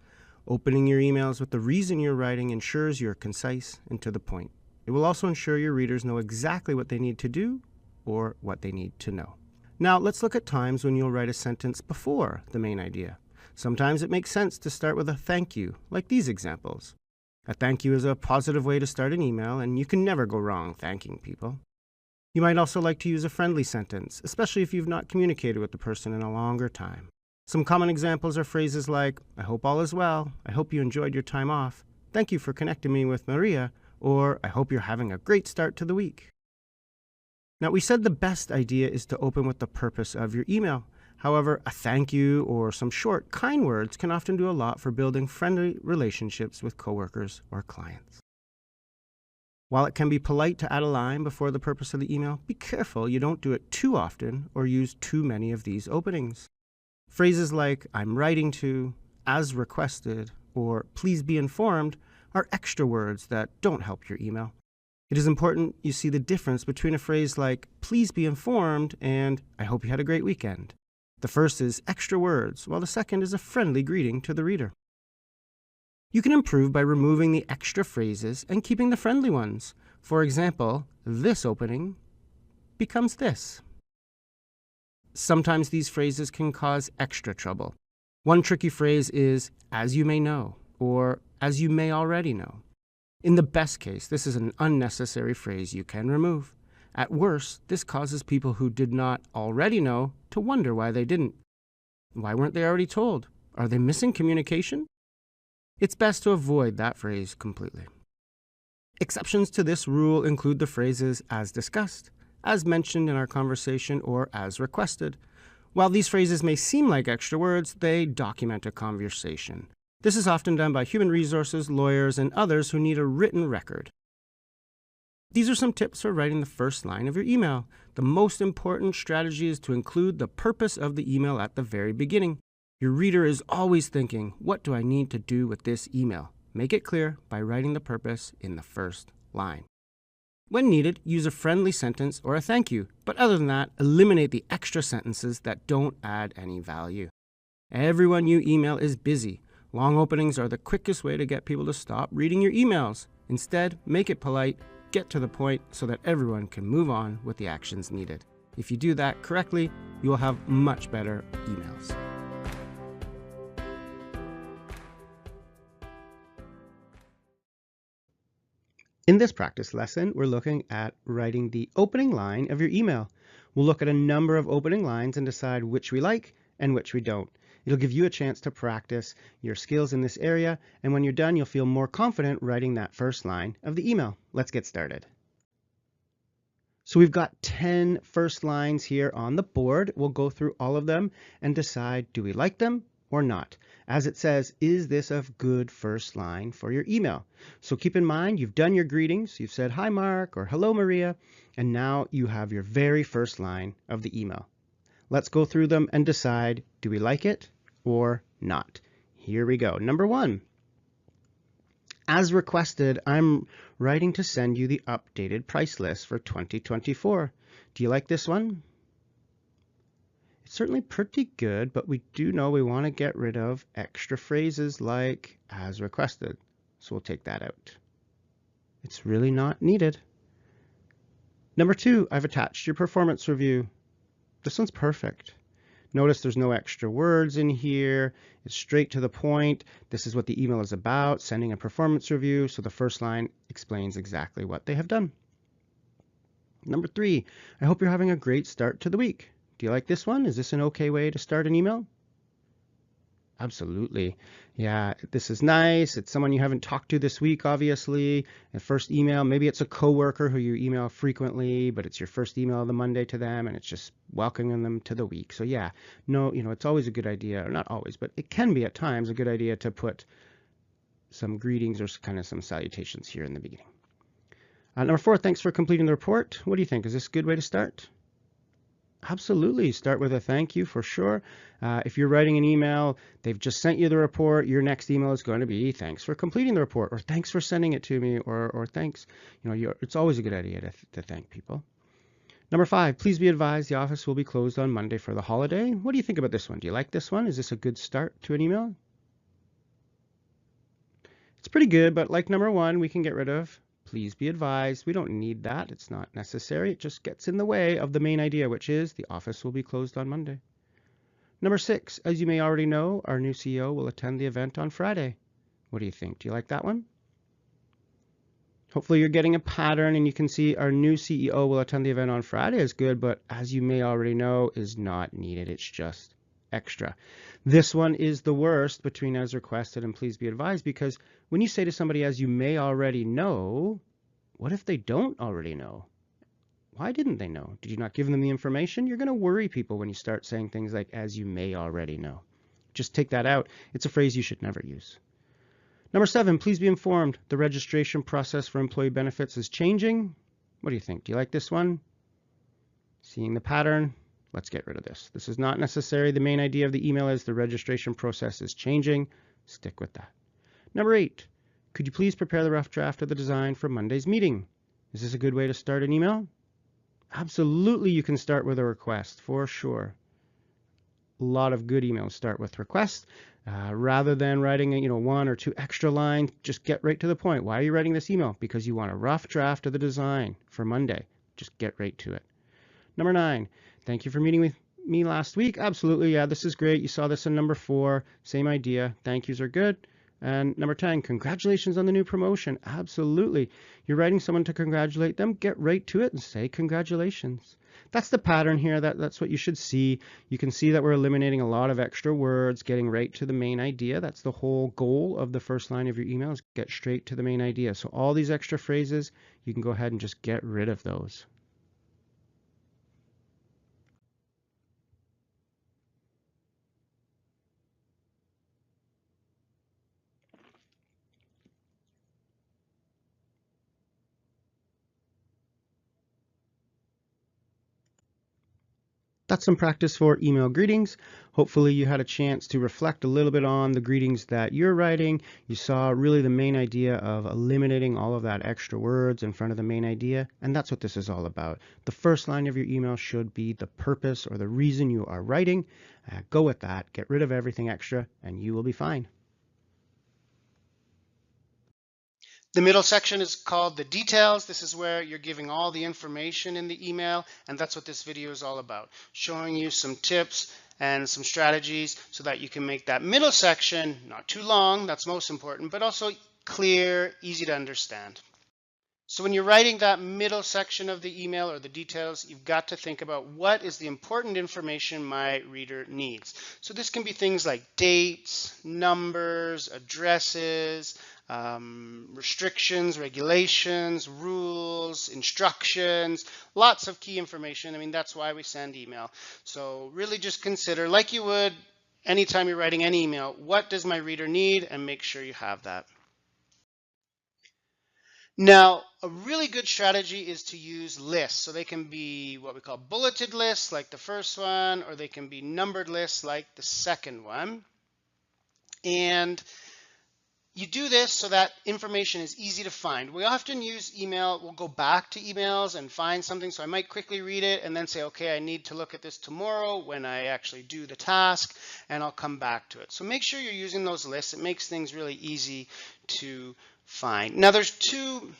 Opening your emails with the reason you're writing ensures you're concise and to the point. It will also ensure your readers know exactly what they need to do or what they need to know. Now, let's look at times when you'll write a sentence before the main idea. Sometimes it makes sense to start with a thank you, like these examples. A thank you is a positive way to start an email, and you can never go wrong thanking people. You might also like to use a friendly sentence, especially if you've not communicated with the person in a longer time. Some common examples are phrases like, I hope all is well, I hope you enjoyed your time off, thank you for connecting me with Maria, or I hope you're having a great start to the week. Now, we said the best idea is to open with the purpose of your email. However, a thank you or some short, kind words can often do a lot for building friendly relationships with coworkers or clients. While it can be polite to add a line before the purpose of the email, be careful you don't do it too often or use too many of these openings. Phrases like, I'm writing to, as requested, or please be informed are extra words that don't help your email. It is important you see the difference between a phrase like, please be informed, and I hope you had a great weekend. The first is extra words, while the second is a friendly greeting to the reader. You can improve by removing the extra phrases and keeping the friendly ones. For example, this opening becomes this. Sometimes these phrases can cause extra trouble. One tricky phrase is, as you may know, or as you may already know. In the best case, this is an unnecessary phrase you can remove. At worst, this causes people who did not already know to wonder why they didn't. Why weren't they already told? Are they missing communication? It's best to avoid that phrase completely. Exceptions to this rule include the phrases as discussed, as mentioned in our conversation, or as requested. While these phrases may seem like extra words, they document a conversation. This is often done by human resources, lawyers, and others who need a written record. These are some tips for writing the first line of your email. The most important strategy is to include the purpose of the email at the very beginning. Your reader is always thinking, what do I need to do with this email? Make it clear by writing the purpose in the first line. When needed, use a friendly sentence or a thank you, but other than that, eliminate the extra sentences that don't add any value. Everyone you email is busy. Long openings are the quickest way to get people to stop reading your emails. Instead, make it polite, get to the point so that everyone can move on with the actions needed. If you do that correctly, you will have much better emails. In this practice lesson, we're looking at writing the opening line of your email. We'll look at a number of opening lines and decide which we like and which we don't. It'll give you a chance to practice your skills in this area, and when you're done, you'll feel more confident writing that first line of the email. Let's get started. So we've got 10 first lines here on the board. We'll go through all of them and decide, do we like them or not? As it says, is this a good first line for your email? So keep in mind, you've done your greetings. You've said, hi, Mark, or hello, Maria. And now you have your very first line of the email. Let's go through them and decide, do we like it or not? Here we go. Number 1. As requested, I'm writing to send you the updated price list for 2024. Do you like this one? It's certainly pretty good, but we do know we want to get rid of extra phrases like as requested. So we'll take that out. It's really not needed. Number 2, I've attached your performance review. This one's perfect. Notice there's no extra words in here. It's straight to the point. This is what the email is about, sending a performance review. So the first line explains exactly what they have done. Number 3, I hope you're having a great start to the week. Do you like this one? Is this an okay way to start an email? Absolutely. Yeah, this is nice. It's someone you haven't talked to this week, obviously. A first email, maybe it's a coworker who you email frequently, but it's your first email of the Monday to them, and it's just welcoming them to the week. So yeah, no, it's always a good idea, or not always, but it can be at times a good idea to put some greetings or kind of some salutations here in the beginning. Number 4, thanks for completing the report. What do you think? Is this a good way to start? Absolutely. Start with a thank you for sure. If you're writing an email, they've just sent you the report, your next email is going to be thanks for completing the report, or thanks for sending it to me, or thanks. It's always a good idea to thank people. Number 5, please be advised the office will be closed on Monday for the holiday. What do you think about this one? Do you like this one? Is this a good start to an email? It's pretty good, but like number 1, we can get rid of please be advised. We don't need that. It's not necessary. It just gets in the way of the main idea, which is the office will be closed on Monday. Number 6, as you may already know, our new CEO will attend the event on Friday. What do you think? Do you like that one? Hopefully you're getting a pattern and you can see our new CEO will attend the event on Friday is good, but as you may already know, is not needed. It's just extra. This one is the worst between as requested and please be advised, because when you say to somebody as you may already know, what if they don't already know? Why didn't they know? Did you not give them the information? You're going to worry people when you start saying things like as you may already know. Just take that out. It's a phrase you should never use. Number 7, please be informed the registration process for employee benefits is changing. What do you think? Do you like this one? Seeing the pattern? Let's get rid of this. This is not necessary. The main idea of the email is the registration process is changing. Stick with that. Number 8, could you please prepare the rough draft of the design for Monday's meeting? Is this a good way to start an email? Absolutely, you can start with a request, for sure. A lot of good emails start with requests. Rather than writing 1 or 2 extra lines, just get right to the point. Why are you writing this email? Because you want a rough draft of the design for Monday. Just get right to it. Number 9, thank you for meeting with me last week. Absolutely, yeah, this is great. You saw this in number 4. Same idea. Thank yous are good. And number 10, congratulations on the new promotion. Absolutely. You're writing someone to congratulate them. Get right to it and say congratulations. That's the pattern here. That's what you should see. You can see that we're eliminating a lot of extra words, getting right to the main idea. That's the whole goal of the first line of your email, is get straight to the main idea. So all these extra phrases, you can go ahead and just get rid of those. That's some practice for email greetings. Hopefully you had a chance to reflect a little bit on the greetings that you're writing. You saw really the main idea of eliminating all of that extra words in front of the main idea, and that's what this is all about. The first line of your email should be the purpose or the reason you are writing. Go with that. Get rid of everything extra, and you will be fine. The middle section is called the details. This is where you're giving all the information in the email, and that's what this video is all about, showing you some tips and some strategies so that you can make that middle section not too long, that's most important, but also clear, easy to understand. So when you're writing that middle section of the email or the details, you've got to think about what is the important information my reader needs. So this can be things like dates, numbers, addresses, restrictions, regulations, rules, instructions, lots of key information. I mean, that's why we send email. So really just consider, like you would anytime you're writing any email, what does my reader need, and make sure you have that. Now, a really good strategy is to use lists. So they can be what we call bulleted lists like the first one, or they can be numbered lists like the second one. And you do this so that information is easy to find. We often use email. We'll go back to emails and find something. So I might quickly read it and then say, okay, I need to look at this tomorrow when I actually do the task, and I'll come back to it. So make sure you're using those lists. It makes things really easy to find. Now there's two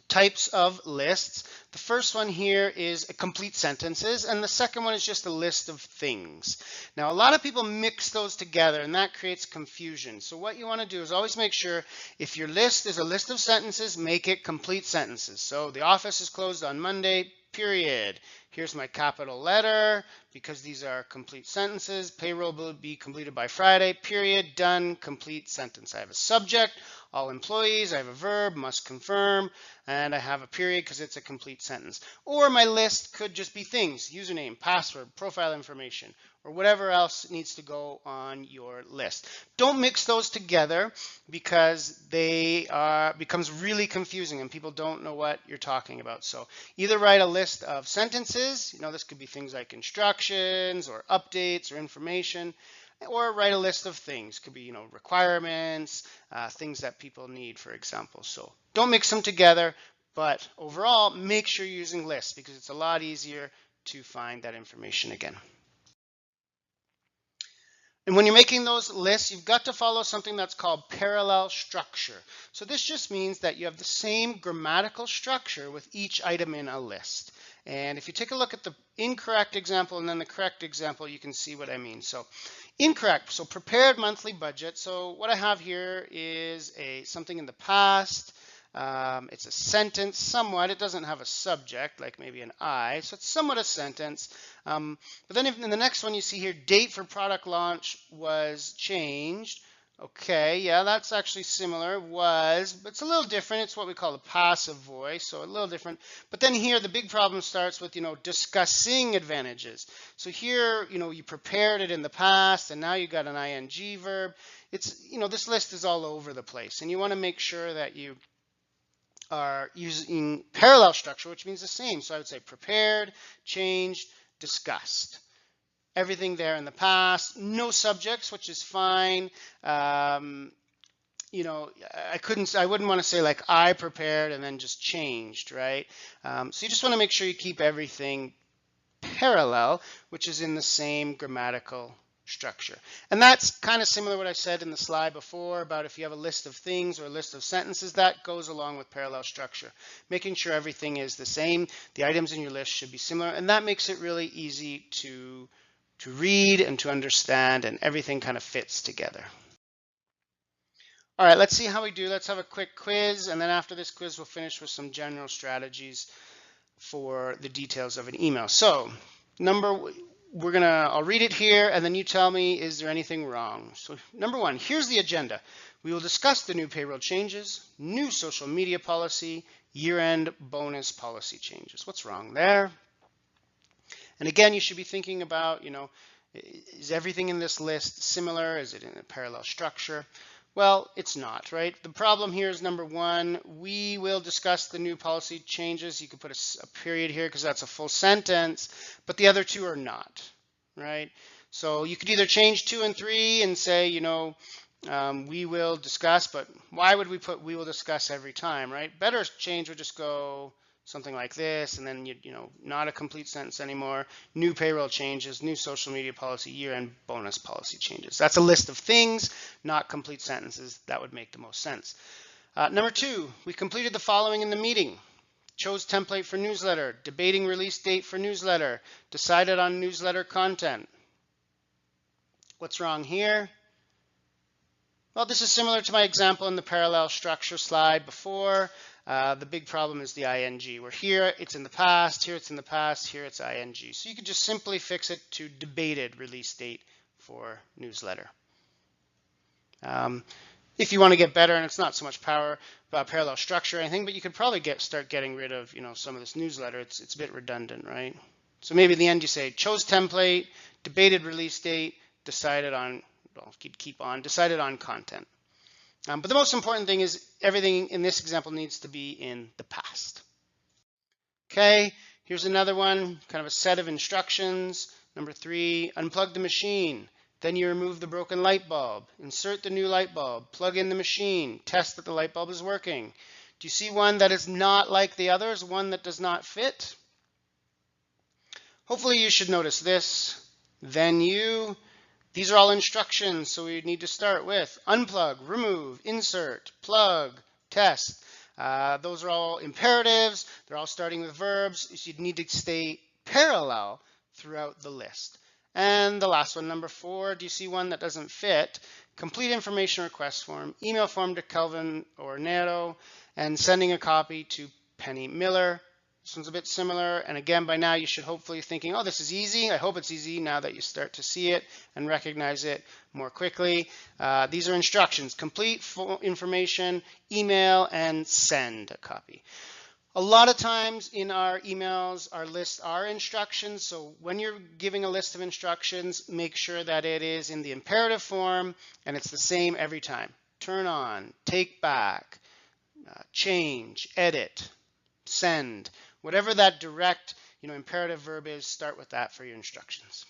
types of lists. The first one here is complete sentences, and the second one is just a list of things. Now, a lot of people mix those together, and that creates confusion. So what you want to do is always make sure if your list is a list of sentences, make it complete sentences. So the office is closed on Monday, period. Here's my capital letter because these are complete sentences. Payroll will be completed by Friday, period, done, complete sentence. I have a subject, all employees, I have a verb, must confirm, and I have a period because it's a complete sentence. Or my list could just be things, username, password, profile information, or whatever else needs to go on your list. Don't mix those together because they becomes really confusing and people don't know what you're talking about. So either write a list of sentences, this could be things like instructions or updates or information, or write a list of things. Could be, requirements, things that people need, for example. So don't mix them together, but overall, make sure you're using lists because it's a lot easier to find that information again. And when you're making those lists, you've got to follow something that's called parallel structure. So this just means that you have the same grammatical structure with each item in a list. And if you take a look at the incorrect example and then the correct example, you can see what I mean. So incorrect, so prepared monthly budget. So what I have here is something in the past. It's a sentence somewhat. It doesn't have a subject like maybe an I, so it's somewhat a sentence. But then in the next one you see here, date for product launch was changed. Okay, yeah, that's actually similar, was, but it's a little different. It's what we call a passive voice, so a little different. But then here the big problem starts with, discussing advantages. So here, you prepared it in the past and now you got an ing verb. It's, this list is all over the place and you want to make sure that you are using parallel structure, which means the same. So I would say prepared, changed, discussed. Everything there in the past, no subjects, which is fine. I wouldn't want to say like I prepared and then just changed, right? So you just want to make sure you keep everything parallel, which is in the same grammatical structure. And that's kind of similar to what I said in the slide before about if you have a list of things or a list of sentences, that goes along with parallel structure. Making sure everything is the same, the items in your list should be similar, and that makes it really easy to read and to understand, and everything kind of fits together. All right, let's see how we do. Let's have a quick quiz, and then after this quiz, we'll finish with some general strategies for the details of an email. So I'll read it here and then you tell me, is there anything wrong? So number one, here's the agenda. We will discuss the new payroll changes, new social media policy, year-end bonus policy changes. What's wrong there? And again, you should be thinking about, is everything in this list similar? Is it in a parallel structure? Well, it's not, right? The problem here is number one, we will discuss the new policy changes. You could put a period here because that's a full sentence, but the other two are not, right? So you could either change 2 and 3 and say, we will discuss, but why would we put we will discuss every time, right? Better change would just go something like this, and then not a complete sentence anymore. New payroll changes, new social media policy, year-end bonus policy changes. That's a list of things, not complete sentences. That would make the most sense. Number 2, we completed the following in the meeting. Chose template for newsletter, debating release date for newsletter, decided on newsletter content. What's wrong here? Well, this is similar to my example in the parallel structure slide before. The big problem is the ing, where here it's in the past, here it's in the past, here it's ing. So you could just simply fix it to debated release date for newsletter. If you want to get better, and it's not so much parallel structure or anything, but you could probably start getting rid of some of this newsletter. It's a bit redundant, right? So maybe in the end you say chose template, debated release date, decided on, decided on content. But the most important thing is everything in this example needs to be in the past. Okay, here's another one, kind of a set of instructions. Number 3, unplug the machine, Then you remove the broken light bulb, insert the new light bulb, plug in the machine, test that the light bulb is working. Do you see one that is not like the others, one that does not fit? Hopefully you should notice this. Then these are all instructions, so we need to start with unplug, remove, insert, plug, test. Those are all imperatives. They're all starting with verbs. So you need to stay parallel throughout the list. And the last one, number 4, do you see one that doesn't fit? Complete information request form, email form to Kelvin or Nero, and sending a copy to Penny Miller. This one's a bit similar, and again, by now you should hopefully be thinking, oh, this is easy. I hope it's easy now that you start to see it and recognize it more quickly. These are instructions: complete full information, email, and send a copy. A lot of times in our emails, our lists are instructions. So when you're giving a list of instructions, make sure that it is in the imperative form and it's the same every time. Turn on, take back, change, edit, send. Whatever that direct, imperative verb is, start with that for your instructions.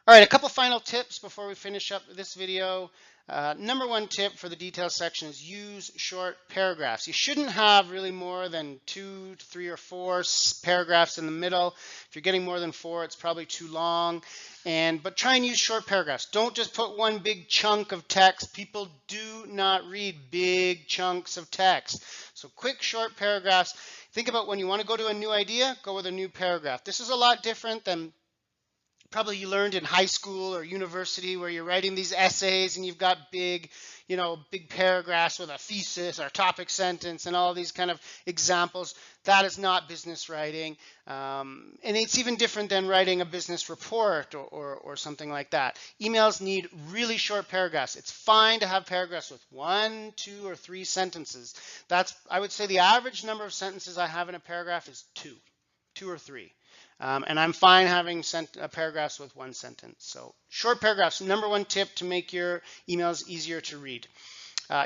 All right, a couple final tips before we finish up this video. Number 1 tip for the details section is use short paragraphs. You shouldn't have really more than 2, 3, or 4 paragraphs in the middle. If you're getting more than 4, it's probably too long. But try and use short paragraphs. Don't just put one big chunk of text. People do not read big chunks of text. So quick, short paragraphs. Think about when you want to go to a new idea, go with a new paragraph. This is a lot different than probably you learned in high school or university where you're writing these essays and you've got big paragraphs with a thesis or topic sentence and all these kind of examples. That is not business writing. And it's even different than writing a business report or something like that. Emails need really short paragraphs. It's fine to have paragraphs with 1, 2, or 3 sentences. I would say the average number of sentences I have in a paragraph is 2 or 3. And I'm fine having paragraphs with 1 sentence. So short paragraphs, number 1 tip to make your emails easier to read.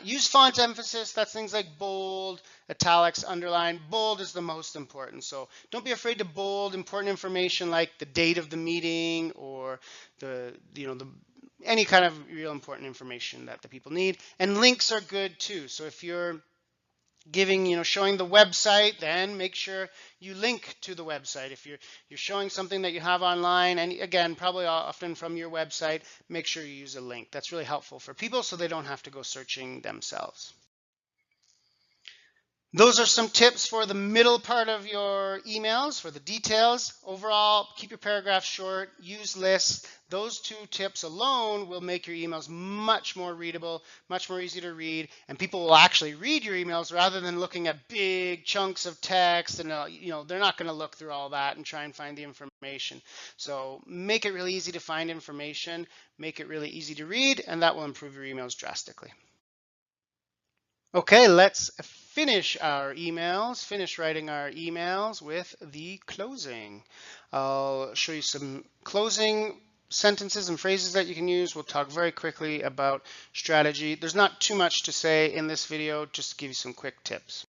Use font emphasis. That's things like bold, italics, underline. Bold is the most important. So don't be afraid to bold important information like the date of the meeting or any kind of real important information that the people need. And links are good too. So if you're showing the website, then make sure you link to the website. If you're showing something that you have online, and again, probably often from your website, make sure you use a link. That's really helpful for people so they don't have to go searching themselves. Those are some tips for the middle part of your emails, for the details. Overall, keep your paragraphs short, use lists. Those 2 tips alone will make your emails much more readable, much more easy to read, and people will actually read your emails rather than looking at big chunks of text, and they're not going to look through all that and try and find the information. So make it really easy to find information, make it really easy to read, and that will improve your emails drastically. Okay, let's finish writing our emails with the closing. I'll show you some closing sentences and phrases that you can use. We'll talk very quickly about strategy. There's not too much to say in this video, just to give you some quick tips.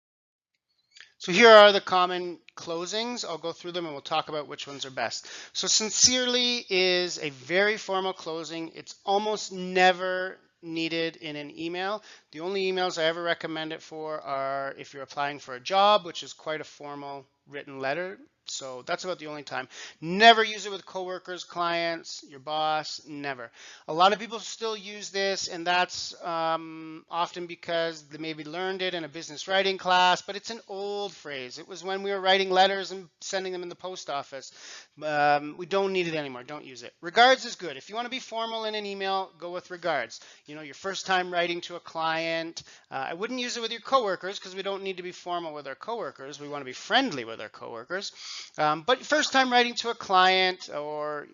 So here are the common closings. I'll go through them and we'll talk about which ones are best. So sincerely is a very formal closing. It's almost never needed in an email. The only emails I ever recommend it for are if you're applying for a job, which is quite a formal written letter. So that's about the only time. Never use it with coworkers, clients, your boss, never. A lot of people still use this, and that's often because they maybe learned it in a business writing class, but it's an old phrase. It was when we were writing letters and sending them in the post office. We don't need it anymore. Don't use it. Regards is good. If you want to be formal in an email, go with regards. Your first time writing to a client, I wouldn't use it with your coworkers because we don't need to be formal with our coworkers. We want to be friendly with our coworkers. But first time writing to a client or,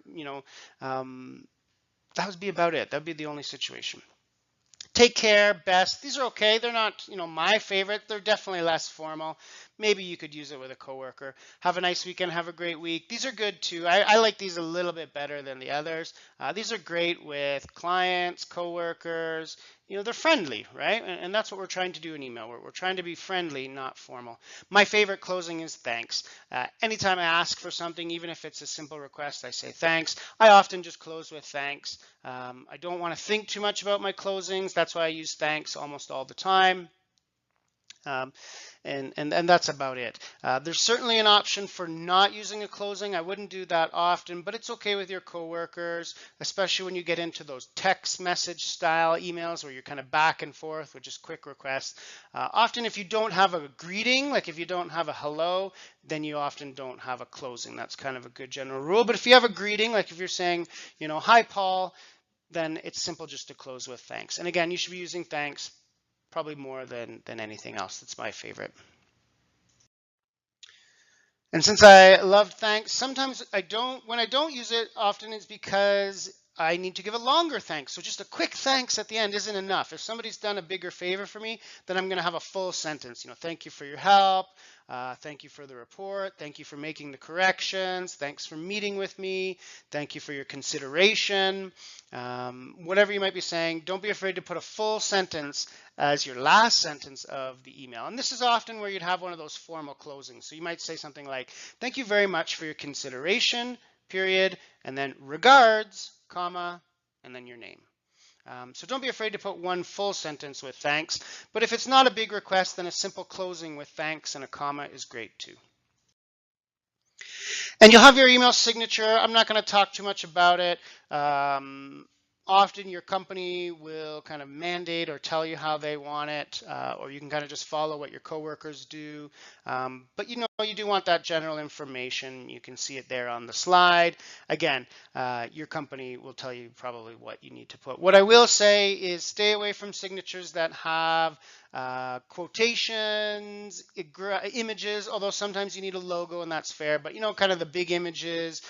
that would be about it. That would be the only situation. Take care, best. These are okay. They're not, my favorite. They're definitely less formal. Maybe you could use it with a coworker. Have a nice weekend. Have a great week. These are good too. I like these a little bit better than the others. These are great with clients, coworkers, they're friendly, right? And that's what we're trying to do in email. We're trying to be friendly, not formal. My favorite closing is thanks. Anytime I ask for something, even if it's a simple request, I say thanks. I often just close with thanks. I don't want to think too much about my closings. That's why I use thanks almost all the time. And that's about it. There's certainly an option for not using a closing. I wouldn't do that often, but it's okay with your coworkers, especially when you get into those text message style emails where you're kind of back and forth with just quick requests. Often if you don't have a greeting, like if you don't have a hello, then you often don't have a closing. That's kind of a good general rule. But if you have a greeting, like if you're saying, hi, Paul, then it's simple just to close with thanks. And again, you should be using thanks probably more than anything else. That's my favorite. And since I love thanks, sometimes when I don't use it, often it's because I need to give a longer thanks. So just a quick thanks at the end isn't enough. If somebody's done a bigger favor for me, then I'm going to have a full sentence. Thank you for your help. Thank you for the report. Thank you for making the corrections. Thanks for meeting with me. Thank you for your consideration. Whatever you might be saying, don't be afraid to put a full sentence as your last sentence of the email. And this is often where you'd have one of those formal closings. So you might say something like, thank you very much for your consideration, period, and then regards, comma, and then your name. So don't be afraid to put one full sentence with thanks. But if it's not a big request, then a simple closing with thanks and a comma is great too. And you'll have your email signature. I'm not going to talk too much about it. Often your company will kind of mandate or tell you how they want it, or you can kind of just follow what your coworkers do. But you do want that general information. You can see it there on the slide. Again, your company will tell you probably what you need to put. What I will say is stay away from signatures that have quotations, images, although sometimes you need a logo and that's fair, but kind of the big images,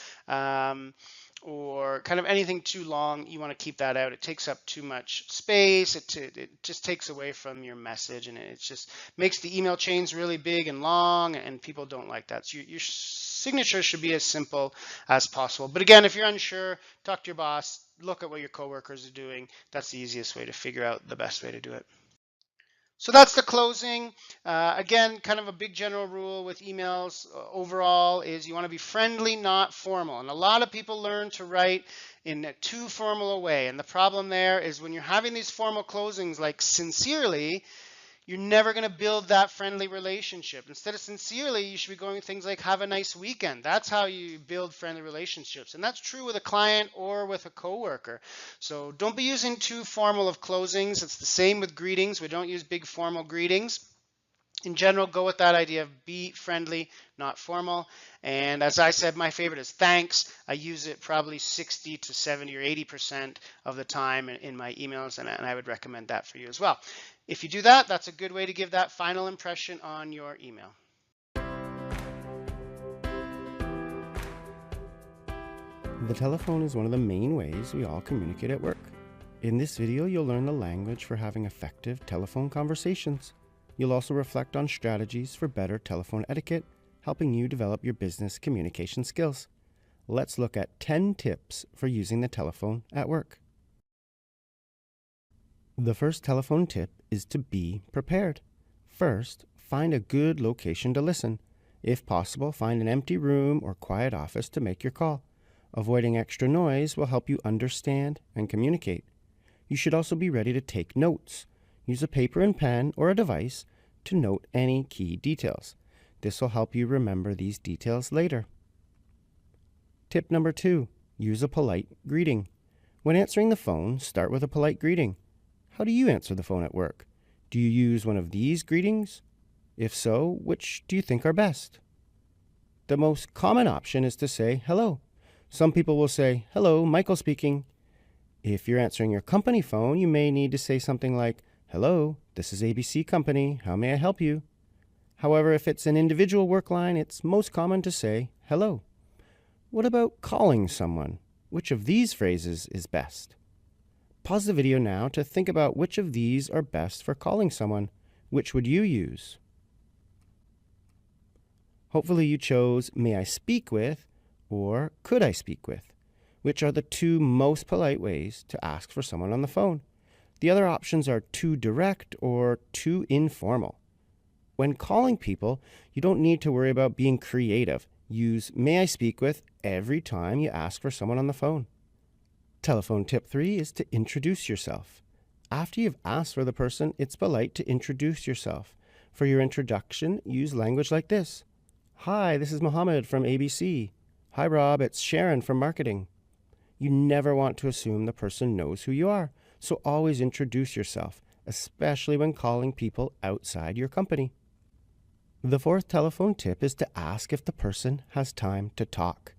or kind of anything too long, you want to keep that out. It takes up too much space. It just takes away from your message, and it just makes the email chains really big and long, and people don't like that. So your signature should be as simple as possible. But again, if you're unsure, talk to your boss, look at what your coworkers are doing. That's the easiest way to figure out the best way to do it. So that's the closing. Again, kind of a big general rule with emails overall is you want to be friendly, not formal. And a lot of people learn to write in a too formal a way. And the problem there is when you're having these formal closings like sincerely, you're never going to build that friendly relationship. Instead of sincerely, you should be going with things like have a nice weekend. That's how you build friendly relationships. And that's true with a client or with a coworker. So don't be using too formal of closings. It's the same with greetings. We don't use big formal greetings. In general, go with that idea of be friendly, not formal. And as I said, my favorite is thanks. I use it probably 60 to 70 or 80% of the time in my emails, and I would recommend that for you as well. If you do that, that's a good way to give that final impression on your email. The telephone is one of the main ways we all communicate at work. In this video, you'll learn the language for having effective telephone conversations. You'll also reflect on strategies for better telephone etiquette, helping you develop your business communication skills. Let's look at 10 tips for using the telephone at work. The first telephone tip is to be prepared. First, find a good location to listen. If possible, find an empty room or quiet office to make your call. Avoiding extra noise will help you understand and communicate. You should also be ready to take notes. Use a paper and pen or a device to note any key details. This will help you remember these details later. Tip number 2, use a polite greeting. When answering the phone, start with a polite greeting. How do you answer the phone at work? Do you use one of these greetings? If so, which do you think are best? The most common option is to say hello. Some people will say, hello, Michael speaking. If you're answering your company phone, you may need to say something like, hello, this is ABC Company. How may I help you? However, if it's an individual work line, it's most common to say hello. What about calling someone? Which of these phrases is best? Pause the video now to think about which of these are best for calling someone. Which would you use? Hopefully you chose may I speak with or could I speak with, which are the two most polite ways to ask for someone on the phone. The other options are too direct or too informal. When calling people, you don't need to worry about being creative. Use "May I speak with" every time you ask for someone on the phone. Telephone tip 3 is to introduce yourself. After you've asked for the person, it's polite to introduce yourself. For your introduction, use language like this. "Hi, this is Mohammed from ABC. Hi, Rob, it's Sharon from marketing." You never want to assume the person knows who you are, so always introduce yourself, especially when calling people outside your company. The fourth telephone tip is to ask if the person has time to talk.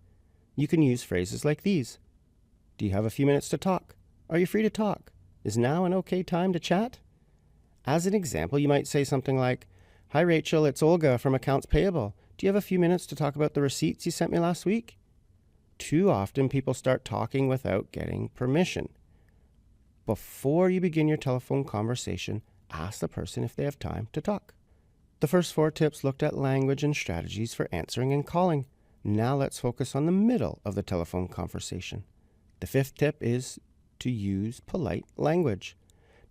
You can use phrases like these. "Do you have a few minutes to talk? Are you free to talk? Is now an okay time to chat?" As an example, you might say something like, "Hi Rachel, it's Olga from Accounts Payable. Do you have a few minutes to talk about the receipts you sent me last week?" Too often people start talking without getting permission. Before you begin your telephone conversation, ask the person if they have time to talk. The first 4 tips looked at language and strategies for answering and calling. Now let's focus on the middle of the telephone conversation. The 5th tip is to use polite language.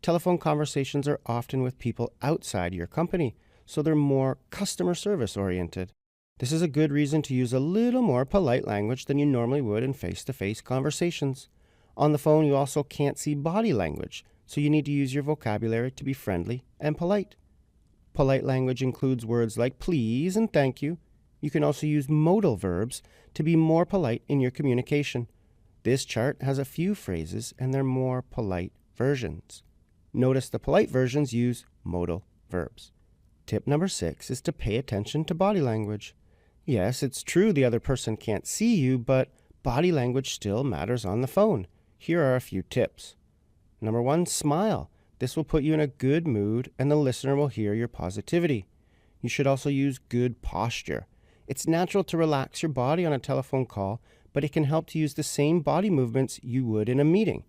Telephone conversations are often with people outside your company, so they're more customer service oriented. This is a good reason to use a little more polite language than you normally would in face-to-face conversations. On the phone, you also can't see body language, so you need to use your vocabulary to be friendly and polite. Polite language includes words like please and thank you. You can also use modal verbs to be more polite in your communication. This chart has a few phrases and they're more polite versions. Notice the polite versions use modal verbs. Tip number 6 is to pay attention to body language. Yes, it's true the other person can't see you, but body language still matters on the phone. Here are a few tips. Number 1, smile. This will put you in a good mood and the listener will hear your positivity. You should also use good posture. It's natural to relax your body on a telephone call, but it can help to use the same body movements you would in a meeting.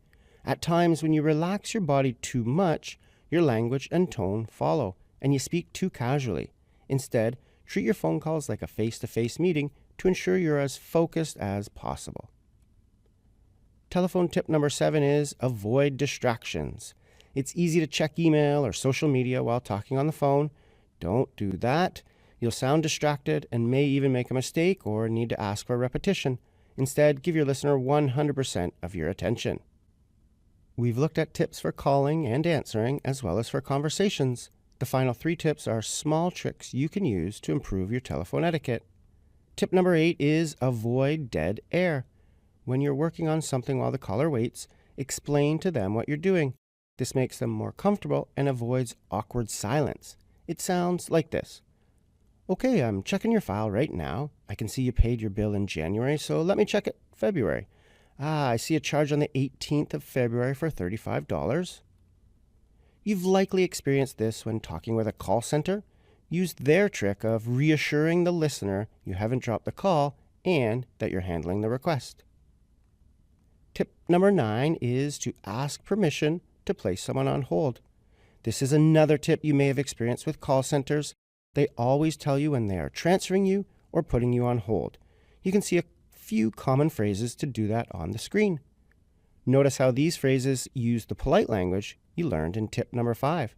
At times when you relax your body too much, your language and tone follow, and you speak too casually. Instead, treat your phone calls like a face-to-face meeting to ensure you're as focused as possible. Telephone tip number 7 is avoid distractions. It's easy to check email or social media while talking on the phone. Don't do that. You'll sound distracted and may even make a mistake or need to ask for a repetition. Instead, give your listener 100% of your attention. We've looked at tips for calling and answering, as well as for conversations. The final 3 tips are small tricks you can use to improve your telephone etiquette. Tip number 8 is avoid dead air. When you're working on something while the caller waits, explain to them what you're doing. This makes them more comfortable and avoids awkward silence. It sounds like this. "Okay, I'm checking your file right now. I can see you paid your bill in January, so let me check it February. I see a charge on the 18th of February for $35. You've likely experienced this when talking with a call center. Use their trick of reassuring the listener you haven't dropped the call and that you're handling the request. Tip number 9 is to ask permission to place someone on hold. This is another tip you may have experienced with call centers. They always tell you when they are transferring you or putting you on hold. You can see a few common phrases to do that on the screen. Notice how these phrases use the polite language you learned in tip number 5.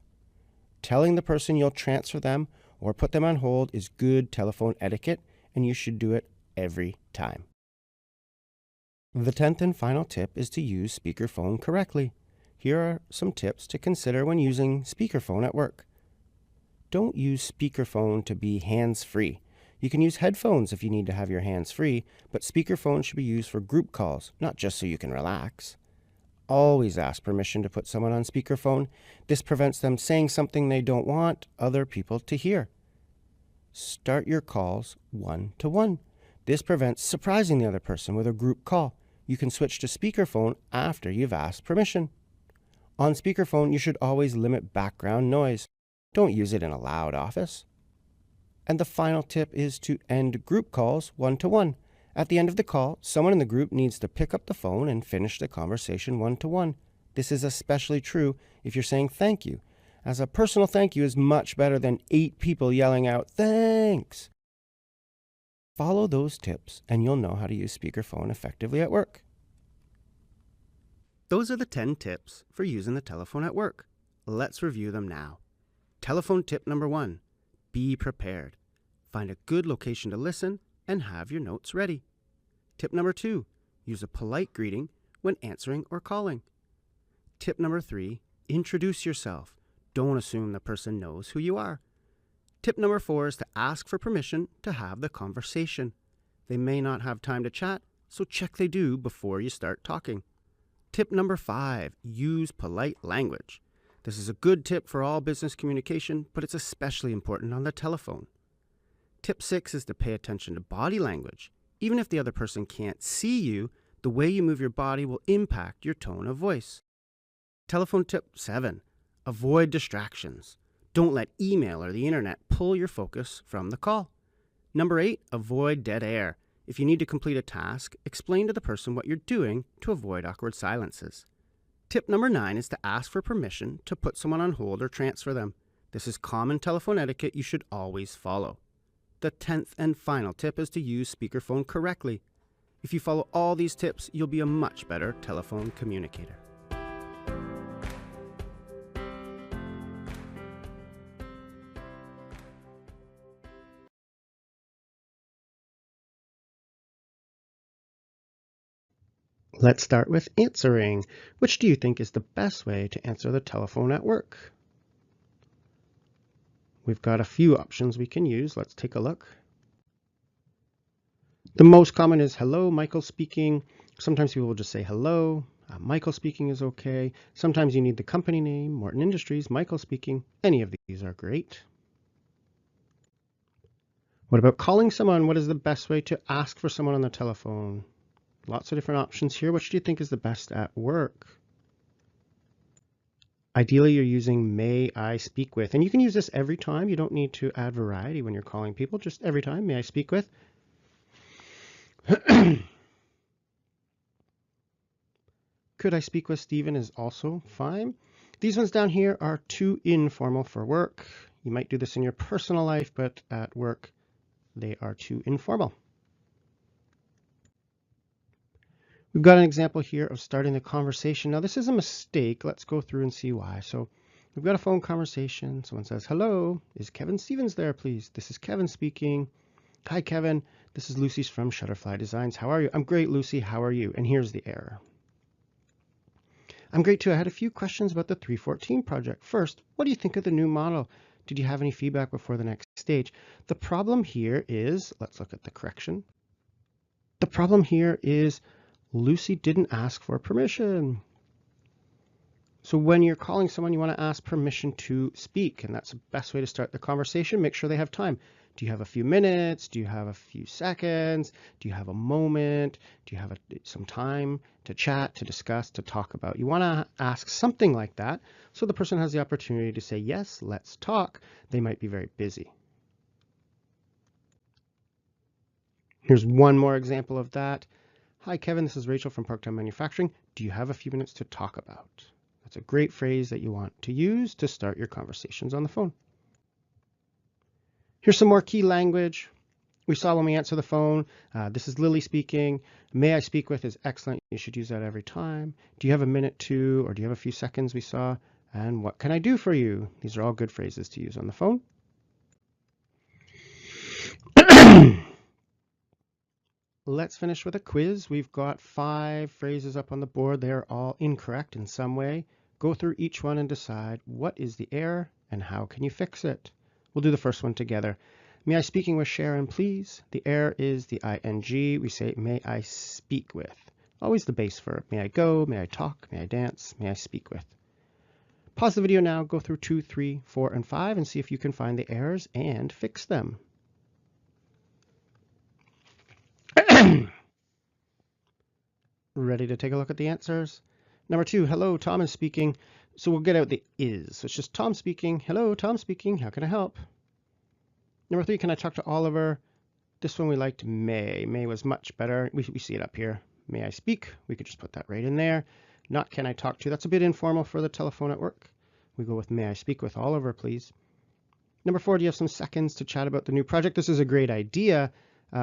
Telling the person you'll transfer them or put them on hold is good telephone etiquette, and you should do it every time. The 10th and final tip is to use speakerphone correctly. Here are some tips to consider when using speakerphone at work. Don't use speakerphone to be hands-free. You can use headphones if you need to have your hands free, but speakerphone should be used for group calls, not just so you can relax. Always ask permission to put someone on speakerphone. This prevents them saying something they don't want other people to hear. Start your calls one-to-one. This prevents surprising the other person with a group call. You can switch to speakerphone after you've asked permission. On speakerphone, you should always limit background noise. Don't use it in a loud office. And the final tip is to end group calls one-to-one. At the end of the call, someone in the group needs to pick up the phone and finish the conversation one-to-one. This is especially true if you're saying thank you, as a personal thank you is much better than 8 people yelling out, "Thanks!" Follow those tips and you'll know how to use speakerphone effectively at work. Those are the 10 tips for using the telephone at work. Let's review them now. Telephone tip number 1, be prepared. Find a good location to listen and have your notes ready. Tip number 2, use a polite greeting when answering or calling. Tip number 3, introduce yourself. Don't assume the person knows who you are. Tip number 4 is to ask for permission to have the conversation. They may not have time to chat, so check they do before you start talking. Tip number 5, use polite language. This is a good tip for all business communication, but it's especially important on the telephone. Tip 6 is to pay attention to body language. Even if the other person can't see you, the way you move your body will impact your tone of voice. Telephone tip 7, avoid distractions. Don't let email or the internet pull your focus from the call. Number 8, avoid dead air. If you need to complete a task, explain to the person what you're doing to avoid awkward silences. Tip number 9 is to ask for permission to put someone on hold or transfer them. This is common telephone etiquette you should always follow. The 10th and final tip is to use speakerphone correctly. If you follow all these tips, you'll be a much better telephone communicator. Let's start with answering. Which do you think is the best way to answer the telephone at work? We've got a few options we can use. Let's take a look. The most common is hello, Michael speaking. Sometimes people will just say hello. Michael speaking is okay. Sometimes you need the company name, Morton Industries, Michael speaking. Any of these are great. What about calling someone? What is the best way to ask for someone on the telephone? Lots of different options here. Which do you think is the best at work? Ideally, you're using may I speak with. And you can use this every time. You don't need to add variety when you're calling people. Just every time, may I speak with. Could I speak with Stephen is also fine. These ones down here are too informal for work. You might do this in your personal life, but at work, they are too informal. We've got an example here of starting the conversation. Now, this is a mistake. Let's go through and see why. So we've got a phone conversation. Someone says, hello, is Kevin Stevens there, please? This is Kevin speaking. Hi, Kevin. This is Lucy's from Shutterfly Designs. How are you? I'm great, Lucy. How are you? And here's the error. I'm great, too. I had a few questions about the 314 project. First, what do you think of the new model? Did you have any feedback before the next stage? The problem here is, let's look at the correction. The problem here is Lucy didn't ask for permission. So when you're calling someone, you want to ask permission to speak, and that's the best way to start the conversation. Make sure they have time. Do you have a few minutes? Do you have a few seconds? Do you have a moment? Do you have some time to chat, to discuss, to talk about? You want to ask something like that so the person has the opportunity to say, yes, let's talk. They might be very busy. Here's one more example of that. Hi, Kevin, this is Rachel from Parktown Manufacturing. Do you have a few minutes to talk about? That's a great phrase that you want to use to start your conversations on the phone. Here's some more key language we saw when we answer the phone. This is Lily speaking. May I speak with is excellent. You should use that every time. Do you have a minute to, or do you have a few seconds we saw? And what can I do for you? These are all good phrases to use on the phone. Let's finish with a quiz. We've got 5 phrases up on the board. They're all incorrect in some way. Go through each one and decide what is the error and how can you fix it. We'll do the first one together. May I speaking with Sharon, please? The error is the ing. We say, may I speak with. Always the base verb. May I go? May I talk? May I dance? May I speak with? Pause the video now, go through 2, 3, 4, and 5 and see if you can find the errors and fix them. Ready to take a look at the answers? Number 2, hello, Tom is speaking. So we'll get out the is. So it's just Tom speaking. Hello, Tom speaking. How can I help? Number 3, can I talk to Oliver? This one we liked may. May was much better. We see it up here. May I speak? We could just put that right in there. Not can I talk to. That's a bit informal for the telephone at work. We go with may I speak with Oliver, please. Number 4, do you have some seconds to chat about the new project? This is a great idea.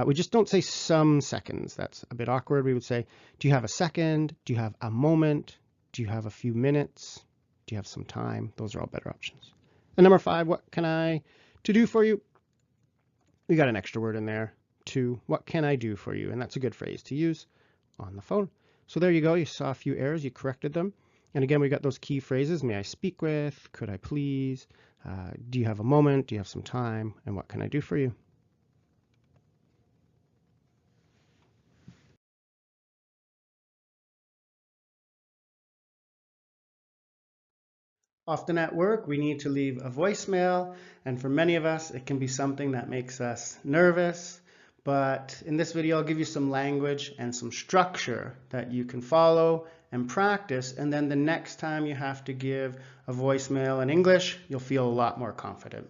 We just don't say some seconds. That's a bit awkward. We would say, do you have a second? Do you have a moment? Do you have a few minutes? Do you have some time? Those are all better options. And number 5, what can I do for you? We got an extra word in there. To, what can I do for you? And that's a good phrase to use on the phone. So there you go. You saw a few errors. You corrected them. And again, we got those key phrases. May I speak with? Could I please? Do you have a moment? Do you have some time? And what can I do for you? Often at work, we need to leave a voicemail, and for many of us, it can be something that makes us nervous. But in this video, I'll give you some language and some structure that you can follow and practice, and then the next time you have to give a voicemail in English, you'll feel a lot more confident.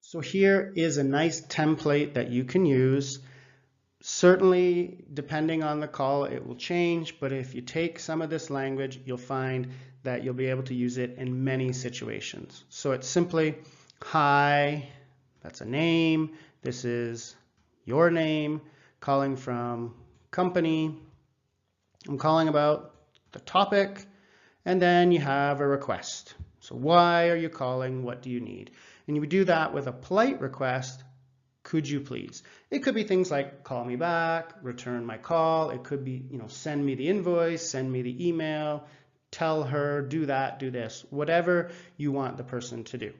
So here is a nice template that you can use. Certainly, depending on the call, it will change, but if you take some of this language, you'll find that you'll be able to use it in many situations. So it's simply, hi, that's a name, this is your name, calling from company, I'm calling about the topic, and then you have a request. So why are you calling? What do you need? And you would do that with a polite request. Could you please? It could be things like call me back, return my call. It could be, send me the invoice, send me the email, tell her, do that, do this, whatever you want the person to do.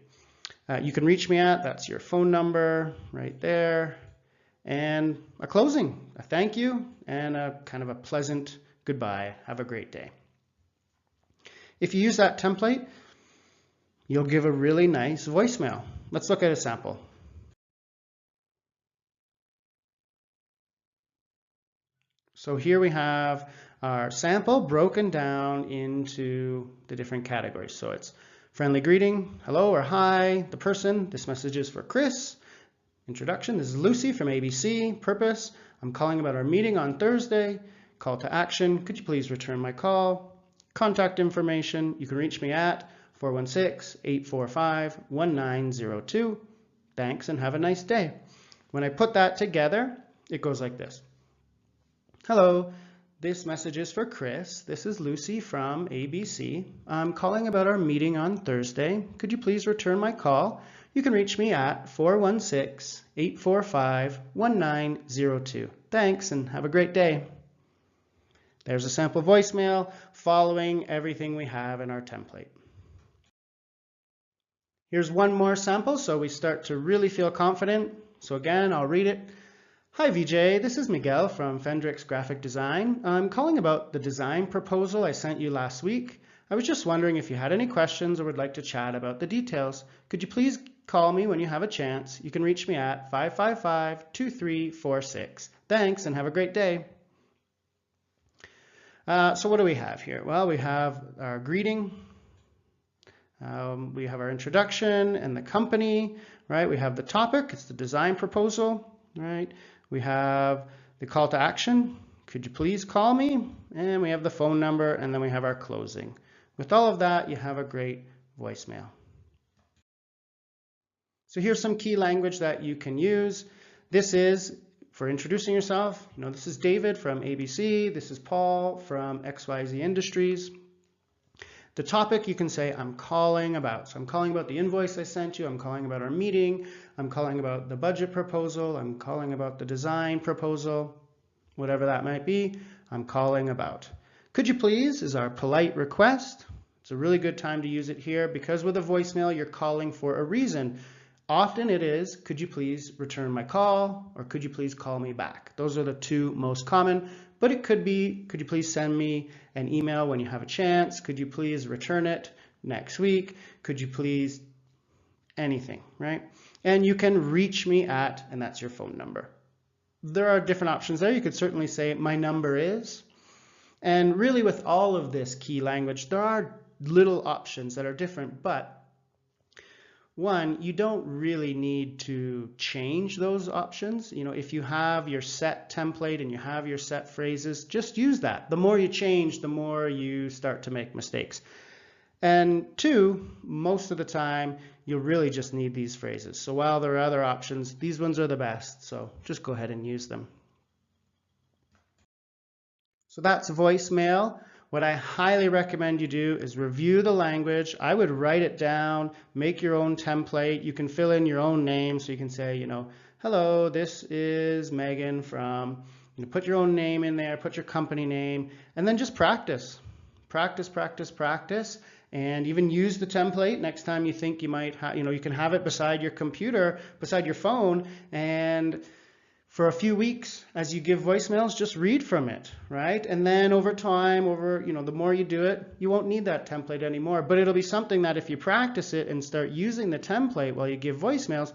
You can reach me at, that's your phone number right there, and a closing, a thank you, and a kind of a pleasant goodbye. Have a great day. If you use that template, you'll give a really nice voicemail. Let's look at a sample. So here we have our sample broken down into the different categories. So it's friendly greeting, hello or hi, the person, this message is for Chris. Introduction, this is Lucy from ABC. Purpose, I'm calling about our meeting on Thursday. Call to action, could you please return my call? Contact information, you can reach me at 416-845-1902. Thanks and have a nice day. When I put that together, it goes like this. Hello, this message is for Chris. This is Lucy from ABC. I'm calling about our meeting on Thursday. Could you please return my call? You can reach me at 416-845-1902. Thanks and have a great day. There's a sample voicemail following everything we have in our template. Here's one more sample so we start to really feel confident. So again, I'll read it. Hi VJ, this is Miguel from Fendrix Graphic Design. I'm calling about the design proposal I sent you last week. I was just wondering if you had any questions or would like to chat about the details. Could you please call me when you have a chance? You can reach me at 555-2346. Thanks and have a great day. So what do we have here? Well, we have our greeting. We have our introduction and the company, right? We have the topic, it's the design proposal, right? We have the call to action, could you please call me? And we have the phone number, and then we have our closing. With all of that, you have a great voicemail. So here's some key language that you can use. This is for introducing yourself. This is David from ABC. This is Paul from XYZ Industries. The topic you can say, I'm calling about. So I'm calling about the invoice I sent you. I'm calling about our meeting. I'm calling about the budget proposal. I'm calling about the design proposal. Whatever that might be, I'm calling about. Could you please is our polite request. It's a really good time to use it here because with a voicemail, you're calling for a reason. Often it is, could you please return my call or could you please call me back? Those are the two most common. But it could be, could you please send me an email when you have a chance? Could you please return it next week? Could you please anything, right? And you can reach me at, and that's your phone number. There are different options there. You could certainly say my number is. And really with all of this key language, there are little options that are different, but one, you don't really need to change those options. If you have your set template and you have your set phrases, just use that. The more you change, the more you start to make mistakes. And two, most of the time, you'll really just need these phrases. So while there are other options, these ones are the best. So just go ahead and use them. So that's voicemail. what I highly recommend you do is review the language. I would write it down, make your own template. You can fill in your own name, so you can say, you know, hello, this is Megan from, you know, put your own name in there, put your company name, and then just practice. Practice, practice, practice, and even use the template next time you think you might have, you know, you can have it beside your computer, beside your phone, and for a few weeks as you give voicemails, just read from it, right? And then over time, you know, the more you do it, you won't need that template anymore, but it'll be something that if you practice it and start using the template while you give voicemails,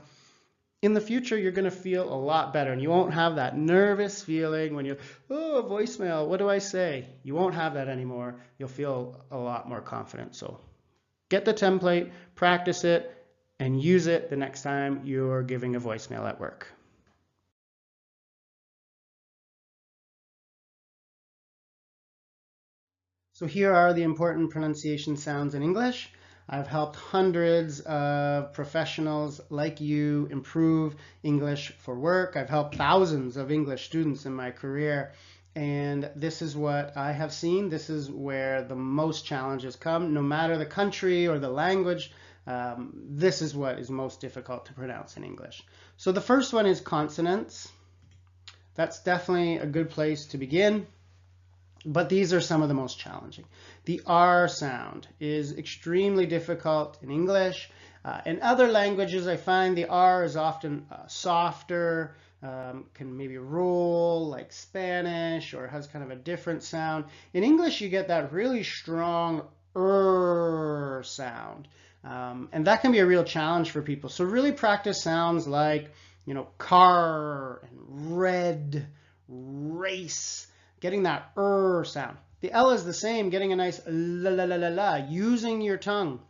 in the future, you're going to feel a lot better, and you won't have that nervous feeling when you're, oh, voicemail, what do I say? You won't have that anymore. You'll feel a lot more confident. So get the template, practice it, and use it the next time you're giving a voicemail at work. So here are the important pronunciation sounds in English. I've helped hundreds of professionals like you improve English for work. I've helped thousands of English students in my career, and this is what I have seen. This is where the most challenges come. No matter the country or the language, this is what is most difficult to pronounce in English. So the first one is consonants. That's definitely a good place to begin. But these are some of the most challenging. The R sound is extremely difficult in English. In other languages, I find the R is often softer, can maybe roll like Spanish, or has kind of a different sound. In English, you get that really strong sound. And that can be a real challenge for people. So really practice sounds like, you know, car and red, race. Getting that sound. The L is the same, getting a nice la la la la la, using your tongue.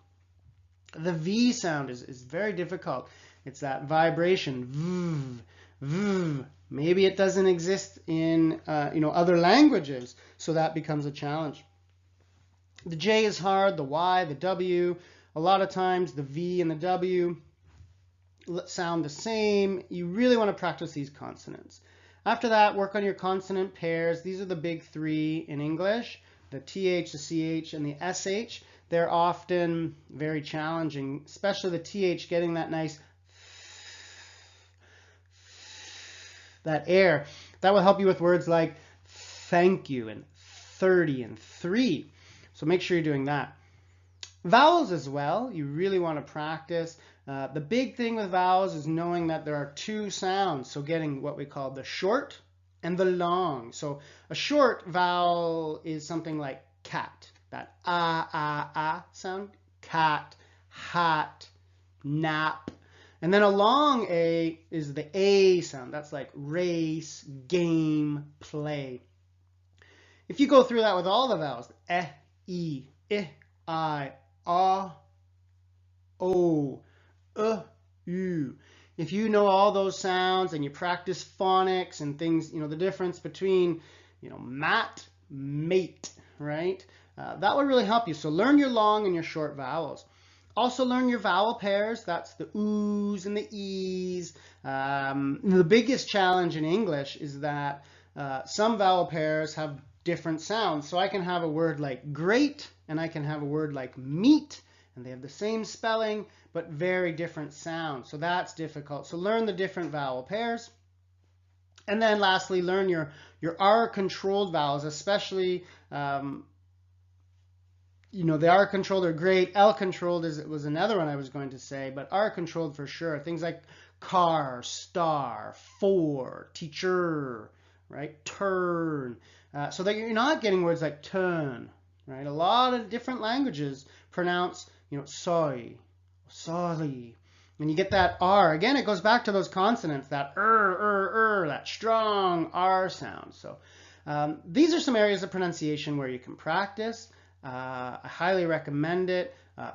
The V sound is very difficult. It's that vibration, v, v. Maybe it doesn't exist in you know, other languages, so that becomes a challenge. The J is hard, the Y, the W. A lot of times the V and the W sound the same. You really want to practice these consonants. After that, work on your consonant pairs. These are the big three in English, the TH, the CH, and the SH. They're often very challenging, especially the TH, getting that nice, that air. That will help you with words like thank you and 30 and 3. So make sure you're doing that. Vowels as well, you really want to practice. The big thing with vowels is knowing that there are two sounds, so getting what we call the short and the long. So a short vowel is something like cat, that ah sound, cat, hat, nap. And then a long A is the A sound, that's like race, game, play. If you go through that with all the vowels, e, I, o, u. If you know all those sounds and you practice phonics and things, you know, the difference between, you know, mat, mate, right? That would really help you. So learn your long and your short vowels. Also learn your vowel pairs. That's the oohs and the e's. The biggest challenge in English is that some vowel pairs have different sounds. So I can have a word like great and I can have a word like meat, and they have the same spelling but very different sounds. So that's difficult. So learn the different vowel pairs. And then lastly, learn your R-controlled vowels, especially, you know, the R-controlled are great. L-controlled was another one I was going to say, but R-controlled for sure. Things like car, star, for, teacher, right? Turn. So that you're not getting words like turn, right? A lot of different languages pronounce, you know, soy, sorry. When you get that R, again, it goes back to those consonants, that that strong R sound. So these are some areas of pronunciation where you can practice. I highly recommend it.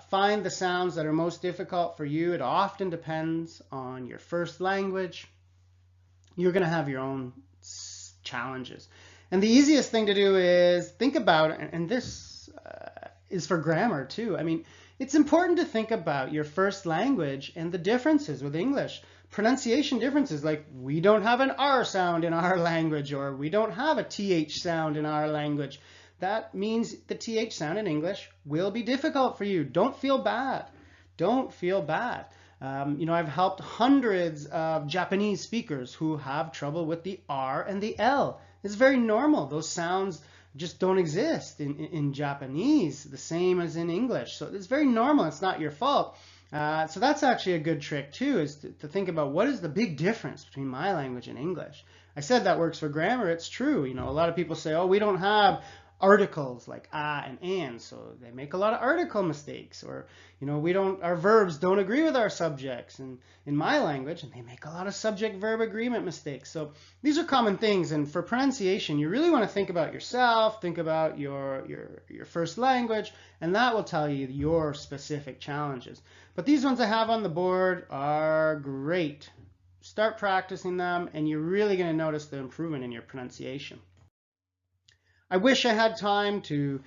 Find the sounds that are most difficult for you. It often depends on your first language. You're going to have your own challenges. And the easiest thing to do is think about it, and this is for grammar too. I mean, it's important to think about your first language and the differences with English. Pronunciation differences, like we don't have an R sound in our language, or we don't have a TH sound in our language. that means the TH sound in English will be difficult for you. Don't feel bad. Don't feel bad. I've helped hundreds of Japanese speakers who have trouble with the R and the L. It's very normal. Those sounds just don't exist in Japanese, the same as in English. So it's very normal. It's not your fault. So that's actually a good trick too, is to think about what is the big difference between my language and English. I said that works for grammar. It's true. A lot of people say, oh, we don't have articles like and, so they make a lot of article mistakes, or our verbs don't agree with our subjects in my language, and they make a lot of subject verb agreement mistakes. So these are common things, and for pronunciation you really want to think about yourself, think about your first language, and that will tell you your specific challenges. But these ones I have on the board are great. Start practicing them and you're really going to notice the improvement in your pronunciation. I wish I had time to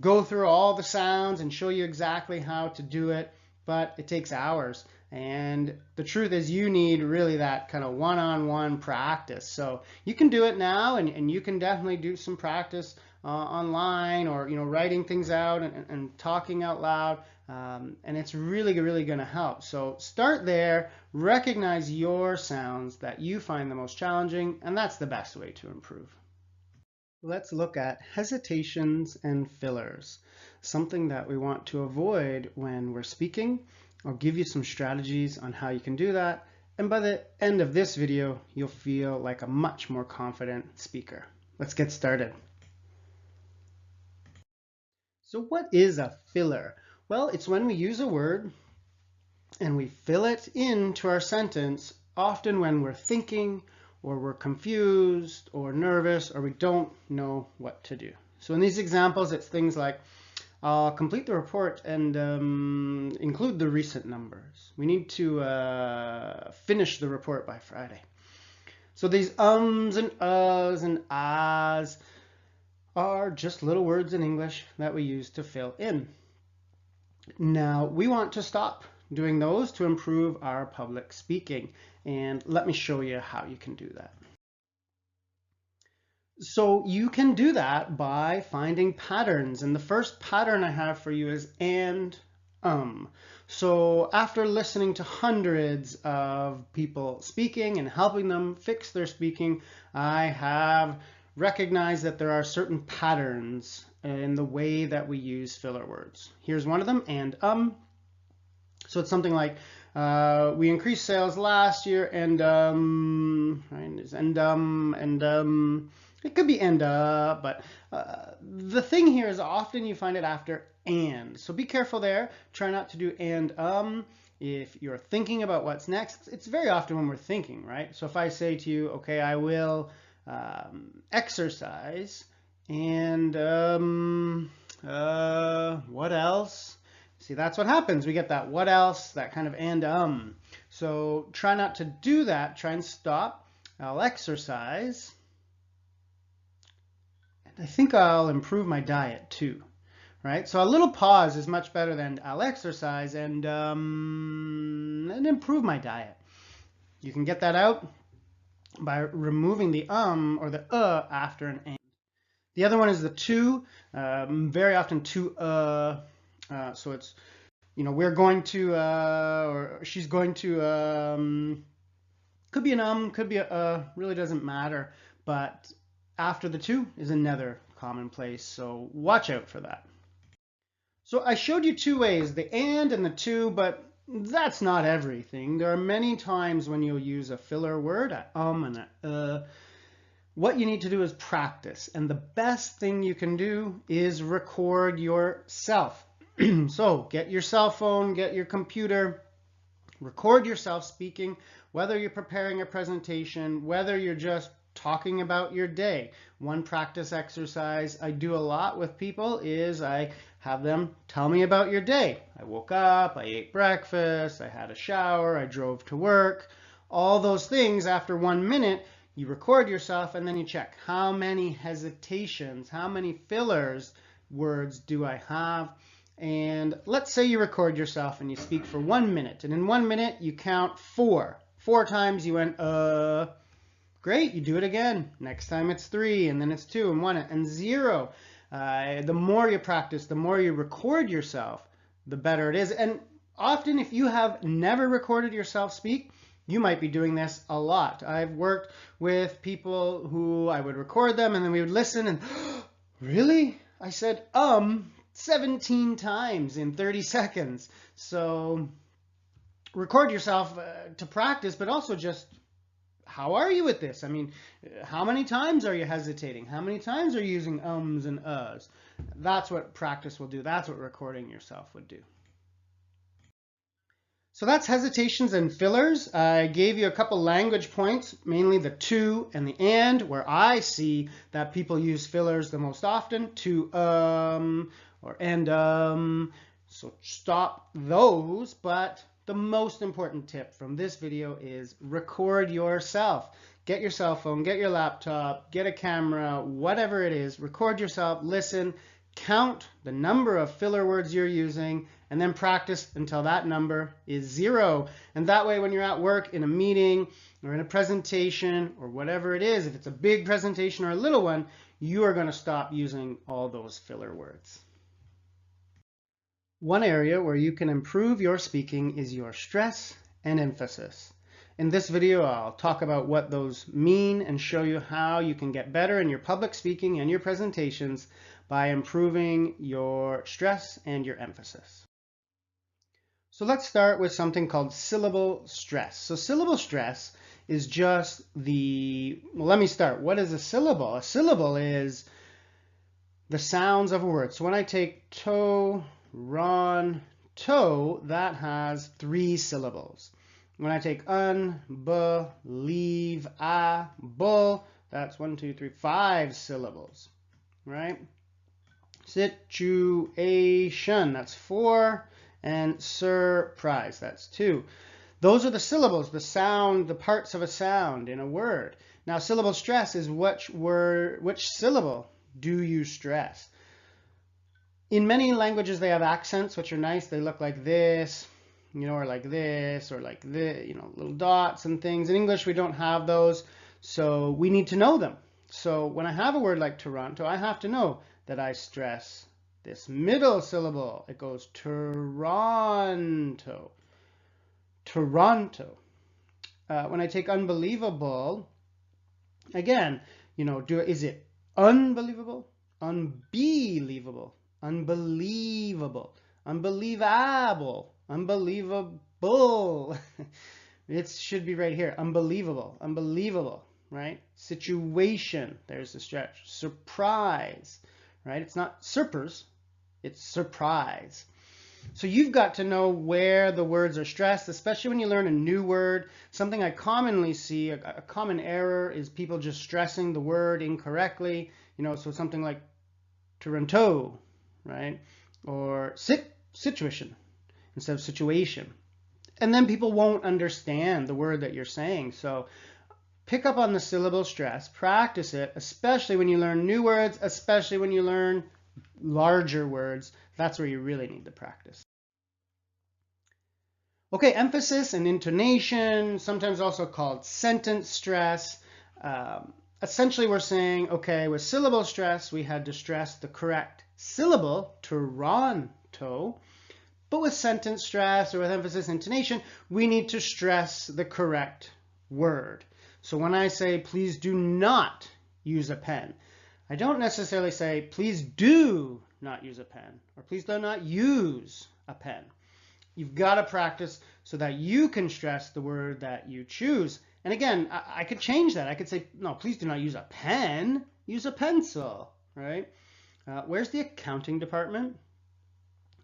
go through all the sounds and show you exactly how to do it, but it takes hours. And the truth is you need really that kind of one-on-one practice. So you can do it now, and you can definitely do some practice online, or writing things out and talking out loud. And it's really, really going to help. So start there, recognize your sounds that you find the most challenging, and that's the best way to improve. Let's look at hesitations and fillers, something that we want to avoid when we're speaking. I'll give you some strategies on how you can do that, and by the end of this video, you'll feel like a much more confident speaker. Let's get started. So what is a filler? Well, it's when we use a word and we fill it into our sentence, often when we're thinking, or we're confused or nervous, or we don't know what to do. So in these examples, it's things like, I'll complete the report and include the recent numbers. We need to finish the report by Friday. So these ums and uhs and ahs are just little words in English that we use to fill in. Now, we want to stop doing those to improve our public speaking. And let me show you how you can do that. So you can do that by finding patterns. And the first pattern I have for you is and. So after listening to hundreds of people speaking and helping them fix their speaking, I have recognized that there are certain patterns in the way that we use filler words. Here's one of them, and So it's something like, we increased sales last year, and it could be but the thing here is often you find it after and. So be careful there. Try not to do and if you're thinking about what's next. It's very often when we're thinking, right? So if I say to you, okay, I will exercise, and what else? See, that's what happens. We get that what else, that kind of and. So try not to do that. Try and stop. I'll exercise. And I think I'll improve my diet too. Right? So a little pause is much better than I'll exercise and improve my diet. You can get that out by removing the or the after an and. The other one is the to. Very often to so it's, we're going to, or she's going to, could be an could be a, really doesn't matter, but after the to is another commonplace, so watch out for that. So I showed you two ways, the and the to, but that's not everything. There are many times when you'll use a filler word, and a What you need to do is practice, and the best thing you can do is record yourself. So get your cell phone, get your computer, record yourself speaking, whether you're preparing a presentation, whether you're just talking about your day. One practice exercise I do a lot with people is I have them tell me about your day. I woke up, I ate breakfast, I had a shower, I drove to work. All those things after 1 minute, you record yourself and then you check how many hesitations, how many fillers words do I have. And let's say you record yourself and you speak for 1 minute, and in 1 minute you count 4 times you went Great, you do it again. Next time it's 3, and then it's 2, and 1, and 0. The more you practice, the more you record yourself, the better it is. And often if you have never recorded yourself speak, you might be doing this a lot. I've worked with people who I would record them and then we would listen and, really? I said 17 times in 30 seconds. So record yourself to practice, but also just, how are you with this? I mean, how many times are you hesitating? How many times are you using ums and uhs? That's what practice will do. That's what recording yourself would do. So that's hesitations and fillers. I gave you a couple language points, mainly the to and the and, where I see that people use fillers the most often, to or and so stop those. But the most important tip from this video is record yourself. Get your cell phone, get your laptop, get a camera, whatever it is, record yourself, listen, count the number of filler words you're using, and then practice until that number is 0. And that way, when you're at work, in a meeting, or in a presentation, or whatever it is, if it's a big presentation or a little one, you are going to stop using all those filler words. One area where you can improve your speaking is your stress and emphasis. In this video, I'll talk about what those mean and show you how you can get better in your public speaking and your presentations by improving your stress and your emphasis. So let's start with something called syllable stress. So syllable stress is just well, let me start. What is a syllable? A syllable is the sounds of a word. So when I take toe, ron, toe, that has 3 syllables. When I take leave, bull, that's 1, 2, 3, 5 syllables, right? Situation, that's 4, and surprise, that's 2. Those are the syllables, the sound, the parts of a sound in a word. Now, syllable stress is which syllable do you stress? In many languages, they have accents, which are nice. They look like this, or like this, or like this, little dots and things. In English, we don't have those, so we need to know them. So when I have a word like Toronto, I have to know that I stress this middle syllable. It goes Toronto. Toronto. When I take unbelievable, again, is it unbelievable, unbelievable, unbelievable, unbelievable, unbelievable? It should be right here. Unbelievable, unbelievable, right? Situation, there's the stretch. Surprise, right? It's not surpers, it's surprise. So you've got to know where the words are stressed, especially when you learn a new word. Something I commonly see, a common error, is people just stressing the word incorrectly. So something like Toronto, right? Or situation instead of situation. And then people won't understand the word that you're saying. So pick up on the syllable stress, practice it, especially when you learn new words, especially when you learn larger words. That's where you really need the practice. Okay, emphasis and intonation, sometimes also called sentence stress. Essentially, we're saying, okay, with syllable stress, we had to stress the correct syllable, Toronto. But with sentence stress or with emphasis intonation, we need to stress the correct word. So when I say, please do not use a pen, I don't necessarily say, please do not use a pen, or please do not use a pen. You've got to practice so that you can stress the word that you choose. And again, I could change that. I could say, no, please do not use a pen, use a pencil, right? Where's the accounting department?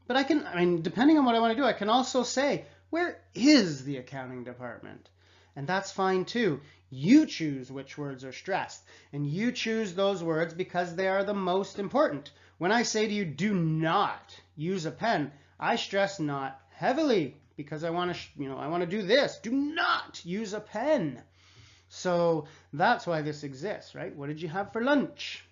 But depending on what I want to do, I can also say, where is the accounting department? And that's fine too. You choose which words are stressed, and you choose those words because they are the most important. When I say to you, do not use a pen, I stress not heavily because I want to do this. Do not use a pen. So that's why this exists, right? What did you have for lunch?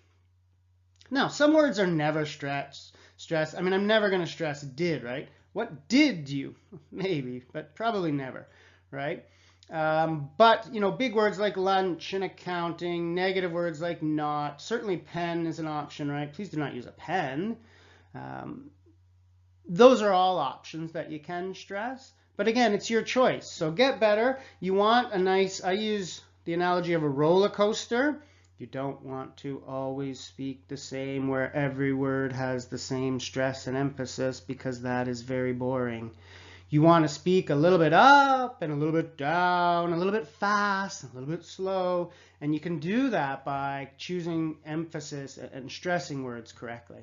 Now, some words are never stressed. I'm never going to stress did, right? What did you? Maybe, but probably never, right? But, big words like lunch and accounting, negative words like not, certainly pen is an option, right? Please do not use a pen. Those are all options that you can stress. But again, it's your choice. So get better. You want a nice, I use the analogy of a roller coaster. You don't want to always speak the same where every word has the same stress and emphasis, because that is very boring. You want to speak a little bit up and a little bit down, a little bit fast, a little bit slow, and you can do that by choosing emphasis and stressing words correctly.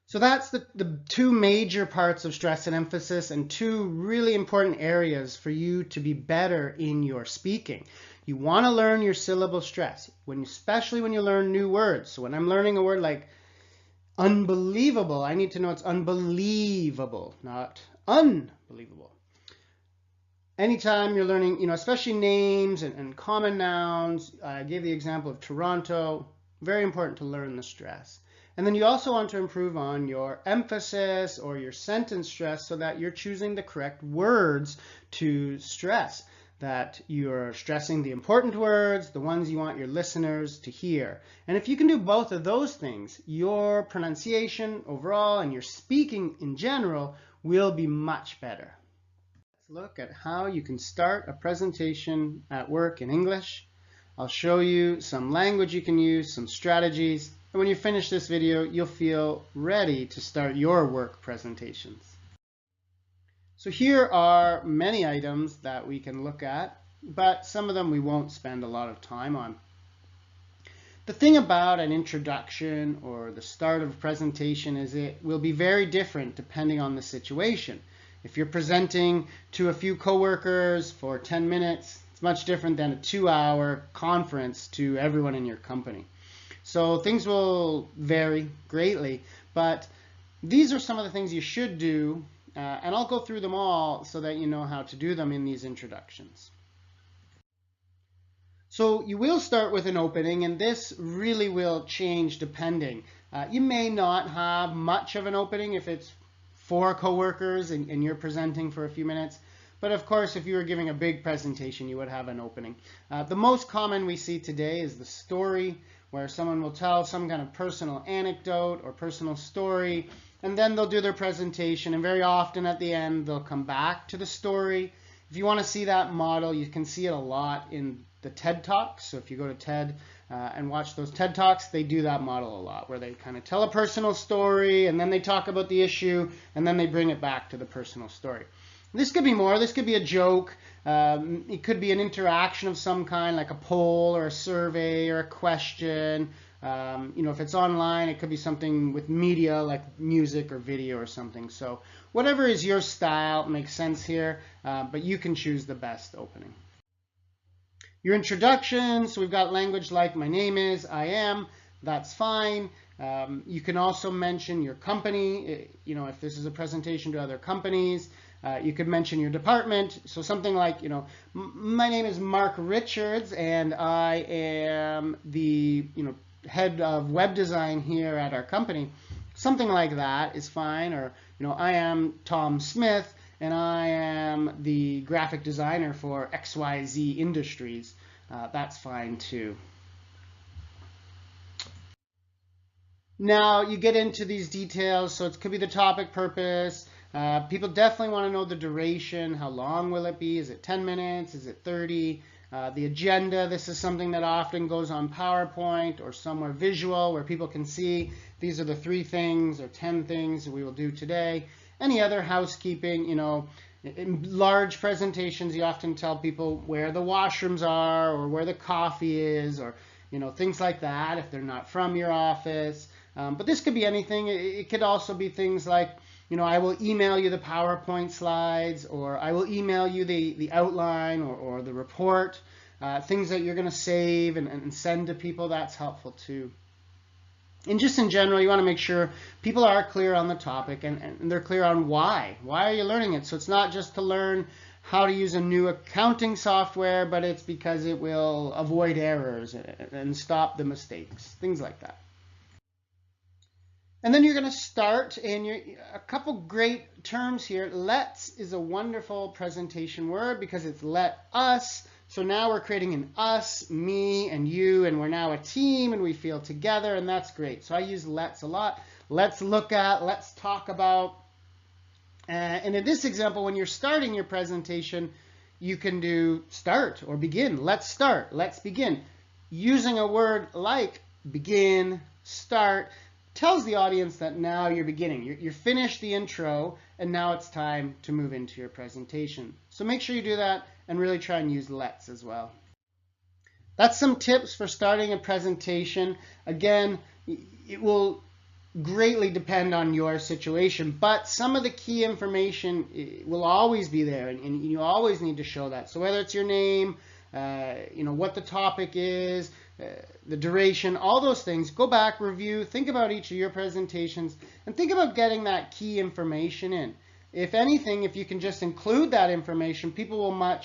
So that's the two major parts of stress and emphasis, and two really important areas for you to be better in your speaking. You want to learn your syllable stress, especially when you learn new words. So when I'm learning a word like unbelievable, I need to know it's unbelievable, not unbelievable. Anytime you're learning, especially names and common nouns, I gave the example of Toronto, very important to learn the stress. And then you also want to improve on your emphasis or your sentence stress so that you're choosing the correct words to stress, that you're stressing the important words, the ones you want your listeners to hear. And if you can do both of those things, your pronunciation overall and your speaking in general will be much better. Let's look at how you can start a presentation at work in English. I'll show you some language you can use, some strategies, and when you finish this video, you'll feel ready to start your work presentations. So here are many items that we can look at, but some of them we won't spend a lot of time on. The thing about an introduction or the start of a presentation is it will be very different depending on the situation. If you're presenting to a few coworkers for 10 minutes, it's much different than a 2-hour conference to everyone in your company. So things will vary greatly, but these are some of the things you should do, and I'll go through them all so that you know how to do them in these introductions. So you will start with an opening, and this really will change depending. You may not have much of an opening if it's 4 coworkers and you're presenting for a few minutes. But of course, if you were giving a big presentation, you would have an opening. The most common we see today is the story, where someone will tell some kind of personal anecdote or personal story, and then they'll do their presentation, and very often at the end they'll come back to the story. If you want to see that model, you can see it a lot in the TED Talks. So if you go to TED and watch those TED Talks, they do that model a lot, where they kind of tell a personal story, and then they talk about the issue, and then they bring it back to the personal story. This could be more. This could be a joke. It could be an interaction of some kind, like a poll or a survey or a question. If it's online, it could be something with media like music or video or something. So whatever is your style makes sense here, but you can choose the best opening. Your introduction, so we've got language like my name is, I am, that's fine. You can also mention your company, if this is a presentation to other companies. You could mention your department. So something like, my name is Mark Richards, and I am the, head of web design here at our company. Something like that is fine. Or, I am Tom Smith, and I am the graphic designer for XYZ Industries. That's fine too. Now you get into these details, so it could be the topic, purpose. People definitely want to know the duration. How long will it be? Is it 10 minutes? Is it 30? The agenda, this is something that often goes on PowerPoint or somewhere visual where people can see these are the 3 things or 10 things that we will do today. Any other housekeeping, in large presentations, you often tell people where the washrooms are or where the coffee is, or things like that if they're not from your office. But this could be anything. It could also be things like, I will email you the PowerPoint slides, or I will email you the outline or the report. Things that you're going to save and send to people, that's helpful too. And just in general, you want to make sure people are clear on the topic and they're clear on why. Why are you learning it? So it's not just to learn how to use a new accounting software, but it's because it will avoid errors and stop the mistakes, things like that. And then you're going to start, and a couple great terms here. Let's is a wonderful presentation word because it's let us. So now we're creating an us, me, and you, and we're now a team, and we feel together, and that's great. So I use let's a lot. Let's look at, let's talk about. And in this example, when you're starting your presentation, you can do start or begin. Let's start. Let's begin. Using a word like begin, start, tells the audience that now you're beginning. You're finished the intro, and now it's time to move into your presentation. So make sure you do that and really try and use let's as well. That's some tips for starting a presentation. Again, it will greatly depend on your situation, but some of the key information will always be there, and you always need to show that. So whether it's your name, what the topic is, the duration, all those things, go back, review, think about each of your presentations, and think about getting that key information in. If anything, if you can just include that information, people will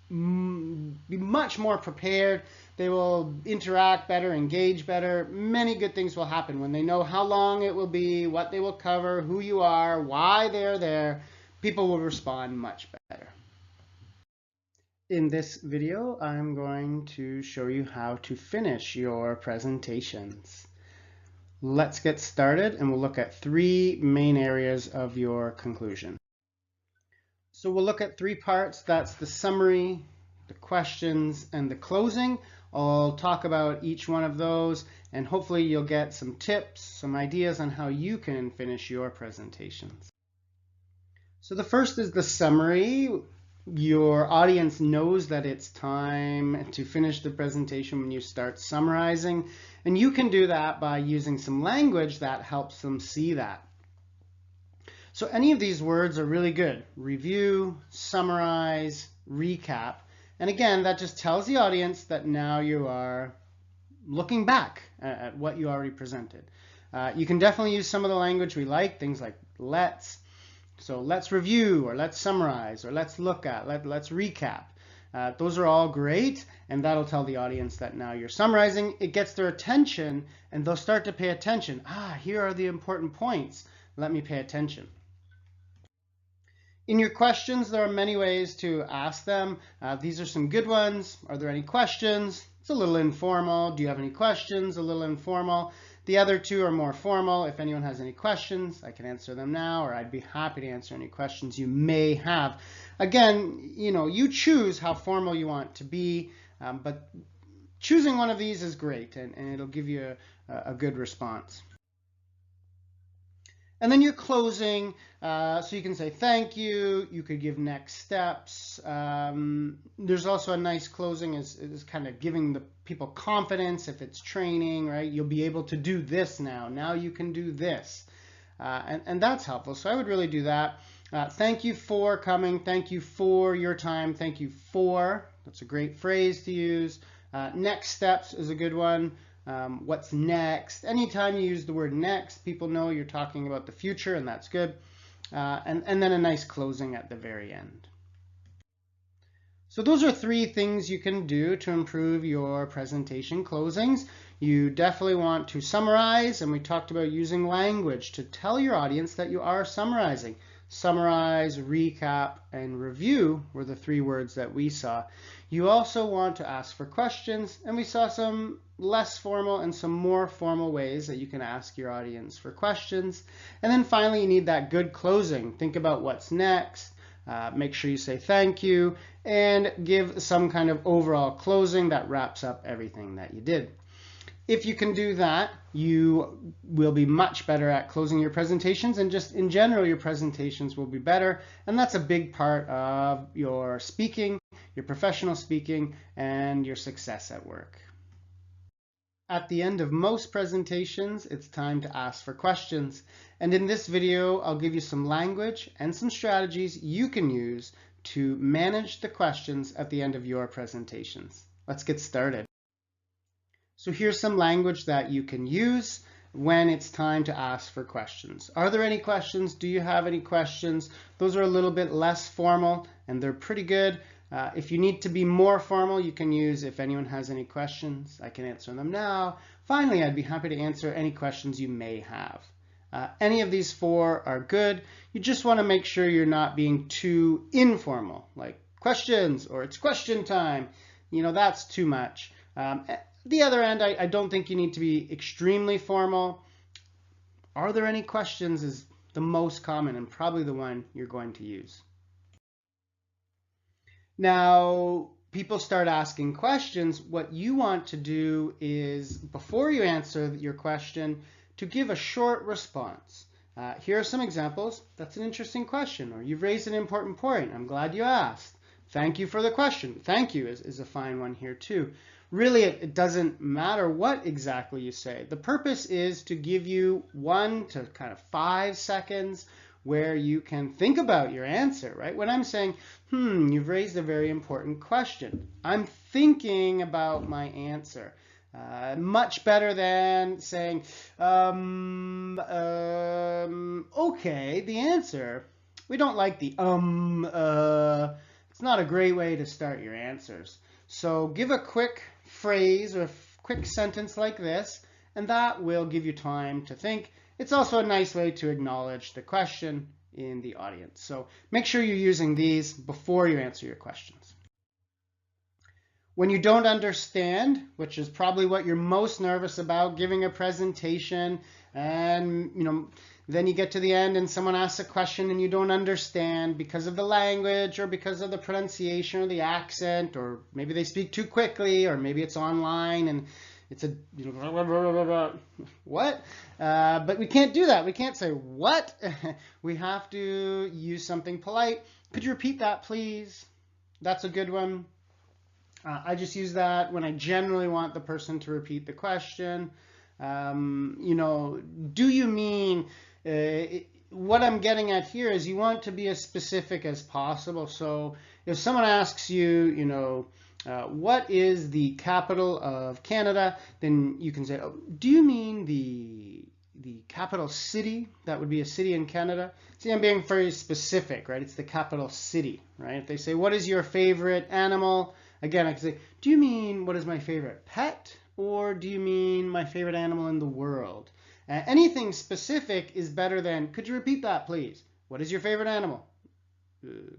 be much more prepared. They will interact better, engage better. Many good things will happen when they know how long it will be, what they will cover, who you are, why they're there. People will respond much better. In this video, I'm going to show you how to finish your presentations. Let's get started, and we'll look at three main areas of your conclusion. So we'll look at three parts. That's the summary, the questions, and the closing. I'll talk about each one of those, and hopefully you'll get some tips, some ideas on how you can finish your presentations. So the first is the summary. Your audience knows that it's time to finish the presentation when you start summarizing, and you can do that by using some language that helps them see that. So any of these words are really good. Review, summarize, recap. And again, that just tells the audience that now you are looking back at what you already presented. You can definitely use some of the language we like, things like let's. So let's review, or let's summarize, or let's look at, let's recap. Those are all great, and that'll tell the audience that now you're summarizing. It gets their attention, and they'll start to pay attention. Here are the important points. Let me pay attention. In your questions, there are many ways to ask them. These are some good ones. Are there any questions? It's a little informal. Do you have any questions? A little informal. The other two are more formal. If anyone has any questions, I can answer them now, or I'd be happy to answer any questions you may have. Again, you choose how formal you want to be, but choosing one of these is great, and it'll give you a good response. And then you're closing, so you can say thank you. You could give next steps. There's also a nice closing is kind of giving the people confidence. If it's training, right? You'll be able to do this now. Now you can do this, and that's helpful. So I would really do that. Thank you for coming. Thank you for your time. Thank you for. That's a great phrase to use. Next steps is a good one. What's next? Anytime you use the word next, people know you're talking about the future, and that's good. And then a nice closing at the very end. So those are three things you can do to improve your presentation closings. You definitely want to summarize, and we talked about using language to tell your audience that you are summarizing. Summarize, recap, and review were the three words that we saw. You also want to ask for questions, and we saw some less formal and some more formal ways that you can ask your audience for questions. And then finally, you need that good closing. Think about what's next. Make sure you say thank you, and give some kind of overall closing that wraps up everything that you did. If you can do that, you will be much better at closing your presentations, and just in general, your presentations will be better. And that's a big part of your speaking, your professional speaking, and your success at work. At the end of most presentations, it's time to ask for questions. And in this video, I'll give you some language and some strategies you can use to manage the questions at the end of your presentations. Let's get started. So here's some language that you can use when it's time to ask for questions. Are there any questions? Do you have any questions? Those are a little bit less formal, and they're pretty good. If you need to be more formal, you can use if anyone has any questions, I can answer them now. Finally, I'd be happy to answer any questions you may have. Any of these four are good. You just want to make sure you're not being too informal, like questions or it's question time. That's too much. The other end, I don't think you need to be extremely formal. Are there any questions is the most common and probably the one you're going to use. Now, people start asking questions. What you want to do is, before you answer your question, to give a short response. Here are some examples. That's an interesting question, or you've raised an important point. I'm glad you asked. Thank you for the question. Thank you is a fine one here too. Really, it doesn't matter what exactly you say. The purpose is to give you 1 to kind of 5 seconds where you can think about your answer, right? When I'm saying, you've raised a very important question. I'm thinking about my answer. Much better than saying, okay, the answer. We don't like the It's not a great way to start your answers. So give a quick phrase or a quick sentence like this, and that will give you time to think. It's also a nice way to acknowledge the question in the audience. So make sure you're using these before you answer your questions. When you don't understand, which is probably what you're most nervous about, giving a presentation, and then you get to the end and someone asks a question and you don't understand because of the language or because of the pronunciation or the accent, or maybe they speak too quickly, or maybe it's online and it's a what? But we can't do that. We can't say what. We have to use something polite. Could you repeat that, please? That's a good one. I just use that when I generally want the person to repeat the question. Do you mean, what I'm getting at here is you want to be as specific as possible. So if someone asks you, what is the capital of Canada, then you can say, oh, do you mean the capital city? That would be a city in Canada. See, I'm being very specific, right? It's the capital city, right? If they say, what is your favorite animal? Again, I can say, do you mean what is my favorite pet? Or do you mean my favorite animal in the world? Anything specific is better than, could you repeat that, please? What is your favorite animal?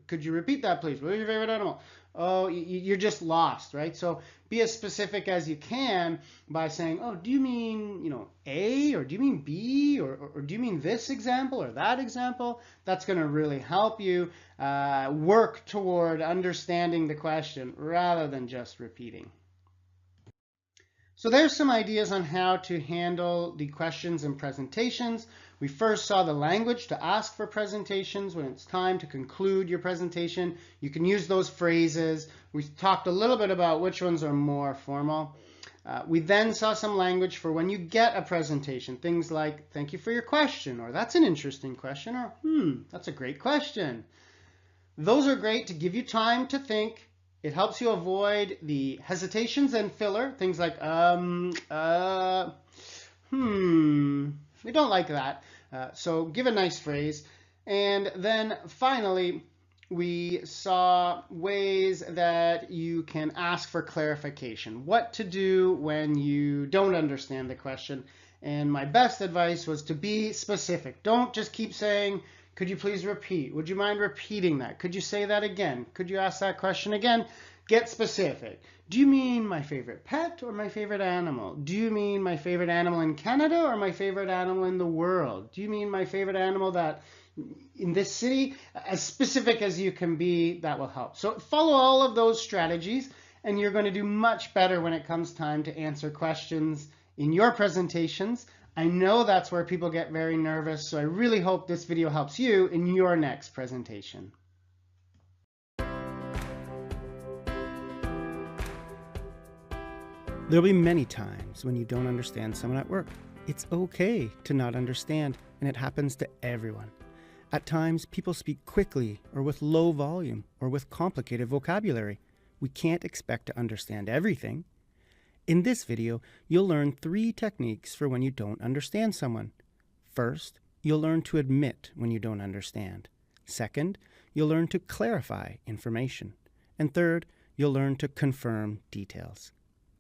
Could you repeat that, please? What is your favorite animal? Oh, you're just lost, right? So be as specific as you can by saying, oh, do you mean, A, or do you mean B, or do you mean this example or that example? That's going to really help you work toward understanding the question rather than just repeating. So there's some ideas on how to handle the questions and presentations. We first saw the language to ask for presentations when it's time to conclude your presentation. You can use those phrases. We talked a little bit about which ones are more formal. We then saw some language for when you get a presentation. Things like, thank you for your question, or that's an interesting question, or that's a great question. Those are great to give you time to think. It helps you avoid the hesitations and filler, things like, we don't like that. So give a nice phrase. And then finally, we saw ways that you can ask for clarification, what to do when you don't understand the question. And my best advice was to be specific. Don't just keep saying, could you please repeat? Would you mind repeating that? Could you say that again? Could you ask that question again? Get specific. Do you mean my favorite pet or my favorite animal? Do you mean my favorite animal in Canada or my favorite animal in the world? Do you mean my favorite animal that in this city? As specific as you can be, that will help. So follow all of those strategies and you're going to do much better when it comes time to answer questions in your presentations. I know that's where people get very nervous, so I really hope this video helps you in your next presentation. There'll be many times when you don't understand someone at work. It's okay to not understand, and it happens to everyone. At times, people speak quickly or with low volume or with complicated vocabulary. We can't expect to understand everything. In this video, you'll learn 3 techniques for when you don't understand someone. First, you'll learn to admit when you don't understand. Second, you'll learn to clarify information. And third, you'll learn to confirm details.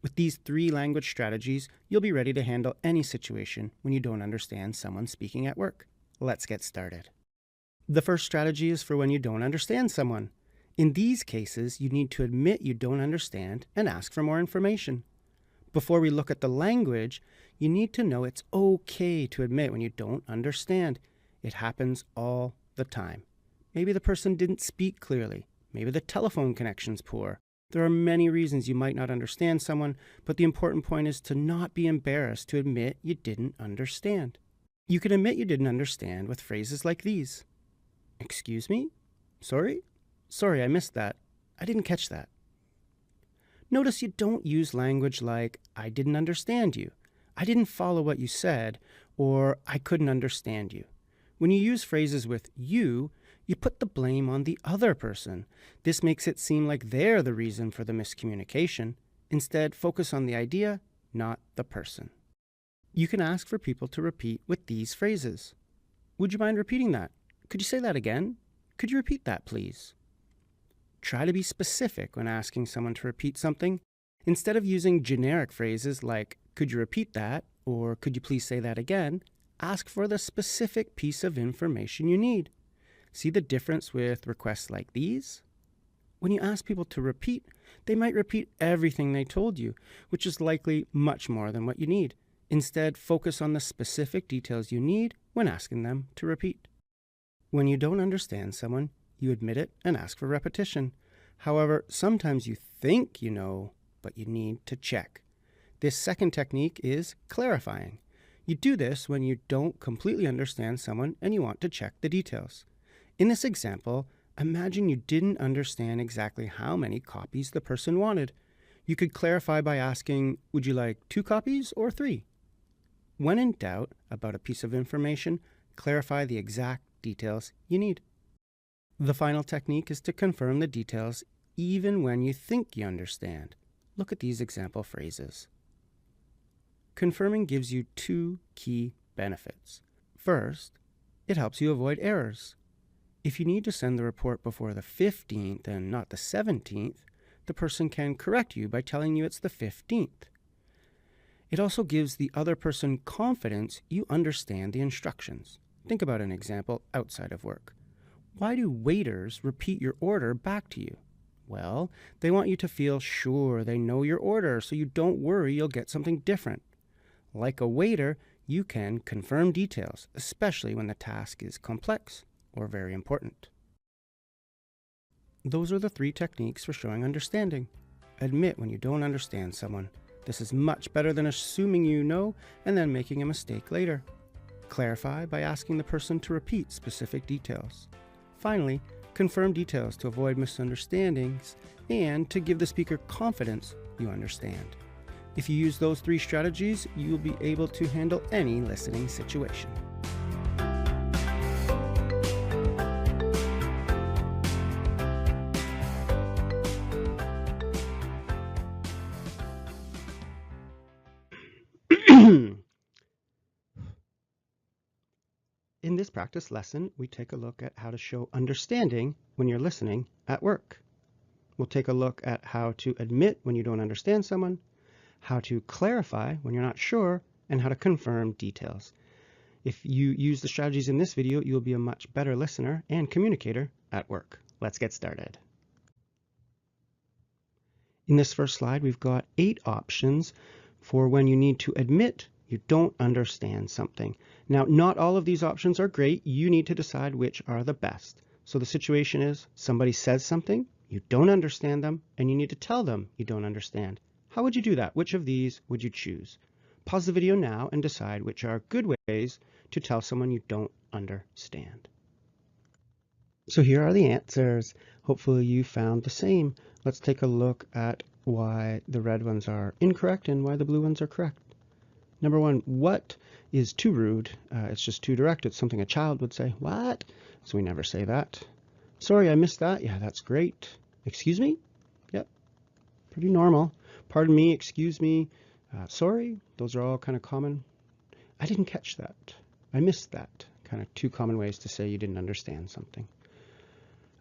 With these 3 language strategies, you'll be ready to handle any situation when you don't understand someone speaking at work. Let's get started. The first strategy is for when you don't understand someone. In these cases, you need to admit you don't understand and ask for more information. Before we look at the language, you need to know it's okay to admit when you don't understand. It happens all the time. Maybe the person didn't speak clearly. Maybe the telephone connection's poor. There are many reasons you might not understand someone, but the important point is to not be embarrassed to admit you didn't understand. You can admit you didn't understand with phrases like these. Excuse me? Sorry? Sorry, I missed that. I didn't catch that. Notice you don't use language like, I didn't understand you, I didn't follow what you said, or I couldn't understand you. When you use phrases with you put the blame on the other person. This makes it seem like they're the reason for the miscommunication. Instead, focus on the idea, not the person. You can ask for people to repeat with these phrases. Would you mind repeating that? Could you say that again? Could you repeat that, please? Try to be specific when asking someone to repeat something. Instead of using generic phrases like, could you repeat that? Or could you please say that again? Ask for the specific piece of information you need. See the difference with requests like these? When you ask people to repeat, they might repeat everything they told you, which is likely much more than what you need. Instead, focus on the specific details you need when asking them to repeat. When you don't understand someone, you admit it and ask for repetition. However, sometimes you think you know, but you need to check. This second technique is clarifying. You do this when you don't completely understand someone and you want to check the details. In this example, imagine you didn't understand exactly how many copies the person wanted. You could clarify by asking, would you like 2 copies or 3? When in doubt about a piece of information, clarify the exact details you need. The final technique is to confirm the details even when you think you understand. Look at these example phrases. Confirming gives you 2 key benefits. First, it helps you avoid errors. If you need to send the report before the 15th and not the 17th, the person can correct you by telling you it's the 15th. It also gives the other person confidence you understand the instructions. Think about an example outside of work. Why do waiters repeat your order back to you? Well, they want you to feel sure they know your order so you don't worry you'll get something different. Like a waiter, you can confirm details, especially when the task is complex or very important. Those are the 3 techniques for showing understanding. Admit when you don't understand someone. This is much better than assuming you know and then making a mistake later. Clarify by asking the person to repeat specific details. Finally, confirm details to avoid misunderstandings and to give the speaker confidence you understand. If you use those 3 strategies, you'll be able to handle any listening situation. In this practice lesson, we take a look at how to show understanding when you're listening at work. We'll take a look at how to admit when you don't understand someone, how to clarify when you're not sure, and how to confirm details. If you use the strategies in this video, you'll be a much better listener and communicator at work. Let's get started. In this first slide, we've got 8 options for when you need to admit you don't understand something. Now, not all of these options are great. You need to decide which are the best. So the situation is somebody says something, you don't understand them, and you need to tell them you don't understand. How would you do that? Which of these would you choose? Pause the video now and decide which are good ways to tell someone you don't understand. So here are the answers. Hopefully you found the same. Let's take a look at why the red ones are incorrect and why the blue ones are correct. Number 1, what is too rude? It's just too direct. It's something a child would say. What? So we never say that. Sorry, I missed that. Yeah, that's great. Excuse me? Yep, pretty normal. Pardon me, excuse me, sorry. Those are all kind of common. I didn't catch that. I missed that. Kind of 2 common ways to say you didn't understand something.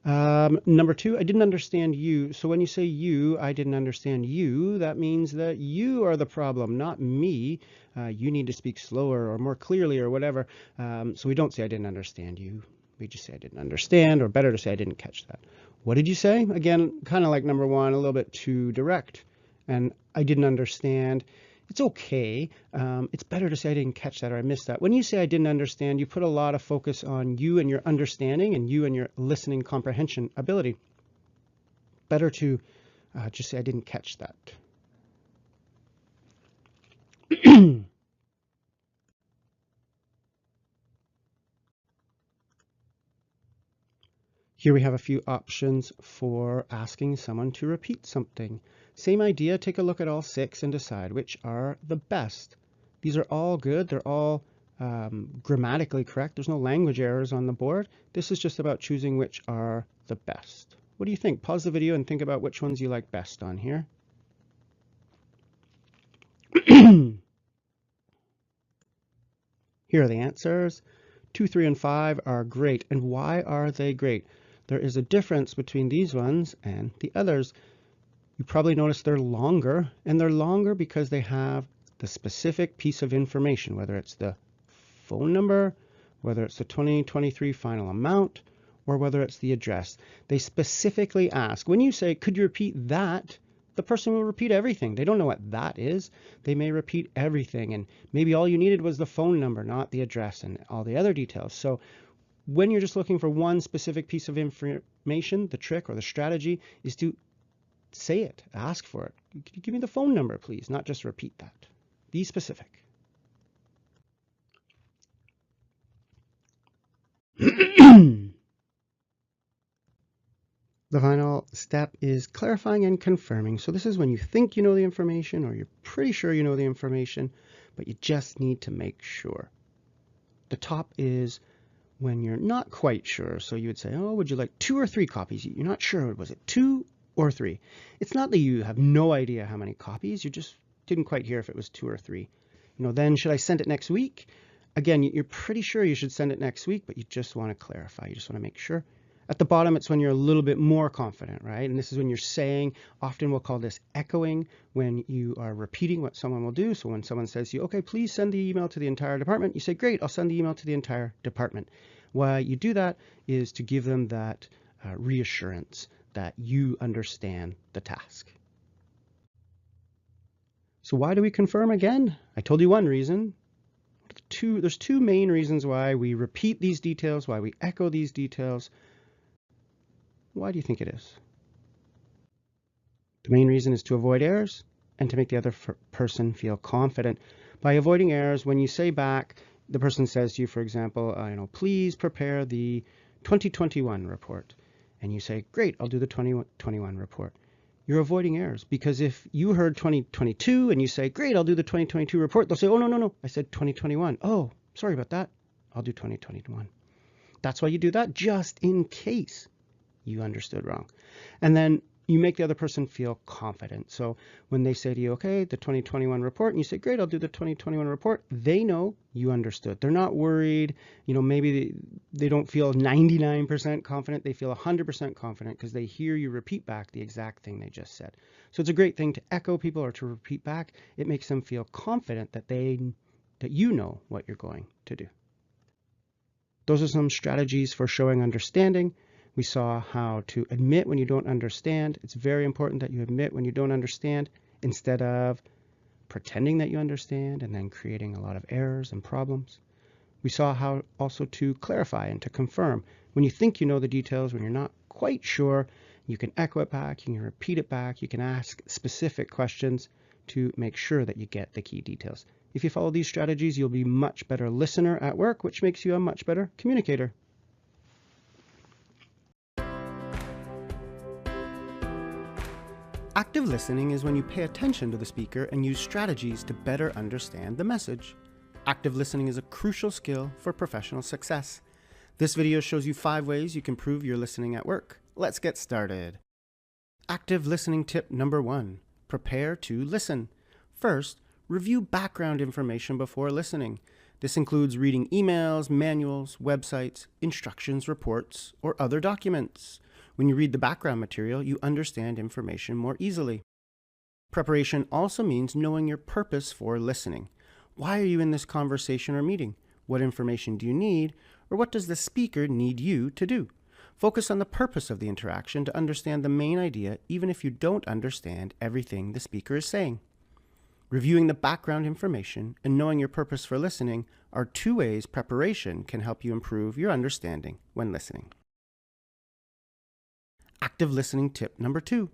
Number two, I didn't understand you. So when you say you, I didn't understand you, that means that you are the problem, not me. You need to speak slower or more clearly or whatever. So we don't say I didn't understand you. We just say I didn't understand, or better to say I didn't catch that. What did you say? Again, kind of like number one, a little bit too direct. And I didn't understand. It's okay. It's better to say I didn't catch that or I missed that. When you say I didn't understand, you put a lot of focus on you and your understanding and you and your listening comprehension ability. Better to just say I didn't catch that. Here we have a few options for asking someone to repeat something. Same idea, take a look at all 6 and decide which are the best. These are all good, they're all grammatically correct. There's no language errors on the board. This is just about choosing which are the best. What do you think? Pause the video and think about which ones you like best on here. Here are the answers. 2, 3, and 5 are great. And why are they great? There is a difference between these ones and the others. You probably noticed they're longer, and they're longer because they have the specific piece of information, whether it's the phone number, whether it's the 2023 final amount, or whether it's the address. They specifically ask. When you say, could you repeat that? The person will repeat everything. They don't know what that is. They may repeat everything, and maybe all you needed was the phone number, not the address and all the other details. So when you're just looking for one specific piece of information, the trick or the strategy is to say it, ask for it. Could you give me the phone number, please? Not just repeat that. Be specific. The final step is clarifying and confirming. So this is when you think you know the information or you're pretty sure you know the information, but you just need to make sure. The top is when you're not quite sure. So you would say, oh, would you like 2 or 3 copies? You're not sure. Was it 2 or 3? It's not that you have no idea how many copies. You just didn't quite hear if it was 2 or 3. Then should I send it next week? Again, you're pretty sure you should send it next week, but you just want to clarify. You just want to make sure. At the bottom, it's when you're a little bit more confident, right? And this is when you're saying, often we'll call this echoing, when you are repeating what someone will do. So when someone says to you, okay, please send the email to the entire department, you say, great, I'll send the email to the entire department. Why you do that is to give them that reassurance that you understand the task. So why do we confirm again? I told you one reason. There's 2 main reasons why we repeat these details, why we echo these details. Why do you think it is? The main reason is to avoid errors and to make the other person feel confident. By avoiding errors, when you say back, the person says to you, for example, please prepare the 2021 report. And you say, great, I'll do the 2021 report. You're avoiding errors, because if you heard 2022 and you say, great, I'll do the 2022 report, they'll say, oh, no, I said 2021. Oh, sorry about that. I'll do 2021. That's why you do that, just in case you understood wrong. And then you make the other person feel confident. So when they say to you, okay, the 2021 report, and you say, great, I'll do the 2021 report, they know you understood. They're not worried. Maybe they don't feel 99% confident. They feel 100% confident because they hear you repeat back the exact thing they just said. So it's a great thing to echo people or to repeat back. It makes them feel confident that you know what you're going to do. Those are some strategies for showing understanding. We saw how to admit when you don't understand. It's very important that you admit when you don't understand instead of pretending that you understand and then creating a lot of errors and problems. We saw how also to clarify and to confirm. When you think you know the details, when you're not quite sure, you can echo it back, you can repeat it back, you can ask specific questions to make sure that you get the key details. If you follow these strategies, you'll be a much better listener at work, which makes you a much better communicator. Active listening is when you pay attention to the speaker and use strategies to better understand the message. Active listening is a crucial skill for professional success. This video shows you 5 ways you can improve your listening at work. Let's get started. Active listening tip number 1. Prepare to listen. First, review background information before listening. This includes reading emails, manuals, websites, instructions, reports, or other documents. When you read the background material, you understand information more easily. Preparation also means knowing your purpose for listening. Why are you in this conversation or meeting? What information do you need? Or what does the speaker need you to do? Focus on the purpose of the interaction to understand the main idea, even if you don't understand everything the speaker is saying. Reviewing the background information and knowing your purpose for listening are two ways preparation can help you improve your understanding when listening. Active listening tip number 2,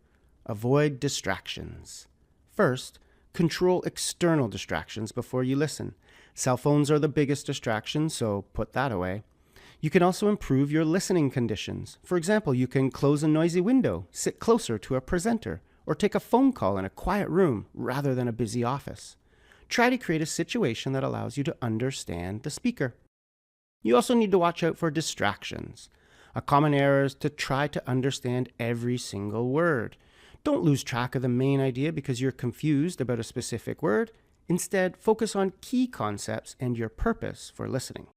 avoid distractions. First, control external distractions before you listen. Cell phones are the biggest distraction, so put that away. You can also improve your listening conditions. For example, you can close a noisy window, sit closer to a presenter, or take a phone call in a quiet room rather than a busy office. Try to create a situation that allows you to understand the speaker. You also need to watch out for distractions. A common error is to try to understand every single word. Don't lose track of the main idea because you're confused about a specific word. Instead, focus on key concepts and your purpose for listening.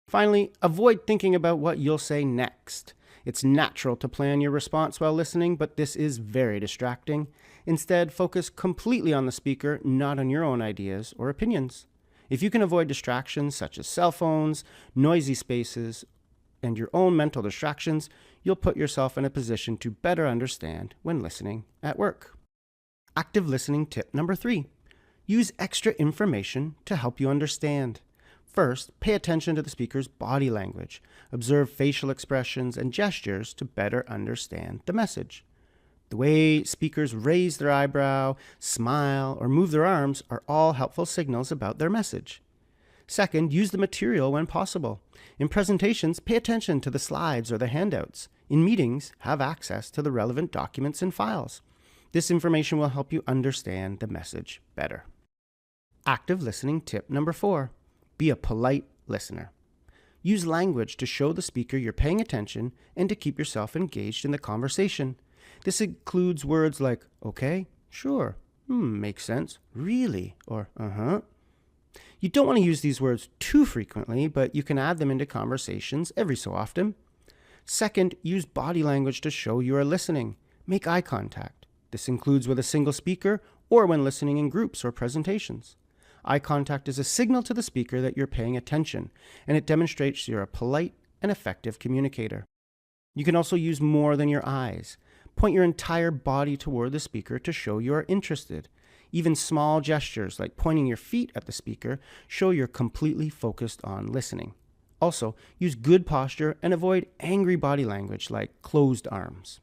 Finally, avoid thinking about what you'll say next. It's natural to plan your response while listening, but this is very distracting. Instead, focus completely on the speaker, not on your own ideas or opinions. If you can avoid distractions such as cell phones, noisy spaces, and your own mental distractions, you'll put yourself in a position to better understand when listening at work. Active listening tip number 3. Use extra information to help you understand. First, pay attention to the speaker's body language. Observe facial expressions and gestures to better understand the message. The way speakers raise their eyebrow, smile, or move their arms are all helpful signals about their message. Second, use the material when possible. In presentations, pay attention to the slides or the handouts. In meetings, have access to the relevant documents and files. This information will help you understand the message better. Active listening tip number 4. Be a polite listener. Use language to show the speaker you're paying attention and to keep yourself engaged in the conversation. This includes words like, okay, sure, makes sense, really, or uh-huh. You don't want to use these words too frequently, but you can add them into conversations every so often. Second, use body language to show you are listening. Make eye contact. This includes with a single speaker or when listening in groups or presentations. Eye contact is a signal to the speaker that you're paying attention, and it demonstrates you're a polite and effective communicator. You can also use more than your eyes. Point your entire body toward the speaker to show you are interested. Even small gestures like pointing your feet at the speaker show you're completely focused on listening. Also, use good posture and avoid angry body language like closed arms.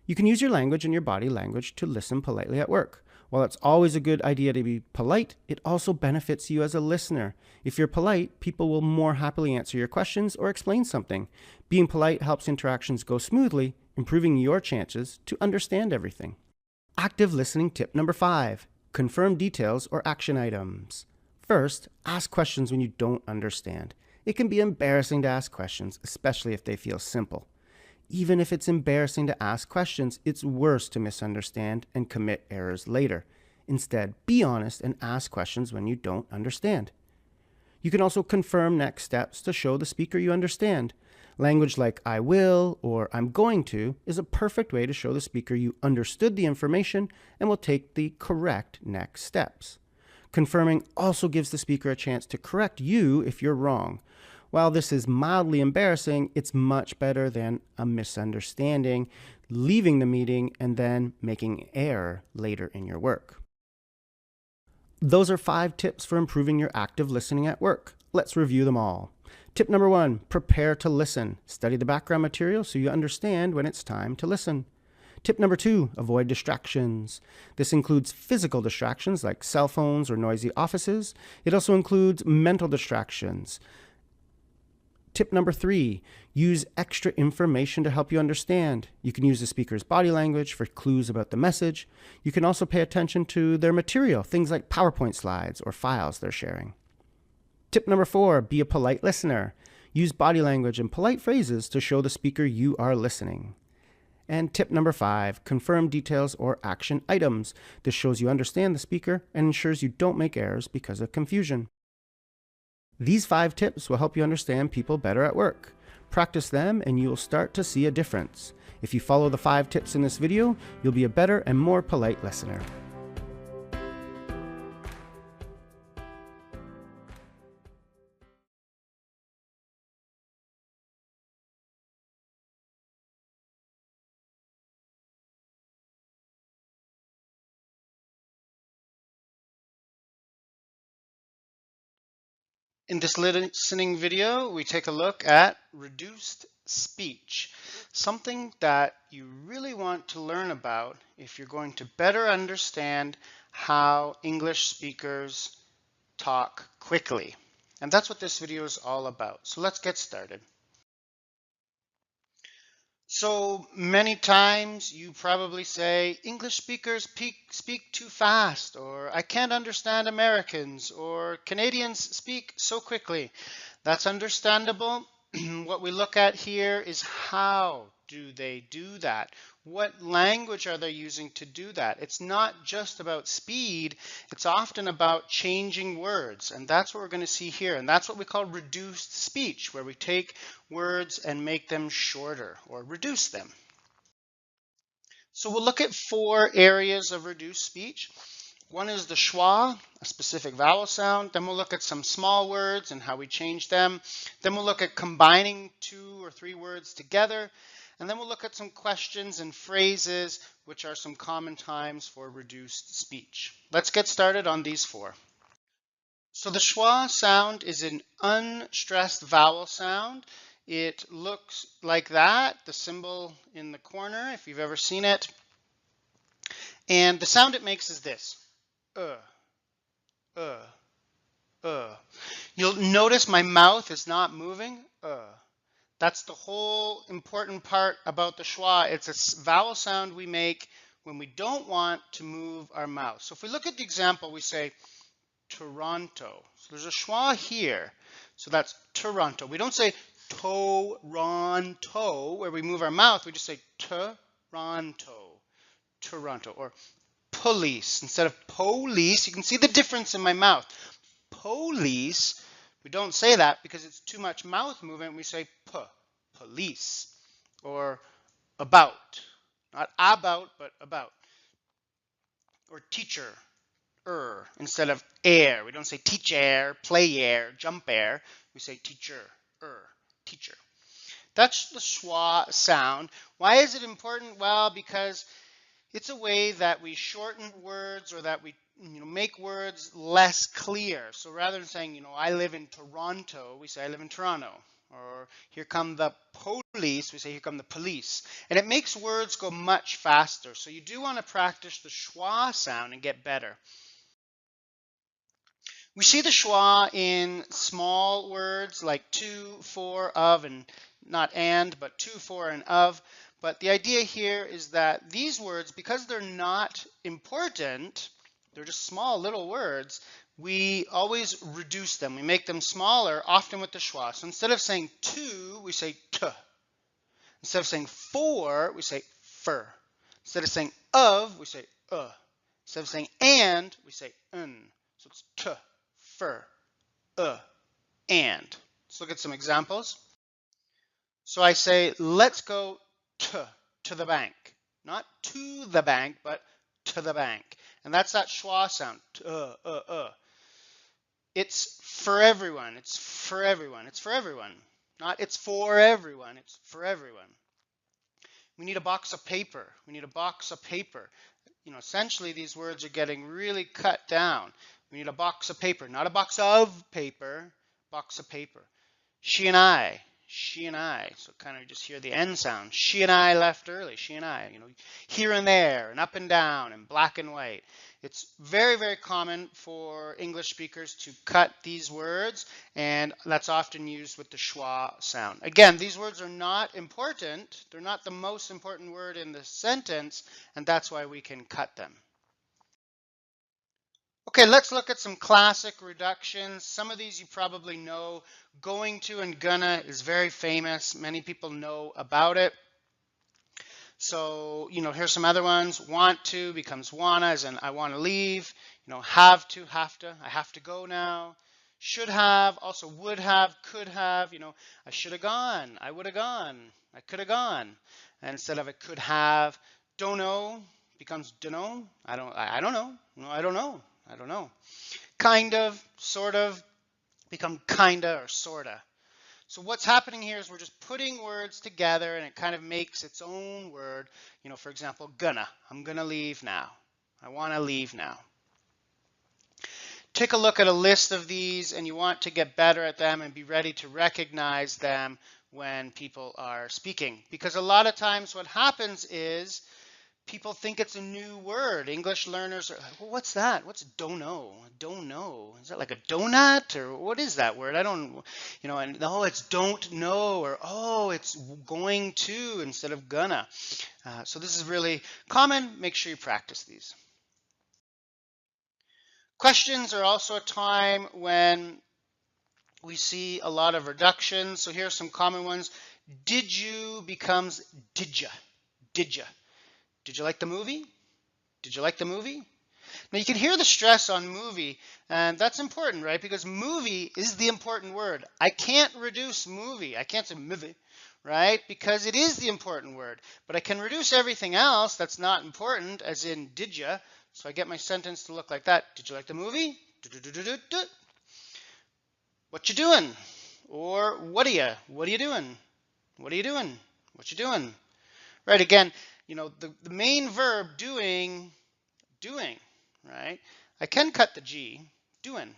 You can use your language and your body language to listen politely at work. While it's always a good idea to be polite, it also benefits you as a listener. If you're polite, people will more happily answer your questions or explain something. Being polite helps interactions go smoothly, improving your chances to understand everything. Active listening tip number 5. Confirm details or action items. First, ask questions when you don't understand. It can be embarrassing to ask questions, especially if they feel simple. Even if it's embarrassing to ask questions, it's worse to misunderstand and commit errors later. Instead, be honest and ask questions when you don't understand. You can also confirm next steps to show the speaker you understand. Language like I will or I'm going to is a perfect way to show the speaker you understood the information and will take the correct next steps. Confirming also gives the speaker a chance to correct you if you're wrong. While this is mildly embarrassing, it's much better than a misunderstanding, leaving the meeting, and then making error later in your work. Those are 5 tips for improving your active listening at work. Let's review them all. Tip number 1, prepare to listen. Study the background material so you understand when it's time to listen. Tip number 2, avoid distractions. This includes physical distractions like cell phones or noisy offices. It also includes mental distractions. Tip number 3, use extra information to help you understand. You can use the speaker's body language for clues about the message. You can also pay attention to their material, things like PowerPoint slides or files they're sharing. Tip number 4, be a polite listener. Use body language and polite phrases to show the speaker you are listening. And tip number 5, confirm details or action items. This shows you understand the speaker and ensures you don't make errors because of confusion. These 5 tips will help you understand people better at work. Practice them and you will start to see a difference. If you follow the 5 tips in this video, you'll be a better and more polite listener. In this listening video, we take a look at reduced speech, something that you really want to learn about if you're going to better understand how English speakers talk quickly. And that's what this video is all about. So let's get started. So many times you probably say, English speakers speak too fast, or I can't understand Americans, or Canadians speak so quickly. That's understandable. What we look at here is how do they do that? What language are they using to do that? It's not just about speed, it's often about changing words. And that's what we're going to see here. And that's what we call reduced speech, where we take words and make them shorter or reduce them. So we'll look at 4 areas of reduced speech. One is the schwa, a specific vowel sound. Then we'll look at some small words and how we change them. Then we'll look at combining 2 or 3 words together. And then we'll look at some questions and phrases, which are some common times for reduced speech. Let's get started on these 4. So the schwa sound is an unstressed vowel sound. It looks like that, the symbol in the corner, if you've ever seen it. And the sound it makes is this. You'll notice my mouth is not moving. That's the whole important part about the schwa. It's a vowel sound we make when we don't want to move our mouth. So if we look at the example, we say Toronto. So there's a schwa here. So that's Toronto. We don't say Toronto where we move our mouth. We just say Toronto. Toronto. Or police instead of police. You can see the difference in my mouth. Police, we don't say that because it's too much mouth movement. We say police. Or about. Not about, but about. Or teacher, instead of air. We don't say teacher, play air, jump air. We say teacher, teacher. That's the schwa sound. Why is it important? Well, because it's a way that we shorten words or that we make words less clear. So rather than saying, I live in Toronto, we say I live in Toronto. Or here come the police, we say here come the police. And it makes words go much faster. So you do want to practice the schwa sound and get better. We see the schwa in small words like to, for, of, and not and, but to, for, and of. But the idea here is that these words, because they're not important, they're just small little words, we always reduce them. We make them smaller, often with the schwa. So instead of saying to, we say t. Instead of saying for, we say fur. Instead of saying of, we say Instead of saying and, we say un. So it's t, fur, and. Let's look at some examples. So I say, let's go to the bank. Not to the bank, but to the bank. And that's that schwa sound. It's for everyone. It's for everyone. It's for everyone. Not it's for everyone. It's for everyone. We need a box of paper. We need a box of paper. Essentially these words are getting really cut down. We need a box of paper, not a box of paper, box of paper. She and I. So kind of just hear the N sound. She and I left early. She and I, here and there and up and down and black and white. It's very, very common for English speakers to cut these words, and that's often used with the schwa sound. Again, these words are not important. They're not the most important word in the sentence, and that's why we can cut them. Okay, let's look at some classic reductions. Some of these you probably know. Going to and gonna is very famous. Many people know about it. So, here's some other ones. Want to becomes wanna, as in I want to leave. Have to, I have to go now. Should have, also would have, could have, I should have gone, I would have gone, I could have gone. And instead of I could have, don't know becomes don't know. I don't know. No, I don't know. I don't know. Kind of, sort of become kinda or sorta. So what's happening here is we're just putting words together and it kind of makes its own word. For example, gonna. I'm gonna leave now. I want to leave now. Take a look at a list of these and you want to get better at them and be ready to recognize them when people are speaking. Because a lot of times what happens is people think it's a new word. English learners are like, well, what's that? What's don't know? Don't know. Is that like a donut or what is that word? I don't, and oh, it's don't know or oh, it's going to instead of gonna. So this is really common. Make sure you practice these. Questions are also a time when we see a lot of reductions. So here are some common ones. Did you becomes did ya? Did ya? Did you like the movie? Did you like the movie? Now you can hear the stress on movie, and that's important, right? Because movie is the important word. I can't reduce movie. I can't say movie, right? Because it is the important word. But I can reduce everything else that's not important, as in did ya? So I get my sentence to look like that. Did you like the movie? What you doing? Or what are you? What are you doing? What are you doing? What you doing? Right, again, the main verb doing, right? I can cut the G, doing,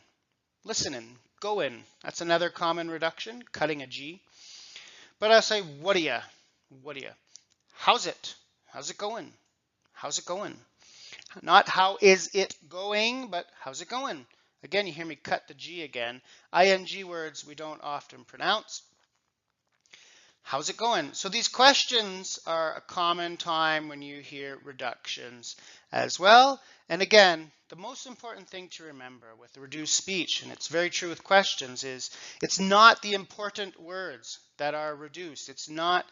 listening, going. That's another common reduction, cutting a G. But I'll say, what are you? What are you? How's it? How's it going? How's it going? Not how is it going, but how's it going? Again, you hear me cut the G again. ING words we don't often pronounce. How's it going? So these questions are a common time when you hear reductions as well. And again, the most important thing to remember with reduced speech, and it's very true with questions, is it's not the important words that are reduced. It's not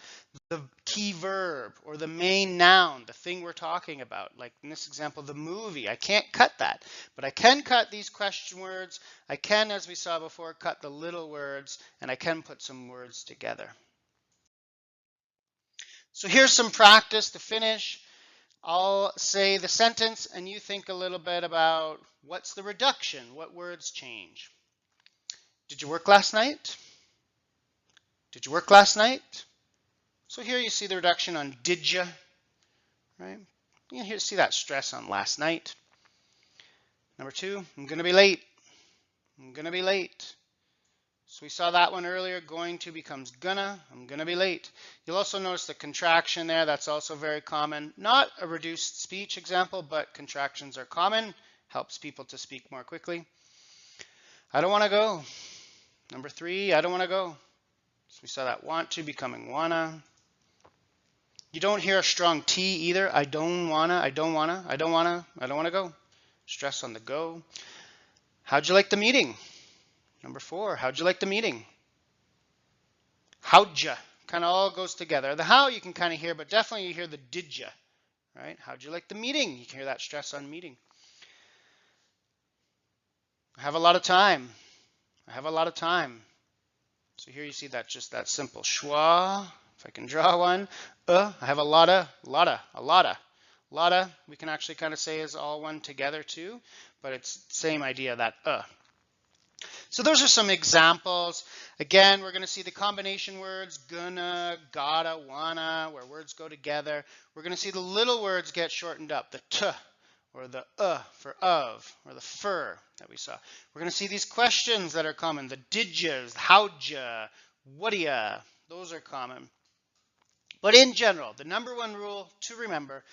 the key verb or the main noun, the thing we're talking about. Like in this example, the movie. I can't cut that, but I can cut these question words. I can, as we saw before, cut the little words, and I can put some words together. So here's some practice to finish. I'll say the sentence and you think a little bit about what's the reduction, what words change. Did you work last night? Did you work last night? So here you see the reduction on did ya, right? You here see that stress on last night. Number 2, I'm going to be late. I'm going to be late. So we saw that one earlier, going to becomes gonna, I'm gonna be late. You'll also notice the contraction there, that's also very common. Not a reduced speech example, but contractions are common, helps people to speak more quickly. I don't wanna go. Number 3, I don't wanna go. So we saw that want to becoming wanna. You don't hear a strong T either, I don't wanna, I don't wanna, I don't wanna, I don't wanna go. Stress on the go. How'd you like the meeting? Number 4, how'd you like the meeting? How'd ya? Kind of all goes together. The how you can kind of hear, but definitely you hear the did ya, right? How'd you like the meeting? You can hear that stress on meeting. I have a lot of time. I have a lot of time. So here you see that just that simple schwa. If I can draw one. I have a lotta. We can actually kind of say is all one together too, but it's the same idea, that So those are some examples. Again, we're going to see the combination words, gonna, gotta, wanna, where words go together. We're going to see the little words get shortened up, the t or the for of, or the fur that we saw. We're going to see these questions that are common, the did ya's, how'd ya, what ya, those are common. But in general, the number one rule to remember,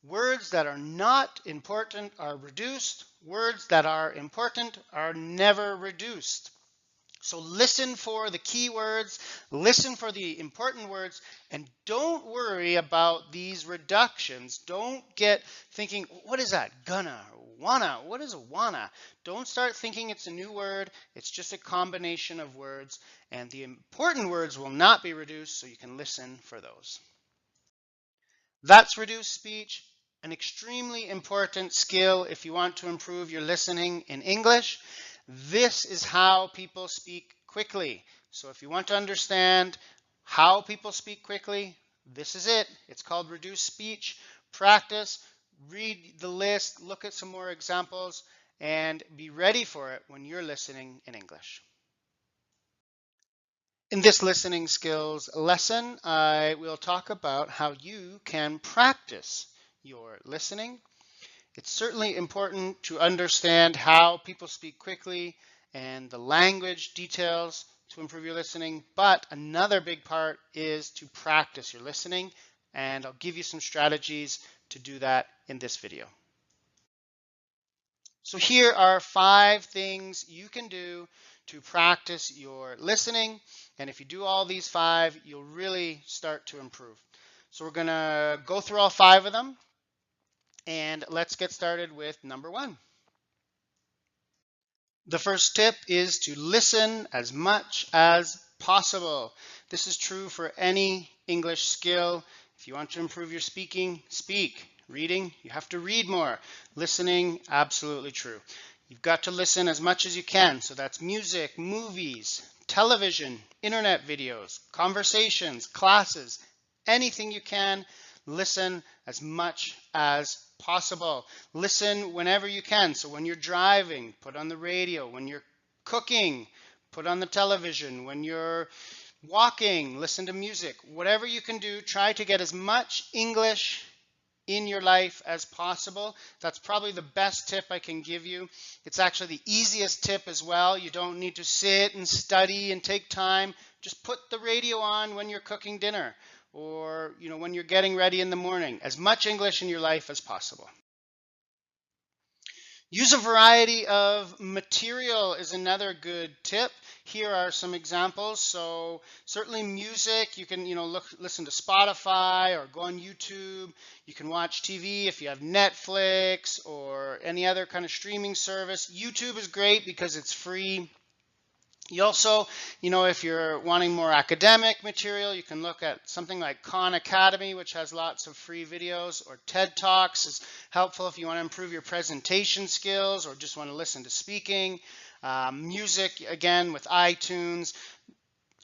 words that are not important are reduced. Words that are important are never reduced. So listen for the key words, listen for the important words, and don't worry about these reductions. Don't get thinking, what is that? Gonna, wanna, what is a wanna? Don't start thinking it's a new word. It's just a combination of words, and the important words will not be reduced, so you can listen for those. That's reduced speech, an extremely important skill if you want to improve your listening in English. This is how people speak quickly. So if you want to understand how people speak quickly, this is it. It's called reduced speech. Practice, read the list, look at some more examples, and be ready for it when you're listening in English. In this listening skills lesson, I will talk about how you can practice your listening. It's certainly important to understand how people speak quickly and the language details to improve your listening, but another big part is to practice your listening, and I'll give you some strategies to do that in this video. So here are 5 things you can do to practice your listening, and if you do all these 5, you'll really start to improve. So we're going to go through all 5 of them, and let's get started with number 1. The first tip is to listen as much as possible. This is true for any English skill. If you want to improve your speaking, speak. Reading, you have to read more. Listening, absolutely true. You've got to listen as much as you can. So that's music, movies, television, internet videos, conversations, classes, anything you can. Listen as much as possible. Listen whenever you can. So when you're driving, put on the radio. When you're cooking, put on the television. When you're walking, listen to music. Whatever you can do, try to get as much English in your life as possible. That's probably the best tip I can give you. It's actually the easiest tip as well. You don't need to sit and study and take time. Just put the radio on when you're cooking dinner, or when you're getting ready in the morning. As much English in your life as possible. Use a variety of material is another good tip. Here are some examples. So certainly music, you can listen to Spotify or go on YouTube. You can watch TV if you have Netflix or any other kind of streaming service. YouTube is great because it's free. You also, if you're wanting more academic material, you can look at something like Khan Academy, which has lots of free videos, or TED Talks is helpful if you want to improve your presentation skills or just want to listen to speaking. Music, again, with iTunes,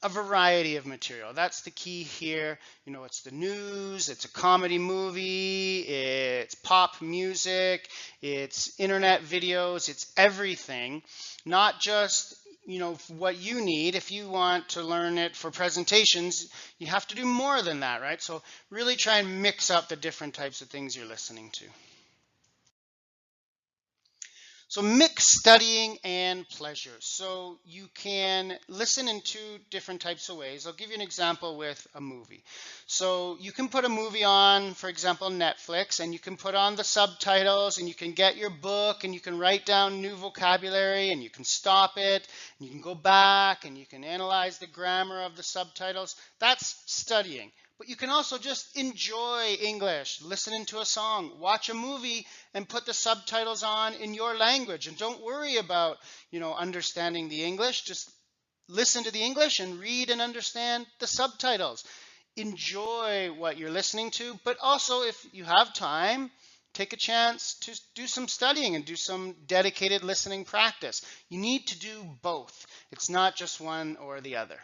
a variety of material. That's the key here. It's the news, it's a comedy movie, it's pop music, it's internet videos, it's everything, not just what you need. If you want to learn it for presentations, you have to do more than that, right? So really try and mix up the different types of things you're listening to. So mix studying and pleasure. So you can listen in 2 different types of ways. I'll give you an example with a movie. So you can put a movie on, for example, Netflix, and you can put on the subtitles, and you can get your book, and you can write down new vocabulary, and you can stop it, and you can go back, and you can analyze the grammar of the subtitles. That's studying. But you can also just enjoy English, listening to a song, watch a movie, and put the subtitles on in your language. And don't worry about, understanding the English. Just listen to the English and read and understand the subtitles. Enjoy what you're listening to, but also if you have time, take a chance to do some studying and do some dedicated listening practice. You need to do both. It's not just one or the other.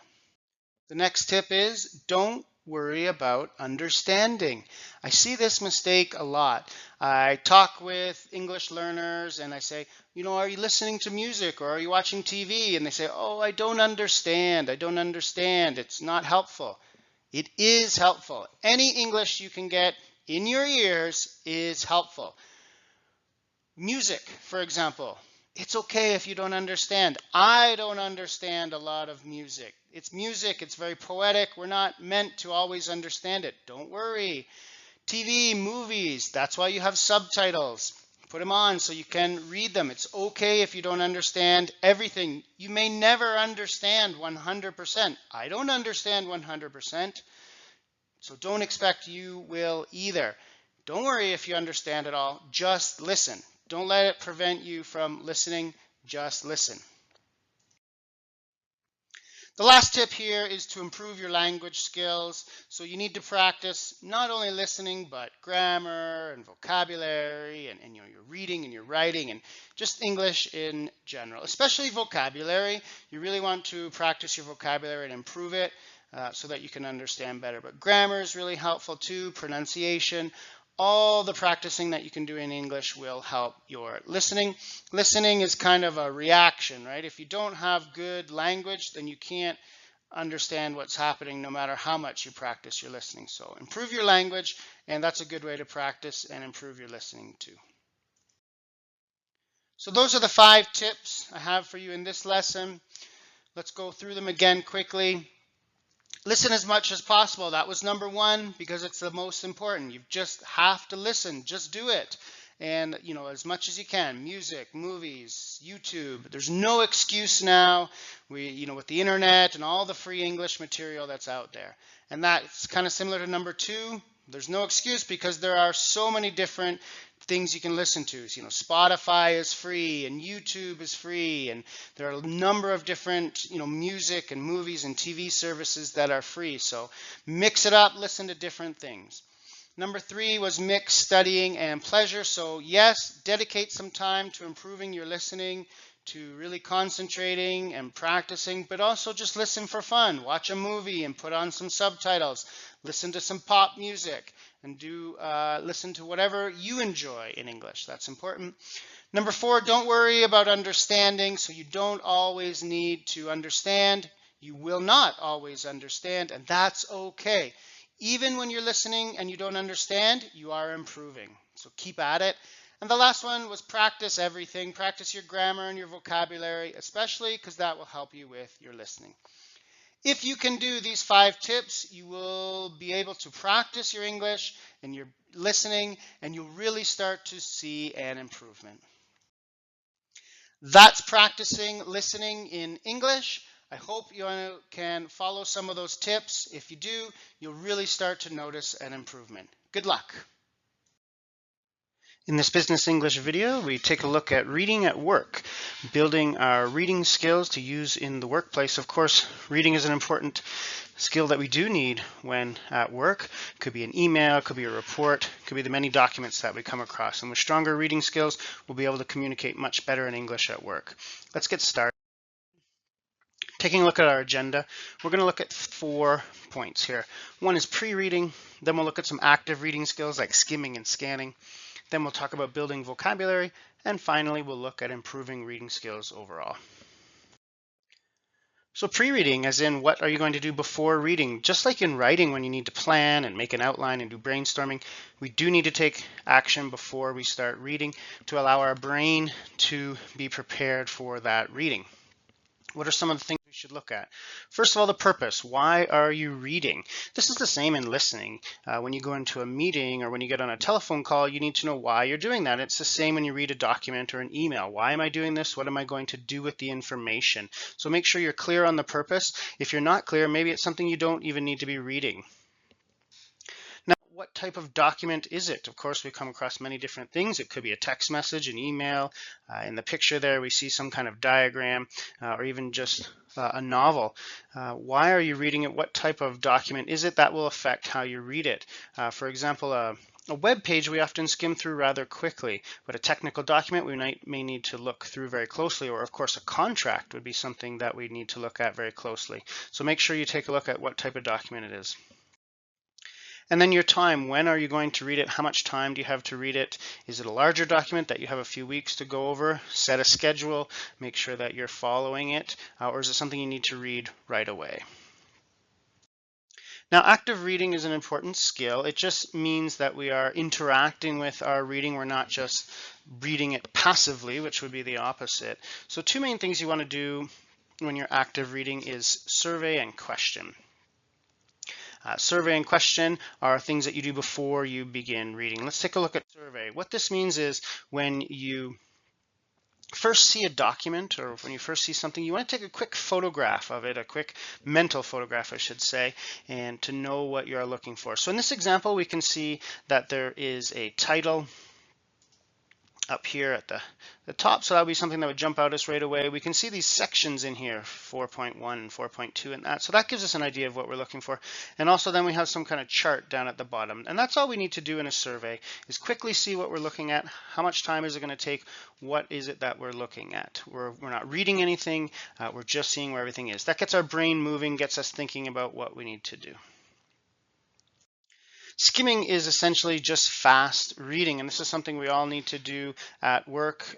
The next tip is don't worry about understanding. I see this mistake a lot. I talk with English learners and I say, are you listening to music or are you watching TV? And they say, oh, I don't understand. I don't understand. It's not helpful. It is helpful. Any English you can get in your ears is helpful. Music, for example. It's okay if you don't understand. I don't understand a lot of music. It's music. It's very poetic. We're not meant to always understand it. Don't worry. TV, movies, that's why you have subtitles. Put them on so you can read them. It's okay if you don't understand everything. You may never understand 100%. I don't understand 100%. So don't expect you will either. Don't worry if you understand it all. Just listen. Don't let it prevent you from listening. Just listen. The last tip here is to improve your language skills. So you need to practice not only listening, but grammar and vocabulary and your reading and your writing and just English in general, especially vocabulary. You really want to practice your vocabulary and improve it so that you can understand better. But grammar is really helpful too, pronunciation. All the practicing that you can do in English will help your listening. Listening is kind of a reaction, right? If you don't have good language, then you can't understand what's happening no matter how much you practice your listening. So improve your language, and that's a good way to practice and improve your listening too. So those are the 5 tips I have for you in this lesson. Let's go through them again quickly. Listen as much as possible. That was number 1 because it's the most important. You just have to listen. Just do it. And, as much as you can. Music, movies, YouTube. There's no excuse now. With the internet and all the free English material that's out there. And that's kind of similar to number 2. There's no excuse because there are so many different things you can listen to. Spotify is free and YouTube is free, and there are a number of different, music and movies and TV services that are free. So mix it up, listen to different things. Number 3 was mix studying and pleasure. So yes, dedicate some time to improving your listening, to really concentrating and practicing, but also just listen for fun. Watch a movie and put on some subtitles. Listen to some pop music and listen to whatever you enjoy in English. That's important. Number 4, don't worry about understanding. So you don't always need to understand. You will not always understand, and that's okay. Even when you're listening and you don't understand, you are improving. So keep at it. And the last one was practice everything. Practice your grammar and your vocabulary, especially because that will help you with your listening. If you can do these 5 tips, you will be able to practice your English and your listening, and you'll really start to see an improvement. That's practicing listening in English. I hope you can follow some of those tips. If you do, you'll really start to notice an improvement. Good luck. In this Business English video, we take a look at reading at work, building our reading skills to use in the workplace. Of course, reading is an important skill that we do need when at work. It could be an email, it could be a report, it could be the many documents that we come across. And with stronger reading skills, we'll be able to communicate much better in English at work. Let's get started. Taking a look at our agenda, we're going to look at 4 points here. One is pre-reading, then we'll look at some active reading skills like skimming and scanning. Then we'll talk about building vocabulary, and finally we'll look at improving reading skills overall. So pre-reading, as in what are you going to do before reading? Just like in writing when you need to plan and make an outline and do brainstorming, we do need to take action before we start reading to allow our brain to be prepared for that reading. What are some of the things we should look at? First of all, the purpose. Why are you reading? This is the same in listening. When you go into a meeting or when you get on a telephone call, you need to know why you're doing that. It's the same when you read a document or an email. Why am I doing this? What am I going to do with the information? So make sure you're clear on the purpose. If you're not clear, maybe it's something you don't even need to be reading. Now, what type of document is it? Of course, we come across many different things. It could be a text message, an email. In the picture there, we see some kind of diagram or even just a novel. Why are you reading it? What type of document is it? That will affect how you read it. For example, a web page we often skim through rather quickly, but a technical document we may need to look through very closely, or of course a contract would be something that we need to look at very closely. So make sure you take a look at what type of document it is. And then your time, when are you going to read it? How much time do you have to read it? Is it a larger document that you have a few weeks to go over? Set a schedule, make sure that you're following it, or is it something you need to read right away? Now, active reading is an important skill. It just means that we are interacting with our reading. We're not just reading it passively, which would be the opposite. So 2 main things you want to do when you're active reading is survey and question. Survey and question are things that you do before you begin reading. Let's take a look at survey. What this means is when you first see a document or when you first see something, you want to take a quick photograph of it, a quick mental photograph, I should say, and to know what you're looking for. So in this example, we can see that there is a title, up here at the top, so that would be something that would jump out us right away. We can see these sections in here, 4.1 and 4.2 and that, so that gives us an idea of what we're looking for. And also then we have some kind of chart down at the bottom, and that's all we need to do in a survey, is quickly see what we're looking at, how much time is it going to take, what is it that we're looking at. We're not reading anything, we're just seeing where everything is. That gets our brain moving, gets us thinking about what we need to do. Skimming is essentially just fast reading, and this is something we all need to do at work.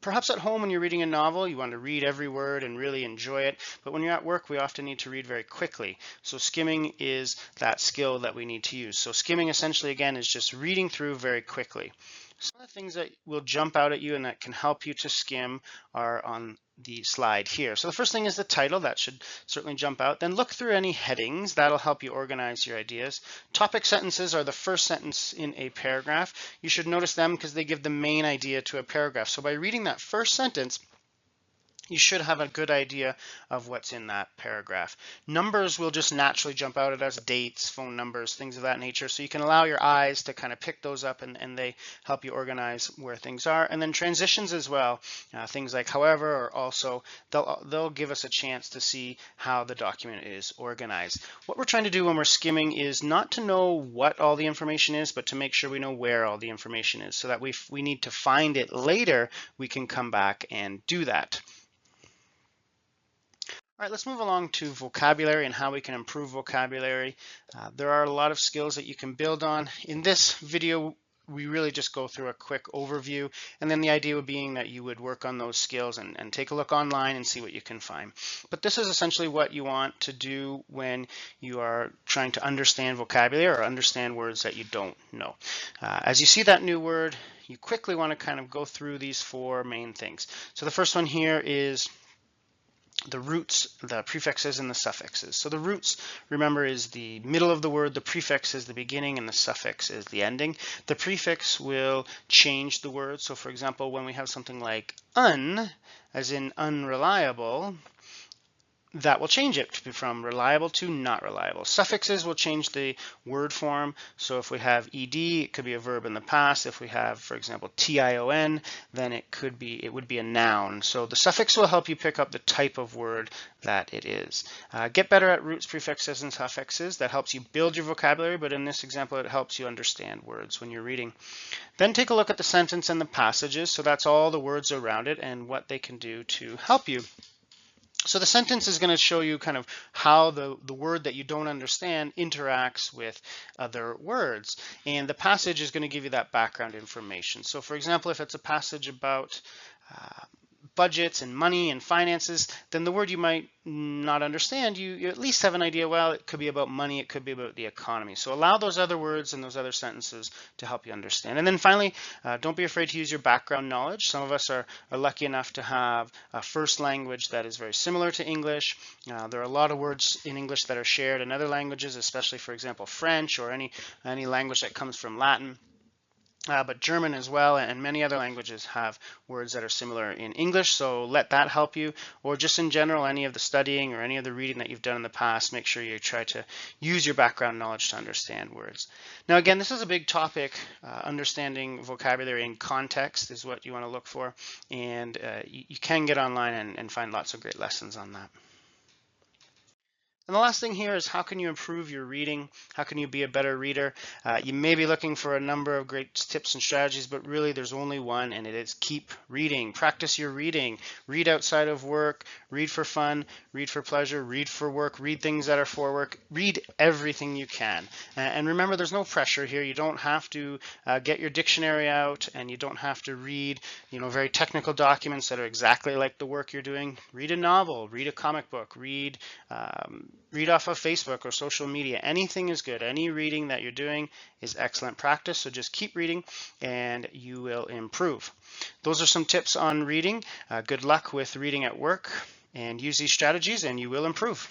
Perhaps at home when you're reading a novel, you want to read every word and really enjoy it, but when you're at work, we often need to read very quickly. So skimming is that skill that we need to use. So skimming essentially, again, is just reading through very quickly. Some of the things that will jump out at you and that can help you to skim are on the slide here. So the first thing is the title. That should certainly jump out. Then look through any headings. That'll help you organize your ideas. Topic sentences are the first sentence in a paragraph. You should notice them because they give the main idea to a paragraph. So by reading that first sentence, you should have a good idea of what's in that paragraph. Numbers will just naturally jump out at us, dates, phone numbers, things of that nature. So you can allow your eyes to kind of pick those up, and they help you organize where things are. And then transitions as well, things like however or also, they'll give us a chance to see how the document is organized. What we're trying to do when we're skimming is not to know what all the information is, but to make sure we know where all the information is, so that we need to find it later, we can come back and do that. All right, let's move along to vocabulary and how we can improve vocabulary. There are a lot of skills that you can build on. In this video, we really just go through a quick overview, and then the idea being that you would work on those skills and take a look online and see what you can find. But this is essentially what you want to do when you are trying to understand vocabulary or understand words that you don't know. As you see that new word, you quickly want to kind of go through these four main things. So the first one here is the roots, the prefixes, and the suffixes. So the roots, remember, is the middle of the word, the prefix is the beginning, and the suffix is the ending. The prefix will change the word. So for example, when we have something like un, as in unreliable, that will change it from reliable to not reliable. Suffixes will change the word form. So if we have ed, it could be a verb in the past. If we have, for example, tion, then it would be a noun. So the suffix will help you pick up the type of word that it is. Get better at roots, prefixes, and suffixes. That helps you build your vocabulary, but in this example, it helps you understand words when you're reading. Then take a look at the sentence and the passages. So that's all the words around it and what they can do to help you. So the sentence is going to show you kind of how the word that you don't understand interacts with other words. And the passage is going to give you that background information. So for example, if it's a passage about budgets and money and finances, then the word you might not understand, you at least have an idea, well, it could be about money, it could be about the economy. So allow those other words and those other sentences to help you understand. And then finally, don't be afraid to use your background knowledge. Some of us are lucky enough to have a first language that is very similar to English. There are a lot of words in English that are shared in other languages, especially, for example, French or any language that comes from Latin. But German as well, and many other languages have words that are similar in English, so let that help you. Or just in general, any of the studying or any of the reading that you've done in the past, make sure you try to use your background knowledge to understand words. Now again, this is a big topic. Understanding vocabulary in context is what you want to look for, and you can get online and find lots of great lessons on that. And the last thing here is, how can you improve your reading? How can you be a better reader? You may be looking for a number of great tips and strategies, but really there's only one, and it is keep reading. Practice your reading. Read outside of work. Read for fun. Read for pleasure. Read for work. Read things that are for work. Read everything you can. And remember, there's no pressure here. You don't have to get your dictionary out, and you don't have to read, very technical documents that are exactly like the work you're doing. Read a novel. Read a comic book. Read off of Facebook or social media. Anything is good. Any reading that you're doing is excellent practice. So just keep reading and you will improve. Those are some tips on reading. Good luck with reading at work, and use these strategies and you will improve.